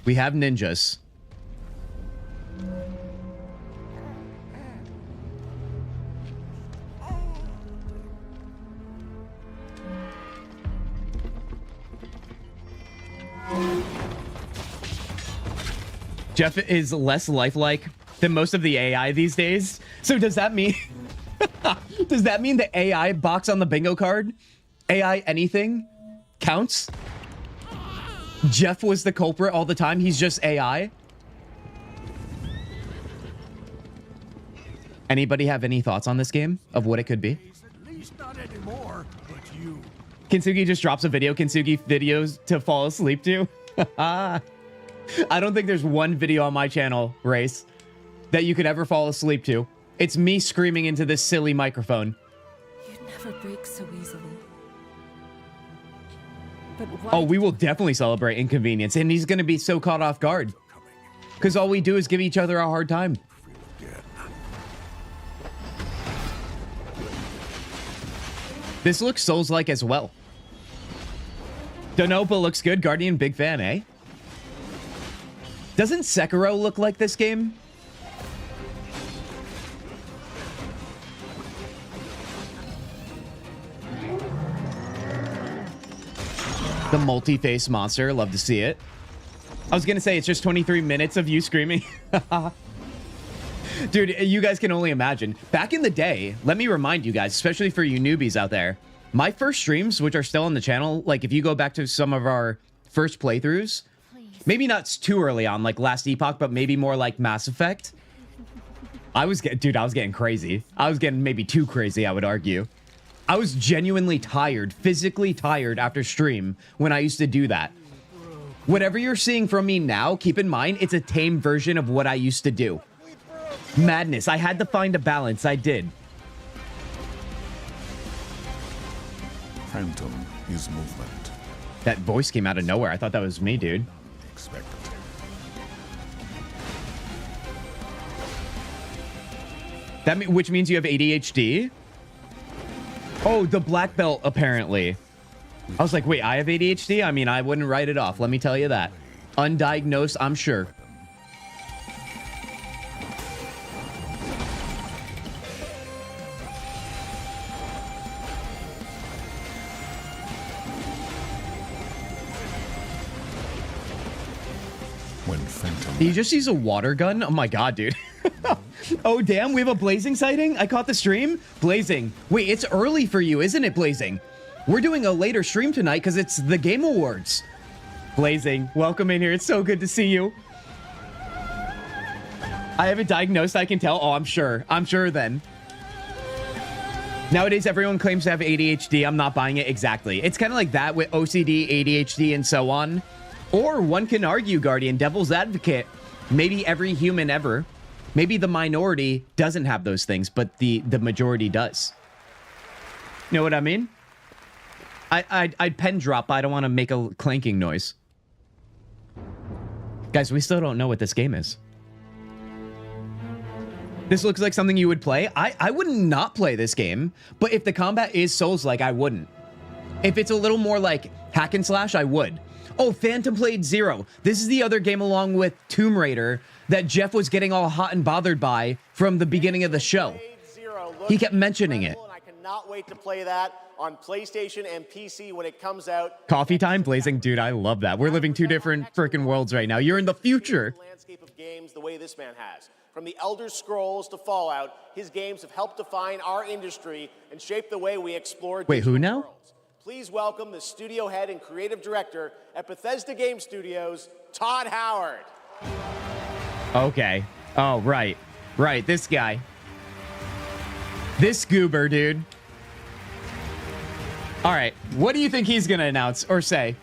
[SPEAKER 2] We have ninjas. Jeff is less lifelike than most of the AI these days. So does that mean does that mean the AI box on the bingo card, AI anything, counts? Jeff was the culprit all the time. He's just AI. Anybody have any thoughts on this game of what it could be?
[SPEAKER 15] At least not anymore, but you.
[SPEAKER 2] Kintzugi just drops a video. Kintzugi videos to fall asleep to. I don't think there's one video on my channel, Race, that you could ever fall asleep to. It's me screaming into this silly microphone.
[SPEAKER 23] You'd never break so easily. But why?
[SPEAKER 2] Oh, we will definitely celebrate inconvenience, and he's going to be so caught off guard. Because all we do is give each other a hard time. This looks Souls-like as well. Donopa looks good. Guardian, big fan, eh? Doesn't Sekiro look like this game? The multi-face monster. Love to see it. I was going to say, it's just 23 minutes of you screaming. Dude, you guys can only imagine. Back in the day, let me remind you guys, especially for you newbies out there, my first streams, which are still on the channel, like if you go back to some of our first playthroughs, maybe not too early on, like Last Epoch, but maybe more like Mass Effect. I was getting crazy. I was getting maybe too crazy, I would argue. I was genuinely tired, physically tired after stream when I used to do that. Whatever you're seeing from me now, keep in mind, it's a tame version of what I used to do. Madness. I had to find a balance. I did.
[SPEAKER 18] Phantom is movement.
[SPEAKER 2] That voice came out of nowhere. I thought that was me, dude.
[SPEAKER 18] Expected.
[SPEAKER 2] Which means you have ADHD? Oh, the black belt, apparently. I was like, wait, I have ADHD? I mean, I wouldn't write it off. Let me tell you that. Undiagnosed, I'm sure. Did you just use a water gun? Oh my god, dude. Oh, damn, we have a Blazing sighting? I caught the stream? Blazing. Wait, it's early for you, isn't it, Blazing? We're doing a later stream tonight because it's the Game Awards. Blazing, welcome in here. It's so good to see you. I have it diagnosed, I can tell. Oh, I'm sure. I'm sure then. Nowadays, everyone claims to have ADHD. I'm not buying it exactly. It's kind of like that with OCD, ADHD, and so on. Or one can argue, Guardian, devil's advocate, maybe every human ever, maybe the minority doesn't have those things, but the majority does. You know what I mean? I'd pen drop, but I don't want to make a clanking noise. Guys, we still don't know what this game is. This looks like something you would play. I would not play this game, but if the combat is Souls-like, I wouldn't. If it's a little more like hack and slash, I would. Oh, Phantom Blade Zero. This is the other game along with Tomb Raider that Jeff was getting all hot and bothered by from the beginning of the show. He kept mentioning it.
[SPEAKER 14] I cannot wait to play that on PlayStation and PC when it comes out.
[SPEAKER 2] Coffee time, Blazing. Dude, I love that. We're living two different freaking worlds right now. You're in the future.
[SPEAKER 14] Landscape of games the way this man has. From the Elder Scrolls to Fallout, his games have helped define our industry and shape the way we explore.
[SPEAKER 2] Wait, who now?
[SPEAKER 14] Worlds. Please welcome the studio head and creative director at Bethesda Game Studios, Todd Howard.
[SPEAKER 2] Okay. Oh, right. Right, this guy. This goober, dude. All right, what do you think he's gonna announce or say?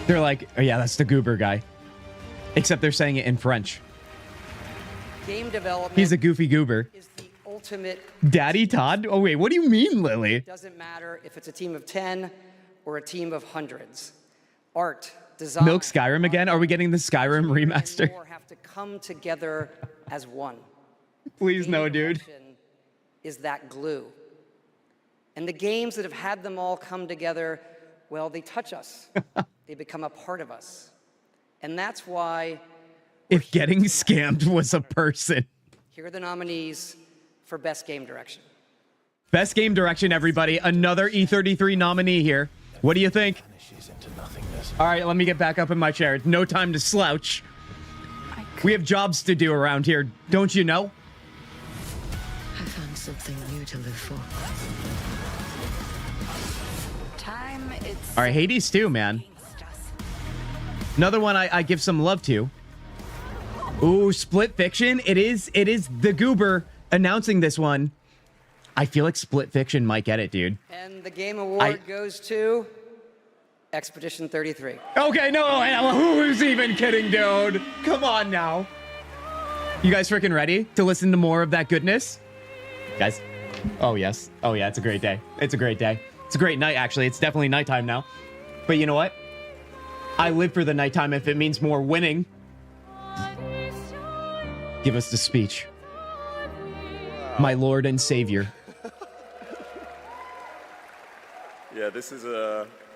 [SPEAKER 2] They're like, oh yeah, that's the goober guy. Except they're saying it in French.
[SPEAKER 1] Game development.
[SPEAKER 2] He's a goofy goober.
[SPEAKER 1] Is the ultimate.
[SPEAKER 2] Daddy Todd? Oh wait, what do you mean, Lily?
[SPEAKER 1] It doesn't matter if it's a team of 10 or a team of hundreds. Art, design.
[SPEAKER 2] Milk Skyrim again? Are we getting the Skyrim remaster?
[SPEAKER 1] More have to come together as one.
[SPEAKER 2] Please no, dude.
[SPEAKER 1] Is that glue. And the games that have had them all come together, well, they touch us. They become a part of us. And that's why...
[SPEAKER 2] If getting scammed was a person.
[SPEAKER 1] Here are the nominees for Best Game Direction.
[SPEAKER 2] Best Game Direction, everybody. Another E33 nominee here. What do you think? All right, let me get back up in my chair. No time to slouch. We have jobs to do around here, don't you know?
[SPEAKER 19] I found something new to live for.
[SPEAKER 2] All right, Hades too, man. Another one I give some love to. Ooh, Split Fiction. It is the goober announcing this one. I feel like Split Fiction might get it, dude.
[SPEAKER 1] And the game award goes to Expedition 33.
[SPEAKER 2] Okay, no, who's even kidding, dude? Come on now. You guys freaking ready to listen to more of that goodness? Guys, oh yes. Oh yeah, it's a great day. It's a great day. It's a great night, actually. It's definitely nighttime now. But you know what? I live for the nighttime if it means more winning. Give us the speech. My Lord and Savior.
[SPEAKER 21] Yeah, this is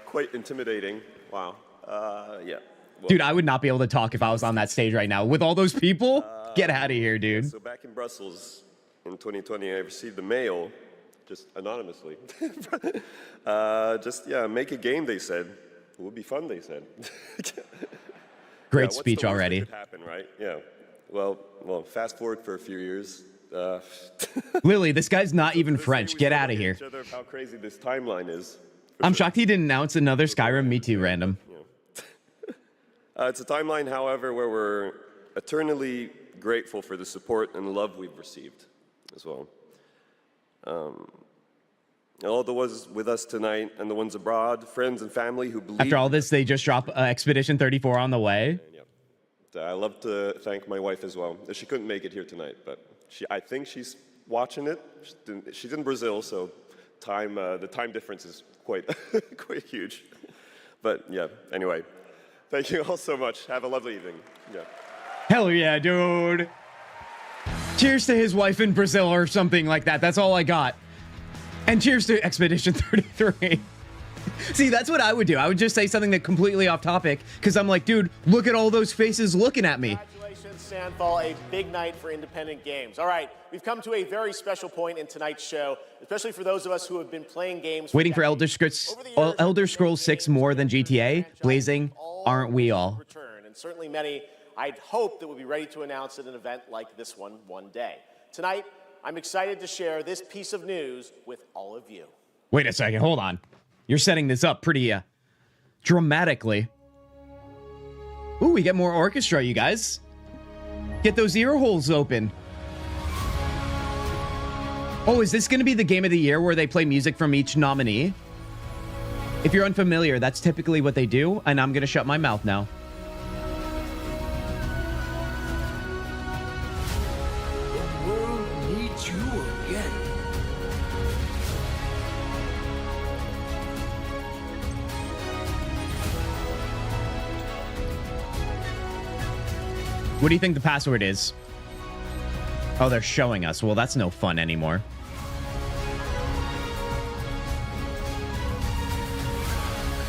[SPEAKER 21] quite intimidating. Wow. Yeah. Well,
[SPEAKER 2] dude, I would not be able to talk if I was on that stage right now. With all those people, get out of here, dude.
[SPEAKER 21] So back in Brussels in 2020, I received a mail, just anonymously. Make a game, they said. It would be fun, they said.
[SPEAKER 2] Great speech already.
[SPEAKER 21] Could happen, right? Yeah. Well, fast forward for a few years.
[SPEAKER 2] Lily, this guy's not even French. Get out of here.
[SPEAKER 21] Each other how crazy this timeline is.
[SPEAKER 2] I'm shocked he didn't announce another Skyrim Me Too random.
[SPEAKER 21] It's a timeline, however, where we're eternally grateful for the support and love we've received as well. All the ones with us tonight and the ones abroad, friends and family who believe.
[SPEAKER 2] After all this, they just drop Expedition 34 on the way.
[SPEAKER 21] I love to thank my wife as well. She couldn't make it here tonight, but I think she's watching it. She's in Brazil, so the time difference is quite quite huge. But yeah, anyway, thank you all so much. Have a lovely evening. Yeah.
[SPEAKER 2] Hell yeah, dude. Cheers to his wife in Brazil or something like that. That's all I got. And cheers to Expedition 33. See, that's what I would do. I would just say something that completely off topic because I'm like, dude, look at all those faces looking at me.
[SPEAKER 14] Congratulations, Sandfall. A big night for independent games. All right, we've come to a very special point in tonight's show, especially for those of us who have been playing games.
[SPEAKER 2] Waiting for Elder Scrolls 6 more than GTA. Blazing, aren't we all?
[SPEAKER 14] Return, and certainly many I'd hope that we'll be ready to announce at an event like this one day. Tonight, I'm excited to share this piece of news with all of you.
[SPEAKER 2] Wait a second, hold on. You're setting this up pretty dramatically. Ooh, we get more orchestra, you guys. Get those ear holes open. Oh, is this going to be the game of the year where they play music from each nominee? If you're unfamiliar, that's typically what they do, and I'm going to shut my mouth now. What do you think the password is? Oh, they're showing us. Well, that's no fun anymore.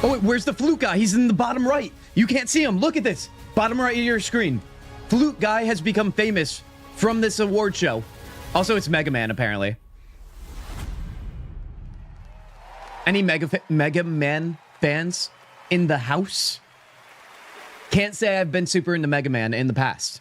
[SPEAKER 2] Oh, wait, where's the flute guy? He's in the bottom right. You can't see him. Look at this. Bottom right of your screen. Flute guy has become famous from this award show. Also, it's Mega Man, apparently. Any Mega Man fans in the house? Can't say I've been super into Mega Man in the past.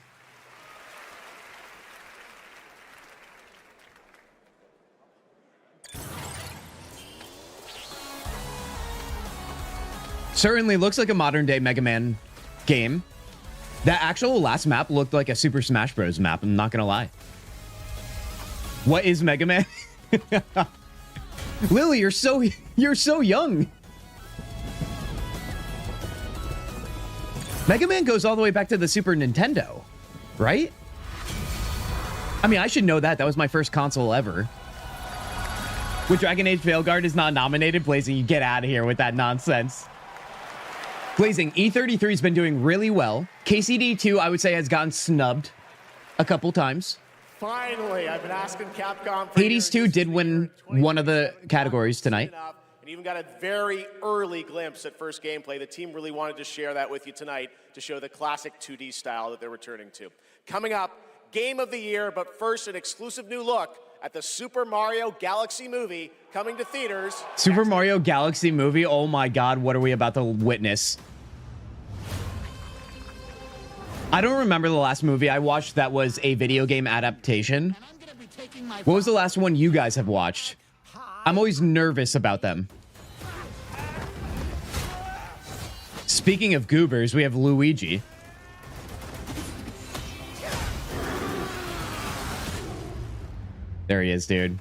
[SPEAKER 2] Certainly looks like a modern day Mega Man game. That actual last map looked like a Super Smash Bros. Map, I'm not gonna lie. What is Mega Man? Lily, you're so young. Mega Man goes all the way back to the Super Nintendo, right? I mean, I should know that. That was my first console ever. With Dragon Age Veilguard is not nominated, Blazing, you get out of here with that nonsense. Blazing, E33's been doing really well. KCD2, I would say, has gotten snubbed a couple times.
[SPEAKER 14] Finally, I've been asking Capcom for
[SPEAKER 2] Hades 2 did win one of the categories tonight.
[SPEAKER 14] And even got a very early glimpse at first gameplay. The team really wanted to share that with you tonight to show the classic 2D style that they're returning to. Coming up, Game of the Year, but first an exclusive new look at the Super Mario Galaxy movie coming to theaters.
[SPEAKER 2] Super Mario Galaxy movie, oh my god, what are we about to witness? I don't remember the last movie I watched that was a video game adaptation. What was the last one you guys have watched? I'm always nervous about them. Speaking of goobers, we have Luigi. There he is, dude.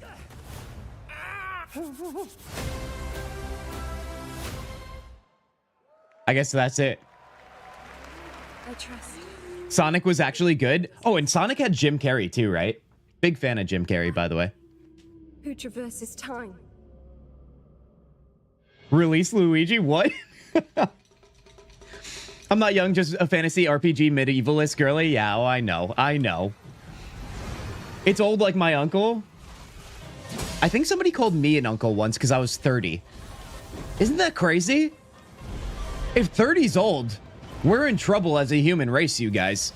[SPEAKER 2] I guess that's it.
[SPEAKER 9] I trust.
[SPEAKER 2] Sonic was actually good. Oh, and Sonic had Jim Carrey too, right? Big fan of Jim Carrey, by the way.
[SPEAKER 9] Who traverses time?
[SPEAKER 2] Release Luigi? What? I'm not young, just a fantasy RPG medievalist girly. Yeah, oh, I know. I know. It's old like my uncle. I think somebody called me an uncle once because I was 30. Isn't that crazy? If 30's old, we're in trouble as a human race, you guys.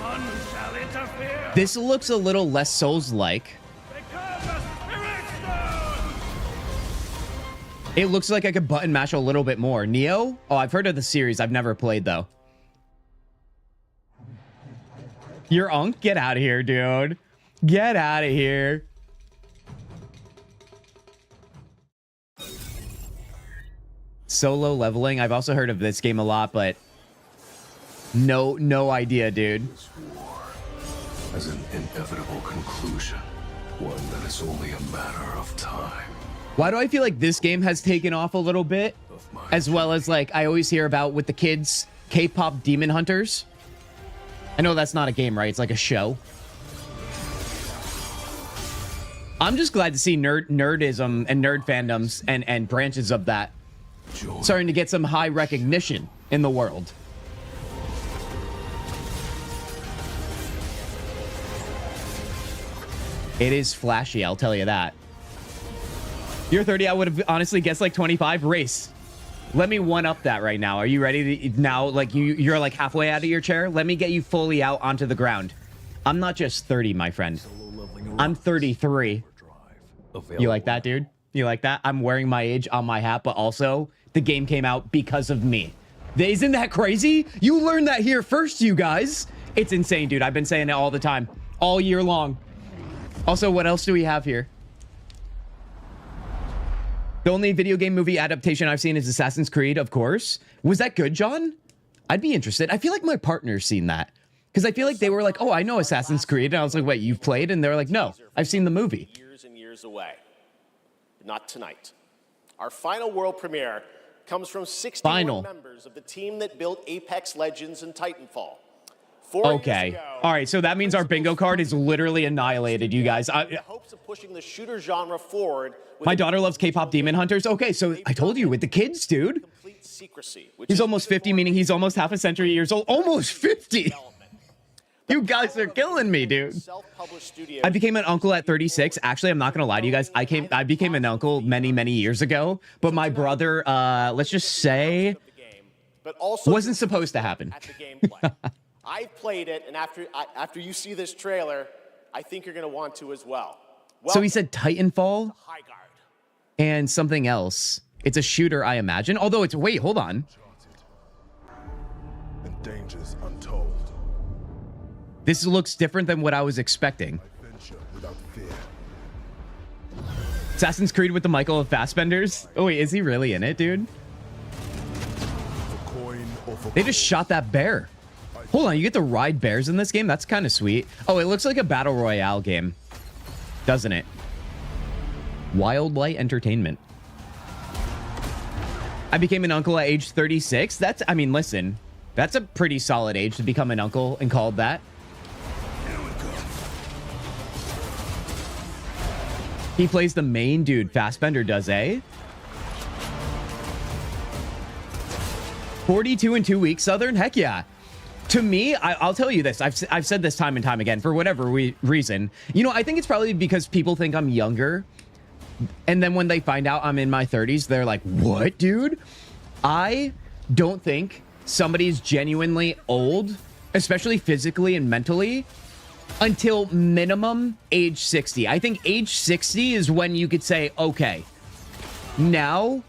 [SPEAKER 15] None shall interfere.
[SPEAKER 2] This looks a little less Souls-like. It looks like I could button mash a little bit more. Neo? Oh, I've heard of the series. I've never played, though. Your unk? Get out of here, dude. Get out of here. Solo leveling. I've also heard of this game a lot, but no idea, dude.
[SPEAKER 18] This war has an inevitable conclusion, one that is only a matter of time.
[SPEAKER 2] Why do I feel like this game has taken off a little bit? As well as, like, I always hear about with the kids, K-pop Demon Hunters. I know that's not a game, right? It's like a show. I'm just glad to see nerdism and nerd fandoms and branches of that starting to get some high recognition in the world. It is flashy, I'll tell you that. You're 30, I would have honestly guessed like 25. Race. Let me one up that right now. Are you ready to now? Like you're like halfway out of your chair. Let me get you fully out onto the ground. I'm not just 30, my friend. I'm 33. You like that, dude? You like that? I'm wearing my age on my hat, but also the game came out because of me. Isn't that crazy? You learned that here first, you guys. It's insane, dude. I've been saying it all the time, all year long. Also, what else do we have here? The only video game movie adaptation I've seen is Assassin's Creed, of course. Was that good, John? I'd be interested. I feel like my partner's seen that. Because I feel like they were like, oh, I know Assassin's Creed. And I was like, wait, you've played? And they're like, no, I've seen the movie.
[SPEAKER 14] Years and years away. Not tonight. Our final world premiere comes from 61 members of the team that built Apex Legends and Titanfall. 4 years ago,
[SPEAKER 2] All right, so that means our bingo card is literally annihilated, you guys.
[SPEAKER 14] in the hopes of pushing the shooter genre forward with
[SPEAKER 2] My daughter loves K-pop Demon Hunters. Okay, so I told you, with the kids, dude.
[SPEAKER 14] complete secrecy.
[SPEAKER 2] He's almost 50, meaning he's almost half a century years old. Almost 50! You guys are killing me, dude. I became an uncle at 36. Actually, I'm not gonna lie to you guys. I became an uncle many years ago, but my brother, let's just say, wasn't supposed to happen.
[SPEAKER 14] I've played it, and after you see this trailer, I think you're gonna want to as well.
[SPEAKER 2] So he said Titanfall and something else. It's a shooter, I imagine. Although it's wait, hold on.
[SPEAKER 18] And dangers untold.
[SPEAKER 2] This looks different than what I was expecting. Assassin's Creed with the Michael Fassbenders. Oh wait, is he really in it, dude? They just shot that bear. Hold on, you get to ride bears in this game? That's kind of sweet. Oh, it looks like a battle royale game, doesn't it? Wildlight Entertainment. I became an uncle at age 36. That's, I mean, listen, that's a pretty solid age to become an uncle and called that. He plays the main dude. Fassbender does, eh? 42 in 2 weeks, Southern? Heck yeah. To me, I'll tell you this. I've said this time and time again for whatever reason. You know, I think it's probably because people think I'm younger. And then when they find out I'm in my 30s, they're like, what, dude? I don't think somebody's genuinely old, especially physically and mentally, until minimum age 60. I think age 60 is when you could say, okay, now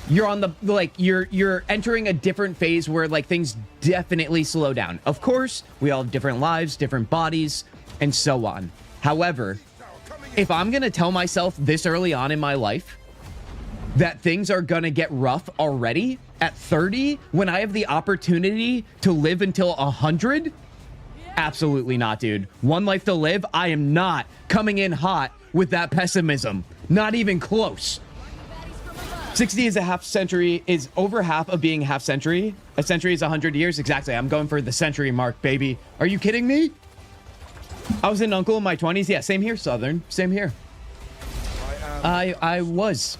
[SPEAKER 2] you're on the, like, you're entering a different phase where, like, things definitely slow down. Of course, we all have different lives, different bodies, and so on. However, if I'm gonna tell myself this early on in my life that things are gonna get rough already at 30 when I have the opportunity to live until 100, absolutely not, dude. One life to live. I am not coming in hot with that pessimism. Not even close. 60 is a half century, is over half of being a half century. A century is 100 years. Exactly. I'm going for the century mark, baby. Are you kidding me? I was an uncle in my 20s. Yeah, same here, Southern. Same here. I was.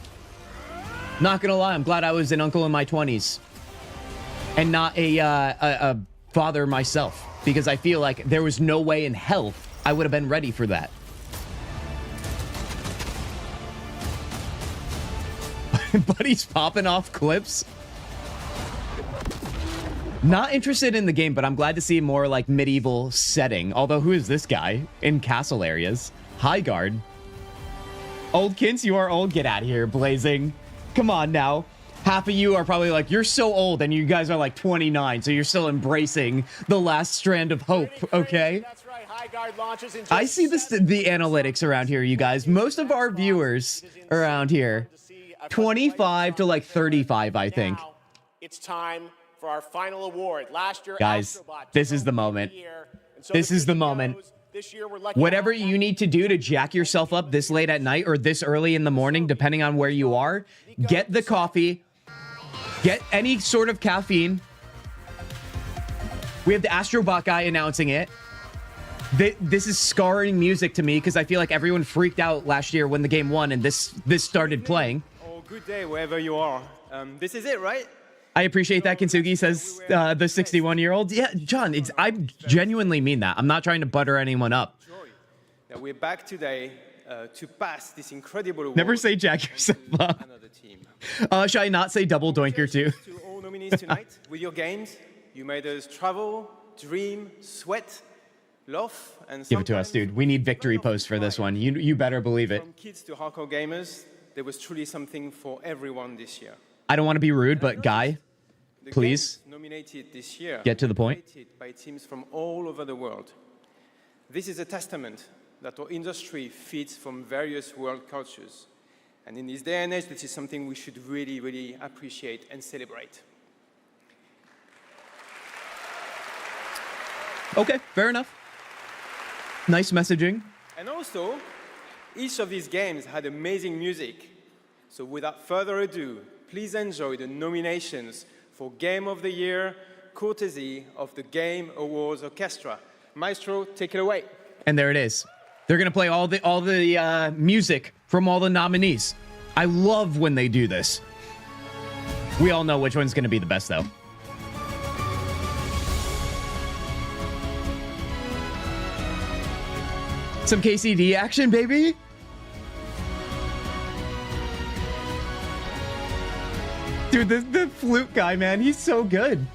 [SPEAKER 2] Not gonna lie, I'm glad I was an uncle in my 20s. And not a father myself. Because I feel like there was no way in hell I would have been ready for that. But he's popping off clips. Not interested in the game, but I'm glad to see more like medieval setting. Although, who is this guy in castle areas? High guard. Old Kints, you are old. Get out of here, Blazing. Come on now. Half of you are probably like, you're so old, and you guys are like 29, so you're still embracing the last strand of hope, okay?
[SPEAKER 14] That's right. High guard launches in
[SPEAKER 2] I see the analytics around here, you guys. Most of our viewers around here, 25 to like 35, I think.
[SPEAKER 14] Now, it's time for our final award. Last year,
[SPEAKER 2] guys, this is the moment. This is the moment. Whatever you need to do to jack yourself up this late at night or this early in the morning, depending on where you are, get the coffee, get any sort of caffeine. We have the Astrobot guy announcing it. This is scarring music to me because I feel like everyone freaked out last year when the game won and this started playing.
[SPEAKER 6] Oh, good day wherever you are. This is it, right?
[SPEAKER 2] I appreciate that, Kintzugi, says the 61-year-old. Yeah, John, I genuinely mean that. I'm not trying to butter anyone up.
[SPEAKER 6] Yeah, we're back today to pass this incredible award.
[SPEAKER 2] Never say jack yourself up. Should I not say double doinker too?
[SPEAKER 6] To all nominees tonight, with your games, you made us travel, dream, sweat, laugh, and
[SPEAKER 2] give it to us, dude. We need victory posts for this one. You better believe it.
[SPEAKER 6] From kids to hardcore gamers, there was truly something for everyone this year.
[SPEAKER 2] I don't want to be rude, but Guy, please
[SPEAKER 6] nominated this year,
[SPEAKER 2] get to the point.
[SPEAKER 6] By teams from all over the world. This is a testament that our industry feeds from various world cultures. And in this day and age, this is something we should really, really appreciate and celebrate.
[SPEAKER 2] Okay, fair enough. Nice messaging.
[SPEAKER 6] And also, each of these games had amazing music. So without further ado, please enjoy the nominations for Game of the Year, courtesy of the Game Awards Orchestra. Maestro, take it away.
[SPEAKER 2] And there it is. They're gonna play all the music from all the nominees. I love when they do this. We all know which one's gonna be the best, though. Some KCD action, baby. Dude, the flute guy, man, he's so good.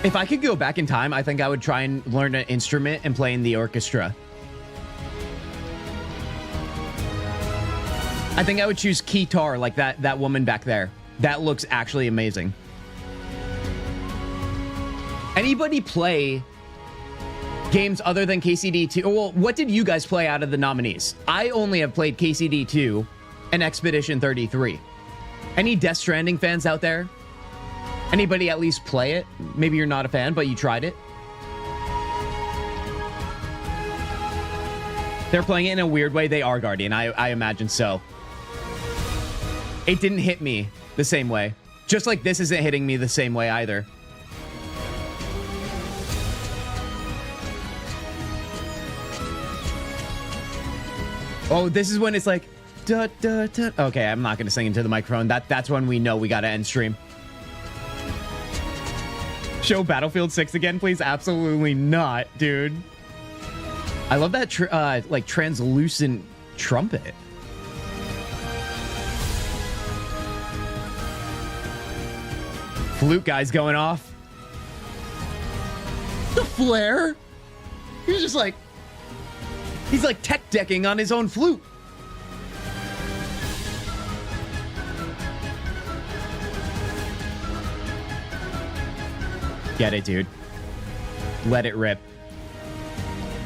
[SPEAKER 2] If I could go back in time, I think I would try and learn an instrument and play in the orchestra. I think I would choose guitar like that woman back there. That looks actually amazing. Anybody play games other than KCD 2? Well, what did you guys play out of the nominees? I only have played KCD 2 and Expedition 33. Any Death Stranding fans out there? Anybody at least play it? Maybe you're not a fan, but you tried it. They're playing it in a weird way. They are, Guardian. I imagine so. It didn't hit me the same way. Just like this isn't hitting me the same way either. Oh, this is when it's like, da, da, da. Okay, I'm not going to sing into the microphone. That's when we know we got to end stream. Show Battlefield 6 again, please? Absolutely not, dude. I love that, like, translucent trumpet. Flute guy's going off. The flare? He's just like... He's like tech decking on his own flute. Get it, dude. Let it rip.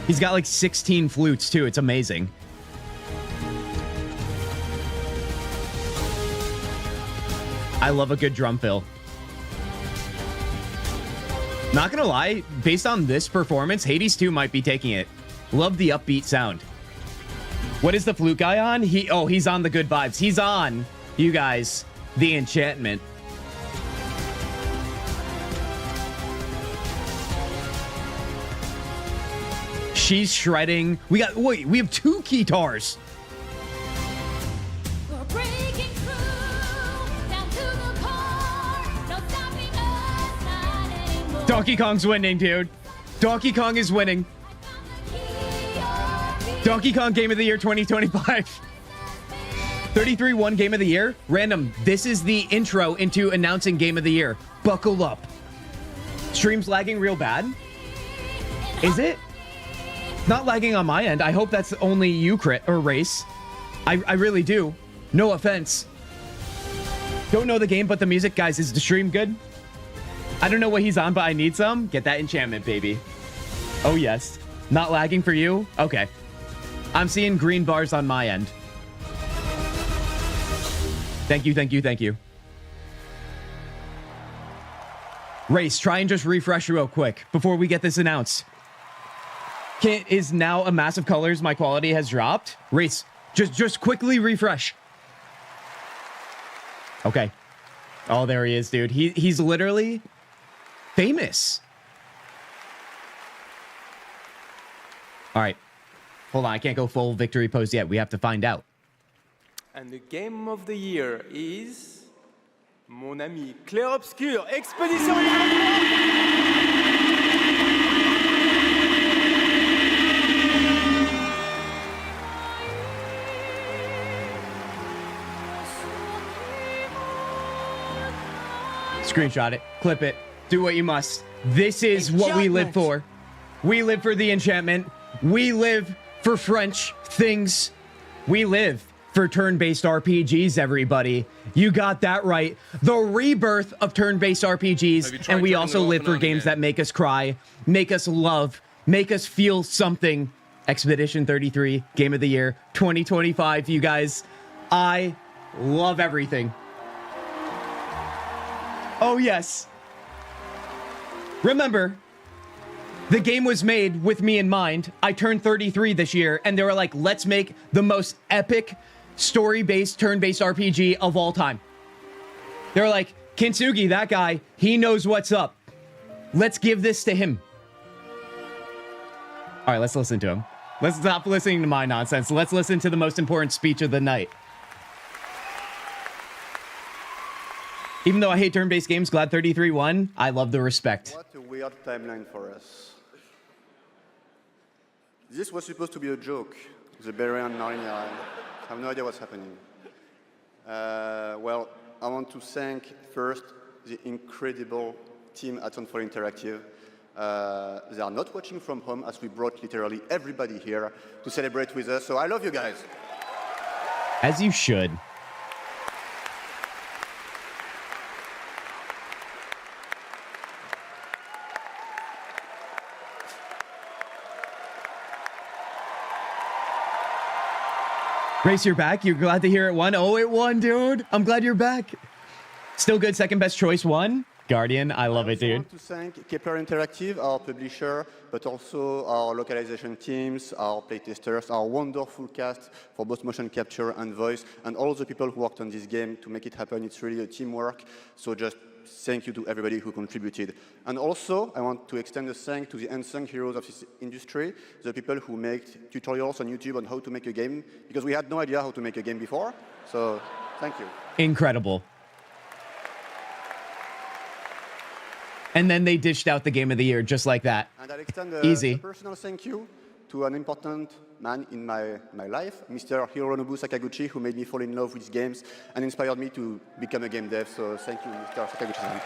[SPEAKER 2] He's got like 16 flutes, too. It's amazing. I love a good drum fill. Not gonna lie, based on this performance, Hades 2 might be taking it. Love the upbeat sound. What is the flute guy on? He's on the good vibes. He's on, you guys, the enchantment. She's shredding. We have 2 guitars. Donkey Kong's winning, dude. Donkey Kong is winning. Donkey Kong Game of the Year 2025. 33 won Game of the Year. Random, this is the intro into announcing Game of the Year. Buckle up. Stream's lagging real bad. Is it? Not lagging on my end. I hope that's only you, Crit, or Race. I really do. No offense. Don't know the game, but the music, guys. Is the stream good? I don't know what he's on, but I need some. Get that enchantment, baby. Oh, yes. Not lagging for you? Okay. I'm seeing green bars on my end. Thank you, thank you, thank you. Race, try and just refresh real quick before we get this announced. Kit is now a mass of colors. My quality has dropped. Race, just quickly refresh. Okay. Oh, there he is, dude. He's literally famous. All right. Hold on. I can't go full victory pose yet. We have to find out.
[SPEAKER 6] And the game of the year is mon ami Clair Obscur, Expedition.
[SPEAKER 2] Screenshot it, clip it, do what you must. This is what we live for. We live for the enchantment. We live for French things. We live for turn-based RPGs, everybody. You got that right. The rebirth of turn-based RPGs. And we also live for games that make us cry, make us love, make us feel something. Expedition 33, Game of the Year 2025, you guys. I love everything. Oh, yes. Remember, the game was made with me in mind. I turned 33 this year, and they were like, let's make the most epic story-based, turn-based RPG of all time. They were like, Kintzugi, that guy, he knows what's up. Let's give this to him. All right, let's listen to him. Let's stop listening to my nonsense. Let's listen to the most important speech of the night. Even though I hate turn-based games, glad 33 won. I love the respect.
[SPEAKER 8] What a weird timeline for us. This was supposed to be a joke. The Larian and Larian. I have no idea what's happening. Well, I want to thank first the incredible team at Unfold Interactive. They are not watching from home as we brought literally everybody here to celebrate with us. So I love you guys.
[SPEAKER 2] As you should. Grace, you're back. You're glad to hear it won. Oh, it won, dude. I'm glad you're back. Still good. Second best choice won. Guardian, I love it, dude.
[SPEAKER 8] I want to thank Kepler Interactive, our publisher, but also our localization teams, our playtesters, our wonderful cast for both motion capture and voice, and all the people who worked on this game to make it happen. It's really a teamwork. So just thank you to everybody who contributed. And also, I want to extend a thank to the unsung heroes of this industry, the people who make tutorials on YouTube on how to make a game, because we had no idea how to make a game before. So thank you.
[SPEAKER 2] Incredible. And then they dished out the game of the year just like that.
[SPEAKER 8] And I'll extend
[SPEAKER 2] Easy.
[SPEAKER 8] a personal thank you to an important man in my life, Mr. Hironobu Sakaguchi, who made me fall in love with games and inspired me to become a game dev. So thank you, Mr. Sakaguchi-san.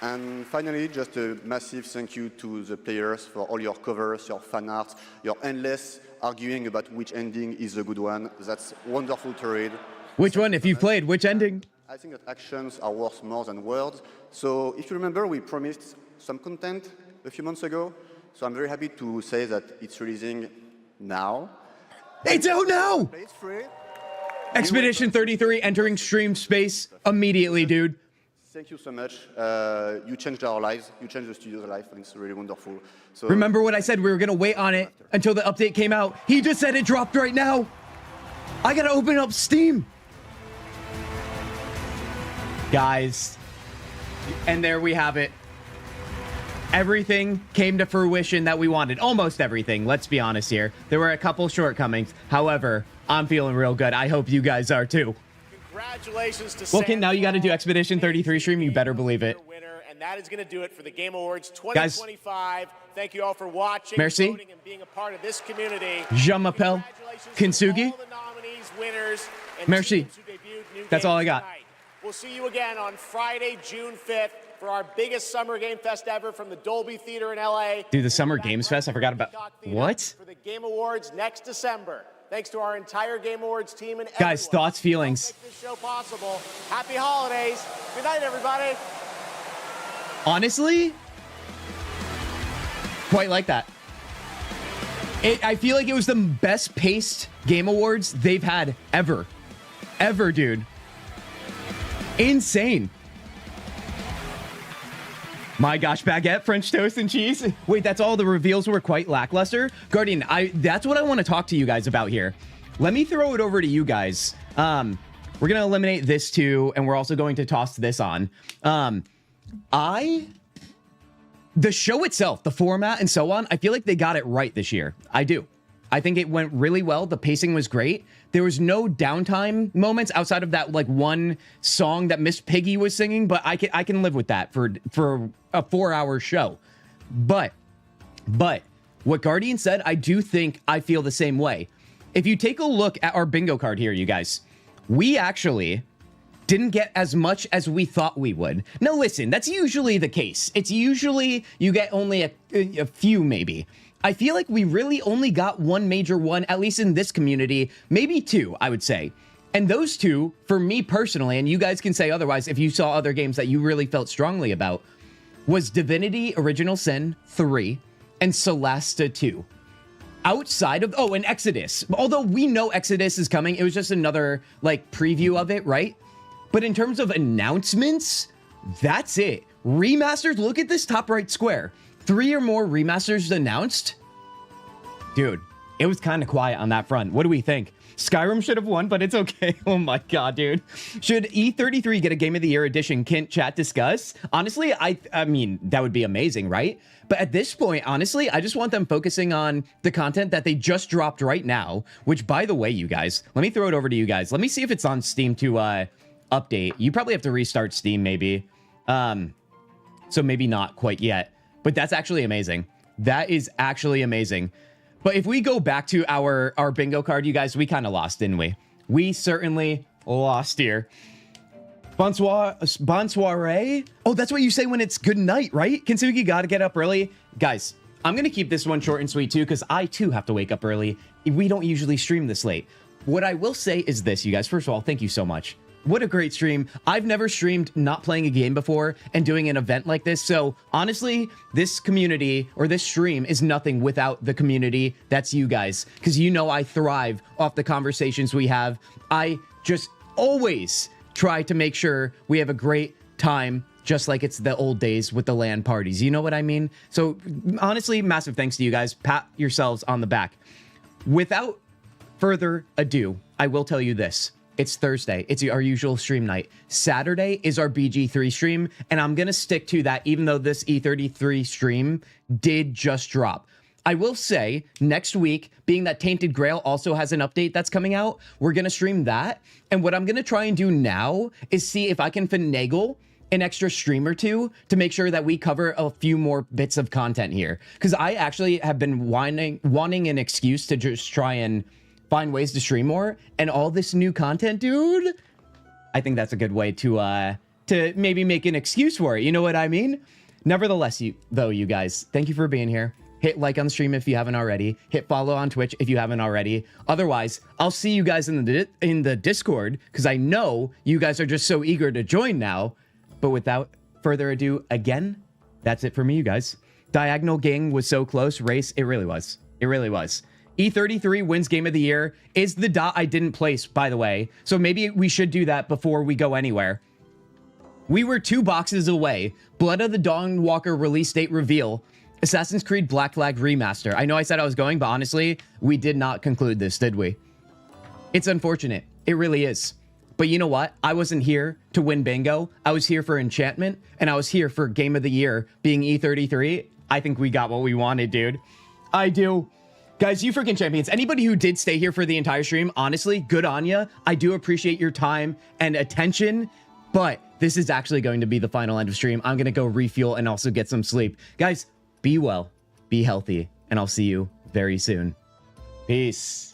[SPEAKER 8] And finally, just a massive thank you to the players for all your covers, your fan art, your endless arguing about which ending is a good one. That's wonderful to read.
[SPEAKER 2] Which one, if you've played, which ending?
[SPEAKER 8] I think that actions are worth more than words. So if you remember, we promised some content a few months ago. So I'm very happy to say that it's releasing now.
[SPEAKER 2] It's out now!
[SPEAKER 8] It's free.
[SPEAKER 2] Expedition 33 entering stream space immediately, dude.
[SPEAKER 8] Thank you so much. You changed our lives. You changed the studio's life, and it's really wonderful. So
[SPEAKER 2] Remember what I said? We were going to wait on it until the update came out. He just said it dropped right now. I got to open up Steam. Guys, and there we have it. Everything came to fruition that we wanted. Almost everything, let's be honest here. There were a couple shortcomings. However, I'm feeling real good. I hope you guys are too.
[SPEAKER 14] Congratulations to
[SPEAKER 2] Well, Ken, now you got to do Expedition 33 stream. You better believe it.
[SPEAKER 14] And that is going to do it for the Game Awards 2025.
[SPEAKER 2] Guys,
[SPEAKER 14] thank you all for watching,
[SPEAKER 2] merci.
[SPEAKER 14] voting, and being a part of this community.
[SPEAKER 2] Je m'appelle Kintzugi.
[SPEAKER 14] All the nominees, winners, and
[SPEAKER 2] Merci.
[SPEAKER 14] teams who debuted new
[SPEAKER 2] That's all I
[SPEAKER 14] games
[SPEAKER 2] got.
[SPEAKER 14] tonight. We'll see you again on Friday, June 5th for our biggest summer game fest ever from the Dolby Theater in LA.
[SPEAKER 2] Dude, the Summer Games Fest, I forgot about. What?
[SPEAKER 14] For the Game Awards next December. Thanks to our entire Game Awards team and
[SPEAKER 2] Guys,
[SPEAKER 14] everyone
[SPEAKER 2] thoughts, feelings.
[SPEAKER 14] who helped make this show possible. Happy holidays. Good night, everybody.
[SPEAKER 2] Honestly, quite like that. I feel like it was the best paced Game Awards they've had ever. Ever, dude. Insane. My gosh, baguette, French toast, and cheese. Wait, that's all? The reveals were quite lackluster? Guardian, that's what I want to talk to you guys about here. Let me throw it over to you guys. We're going to eliminate this too, and we're also going to toss this on. The show itself, the format and so on, I feel like they got it right this year. I do. I think it went really well. The pacing was great. There was no downtime moments outside of that like one song that Miss Piggy was singing, but I can live with that for a 4-hour show. But what Guardian said, I do think I feel the same way. If you take a look at our bingo card here, you guys, we actually didn't get as much as we thought we would. Now listen, that's usually the case. It's usually you get only a few maybe. I feel like we really only got one major one, at least in this community, maybe two, I would say. And those two, for me personally, and you guys can say otherwise if you saw other games that you really felt strongly about, was Divinity Original Sin 3 and Celesta 2. Outside of, and Exodus. Although we know Exodus is coming, it was just another like preview of it, right? But in terms of announcements, that's it. Remasters, look at this top right square. 3 or more remasters announced. Dude, it was kind of quiet on that front. What do we think? Skyrim should have won, but it's okay. Oh my god, dude. Should E33 get a Game of the Year edition? Kint chat discuss? Honestly, I mean, that would be amazing, right? But at this point, honestly, I just want them focusing on the content that they just dropped right now, which, by the way, you guys, let me throw it over to you guys. Let me see if it's on Steam to update. You probably have to restart Steam, maybe. So maybe not quite yet. But that's actually amazing. That is actually amazing. But if we go back to our bingo card, you guys, we kind of lost, didn't we? We certainly lost here. Bonsoir. Oh, that's what you say when it's good night, right? Kintzugi, gotta get up early. Guys, I'm gonna keep this one short and sweet too, because I too have to wake up early. We don't usually stream this late. What I will say is this, you guys. First of all, thank you so much. What a great stream. I've never streamed not playing a game before and doing an event like this. So honestly, this community or this stream is nothing without the community. That's you guys. Because you know I thrive off the conversations we have. I just always try to make sure we have a great time, just like it's the old days with the LAN parties. You know what I mean? So honestly, massive thanks to you guys. Pat yourselves on the back. Without further ado, I will tell you this. It's Thursday. It's our usual stream night. Saturday is our BG3 stream, and I'm going to stick to that even though this E33 stream did just drop. I will say, next week, being that Tainted Grail also has an update that's coming out, we're going to stream that. And what I'm going to try and do now is see if I can finagle an extra stream or two to make sure that we cover a few more bits of content here. Because I actually have been wanting an excuse to just try and find ways to stream more, and all this new content, dude, I think that's a good way to maybe make an excuse for it. You know what I mean? Nevertheless, you guys, thank you for being here. Hit like on the stream if you haven't already. Hit follow on Twitch if you haven't already. Otherwise, I'll see you guys in the Discord, because I know you guys are just so eager to join now. But without further ado, again, that's it for me, you guys. Diagonal Gang was so close. Race, it really was. It really was. E33 wins Game of the Year is the dot I didn't place, by the way. So maybe we should do that before we go anywhere. We were 2 boxes away. Blood of the Dawnwalker release date reveal. Assassin's Creed Black Flag remaster. I know I said I was going, but honestly, we did not conclude this, did we? It's unfortunate. It really is. But you know what? I wasn't here to win bingo. I was here for enchantment, and I was here for Game of the Year being E33. I think we got what we wanted, dude. I do. Guys, you freaking champions. Anybody who did stay here for the entire stream, honestly, good on ya. I do appreciate your time and attention, but this is actually going to be the final end of stream. I'm going to go refuel and also get some sleep. Guys, be well, be healthy, and I'll see you very soon. Peace.